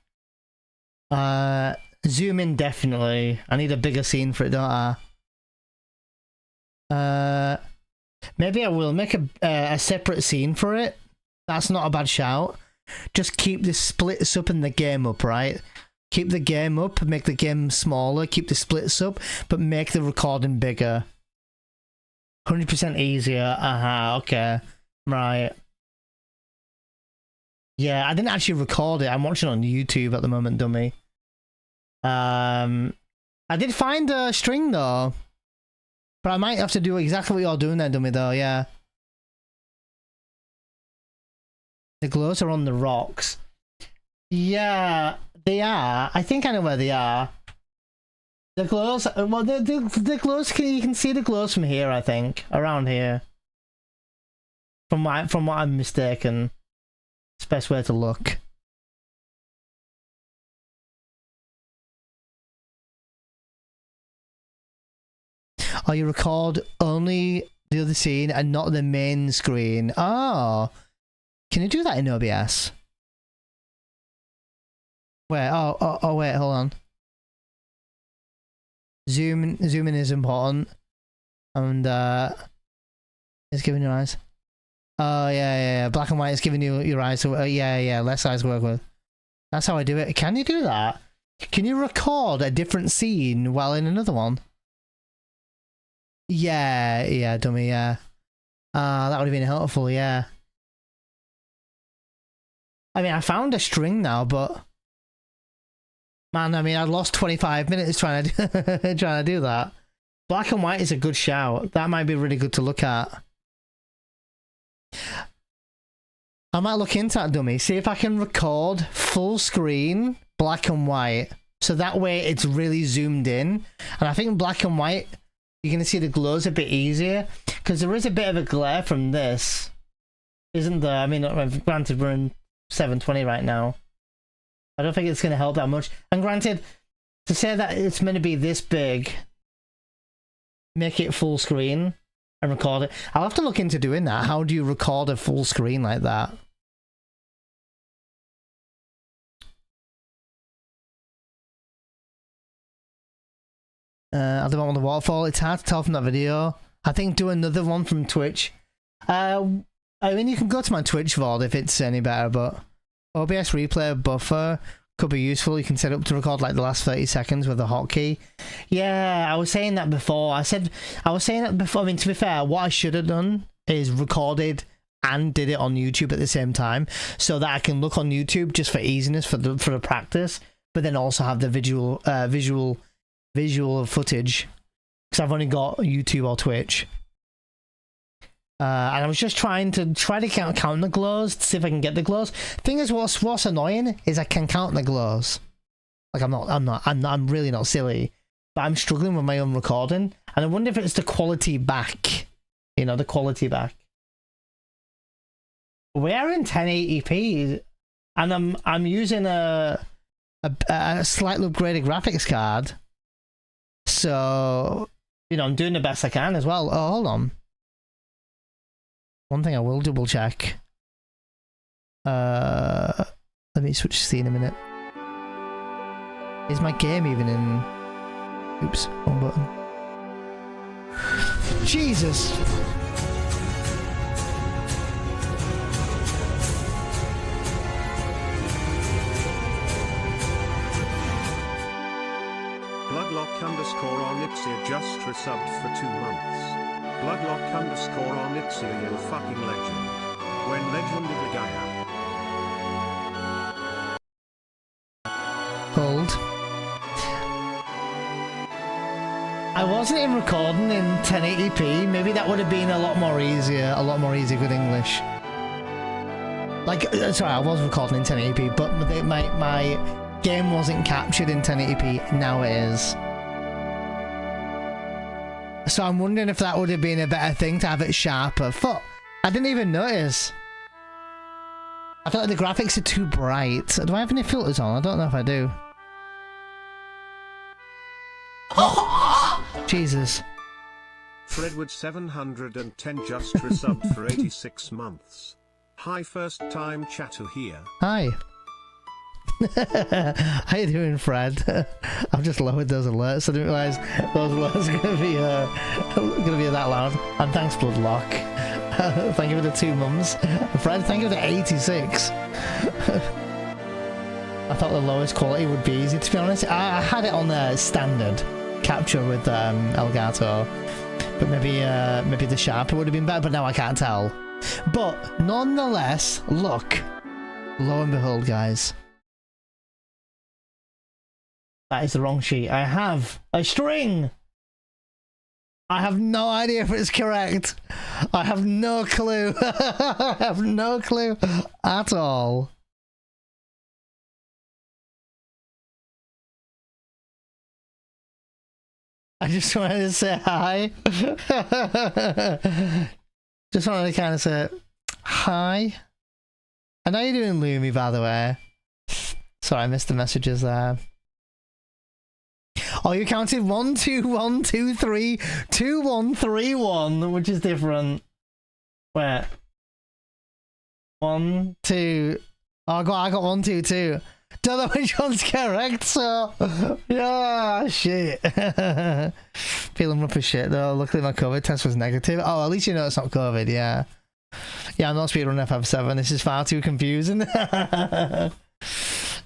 [SPEAKER 1] Zoom in definitely. I need a bigger scene for it, don't I? Maybe I will make a separate scene for it. That's not a bad shout. Just keep the splits up and the game up, right? Keep the game up, make the game smaller, keep the splits up, but make the recording bigger. 100% easier. Okay. Right. Yeah, I didn't actually record it. I'm watching on YouTube at the moment, dummy. I did find a string though. But I might have to do exactly what you're doing there, dummy, though, yeah. The glows are on the rocks. Yeah, they are. I think I know where they are. The glows, well, the glows, you can see the glows from here, I think. Around here. From what I'm mistaken. It's the best way to look. Oh, you record only the other scene and not the main screen. Oh. Can you do that in OBS? Wait, oh wait, hold on. Zooming is important. And it's giving your eyes. Oh yeah. Black and white is giving you your eyes. So yeah, less eyes to work with. That's how I do it. Can you do that? Can you record a different scene while in another one? Yeah, dummy, yeah. That would have been helpful, yeah. I mean, I found a string now, but... man, I mean, I lost 25 minutes trying to do that. Black and white is a good shout. That might be really good to look at. I might look into that, dummy. See if I can record full screen, black and white. So that way it's really zoomed in. And I think black and white... you're going to see the glows a bit easier, because there is a bit of a glare from this, isn't there? I mean, granted, we're in 720 right now. I don't think it's going to help that much. And granted, to say that it's meant to be this big, make it full screen and record it. I'll have to look into doing that. How do you record a full screen like that? I don't want the waterfall. It's hard to tell from that video. I think do another one from Twitch. I mean, you can go to my Twitch VOD if it's any better, but OBS replay buffer could be useful. You can set up to record like the last 30 seconds with a hotkey. Yeah, I was saying that before. I was saying that before. I mean, to be fair, what I should have done is recorded and did it on YouTube at the same time, so that I can look on YouTube just for easiness for the practice, but then also have the visual footage, because I've only got YouTube or Twitch. And I was just trying to count the glows to see if I can get the glows. Thing is, what's annoying is I can count the glows. Like I'm really not silly, but I'm struggling with my own recording, and I wonder if it's the quality back. You know, the quality back. We are in 1080p, and I'm using a slightly upgraded graphics card. So, you know, I'm doing the best I can as well. Oh, hold on. One thing I will double check. Let me switch scene a minute. Is my game even in... Oops, wrong button. Jesus!
[SPEAKER 2] Bloodlock_Onyxia just resubbed for 2 months. Bloodlock_Onyxia, you fucking legend. When legend of the Gaia.
[SPEAKER 1] Hold. I wasn't in recording in 1080p. Maybe that would have been a lot more easier with English. Like, sorry, I was recording in 1080p, but my game wasn't captured in 1080p. Now it is. So I'm wondering if that would have been a better thing to have it sharper. Fuck, I didn't even notice. I feel like the graphics are too bright. Do I have any filters on? I don't know if I do. Jesus.
[SPEAKER 2] Fredwood 710 just resubbed for 86 months. Hi, first time chatter here.
[SPEAKER 1] Hi. How you doing, Fred? I've just lowered those alerts. I didn't realise those alerts are gonna be that loud. And thanks, Bloodlock. Thank you for the 2 months. Fred, thank you for the 86. I thought the lowest quality would be easy, to be honest. I had it on the standard capture with Elgato, but maybe the sharper would have been better, but now I can't tell. But nonetheless, look, lo and behold, guys, that is the wrong sheet. I have a string. I have no idea if it's correct. I have no clue. I have no clue at all. I just wanted to say hi. Just wanted to kind of say hi. And how you doing, Lumi, by the way? Sorry, I missed the messages there. Oh, you counted 1, 2, 1, 2, 3, 2, 1, 3, 1, which is different. Wait. 1, 2. Oh, I got 1, 2, 2. Don't know which one's correct, so yeah, shit. Feeling rough as shit though. Luckily my COVID test was negative. Oh, at least you know it's not COVID, yeah. Yeah, I'm not speedrunning FF7. This is far too confusing.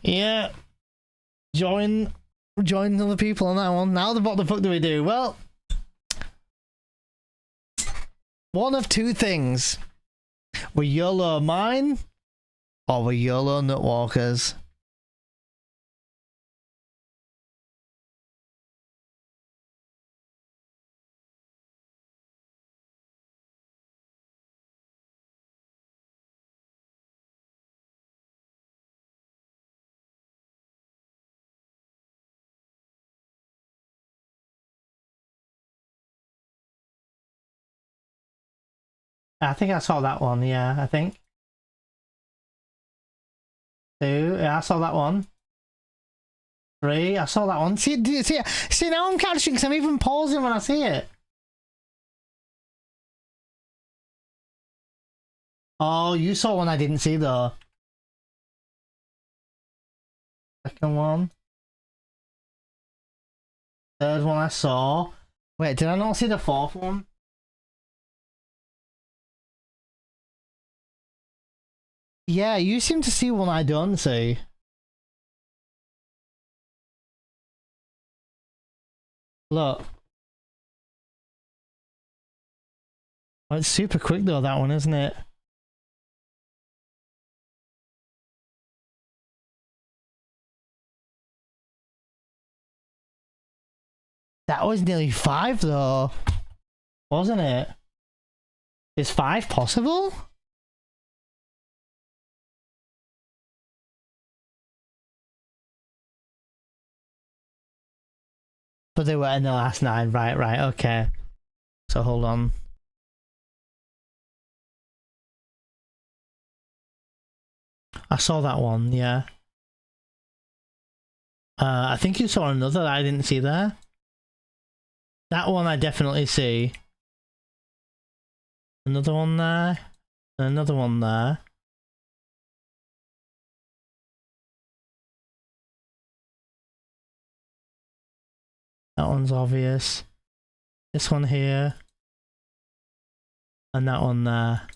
[SPEAKER 1] Yeah. Join other people on that one. Now what the fuck do we do? Well, one of two things. We YOLO mine, or we YOLO nutwalkers. I think I saw that one, yeah, I think. 2. Yeah, I saw that one. 3. I saw that one. See now I'm catching because I'm even pausing when I see it. Oh, you saw one I didn't see though. Second one. Third one I saw. Wait, did I not see the fourth one? Yeah, you seem to see one I don't see. Look. Oh, it's super quick though, that one, isn't it? That was nearly 5 though, wasn't it? Is 5 possible? But they were in the last 9, right, okay. So hold on. I saw that one, yeah. I think you saw another that I didn't see there. That one I definitely see. Another one there. And another one there. That one's obvious. This one here. And that one there.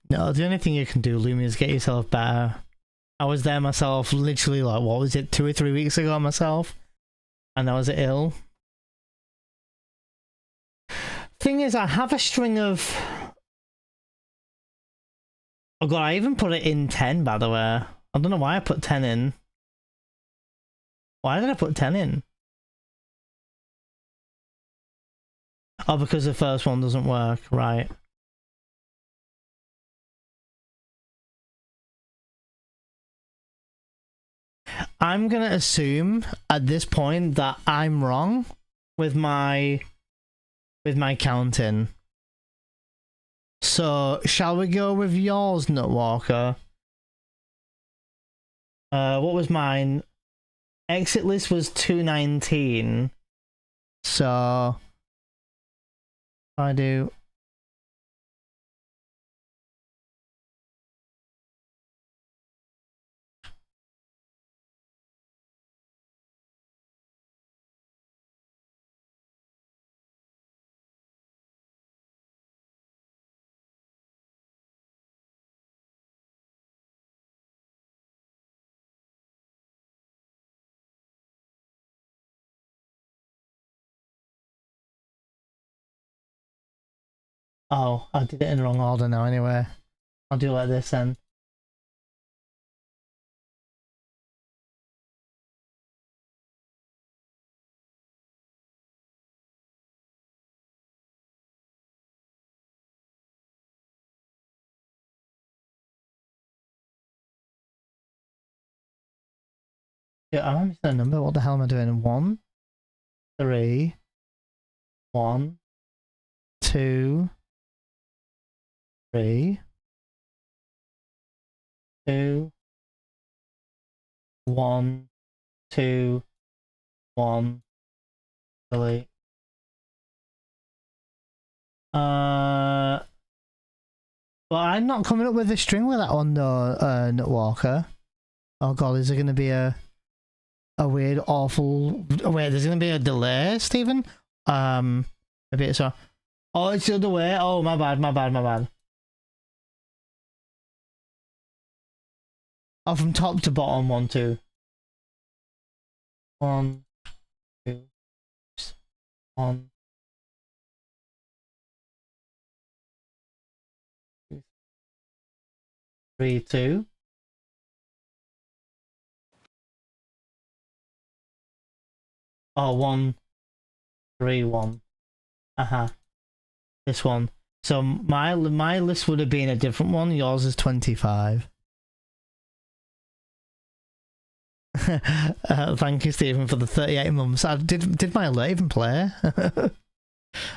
[SPEAKER 1] No, the only thing you can do, Lumi, is get yourself better. I was there myself, literally, like, what was it, 2 or 3 weeks ago myself? And I was ill. Thing is, I have a string of... Oh god, I even put it in 10, by the way. I don't know why I put 10 in. Why did I put 10 in? Oh, because the first one doesn't work, right. I'm gonna assume at this point that I'm wrong with my counting. So shall we go with yours, Nutwalker? What was mine? Exit list was 219. So I do. Oh, I did it in the wrong order now anyway. I'll do it like this then. Yeah, I'm missing a number. What the hell am I doing? 1, 3, 1, 2, 3, 2, 1, 2, 1, 3. Well, I'm not coming up with a string with that one though, Nutwalker. Oh god, is there gonna be a weird, awful... Wait, there's gonna be a delay, Stephen? Maybe it's a... Oh, it's the other way. Oh, my bad. Oh, from top to bottom, 1, 2. 1, 2, 1, 3, 2. Oh, 1, 3, 1. This one. So my list would have been a different one. Yours is 25. Thank you, Stephen, for the 38 months. Did my alert even play?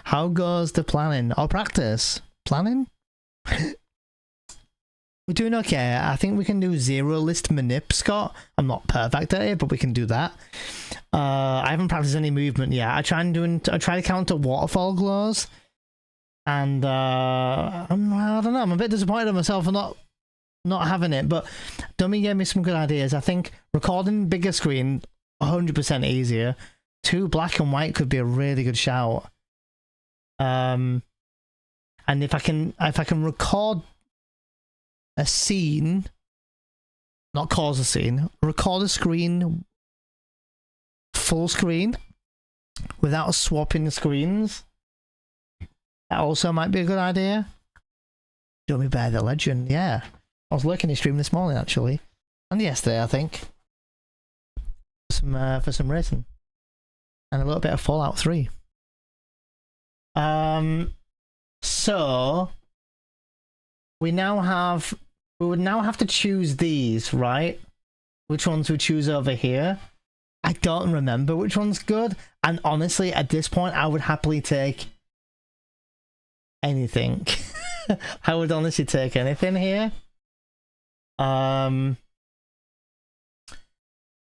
[SPEAKER 1] How goes the planning or practice? Planning? We're doing okay. I think we can do 0 list manip, Scott. I'm not perfect at it, but we can do that. I haven't practiced any movement yet. I try to counter waterfall glows, and I don't know. I'm a bit disappointed in myself for not having it. But Dummy gave me some good ideas. I think recording bigger screen 100% easier. 2 black and white could be a really good shout. And if I can record a scene, not cause a scene, record a screen full screen without swapping the screens, that also might be a good idea. Dummy Bear the Legend, yeah. I was looking his stream this morning actually, and yesterday I think, for some racing, and a little bit of Fallout 3. So we would now have to choose these, right? Which ones we choose over here? I don't remember which one's good, and honestly, at this point, I would happily take anything. I would honestly take anything here.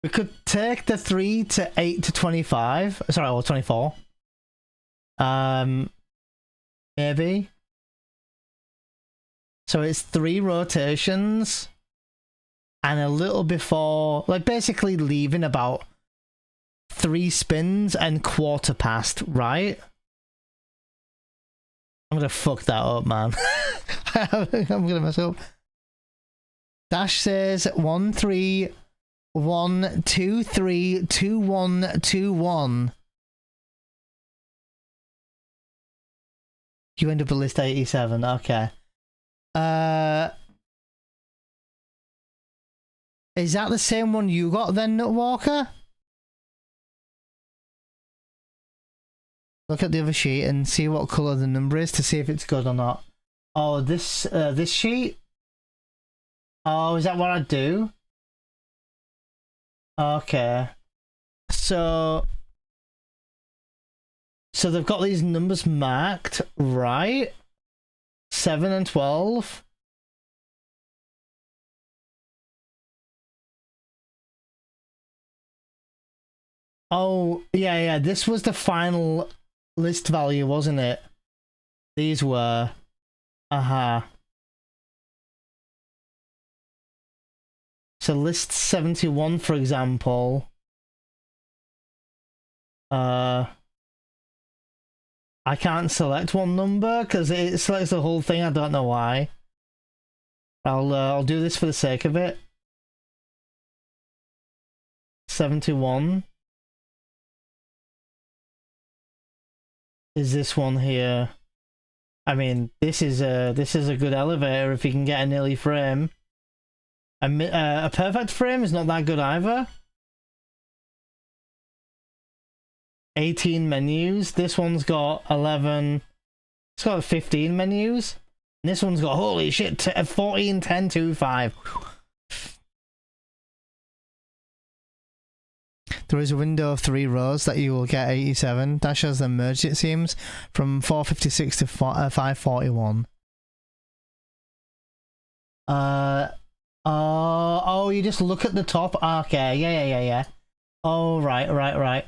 [SPEAKER 1] We could take the 3 to 8 to 25. Sorry, or 24. Maybe. So it's 3 rotations and a little before, like basically leaving about 3 spins and quarter past, right? I'm gonna fuck that up, man. I'm gonna mess up. Dash says 1 3 1 2 3 2 1 2 1. You end up at list 87. Okay. Is that the same one you got then, Nutwalker? Look at the other sheet and see what colour the number is to see if it's good or not. Oh, this sheet? Oh, is that what I do? Okay. So they've got these numbers marked, right? 7 and 12. Oh, yeah, this was the final list value, wasn't it? These were. So list 71, for example. I can't select one number because it selects the whole thing. I don't know why. I'll do this for the sake of it. 71 is this one here. I mean, this is a good elevator if you can get a nearly frame. A perfect frame is not that good either. 18 menus. This one's got 11. It's got 15 menus. And this one's got, holy shit, 14, 10, 2, 5. There is a window of 3 rows that you will get 87. That shows them merged, it seems, from 456 to 541. Oh, you just look at the top. Okay, yeah. Oh, right.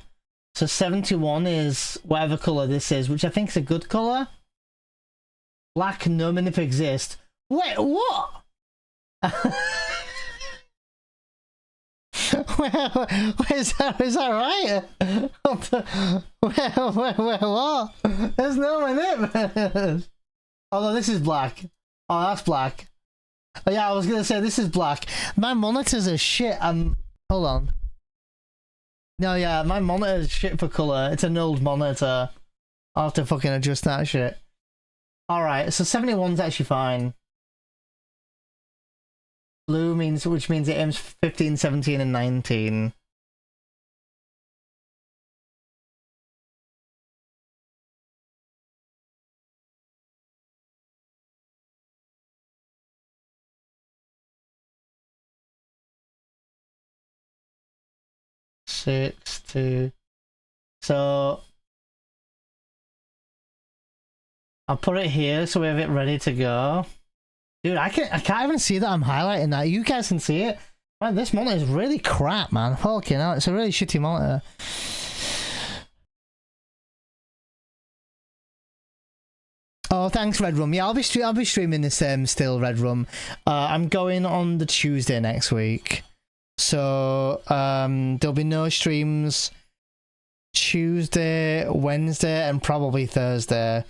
[SPEAKER 1] So 71 is whatever colour this is, which I think is a good colour. Black, no manip exist. Wait, what? Is that right? What? There's no manip. Although this is black. Oh, that's black. Oh, yeah, I was gonna say this is black. My monitors are shit. Hold on. No, yeah, my monitor's shit for colour. It's an old monitor. I'll have to fucking adjust that shit. Alright, so 71's actually fine. Blue means, which means it aims 15, 17, and 19. Six, two. So I'll put it here so we have it ready to go. Dude, I can't even see that I'm highlighting that. You guys can see it. Man, this monitor is really crap, man. Fucking hell, it's a really shitty monitor. Oh, thanks, Red Room. Yeah, I'll be streaming this still, Red Room. I'm going on the Tuesday next week. So there'll be no streams Tuesday, Wednesday, and probably Thursday.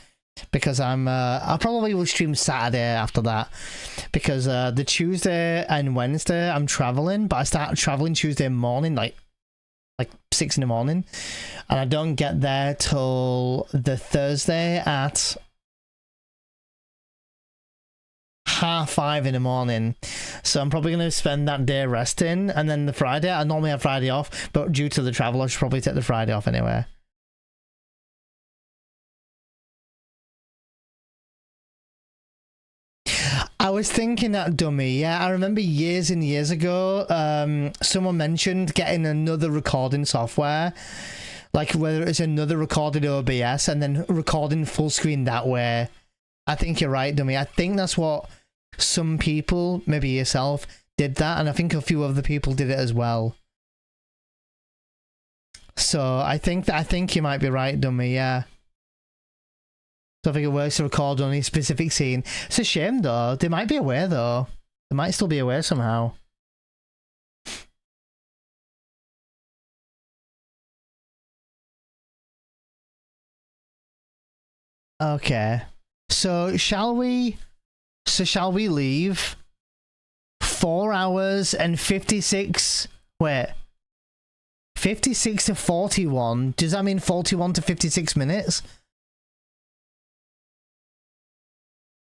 [SPEAKER 1] Because I probably will stream Saturday after that, because the Tuesday and Wednesday I'm traveling, but I start traveling Tuesday morning, like 6 in the morning, and I don't get there till the Thursday at 5:30 in the morning. So I'm probably going to spend that day resting, and then the Friday, I normally have Friday off, but due to the travel I should probably take the Friday off anyway. I was thinking that, dummy. Yeah, I remember years and years ago, someone mentioned getting another recording software, like whether it's another recorded OBS and then recording full screen that way. I think you're right, dummy. I think that's what some people, maybe yourself, did that, and I think a few other people did it as well. So I think you might be right, dummy. Yeah. Don't think it works to record on any specific scene. It's a shame though. There might be a way though. There might still be a way somehow. Okay. So shall we leave 4 hours and 56, wait, 56 to 41? Does that mean 41 to 56 minutes?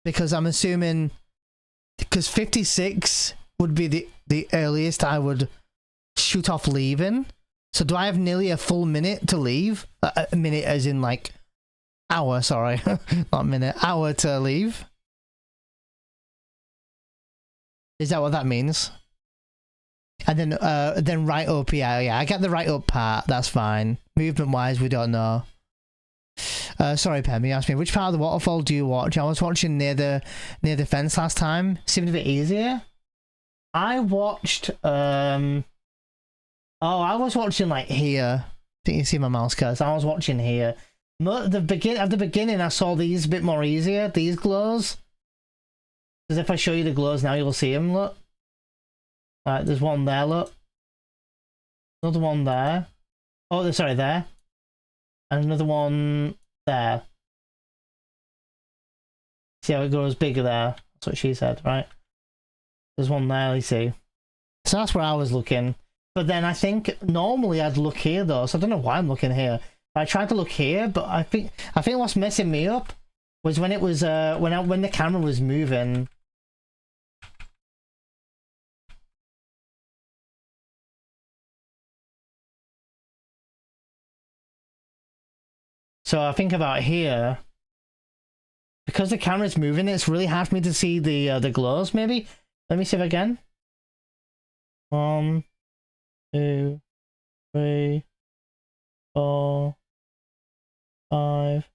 [SPEAKER 1] Because I'm assuming, because 56 would be the earliest I would shoot off leaving. So do I have nearly a full minute to leave? A minute as in like hour, sorry. Not minute, hour to leave. Is that what that means? And then right up, yeah, I get the right up part, that's fine. Movement wise, we don't know. Sorry, Pam, you asked me, which part of the waterfall do you watch? I was watching near the fence last time. Seemed a bit easier. I watched, I was watching like here. I think you see my mouse cursor. I was watching here. At the beginning, I saw these a bit more easier, these glows. Because if I show you the glows now, you'll see them, look. Alright, there's one there, look. Another one there. Oh, sorry, there. And another one there. See how it grows bigger there? That's what she said, right? There's one there, you see. So that's where I was looking. But then I think normally I'd look here though, so I don't know why I'm looking here. I tried to look here, but I think what's messing me up was when it was when the camera was moving. So I think about here, because the camera's moving, it's really hard for me to see the glows. Maybe let me see if I can. 1, 2, 3, 4, 5,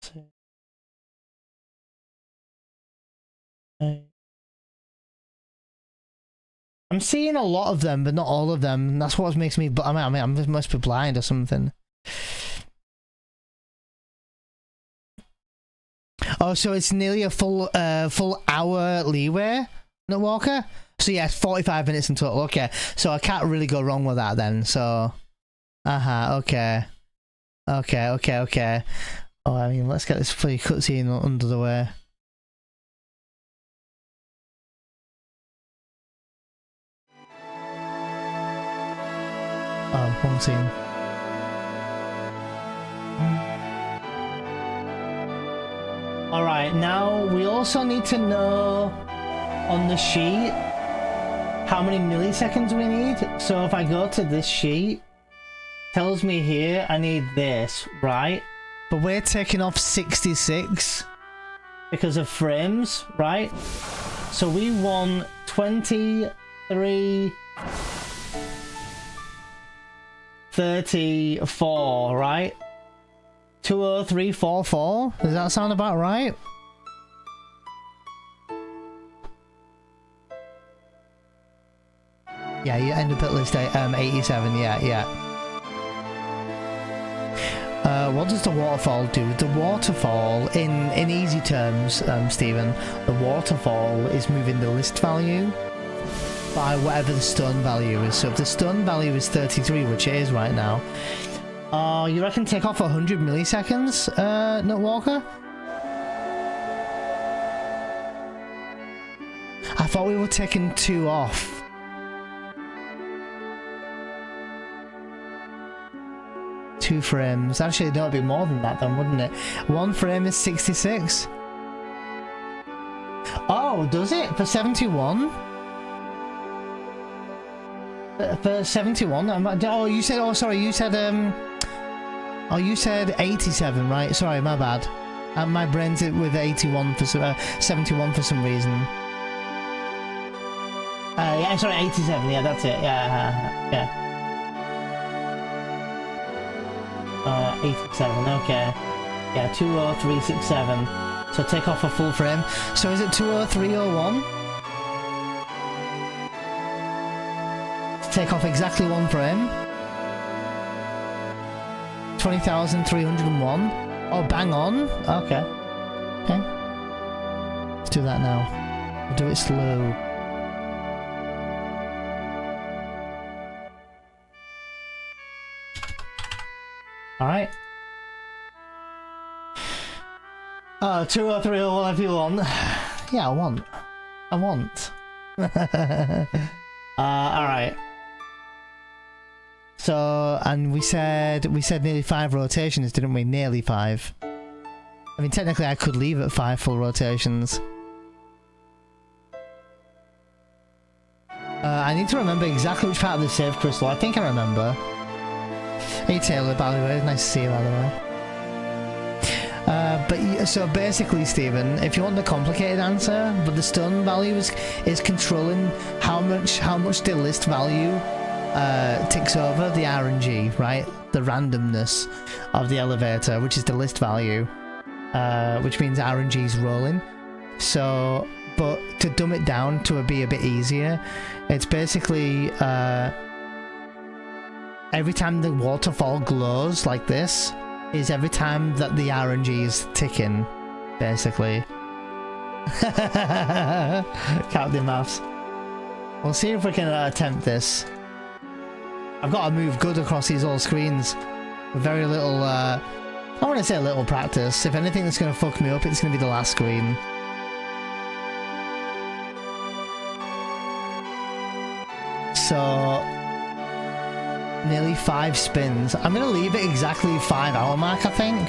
[SPEAKER 1] 6, 8. I'm seeing a lot of them, but not all of them. That's what makes me. But I must be blind or something. Oh, so it's nearly a full hour leeway, no Walker. So yeah, 45 minutes in total. Okay, so I can't really go wrong with that then. So, okay. Oh, I mean, let's get this free cutscene under the way. Wrong scene. Alright, now we also need to know on the sheet how many milliseconds we need. So if I go to this sheet, tells me here I need this, right? But we're taking off 66 because of frames, right? So we want 23, 34, right? 20344. Does that sound about right? Yeah, you end up at list 87. Yeah. What does the waterfall do? The waterfall, in easy terms, Stephen, the waterfall is moving the list value by whatever the stun value is. So if the stun value is 33, which it is right now, you reckon take off 100 milliseconds, Nutwalker? I thought we were taking 2 off. Two frames. Actually, that would be more than that then, wouldn't it? 1 frame is 66. Oh, does it? For 71? For 71? Oh, you said... Oh, sorry, you said... Oh, you said 87, right? Sorry, my bad. My brain's with 81 for 71 for some reason. Yeah, sorry, 87. Yeah, that's it. Yeah. 87, okay. Yeah, 20367. So take off a full frame. So is it 20301? Take off exactly 1 frame. 20,301. Oh, bang on. Okay. Let's do that now. We'll do it slow. Alright. 2 or 3 or whatever you want. Yeah, I want. Alright. So, and we said nearly 5 rotations, didn't we? Nearly 5. I mean, technically I could leave at 5 full rotations. I need to remember exactly which part of the save crystal. I think I remember. Hey Taylor, by the way, nice to see you, by the way. But so basically, Stephen, if you want the complicated answer, but the stun value is controlling how much the list value ticks over the RNG, right? The randomness of the elevator, which is the list value, which means RNG is rolling. So, but to dumb it down to be a bit easier, it's basically every time the waterfall glows like this is every time that the RNG is ticking, basically. Can't do maths. We'll see if we can attempt this. I've got to move good across these old screens. With very little, I want to say a little practice. If anything that's going to fuck me up, it's going to be the last screen. So... nearly 5 spins. I'm going to leave it exactly 5 hour mark, I think.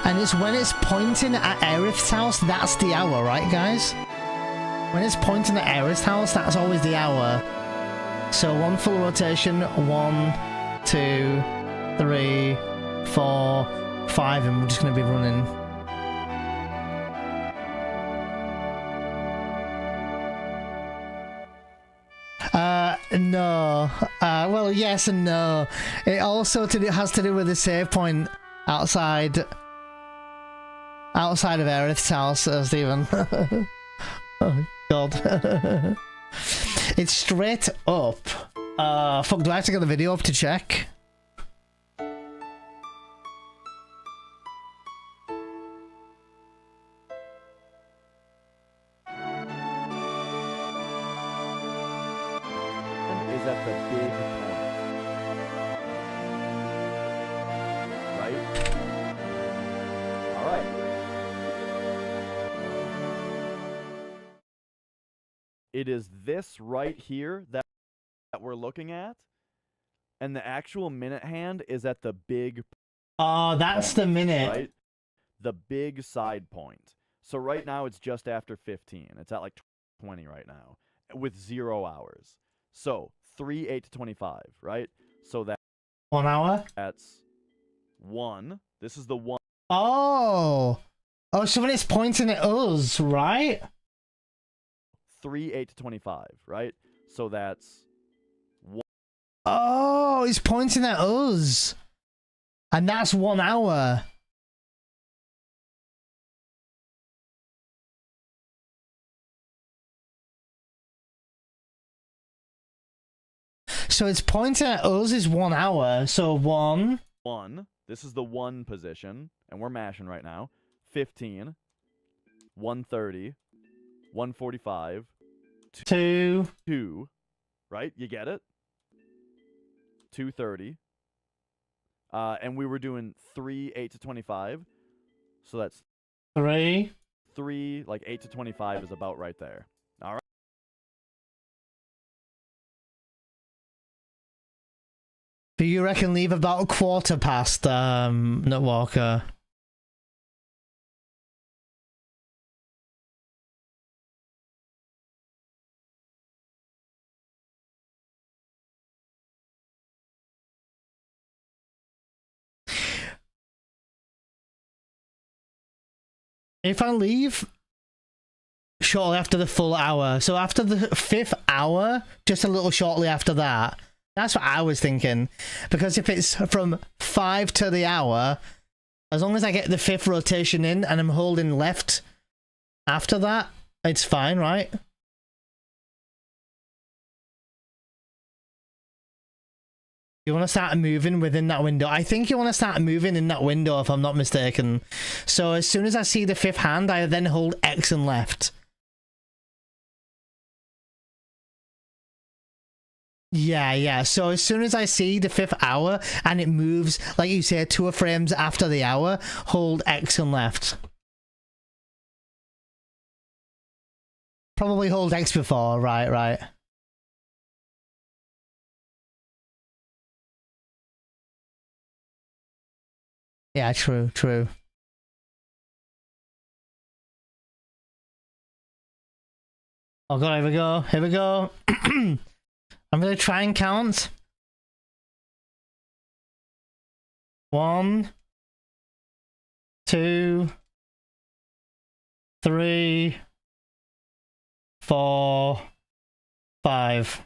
[SPEAKER 1] And it's when it's pointing at Aerith's house, that's the hour, right, guys? When it's pointing at Aerith's house, that's always the hour. So 1 full rotation, 1, 2, 3, 4, 5, and we're just going to be running. No. Well, yes and no. It also has to do with the save point outside of Aerith's house, Stephen. Oh, God. It's straight up. Fuck, do I have to get the video up to check?
[SPEAKER 3] Is at the big point, right? All right. It is this right here that that we're looking at, and the actual minute hand is at the big
[SPEAKER 1] Oh, that's the minute.
[SPEAKER 3] right? The big side point. So right now it's just after 15. It's at like 20 right now with 0 hours. So 3, 8 to 25, right? So
[SPEAKER 1] 1 hour?
[SPEAKER 3] that's 1. This is the 1.
[SPEAKER 1] Oh. Oh, so when it's pointing at us, right?
[SPEAKER 3] 3, 8 to 25, right? So that's 1.
[SPEAKER 1] Oh, it's pointing at us. And that's 1 hour. So it's pointing at us is 1 hour. So 1.
[SPEAKER 3] 1. This is the 1 position, and we're mashing right now. 15, 130, 145,
[SPEAKER 1] 2.
[SPEAKER 3] 2, right? You get it? 230. And we were doing 3, 8 to 25. So that's
[SPEAKER 1] 3.
[SPEAKER 3] 3, like 8 to 25 is about right there. All right.
[SPEAKER 1] Do you reckon leave about a quarter past, Nutwalker? If I leave shortly after the full hour, so after the 5th hour, just a little shortly after that, that's what I was thinking. Because if it's from 5 to the hour, as long as I get the 5th rotation in and I'm holding left after that, it's fine, right? You want to start moving within that window. I think you want to start moving in that window, if I'm not mistaken. So as soon as I see the 5th hand, I then hold X and left. Yeah. So as soon as I see the 5th hour and it moves, like you say, 2 frames after the hour, hold X and left. Probably hold X before, right. Yeah, true. Oh god, here we go. I'm gonna try and count. 1, 2, 3, 4, 5.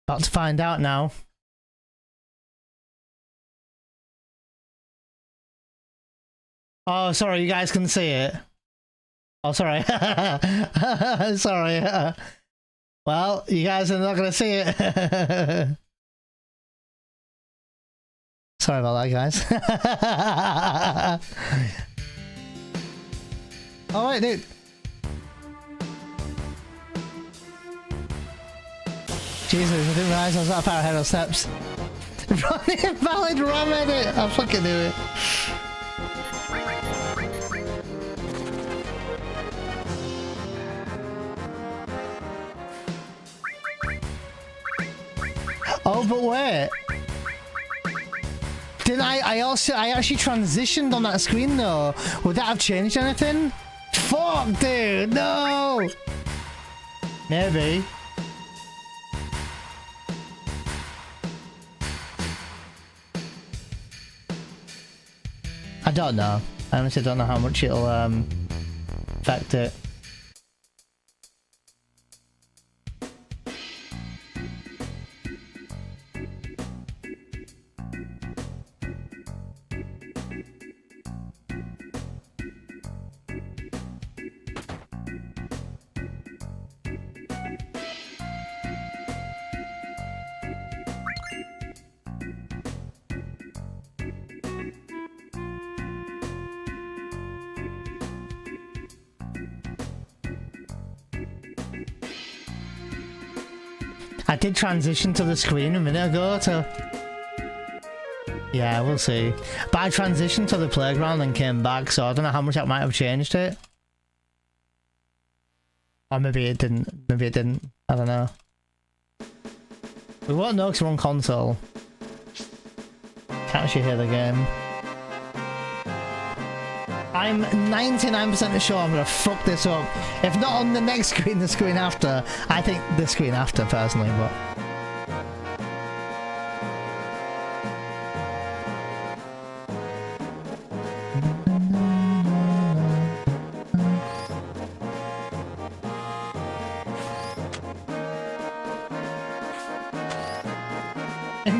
[SPEAKER 1] About to find out now. Oh, sorry, you guys can see it. Oh, sorry. Sorry. Well, you guys are not going to see it. Sorry about that, guys. Oh, wait, dude. Jesus, I didn't realize I was that far ahead of steps. Invalid ROM edit! I fucking knew it. Oh, but wait. Didn't I actually transitioned on that screen though. Would that have changed anything? Fuck, dude, no! Maybe. I don't know. I honestly don't know how much it'll affect it. I did transition to the screen a minute ago to... Yeah, we'll see. But I transitioned to the playground and came back, so I don't know how much that might have changed it. Or maybe it didn't. Maybe it didn't. I don't know. We won't know because we're on console. Can't actually hear the game. I'm 99% sure I'm gonna fuck this up. If not on the next screen, the screen after. I think the screen after, personally, but...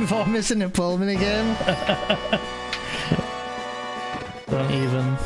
[SPEAKER 1] Before missing a pull minigame. Don't even.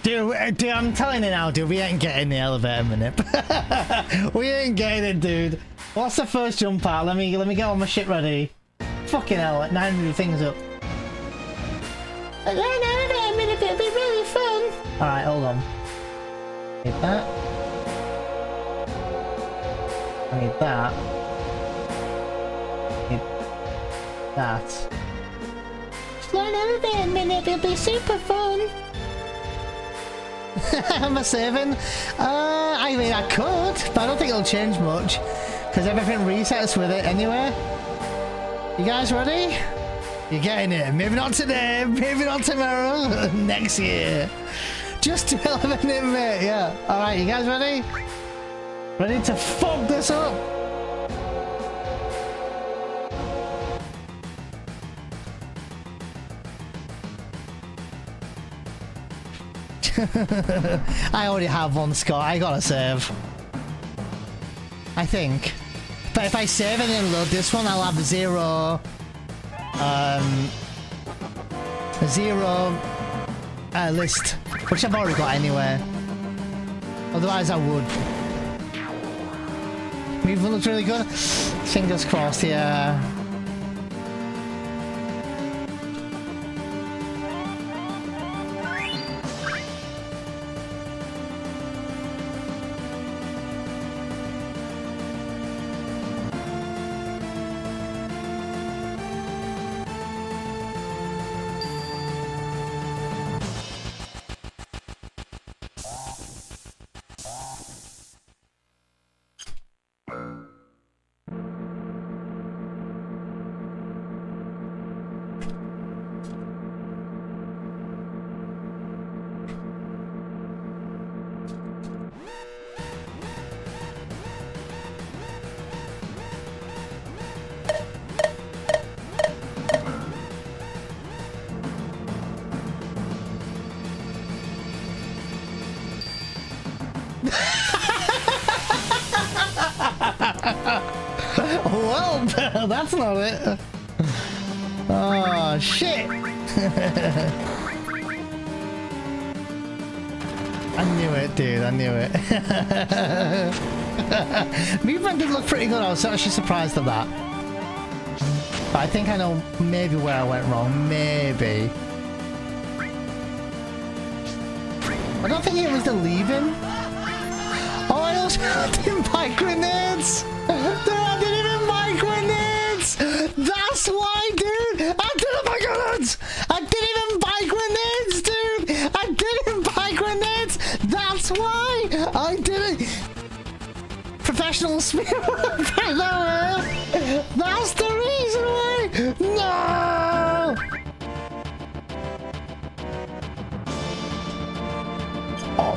[SPEAKER 1] Dude, I'm telling you now, dude, we ain't getting the elevator, Manip. We ain't getting it, dude. What's the first jump out? Let me get all my shit ready. Fucking hell, like 900 things up. Learn elevator, Manip, it'll be really fun. Alright, hold on. Need that. I need that. Need that. Just learn elevator, Manip, it'll be super fun. Am I saving? I mean, I could, but I don't think it'll change much because everything resets with it anyway. You guys ready? You're getting it. Maybe not today, maybe not tomorrow, next year. Just 11 in, mate. Yeah. All right, you guys ready? Ready to fuck this up? I already have one score. I gotta save. I think. But if I save and then load this one, I'll have zero list, which I've already got anyway. Otherwise I would. Movement looks really good. Fingers crossed, yeah. Well, that's not it. Oh, shit. I knew it, dude. I knew it. Movement did look pretty good. I was actually surprised at that. But I think I know maybe where I went wrong. Maybe. I don't think it was the leaving. Oh, I also didn't buy grenades. Dude, I didn't even buy grenades. That's why, dude. I didn't buy grenades. I didn't even buy grenades, dude. I didn't buy grenades. professional speedrun, by the way. That's the reason why. No. Oh.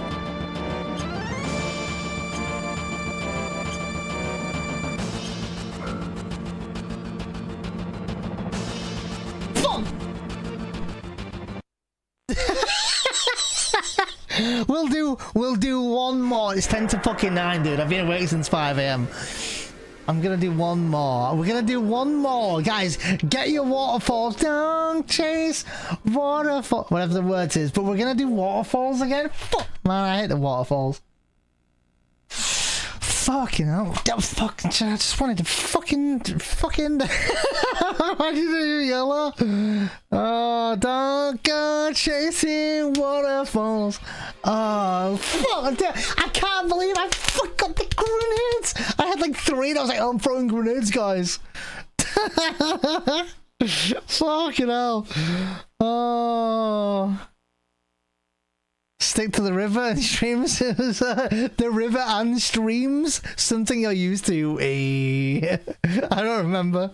[SPEAKER 1] Fuck. We'll do one more. It's 10 to fucking 9, dude. I've been awake since 5 AM. I'm gonna do one more. We're gonna do one more. Guys, get your waterfalls. Don't chase waterfall. Whatever the word is. But we're gonna do waterfalls again. Fuck, man, I hate the waterfalls. Fucking hell. Fucking, I just wanted to fucking. Why did you do yellow? Oh, don't go chasing waterfalls. Oh, fuck. I can't believe I forgot the grenades. I had like 3 and I was like, oh, I'm throwing grenades, guys. Fucking hell. Oh. Stick to the river and streams. The river and streams? Something you're used to. I don't remember.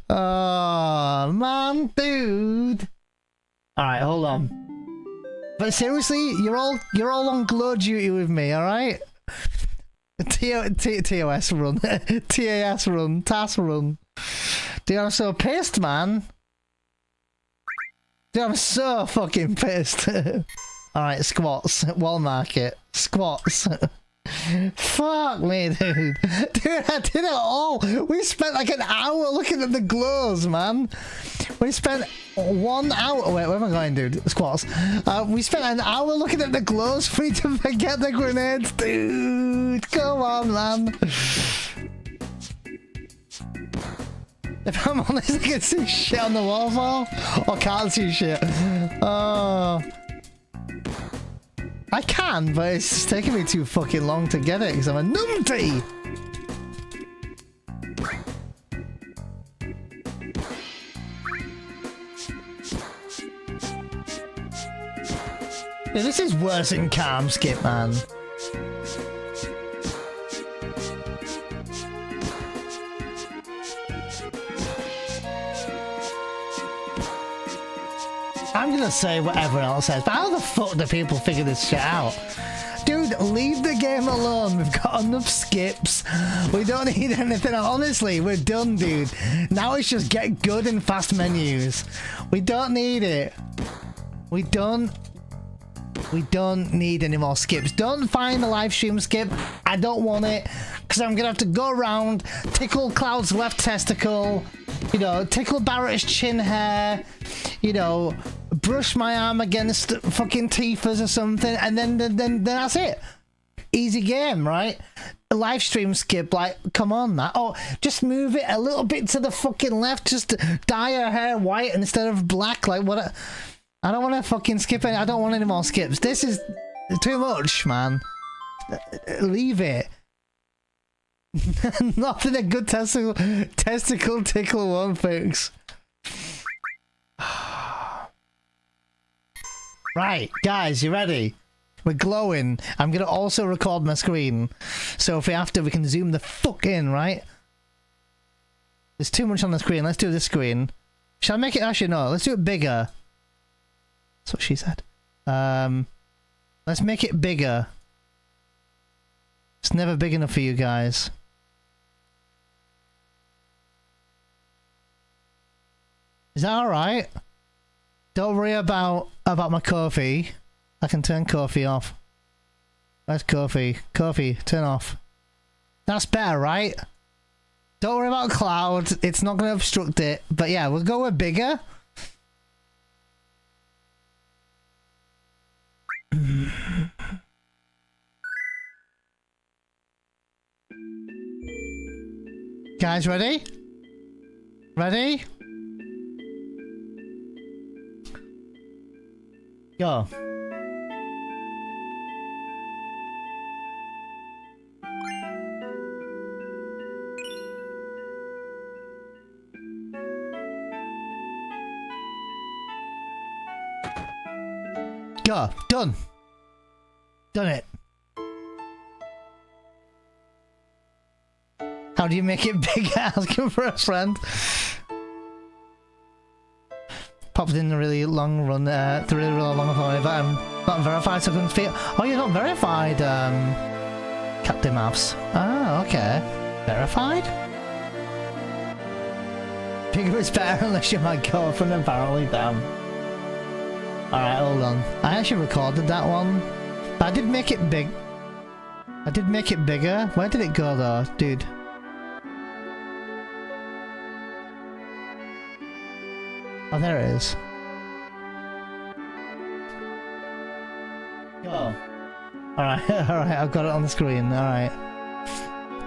[SPEAKER 1] Oh, man, dude. Alright, hold on. But seriously, you're all on glow duty with me, alright? TOS run. TAS run. TAS run. Dude, I'm so pissed, man. Dude, I'm so fucking pissed. Alright, squats. Wall market. Squats. Fuck me, dude. Dude, I did it all. We spent like an hour looking at the glows, man. We spent 1 hour. Wait, where am I going, dude? Squats. We spent an hour looking at the glows for me to forget the grenades, dude. Come on, man. If I'm honest, I can see shit on the waterfall. Or can't see shit. Oh. I can, but it's taking me too fucking long to get it because I'm a numpty. Yeah, this is worse than calm skip, man. I'm gonna say what everyone else says, but how the fuck do people figure this shit out? Dude, leave the game alone. We've got enough skips. We don't need anything. Honestly, we're done, dude. Now it's just get good and fast menus. We don't need it. We don't need any more skips. Don't find the live stream skip. I don't want it, because I'm gonna have to go around, tickle Cloud's left testicle, you know, tickle Barrett's chin hair, you know, brush my arm against fucking Tifa's or something, and then that's it. Easy game, right? A live stream skip, like, come on, man. Oh, just move it a little bit to the fucking left. Just dye her hair white instead of black. Like, what? I don't want to fucking skip it. I don't want any more skips. This is too much, man. Leave it. Nothing a good testicle tickle won't fix. Right, guys, you ready? We're glowing. I'm gonna also record my screen, so if we have to, we can zoom the fuck in, right? There's too much on the screen. Let's do this screen. Shall I make it? Actually, no. Let's do it bigger. That's what she said. Let's make it bigger. It's never big enough for you guys. Is that alright? Don't worry about my Kofi. I can turn Kofi off. Where's Kofi? Kofi, turn off. That's better, right? Don't worry about Cloud. It's not going to obstruct it. But yeah, we'll go with bigger. Guys, ready? Ready? Go. Go. Done. Done it. How do you make it bigger? Asking for a friend. Popped in a really long run, the really long run, but I'm not verified, so I couldn't speak. Oh, you're not verified, Captain Maths. Ah, okay. Verified? Bigger is better unless you're my girlfriend, apparently, damn. Alright, hold on. I actually recorded that one. But I did make it big. I did make it bigger. Where did it go though, dude? Oh, there it is. Go. Alright, alright, I've got it on the screen, alright.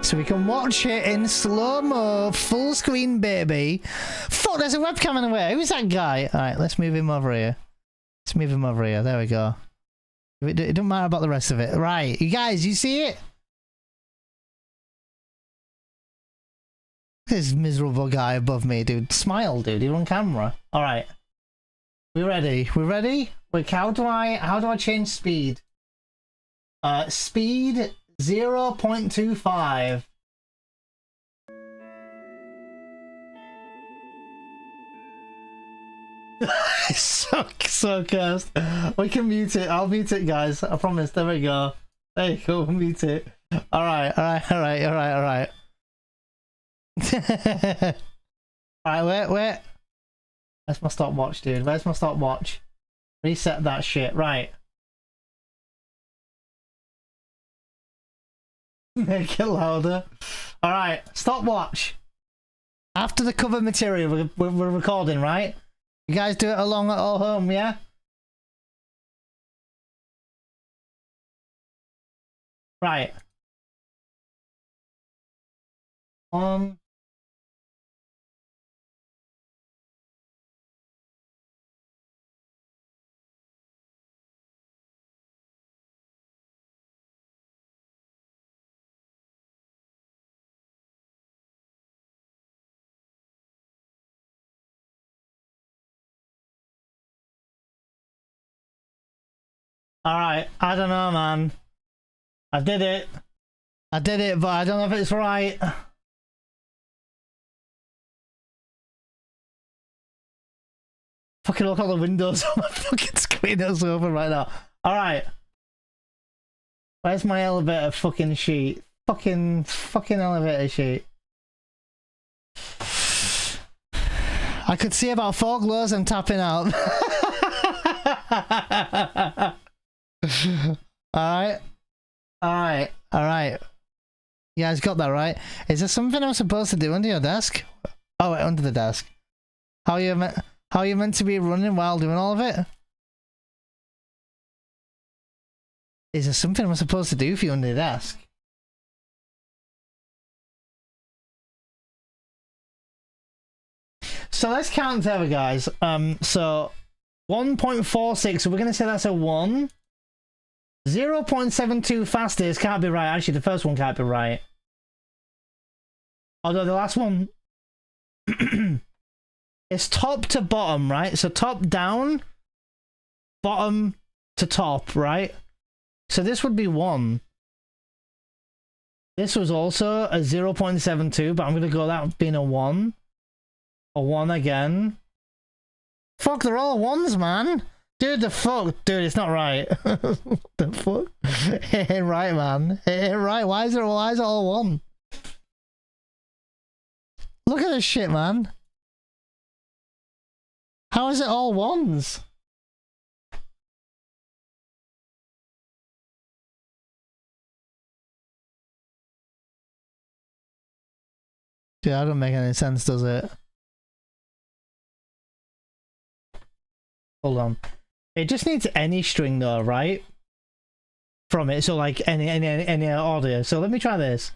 [SPEAKER 1] So we can watch it in slow-mo, full screen, baby. Fuck, there's a webcam in the way. Who's that guy? Alright, let's move him over here. Let's move him over here. There we go. It doesn't matter about the rest of it. Right, you guys, you see it? This miserable guy above me, dude. Smile, dude. You're on camera. Alright. We ready? We ready? Wait, how do I change speed? Speed 0.25. so cursed. We can mute it. I'll mute it, guys. I promise. There we go. There you go. We'll mute it. Alright. Alright, wait. Where's my stopwatch, dude? Where's my stopwatch? Reset that shit. Right. Make it louder. Alright, stopwatch. After the cover material, we're recording, right? You guys do it along at all home, yeah? Right. Alright, I don't know, man. I did it, but I don't know if it's right. Fucking look at all the windows on my fucking screen that's open right now. Alright. Where's my elevator fucking sheet? Fucking elevator sheet. I could see about 4 glows and tapping out. Alright. You guys got that right? Is there something I'm supposed to do under your desk? Oh, wait, under the desk. How are you meant to be running while doing all of it? Is there something I'm supposed to do for you under the desk? So let's count together, guys. So 1.46, so we're going to say that's a 1. 0.72 fastest can't be right. Actually, the first one can't be right. Although the last one is top to bottom, right? So top down, bottom to top, right? So this would be 1. This was also a 0.72, but I'm going to go that being a 1. A 1 again. Fuck, they're all 1s, man. Dude, the fuck? Dude, it's not right. The fuck? It ain't right, man. It ain't right. Why is it all 1? Look at this shit, man. How is it all 1s? Dude, that don't make any sense, does it? Hold on. It just needs any string though, right? From it, so like any audio. So let me try this.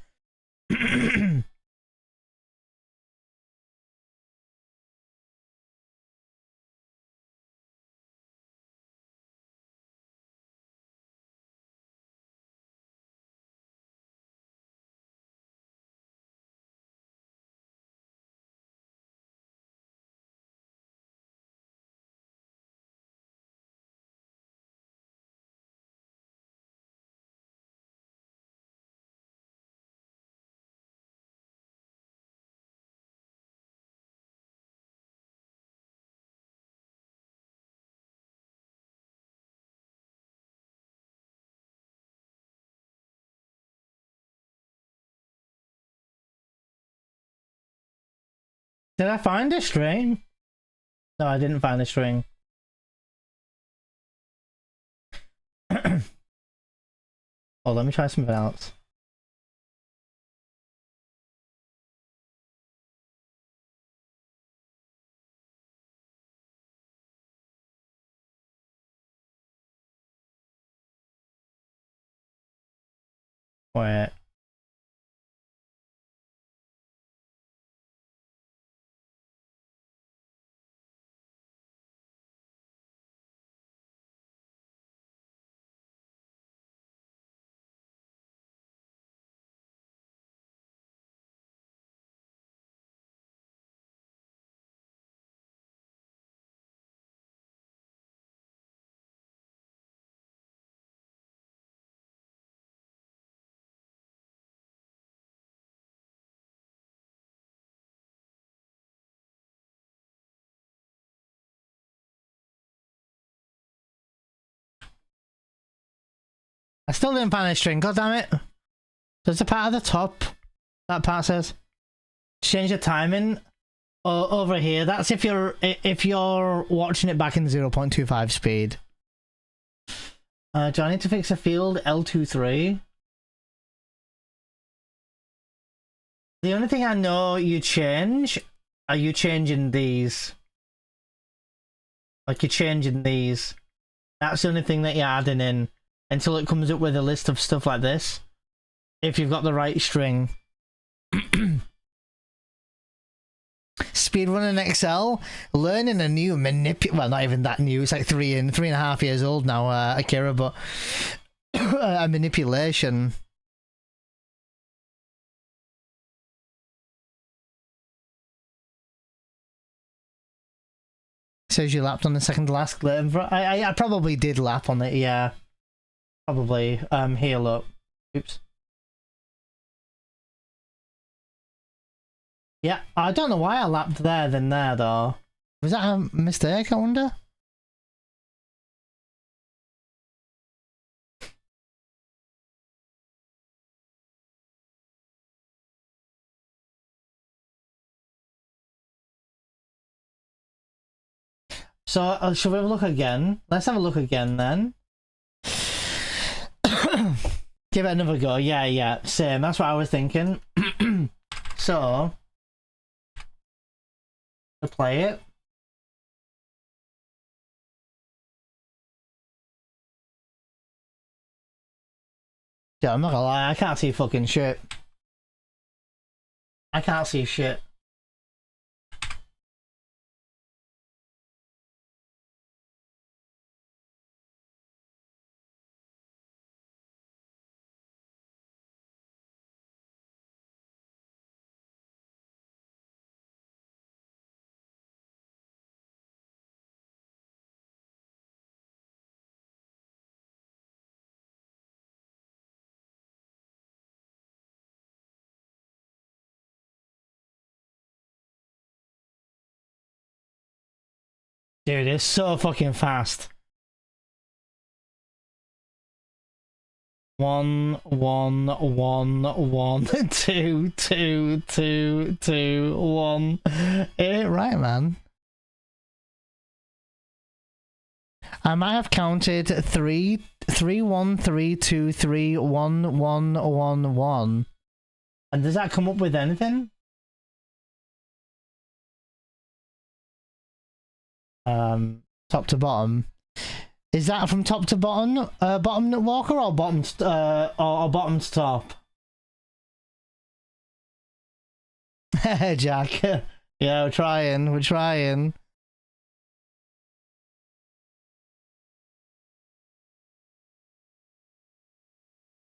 [SPEAKER 1] Did I find a string? No, I didn't find a string. Oh, let me try something else. Wait. I still didn't find a string, god damn it. There's a part at the top. That part says change the timing over here. That's if you're watching it back in 0.25 speed. Do I need to fix a field L23? The only thing I know you change are you changing these. Like you're changing these. That's the only thing that you're adding in until it comes up with a list of stuff like this. If you've got the right string. Speedrunning XL, learning a new well, not even that new, it's like 3.5 years old now, Akira, but a manipulation. Says you lapped on the second to last clip. I probably did lap on it, yeah. Probably. Here, look. Oops. Yeah, I don't know why I lapped there than there, though. Was that a mistake, I wonder? So, shall we have a look again? Let's have a look again, then. Give it another go. Yeah, same. That's what I was thinking. So... to play it. Yeah, I'm not gonna lie, I can't see fucking shit. I can't see shit. Dude, it's so fucking fast. 1 1 1 1 2 2 2 2 1. Ain't right, man. I might have counted 3 3 1 3 2 3 1 1 1 1. And does that come up with anything? Top to bottom. Is that from top to bottom, bottom walker, or bottom or bottom to top? Jack. Yeah, we're trying.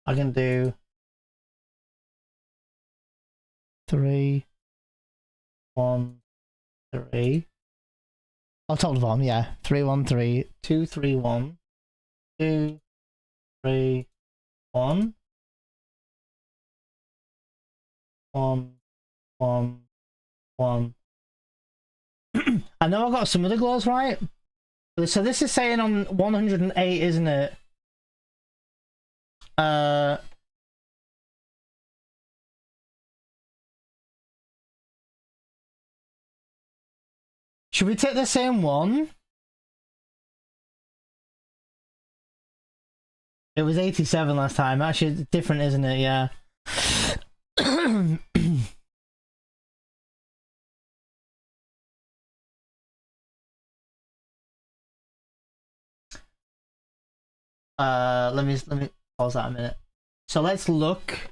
[SPEAKER 1] I can do 3 1 3. Oh, top to bottom, yeah. 3 1 3 2 3 1 2 3 1 1 1 1. I know I got some of the glows right. So this is saying on 108, isn't it? Should we take the same one? It was 87 last time. Actually, it's different, isn't it? Yeah. Let me pause that a minute. So let's look.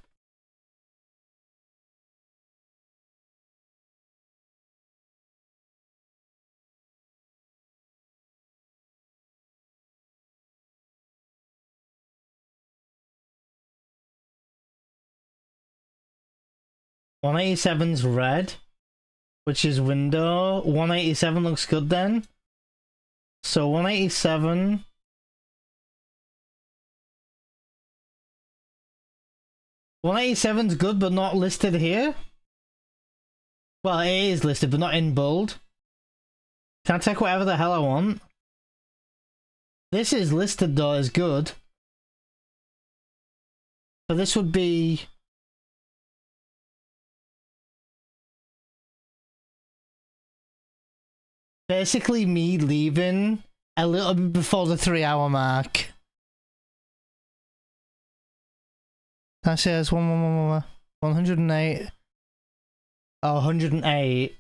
[SPEAKER 1] .187's red, which is window. 187 looks good then. So 187. .187's good, but not listed here. Well, it is listed, but not in bold. Can I take whatever the hell I want? This is listed though as good. So this would be... basically me leaving a little bit before the 3-hour mark. That says 108. Oh, 108.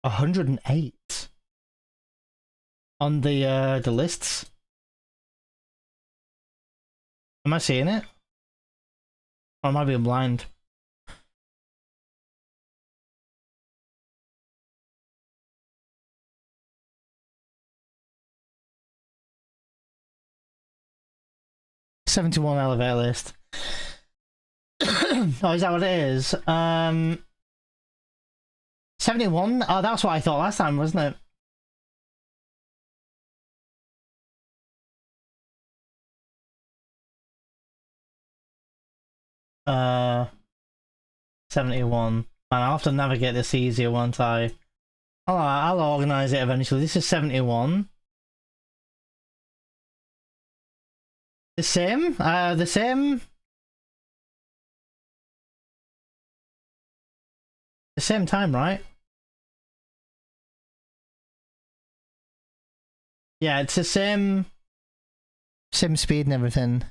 [SPEAKER 1] $108 on the lists. Am I seeing it? Or am I being blind? $71 elevator list. Oh, is that what it is? 71? Oh, that's what I thought last time, wasn't it? Uh, 71. Man, I'll have to navigate this easier, won't I? I'll organize it eventually. This is 71. The same? The same? The same time, right? Yeah, it's the same speed and everything.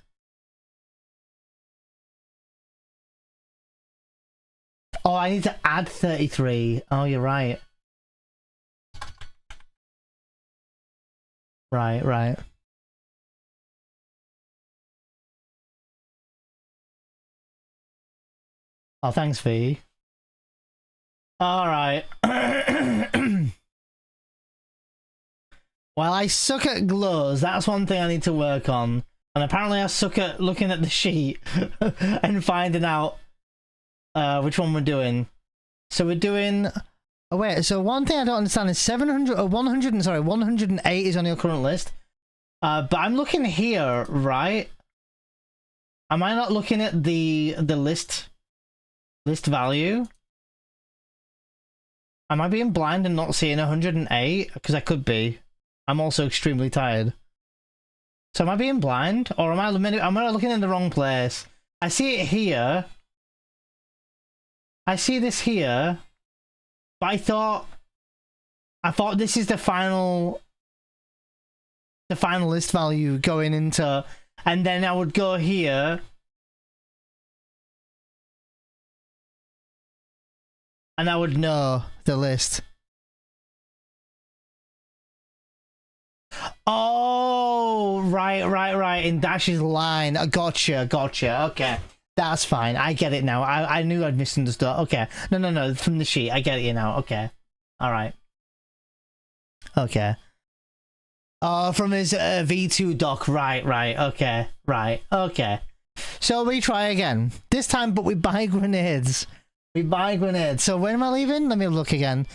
[SPEAKER 1] Oh, I need to add 33. Oh, you're right. Right. Oh, thanks, V. Alright. Well, I suck at glows. That's one thing I need to work on. And apparently I suck at looking at the sheet and finding out which one we're doing. So we're doing... Oh, wait, so one thing I don't understand is 700 or 100, sorry, 108 is on your current list. But I'm looking here, right? Am I not looking at the list value? Am I being blind and not seeing 108? Because I could be. I'm also extremely tired. So am I being blind? Or am I looking in the wrong place? I see it here. I see this here. But I thought this is the final list value going into, and then I would go here. And I would know the list. Oh, right. In Dash's line. Gotcha. Okay. That's fine. I get it now. I knew I'd misunderstood. Okay. No. From the sheet. I get it now. Okay. Alright. Okay. Oh, from his V2 doc. Right. Okay. Right. Okay. So we try again. This time, but we buy grenades. So when am I leaving? Let me look again.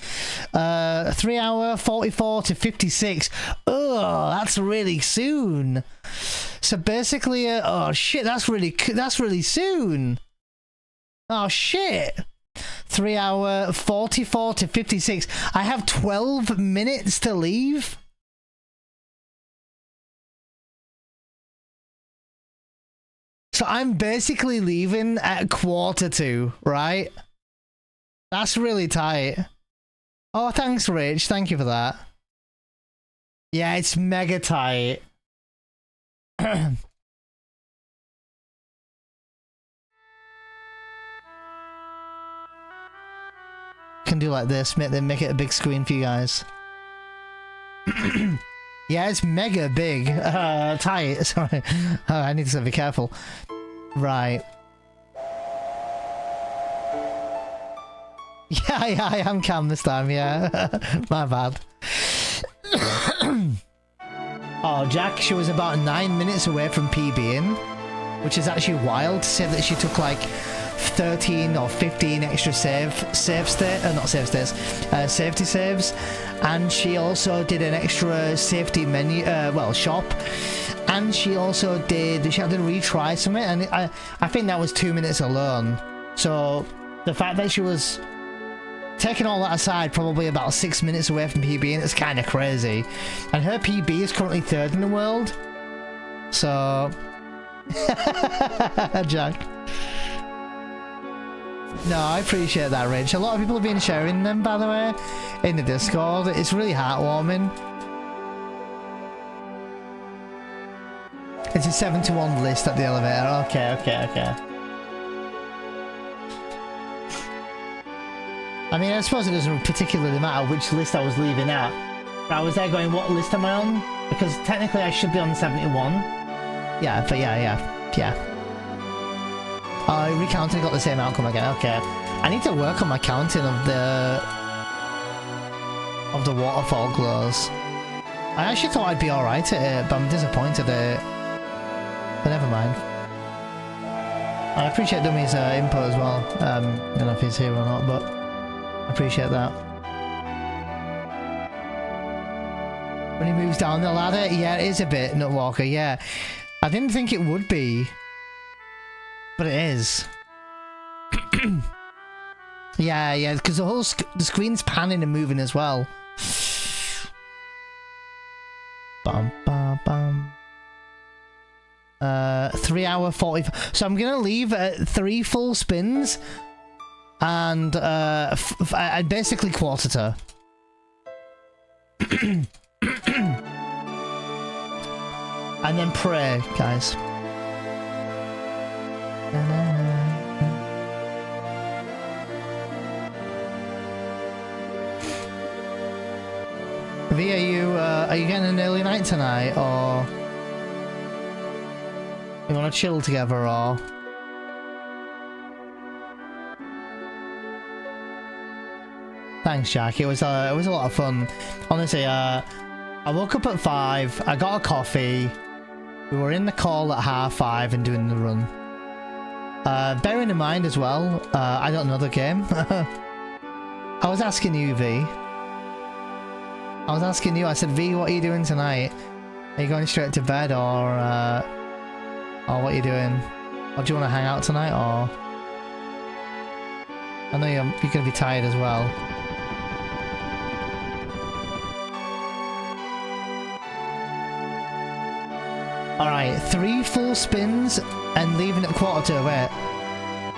[SPEAKER 1] 3 hour 44 to 56. Oh, that's really soon. So basically, oh shit, that's really soon. Oh shit. 3 hour 44 to 56. I have 12 minutes to leave. I'm basically leaving at 1:45, right? That's really tight. Oh, thanks, Rich. Thank you for that. Yeah, it's mega tight. Can do like this, make it a big screen for you guys. Yeah, it's mega big. Tight. Sorry. I need to be careful. Right. Yeah, I am calm this time, yeah. My bad. Oh, Jack, she was about 9 minutes away from PBing, which is actually wild to say that she took like 13 or 15 extra safety saves, and she also did an extra safety menu, shop, and she also had to retry something, and I think that was 2 minutes alone. So the fact that she was taking all that aside, probably about 6 minutes away from PB, and it's kind of crazy. And her PB is currently 3rd in the world. So Jack. No, I appreciate that, Rich. A lot of people have been sharing them, by the way, in the Discord. It's really heartwarming. It's a 7-to-1 list at the elevator. Okay. I mean, I suppose it doesn't particularly matter which list I was leaving at. But I was there going, what list am I on? Because technically I should be on 71. Yeah, but yeah. I recounted, got the same outcome again. Okay. I need to work on my counting of the waterfall glows. I actually thought I'd be alright at it, but I'm disappointed at it. But never mind. I appreciate Dummy's input as well. I don't know if he's here or not, but I appreciate that. When he moves down the ladder, yeah, it is a bit Nutwalker, yeah. I didn't think it would be, but it is. yeah, because the screen's panning and moving as well. Bum, bum, bum. 3 hour 40. So I'm gonna leave at 3 full spins, and I'd basically quarter to. And then pray, guys. V, are you getting an early night tonight, or you want to chill together, or? Thanks, Jack. It was a lot of fun. Honestly, I woke up at 5. I got a coffee. We were in the call at 5:30 and doing the run. Bearing in mind as well, I don't know the game. I was asking you, V. I said, V, what are you doing tonight? Are you going straight to bed, or what are you doing? Or do you want to hang out tonight, or? I know you're going to be tired as well. Alright, 3 full spins and leaving at quarter to. Wait.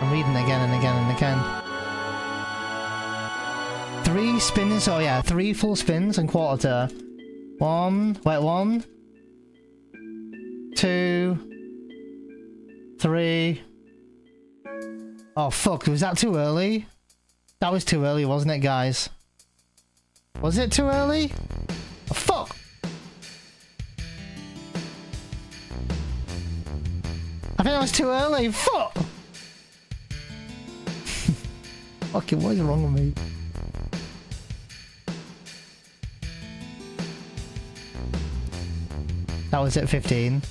[SPEAKER 1] I'm reading again and again and again. 3 spins, oh yeah, 3 full spins and quarter to. 1, 2, 3. Oh fuck, was that too early? That was too early, wasn't it, guys? Was it too early? Oh, fuck! I think that was too early. Fuck! Fucking, what is wrong with me? That was at 15.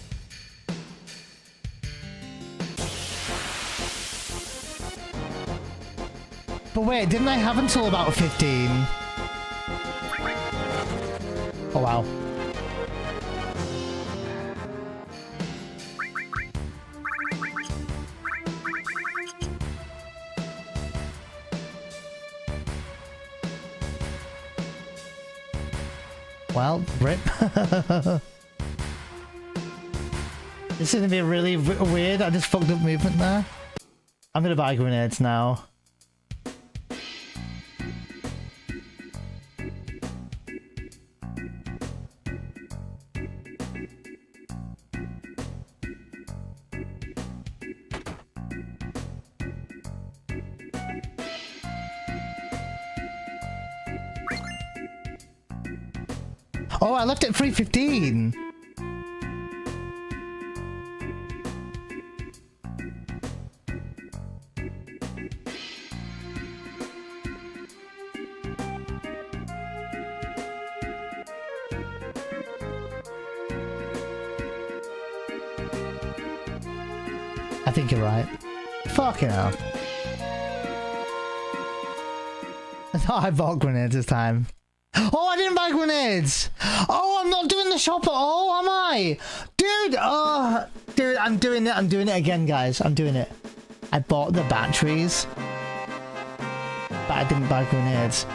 [SPEAKER 1] But wait, didn't I have until about 15? Oh wow. Well, rip. This is gonna be really weird. I just fucked up movement there. I'm gonna buy grenades now. Oh, I left it 315. I think you're right. Fucking hell. No, I bought grenades this time. Oh, I didn't buy grenades. Oh, I'm not doing the shop at all, am I? Dude, oh, dude, I'm doing it. I'm doing it again, guys. I'm doing it. I bought the batteries, but I didn't buy grenades.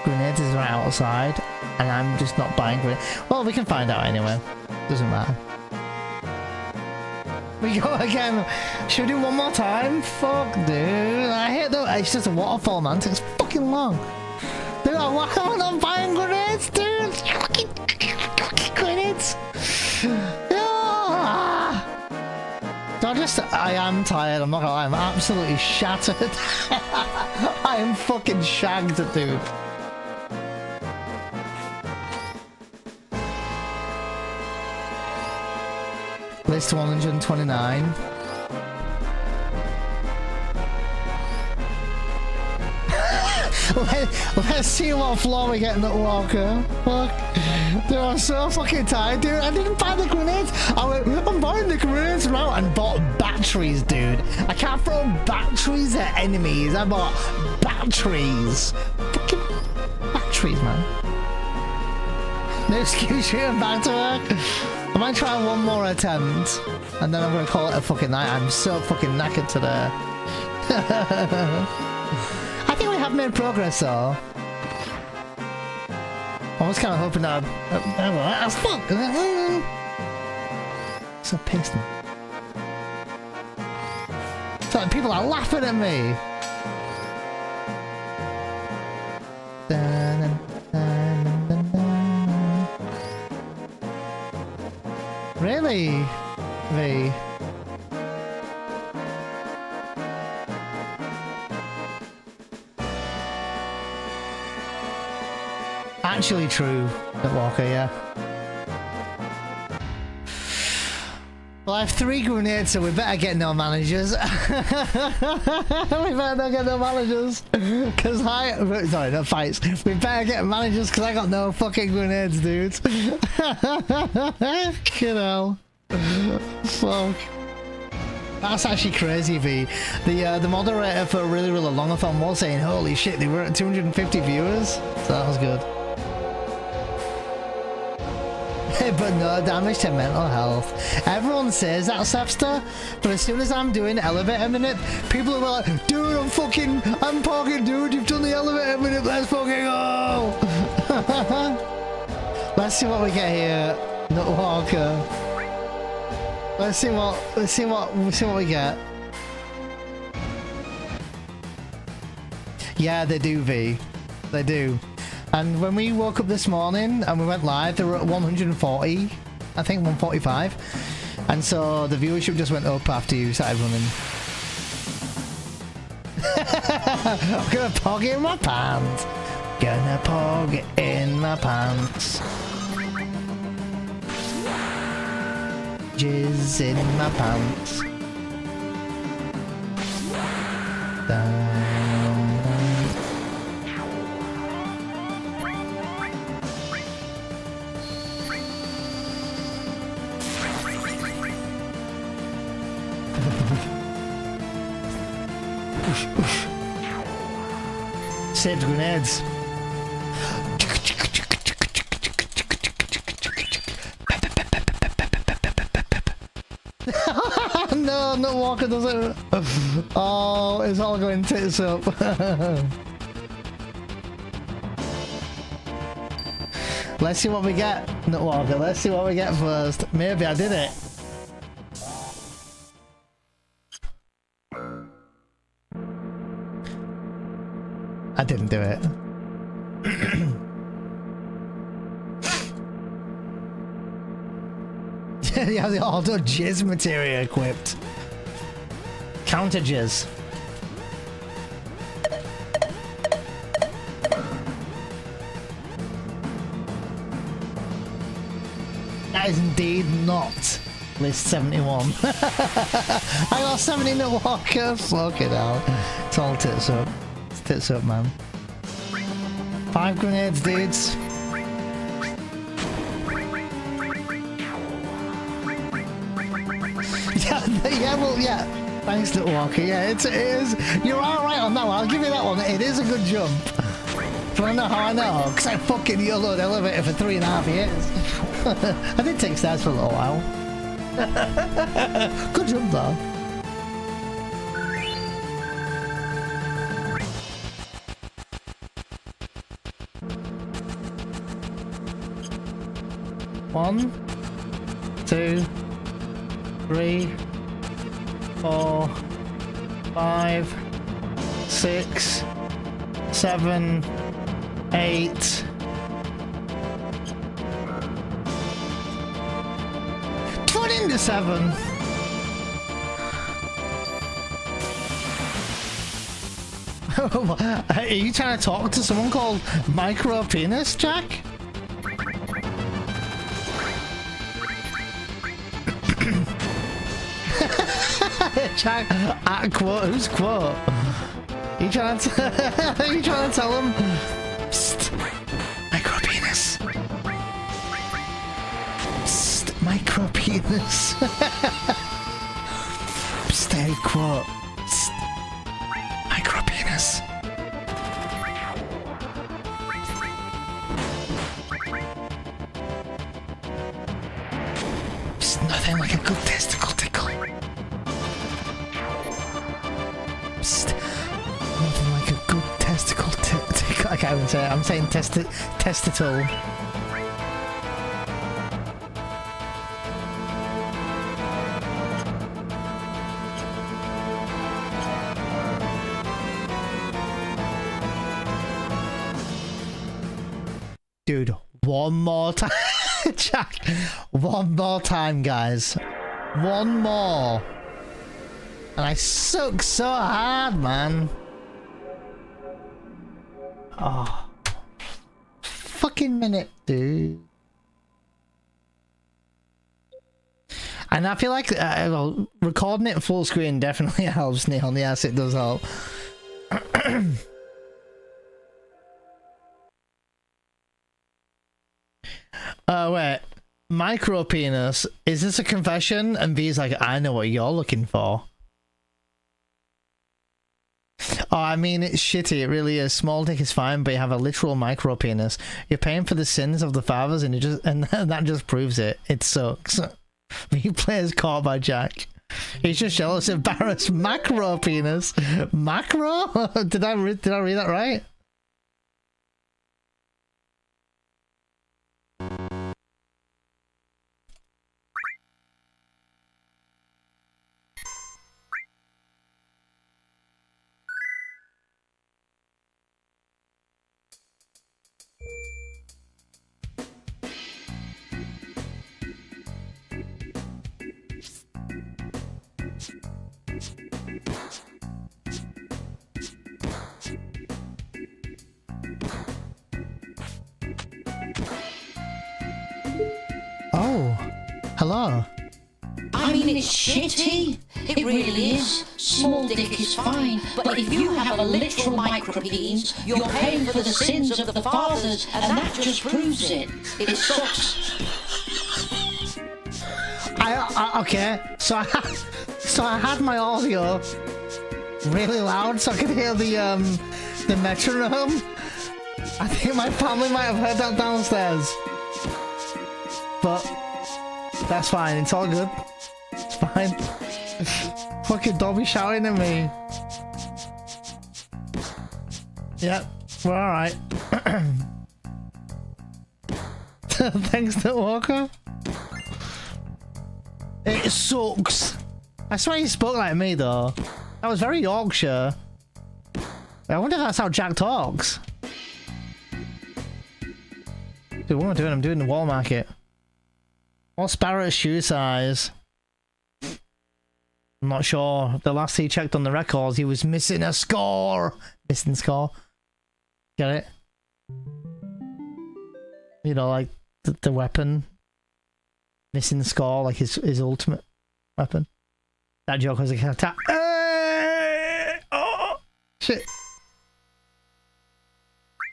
[SPEAKER 1] Grenades is right outside, and I'm just not buying grenades. Well, we can find out anyway. Doesn't matter. We go again. Should we do one more time? Fuck, dude. I hate that. It's just a waterfall, man. It takes fucking long. Dude, why am I not buying grenades, dude? Fucking grenades. Ah. I am tired. I'm not gonna lie. I'm absolutely shattered. I am fucking shagged, dude. List 129. Let's see what floor we get in that Walker. Fuck. Dude, I'm so fucking tired, dude. I didn't buy the grenades. I went, I'm buying the grenades now and bought batteries, dude. I can't throw batteries at enemies. I bought batteries. Fucking batteries, man. No excuse, I'm back to work. I might try one more attempt and then I'm gonna call it a fucking night. I'm so fucking knackered today. I think we have made progress though. I was kind of hoping that I'd fuck. So pissed. It's like people are laughing at me. Really? V. Actually true, that Walker, yeah. Well, I have 3 grenades, so we better get no managers. We better not get no managers. Because sorry, not fights. We better get managers because I got no fucking grenades, dudes. You know. Fuck. That's actually crazy, V. The moderator for really, really long film was saying, holy shit, they were at 250 viewers. So that was good. But no damage to mental health. Everyone says that, Sepster, but as soon as I'm doing elevator minute, people are like, dude, I'm parking, dude, you've done the elevator minute, let's fucking go! Let's see what we get here, Nutwalker. Let's see what we get. Yeah, they do, V. They do. And when we woke up this morning and we went live, they were at 140, I think 145. And so the viewership just went up after you started running. I'm gonna pog in my pants. Gonna pog in my pants. Jizz in my pants. Saved grenades. No, not Walker does it. Oh, it's all going tits up. Let's see what we get, not Walker. Let's see what we get first. Maybe I did it. I didn't do it. You have the auto jizz materia equipped. Counter jizz. That is indeed not list 71. I got 70 in a walker. Fuck it out. It's all tits up. It's tits up, man. 5 grenades, dudes. Yeah, well, yeah. Thanks, Little Walker. Yeah, it is. You're alright on that one. I'll give you that one. It is a good jump. Do you want to know how I know? Because I fucking YOLO'd elevator for 3.5 years. I did take stairs for a little while. Good jump, though. One, 2, 3, 4, 5, 6, 7, 8. 27. Are you trying to talk to someone called Micro Penis, Jack? Jack, at quote, who's quote? Are you trying to are you trying to tell him? Psst, Micro Penis. Psst, Micro Penis. Psst, hey, quote. Psst, Micro Penis. Psst, nothing like a good testicle tickle. Psst, nothing like a good testicle tickle. I can't even say it. I'm saying testicle. Dude, one more time. Jack, one more time, guys. One more. And I suck so hard, man. Oh. Fucking minute, dude. And I feel like well, recording it full screen definitely helps, Neil. Yes, it does help. Wait. Micro Penis, is this a confession? And V's like, I know what you're looking for. Oh, I mean, it's shitty. It really is. Small dick is fine, but you have a literal micro penis. You're paying for the sins of the fathers, and that just proves it. It sucks. V plays caught by Jack. He's just jealous, embarrassed. Macro penis. Macro? Did I read that right? Oh, hello.
[SPEAKER 5] I mean, it's shitty. It really is. Small dick is fine, but if you have a literal micropenis, you're paying for the sins of the fathers, and that just proves it. It sucks.
[SPEAKER 1] Okay, so I had my audio really loud so I could hear the metronome. I think my family might have heard that downstairs. But that's fine, it's all good. It's fine. Fucking Dobby shouting at me. Yep, we're alright. Thanks to Walker. It sucks. I swear he spoke like me though. That was very Yorkshire. I wonder if that's how Jack talks. Dude, what am I doing? I'm doing the wall market. What's Barrett's shoe size? I'm not sure. The last he checked on the records, he was missing a score. Missing score. Get it? You know, like the weapon. Missing score, like his ultimate weapon. That joke was like an attack. Oh shit.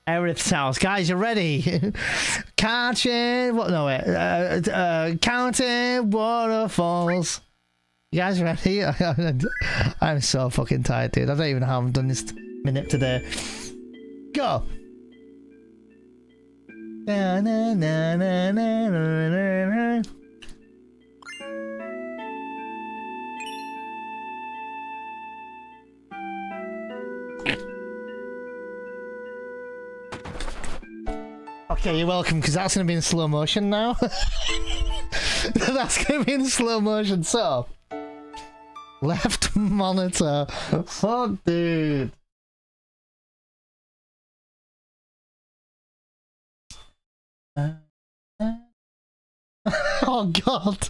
[SPEAKER 1] Aerith's house. Guys, you ready? Counting what no wait. Counting waterfalls. You guys ready? I'm so fucking tired, dude. I don't even know how I've done this minute today. Go! Na, na, na, na, na, na, na. Okay, you're welcome, because that's going to be in slow motion now. That's going to be in slow motion, so... Left monitor. Fuck, dude. Oh, God.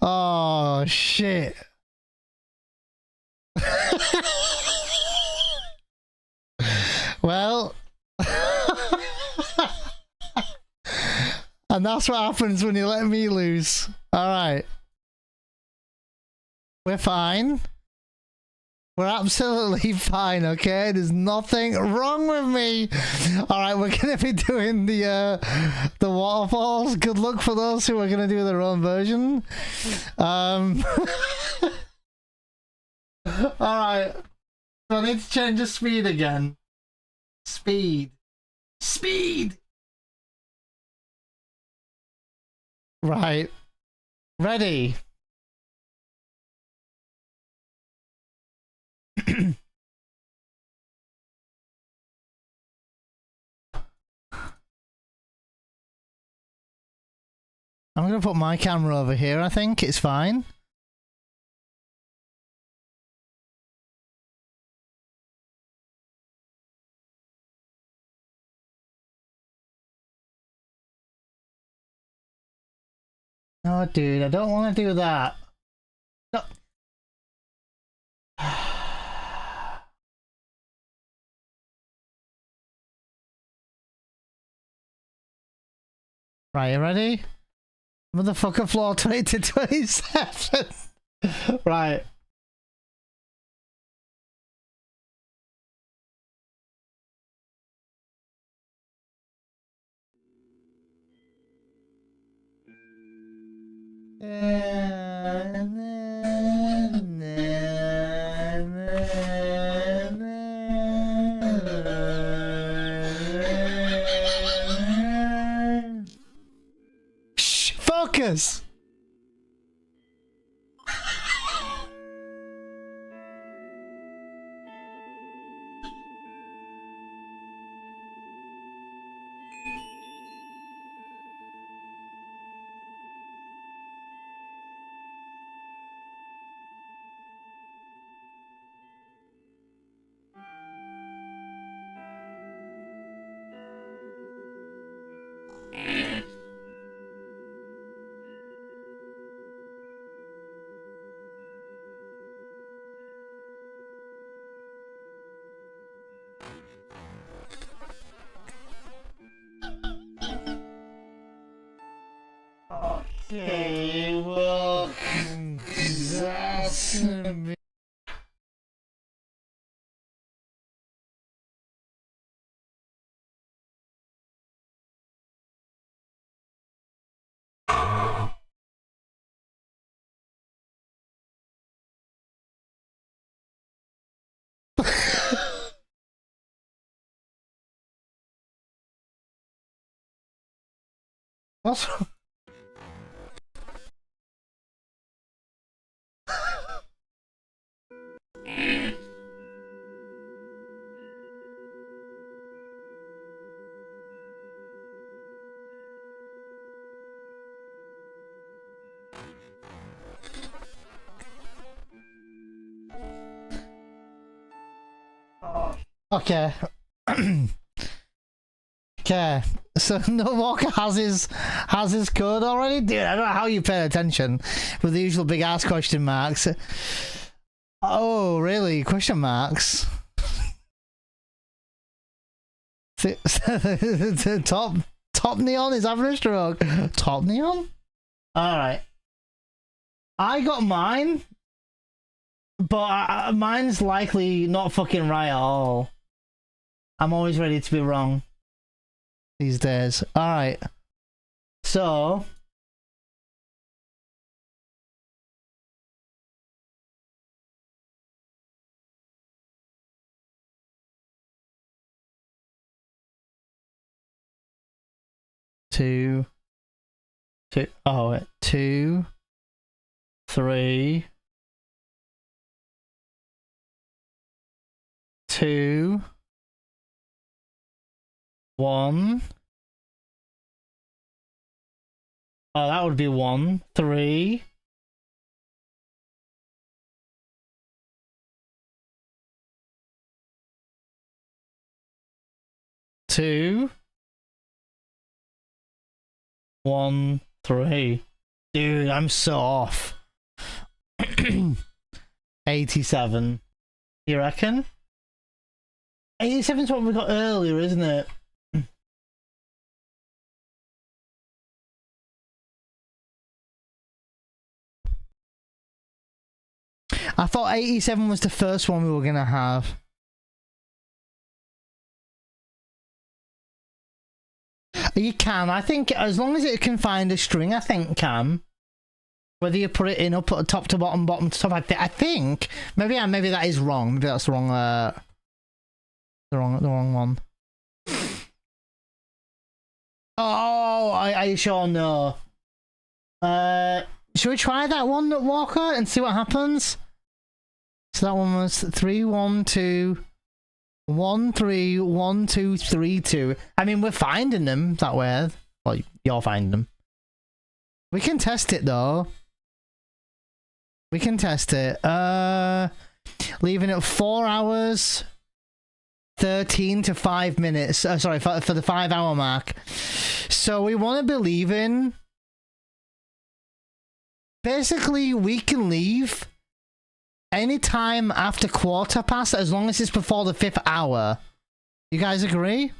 [SPEAKER 1] Oh, shit. Well... And that's what happens when you let me loose. Alright. We're fine. We're absolutely fine, okay? There's nothing wrong with me. Alright, we're gonna be doing the waterfalls. Good luck for those who are gonna do their own version. Alright. So I need to change the speed again. Speed. Speed! Right. Ready. I'm gonna put my camera over here, I think. It's fine. No, dude, I don't want to do that. No. Right, you ready? Motherfucker floor 20 to 27. Right. Shh, focus. Okay, well, that's me. What's Okay. Okay. So No Walker has his code already? Dude, I don't know how you pay attention with the usual big ass question marks. Oh, really? Question marks? Top Neon is having a stroke. Top Neon? Alright. I got mine, but mine's likely not fucking right at all. I'm always ready to be wrong these days. Alright. So... Two, 3, 2, 1. Oh, that would be 1, 3. 2, 1, 3. Dude, I'm so off. 87. You reckon? 87 is what we got earlier, isn't it? I thought 87 was the first one we were gonna have. You can, I think, as long as it can find a string, I think can. Whether you put it in up at top to bottom, bottom to top, I think. Maybe that is wrong. Maybe that's the wrong the wrong one. Oh, I sure know. Should we try that one, Walker, and see what happens? So that one was 3, 1, 2, 1, 3, 1, 2, 3, 2. I mean, we're finding them that way. Well, you're finding them. We can test it though. We can test it. Leaving it 4 hours, 13 to 5 minutes. Sorry, for the 5 hour mark. So we want to be leaving. Basically, we can leave anytime after 1/4 as long as it's before the 5th hour. You guys agree?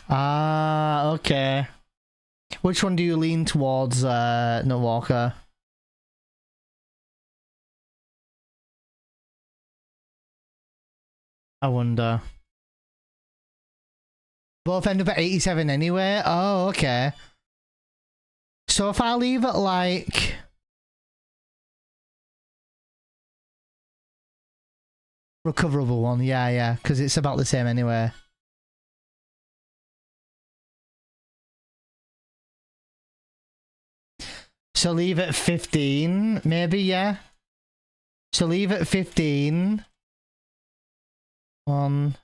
[SPEAKER 1] Ah, okay. Which one do you lean towards, No Walker? I wonder. Both end up at 87 anyway? Oh, okay. So if I leave it like... Recoverable one, yeah, because it's about the same anyway. So leave it 15, maybe, yeah? So leave it 15. 1,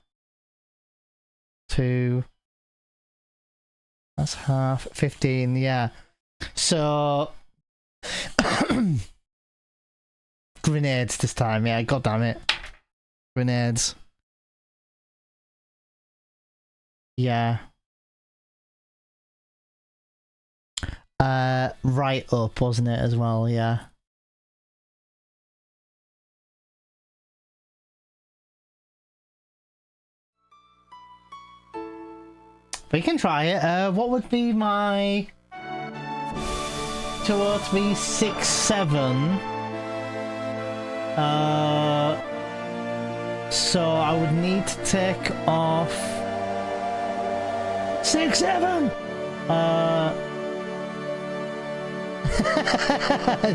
[SPEAKER 1] 2... That's half. 15, yeah. So... Grenades this time, yeah, god damn it. Grenades. Yeah. Right up, wasn't it, as well, yeah. We can try it. What would be my... Towards me 6, 7. So I would need to take off... 6, 7!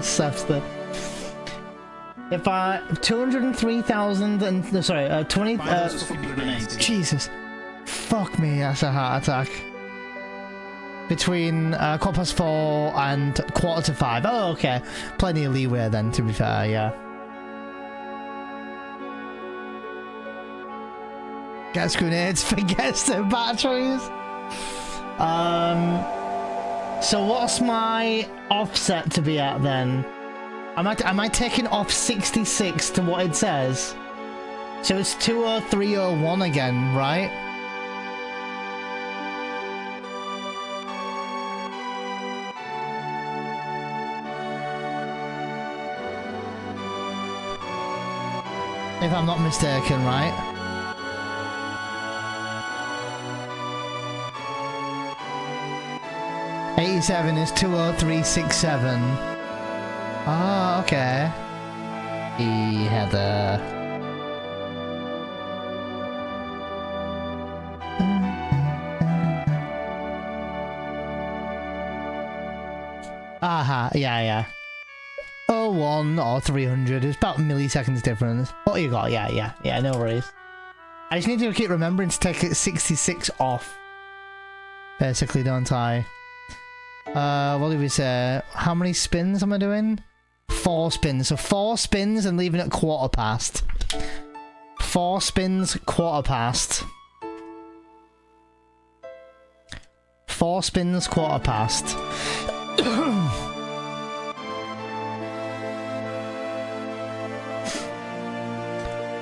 [SPEAKER 1] Substance. If I 203,000 and sorry, 20. Jesus, fuck me, that's a heart attack. Between 4:15 and 4:45. Oh, okay, plenty of leeway then. To be fair, yeah. Gas grenades, forgets the batteries. So what's my offset to be at then? Am I taking off 66 to what it says? So it's 20301 again, right? If I'm not mistaken, right? '87 is 20367. Ah, okay. Heather. Aha, yeah. 01 or 300 is about milliseconds difference. What you got? Yeah, no worries. I just need to keep remembering to take 66 off. Basically, don't I? What did we say? How many spins am I doing? 4 spins. So 4 spins and leaving it quarter past. 4 spins, quarter past. 4 spins, quarter past.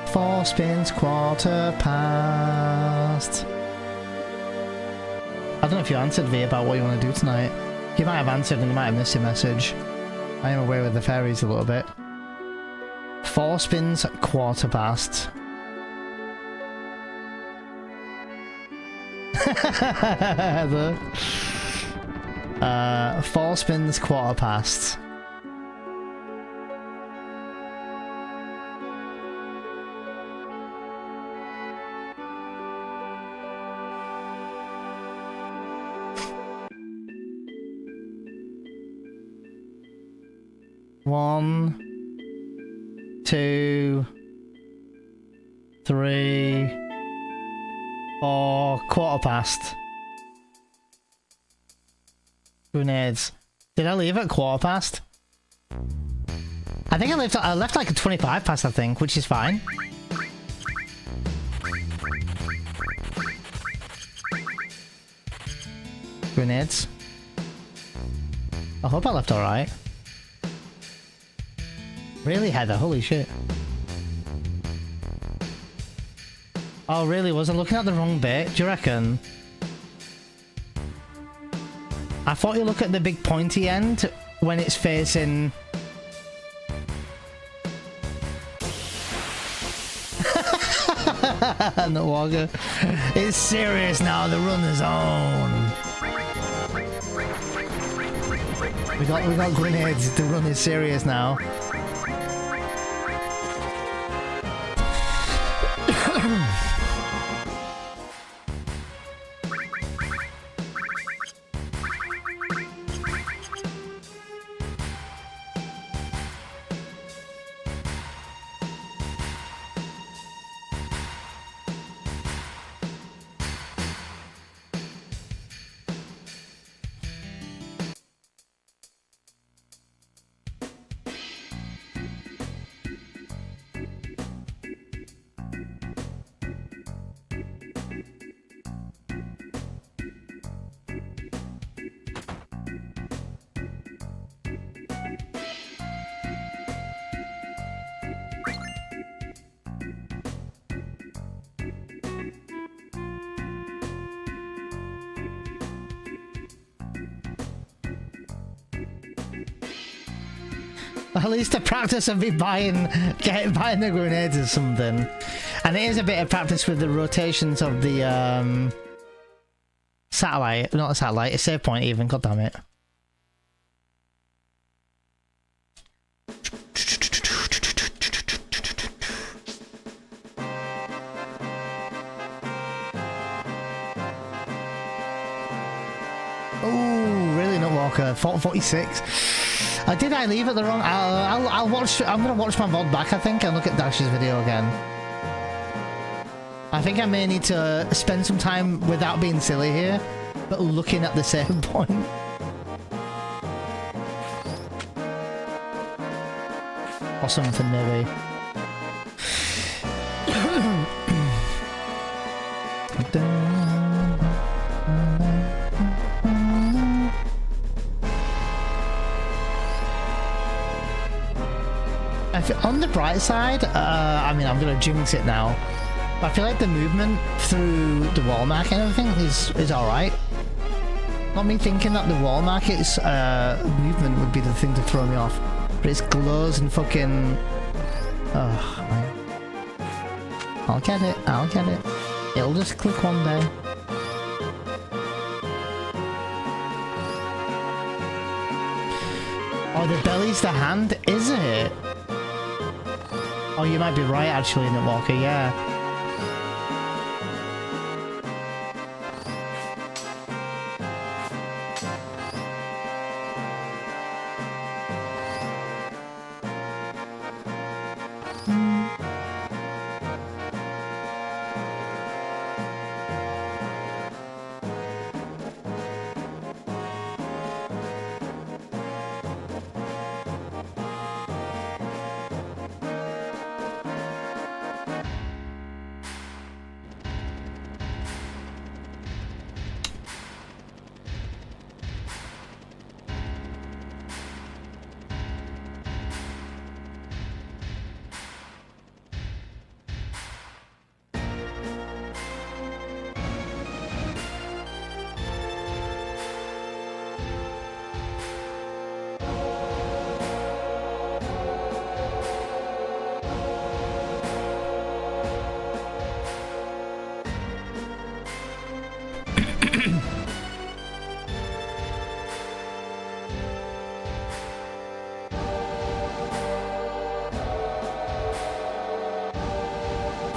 [SPEAKER 1] 4 spins, quarter past. I don't know if you answered V about what you want to do tonight. You might have answered and you might have missed your message. I am away with the fairies a little bit. 4 spins, quarter past. The 4 spins, quarter past. One, 2, 3, 4, quarter past. Grenades. Did I leave at quarter past? I think I left like a 25 past, I think, which is fine. Grenades. I hope I left alright. Really, Heather? Holy shit. Oh, really? Was I looking at the wrong bit? Do you reckon? I thought you look at the big pointy end when it's facing... No Walker. It's serious now, the runner's on. We got grenades, the run is serious now. At least a practice of me buying the grenades or something. And it is a bit of practice with the rotations of the satellite, not a satellite, a save point even, god damn it. Oh, really not Walker, 46. Did I leave it the wrong? I'll watch. I'm gonna watch my VOD back, I think, and look at Dash's video again. I think I may need to spend some time without being silly here, but looking at the save point. Or something, maybe. on the bright side, I mean, I'm gonna jinx it now. But I feel like the movement through the wall market and everything is alright. Not me thinking that the wall market's movement would be the thing to throw me off. But it's glows and fucking... Oh, man. I'll get it, I'll get it. It'll just click one day. Oh, the belly's the hand, is it? Oh, you might be right, actually, Nutwalker, yeah.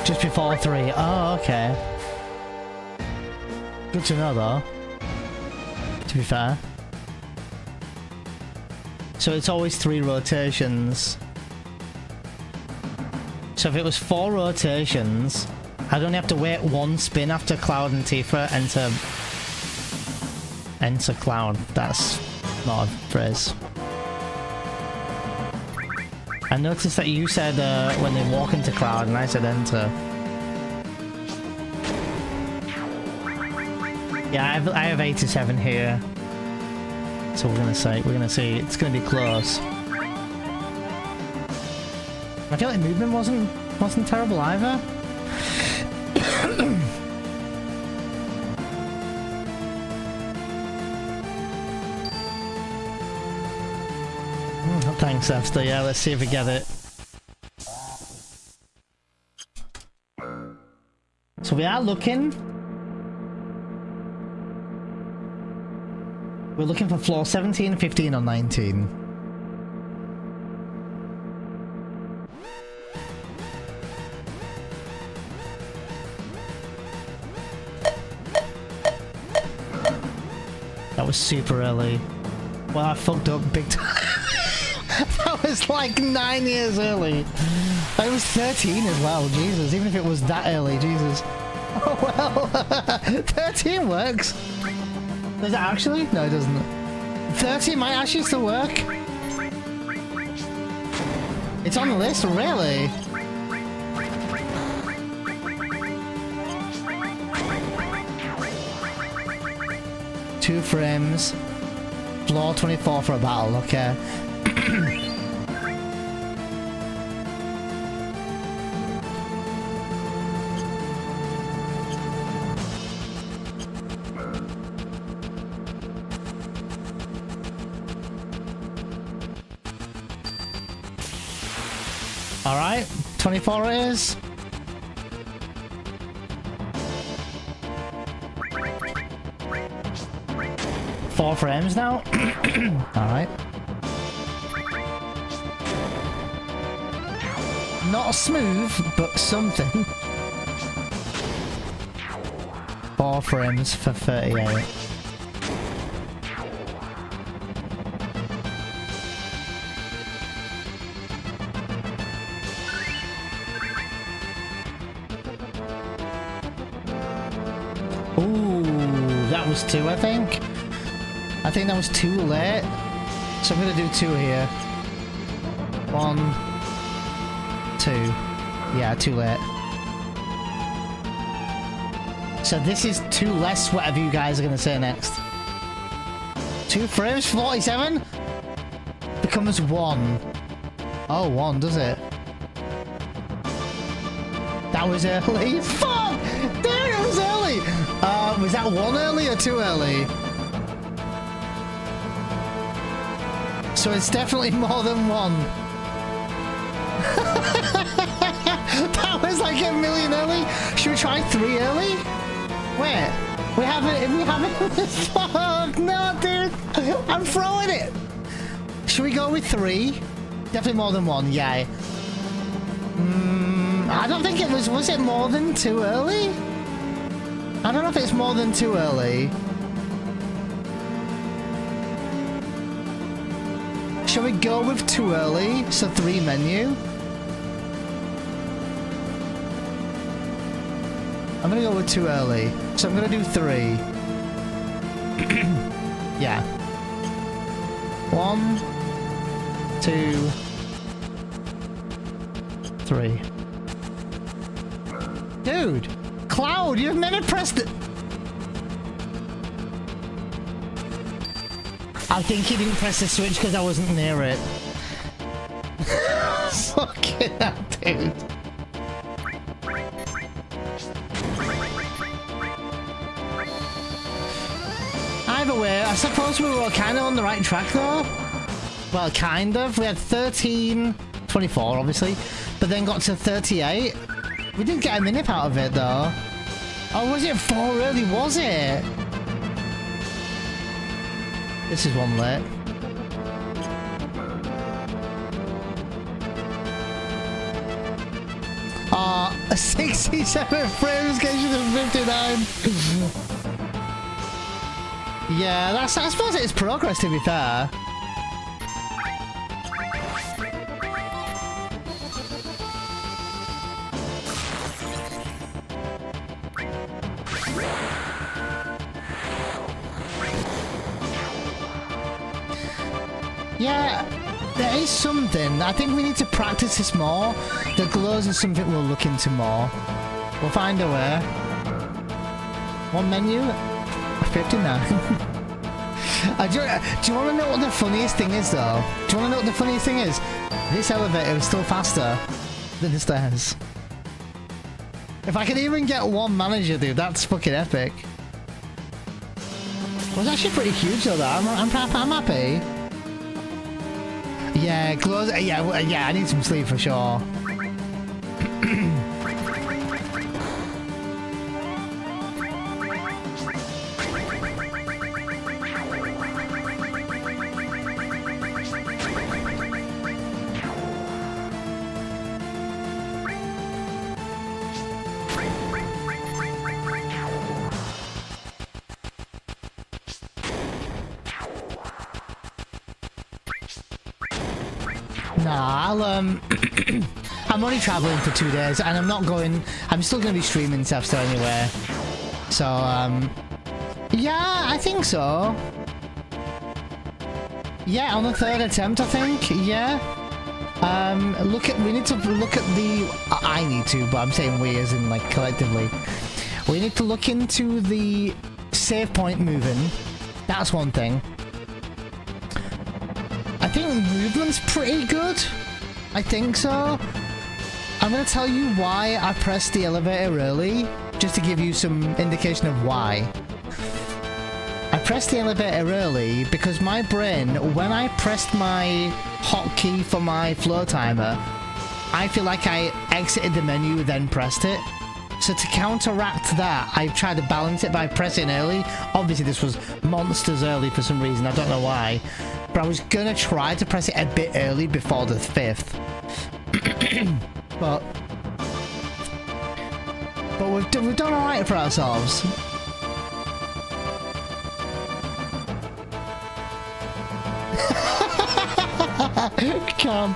[SPEAKER 1] Just before 3. Oh, okay. Good to know, though. To be fair. So it's always 3 rotations. So if it was 4 rotations, I'd only have to wait 1 spin after Cloud and Tifa enter Cloud. That's not a phrase. I noticed that you said when they walk into Cloud, and I said enter. Yeah, I have 87 here, so we're gonna see. It's gonna be close. I feel like movement wasn't terrible either. Thanks, Esther. Yeah, let's see if we get it. So we are looking. We're looking for floor 17, 15, or 19. That was super early. Well, I fucked up big time. That was like 9 years early. It was 13 as well, Jesus. Even if it was that early, Jesus. Oh well. 13 works. Does it actually? No, it doesn't. 13 might actually still work. It's on the list, really? Two frames. Floor 24 for a battle, okay. Alright, 24 it is. Four frames now. Alright. Not smooth, but something. 4 frames for 38. Ooh, that was 2, I think. I think that was too late. So I'm gonna do 2 here. 1, 2. Yeah, too late. So this is 2 less whatever you guys are gonna say next. 2 frames, 47? Becomes 1. Oh, 1, does it? That was early. Fuck! Dude, it was early! Was that 1 early or 2 early? So it's definitely more than 1. That was like a million early. Should we try 3 early? Wait, we haven't. Fuck, no, dude. I'm throwing it. Should we go with 3? Definitely more than 1, yeah. I don't think it was it more than 2 early? I don't know if it's more than 2 early. Shall we go with 2 early? So 3 menu. I'm gonna go with 2 early. So I'm gonna do 3. Yeah. 1, 2, 3. Dude! Cloud, you've never pressed it! I think he didn't press the switch because I wasn't near it. Fucking hell, dude. Either way, I suppose we were kind of on the right track though. Well, kind of. We had 13, 24 obviously, but then got to 38. We didn't get a Manip out of it though. Oh, was it 4 really? Was it? This is 1 late. A 67 frames getting to 59. Yeah, I suppose it's progress to be fair. Yeah, there is something. I think we need to practice this more. The glows is something we'll look into more. We'll find a way. 1 menu? 59. Do you want to know what the funniest thing is though? Do you want to know what the funniest thing is? This elevator is still faster than the stairs. If I can even get 1 manager, dude, that's fucking epic. It was actually pretty huge though, that. I'm happy. Yeah, glows. Yeah, I need some sleep for sure. Nah, I'm only traveling for 2 days, and I'm still gonna be streaming stuff so anyway. So, yeah, I think so. Yeah, on the 3rd attempt, I think, yeah. We need to look at the, I need to, but I'm saying we as in, like, collectively. We need to look into the save point moving. That's one thing. I think movement's pretty good. I think so. I'm going to tell you why I pressed the elevator early, just to give you some indication of why. I pressed the elevator early because my brain, when I pressed my hotkey for my flow timer, I feel like I exited the menu then pressed it. So to counteract that, I tried to balance it by pressing early. Obviously this was monsters early for some reason, I don't know why. But I was gonna try to press it a bit early before the 5th. but we've done alright for ourselves. Cam.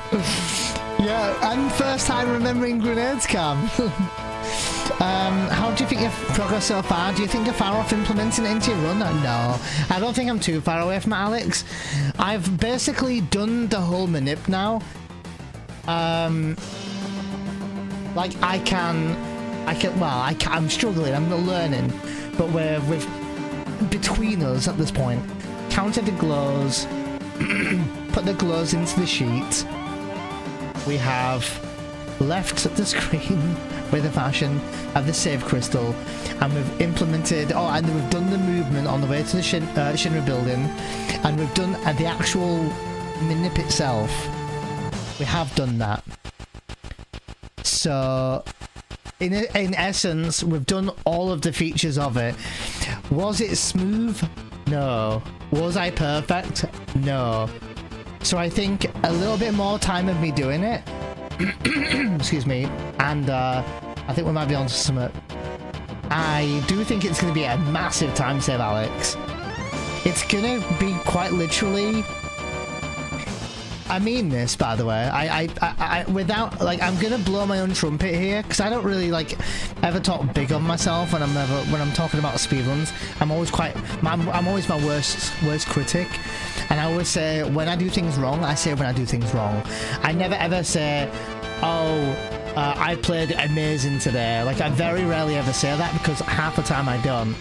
[SPEAKER 1] Yeah, and first time remembering grenades, Cam. How do you think you've progressed so far? Do you think you're far off implementing it into your run? No, I don't think I'm too far away from it, Alex. I've basically done the whole Manip now. Like I'm struggling, I'm learning, but we're between us at this point. Counted the glows, put the glows into the sheet, we have left the screen with a fashion of the save crystal, and we've implemented, and then we've done the movement on the way to the Shinra building, and we've done the actual Manip itself. We have done that. So, in essence, we've done all of the features of it. Was it smooth? No. Was I perfect? No. So I think a little bit more time of me doing it. Excuse me. And I think we might be on to something. I do think it's going to be a massive time save, Alex. It's going to be quite literally... I mean this, by the way. I without, like, I'm gonna blow my own trumpet here, because I don't really, like, ever talk big of myself when I'm talking about speedruns. I'm always my worst critic, and I always say when I do things wrong, I say when I do things wrong. I never ever say, I played amazing today. Like, I very rarely ever say that, because half the time I don't.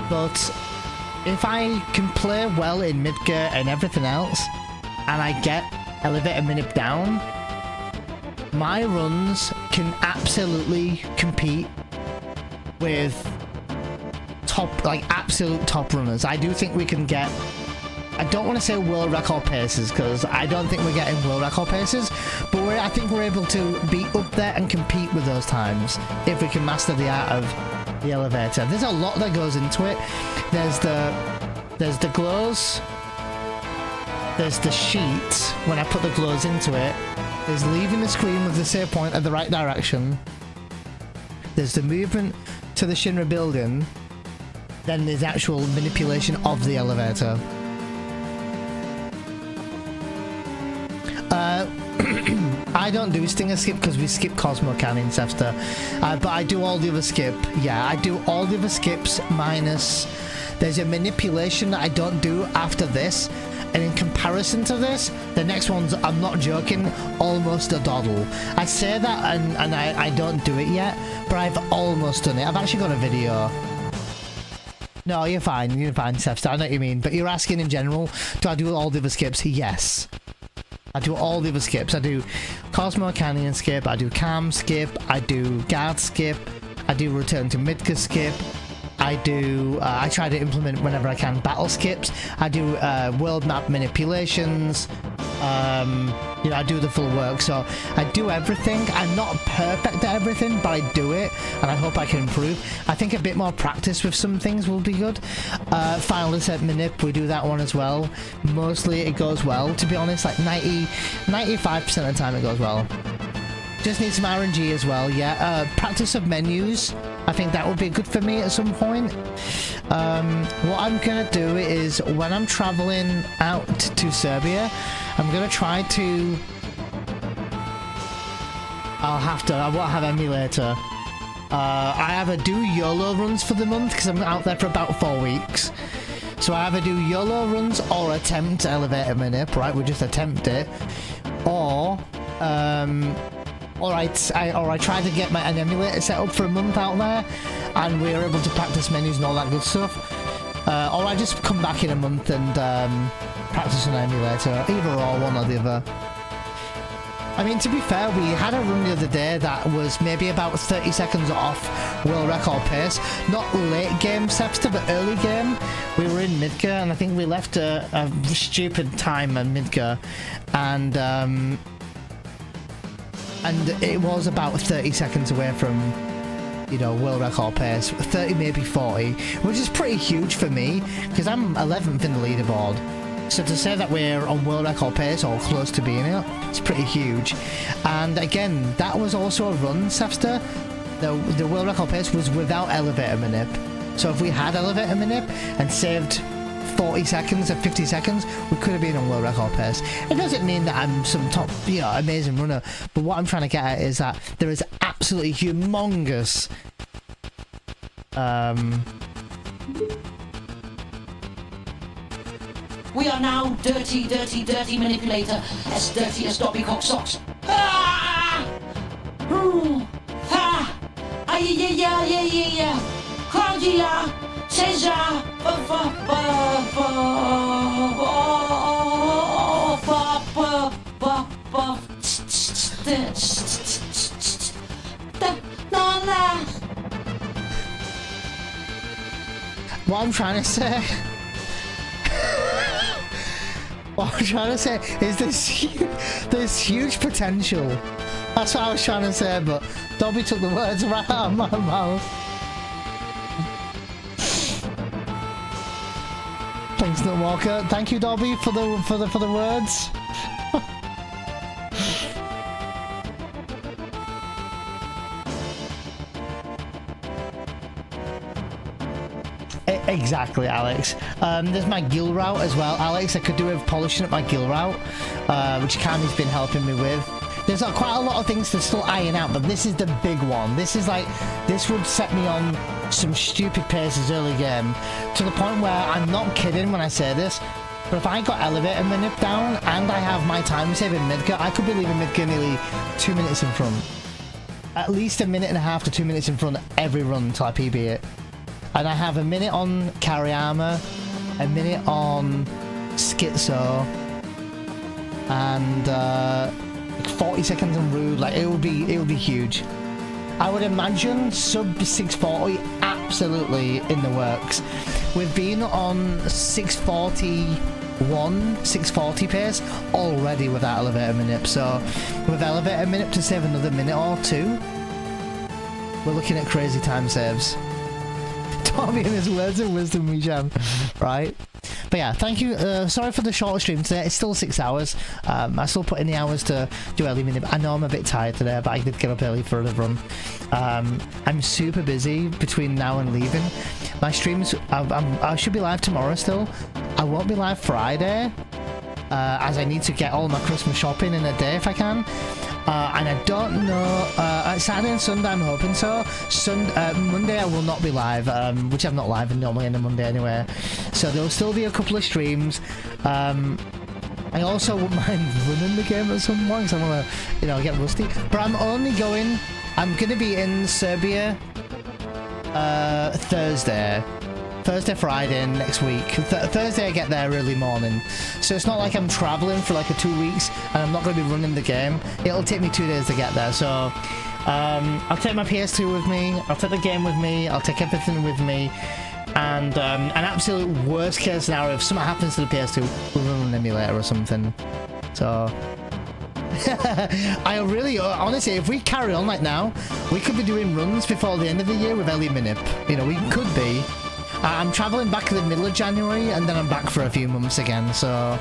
[SPEAKER 1] But if I can play well in mid-gear and everything else, and I get elevator Manip down, my runs can absolutely compete with absolute top runners. I do think we can get, I don't want to say world record paces, because I don't think we're getting world record paces, but I think we're able to be up there and compete with those times if we can master the art of the elevator. There's a lot that goes into it. There's the glows. There's the sheet, when I put the glows into it. There's leaving the screen with the save point at the right direction. There's the movement to the Shinra building. Then there's actual manipulation of the elevator. I don't do Stinger Skip because we skip Cosmo Cannon, Sefster. But I do all the other skip. Yeah, I do all the other skips minus... There's a manipulation that I don't do after this. And in comparison to this, the next one's, I'm not joking, almost a doddle. I say that and I don't do it yet, but I've almost done it. I've actually got a video. No, you're fine, Sefster, I know what you mean. But you're asking in general, do I do all the other skips? Yes. I do all the other skips. I do Cosmo Canyon skip, I do Cam skip, I do Guard skip, I do Return to Midka skip. I do, I try to implement whenever I can battle skips. I do world map manipulations. You know, I do the full work. So I do everything. I'm not perfect at everything, but I do it, and I hope I can improve. I think a bit more practice with some things will be good. Final Descent Manip, we do that one as well. Mostly it goes well, to be honest. Like 95% of the time it goes well. Just need some RNG as well, yeah. Practice of menus. I think that would be good for me at some point. What I'm gonna do is when I'm traveling out to Serbia, I'm gonna try to... I won't have emulator. I either do YOLO runs for the month because I'm out there for about 4 weeks. So I either do YOLO runs or attempt elevator Manip, right? We just attempt it. Or I try to get an emulator set up for a month out there, and we're able to practice menus and all that good stuff. Or I just come back in a month and practice an emulator, either or, one or the other. I mean, to be fair, we had a run the other day that was maybe about 30 seconds off world record pace. Not late game, Sepster, but early game. We were in Midgar, and I think we left a stupid time at Midgar, and it was about 30 seconds away from, you know, world record pace. 30, maybe 40, which is pretty huge for me, because I'm 11th in the leaderboard. So to say that we're on world record pace or close to being it, it's pretty huge. And again, that was also a run, Sefster. The world record pace was without elevator Manip. So if we had elevator Manip and saved 40 seconds or 50 seconds, we could have been on world record pace. It doesn't mean that I'm some top, you know, amazing runner, but what I'm trying to get at is that there is absolutely humongous
[SPEAKER 5] We are now dirty, dirty, dirty manipulator, as dirty as Dobby Cock socks. Ah! Ha! Ay-ya-ya-ya-ya-ya! Claudia! Cesar! Not there.
[SPEAKER 1] What I'm trying to say... What I'm trying to say is there's huge potential. That's what I was trying to say, but Dobby took the words right out of my mouth. Thanks, Nutwalker. Thank you, Dobby, for the words. Exactly, Alex. There's my gill route as well, Alex. I could do with polishing up my gill route, which Cammy's been helping me with. There's quite a lot of things to still iron out, but this is the big one. This is like, this would set me on some stupid paces early game, to the point where I'm not kidding when I say this, but if I got elevator manip down and I have my time saving midgar, I could be leaving midgar nearly 2 minutes in front. At least 1.5 minutes to 2 minutes in front every run until I PB it. And I have 1 minute on carry armor, 1 minute on schizo, and 40 seconds on rude. Like it would be huge. I would imagine sub 640 absolutely in the works. We've been on 641, 640 pace already without elevator manip. So with elevator manip to save another minute or two, we're looking at crazy time saves. Tommy and his words of wisdom, Mijam. Right? But yeah, thank you. Sorry for the short stream today. It's still 6 hours. I still put in the hours to do early minute. I know I'm a bit tired today, but I did get up early for a run. I'm super busy between now and leaving. My streams, I should be live tomorrow still. I won't be live Friday, as I need to get all my Christmas shopping in a day if I can. And I don't know, Saturday and Sunday I'm hoping so. Monday I will not be live, which I'm not live normally on a Monday anyway. So there'll still be a couple of streams. I also wouldn't mind running the game at some point, because I want to, get rusty. But I'm going to be in Serbia Thursday, Friday next week. Thursday I get there early morning, so it's not like I'm traveling for like 2 weeks and I'm not going to be running the game. It'll take me 2 days to get there, so I'll take my PS2 with me, I'll take the game with me, I'll take everything with me, and an absolute worst case scenario, if something happens to the PS2, we'll run an emulator or something. So I really, honestly, if we carry on like now, we could be doing runs before the end of the year with Ellie Manip. We could be. I'm traveling back in the middle of January, and then I'm back for a few months again, so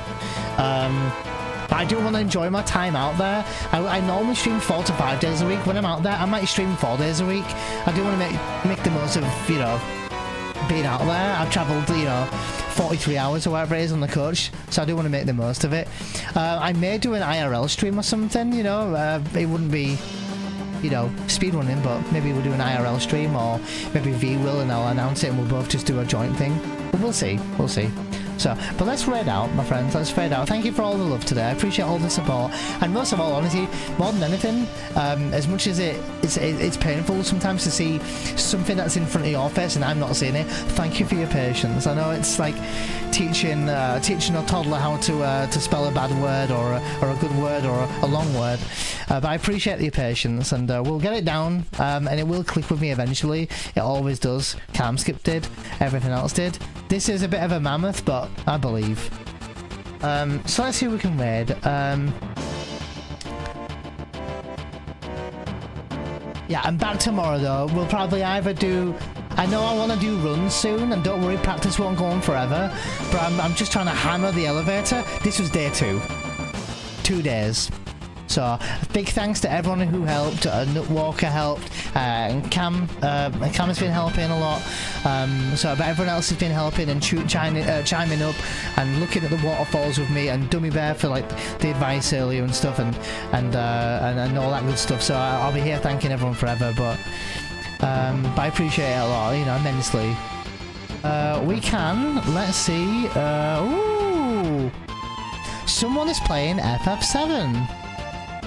[SPEAKER 1] but I do want to enjoy my time out there. I normally stream 4 to 5 days a week. When I'm out there, I might stream 4 days a week. I do want to make the most of, being out there. I've travelled, 43 hours or whatever it is on the coach, so I do want to make the most of it. I may do an IRL stream or something, it wouldn't be, speedrunning, but maybe we'll do an IRL stream, or maybe V will and I'll announce it and we'll both just do a joint thing. But we'll see. So, but let's raid out, my friends. Let's raid out. Thank you for all the love today. I appreciate all the support, and most of all, honestly, more than anything, as much as it's painful sometimes to see something that's in front of your face and I'm not seeing it. Thank you for your patience. I know it's like teaching a toddler how to spell a bad word or a good word or a long word, but I appreciate your patience, and we'll get it down, and it will click with me eventually. It always does. Camskip did. Everything else did. This is a bit of a mammoth, but I believe. So let's see who we can raid. Yeah, I'm back tomorrow though. We'll probably either do... I know I want to do runs soon, and don't worry, practice won't go on forever, but I'm just trying to hammer the elevator. This was day 2. 2 days. So, big thanks to everyone who helped. Nutwalker helped, and Cam has been helping a lot. But everyone else has been helping and chiming up and looking at the waterfalls with me, and Dummy Bear for like the advice earlier and stuff, and all that good stuff. So I'll be here thanking everyone forever, but I appreciate it a lot, immensely. We can, let's see. Ooh, someone is playing FF7.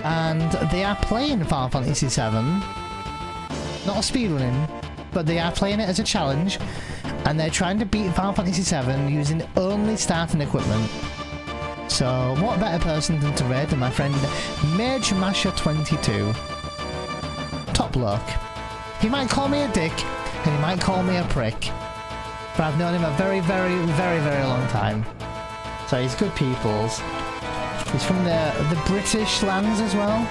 [SPEAKER 1] And they are playing Final Fantasy VII, not a speedrunning, but they are playing it as a challenge, and they're trying to beat Final Fantasy VII using only starting equipment. So what better person than to raid than my friend Mage Masher 22. Top bloke. He might call me a dick and he might call me a prick, but I've known him a very, very, very, very long time. So he's good peoples. He's from the British lands as well.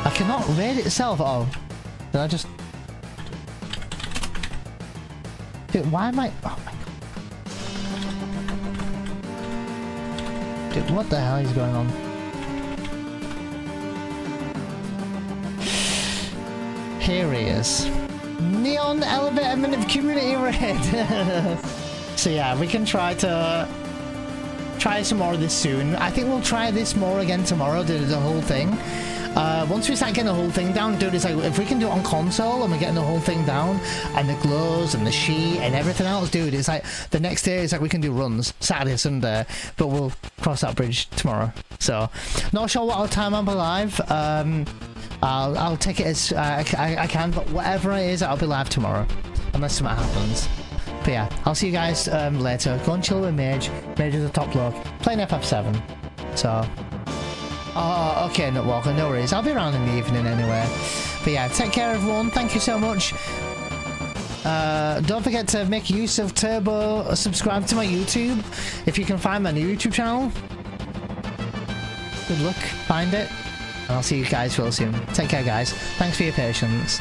[SPEAKER 1] I cannot raid it itself. Oh, did I just? Dude, why am I? Oh my god! Dude, what the hell is going on? Here he is. Neon Elevator Minute Community Raid. So yeah, we can try some more of this soon. I think we'll try this more again tomorrow, the whole thing. Once we start getting the whole thing down, dude, it's like if we can do it on console and we're getting the whole thing down and the glows and the sheet and everything else, dude, it's like the next day it's like we can do runs Saturday, Sunday, but we'll cross that bridge tomorrow. So not sure what time I'll be live. I'll take it as I can, but whatever it is, I'll be live tomorrow unless something happens. But yeah, I'll see you guys later. Go and chill with Mage. Mage is the top bloke playing FF7. So oh, okay, Nutwalker, no worries. I'll be around in the evening anyway. But yeah, take care everyone. Thank you so much. Don't forget to make use of Turbo. Subscribe to my YouTube if you can find my new YouTube channel. Good luck, find it. And I'll see you guys real soon. Take care, guys. Thanks for your patience.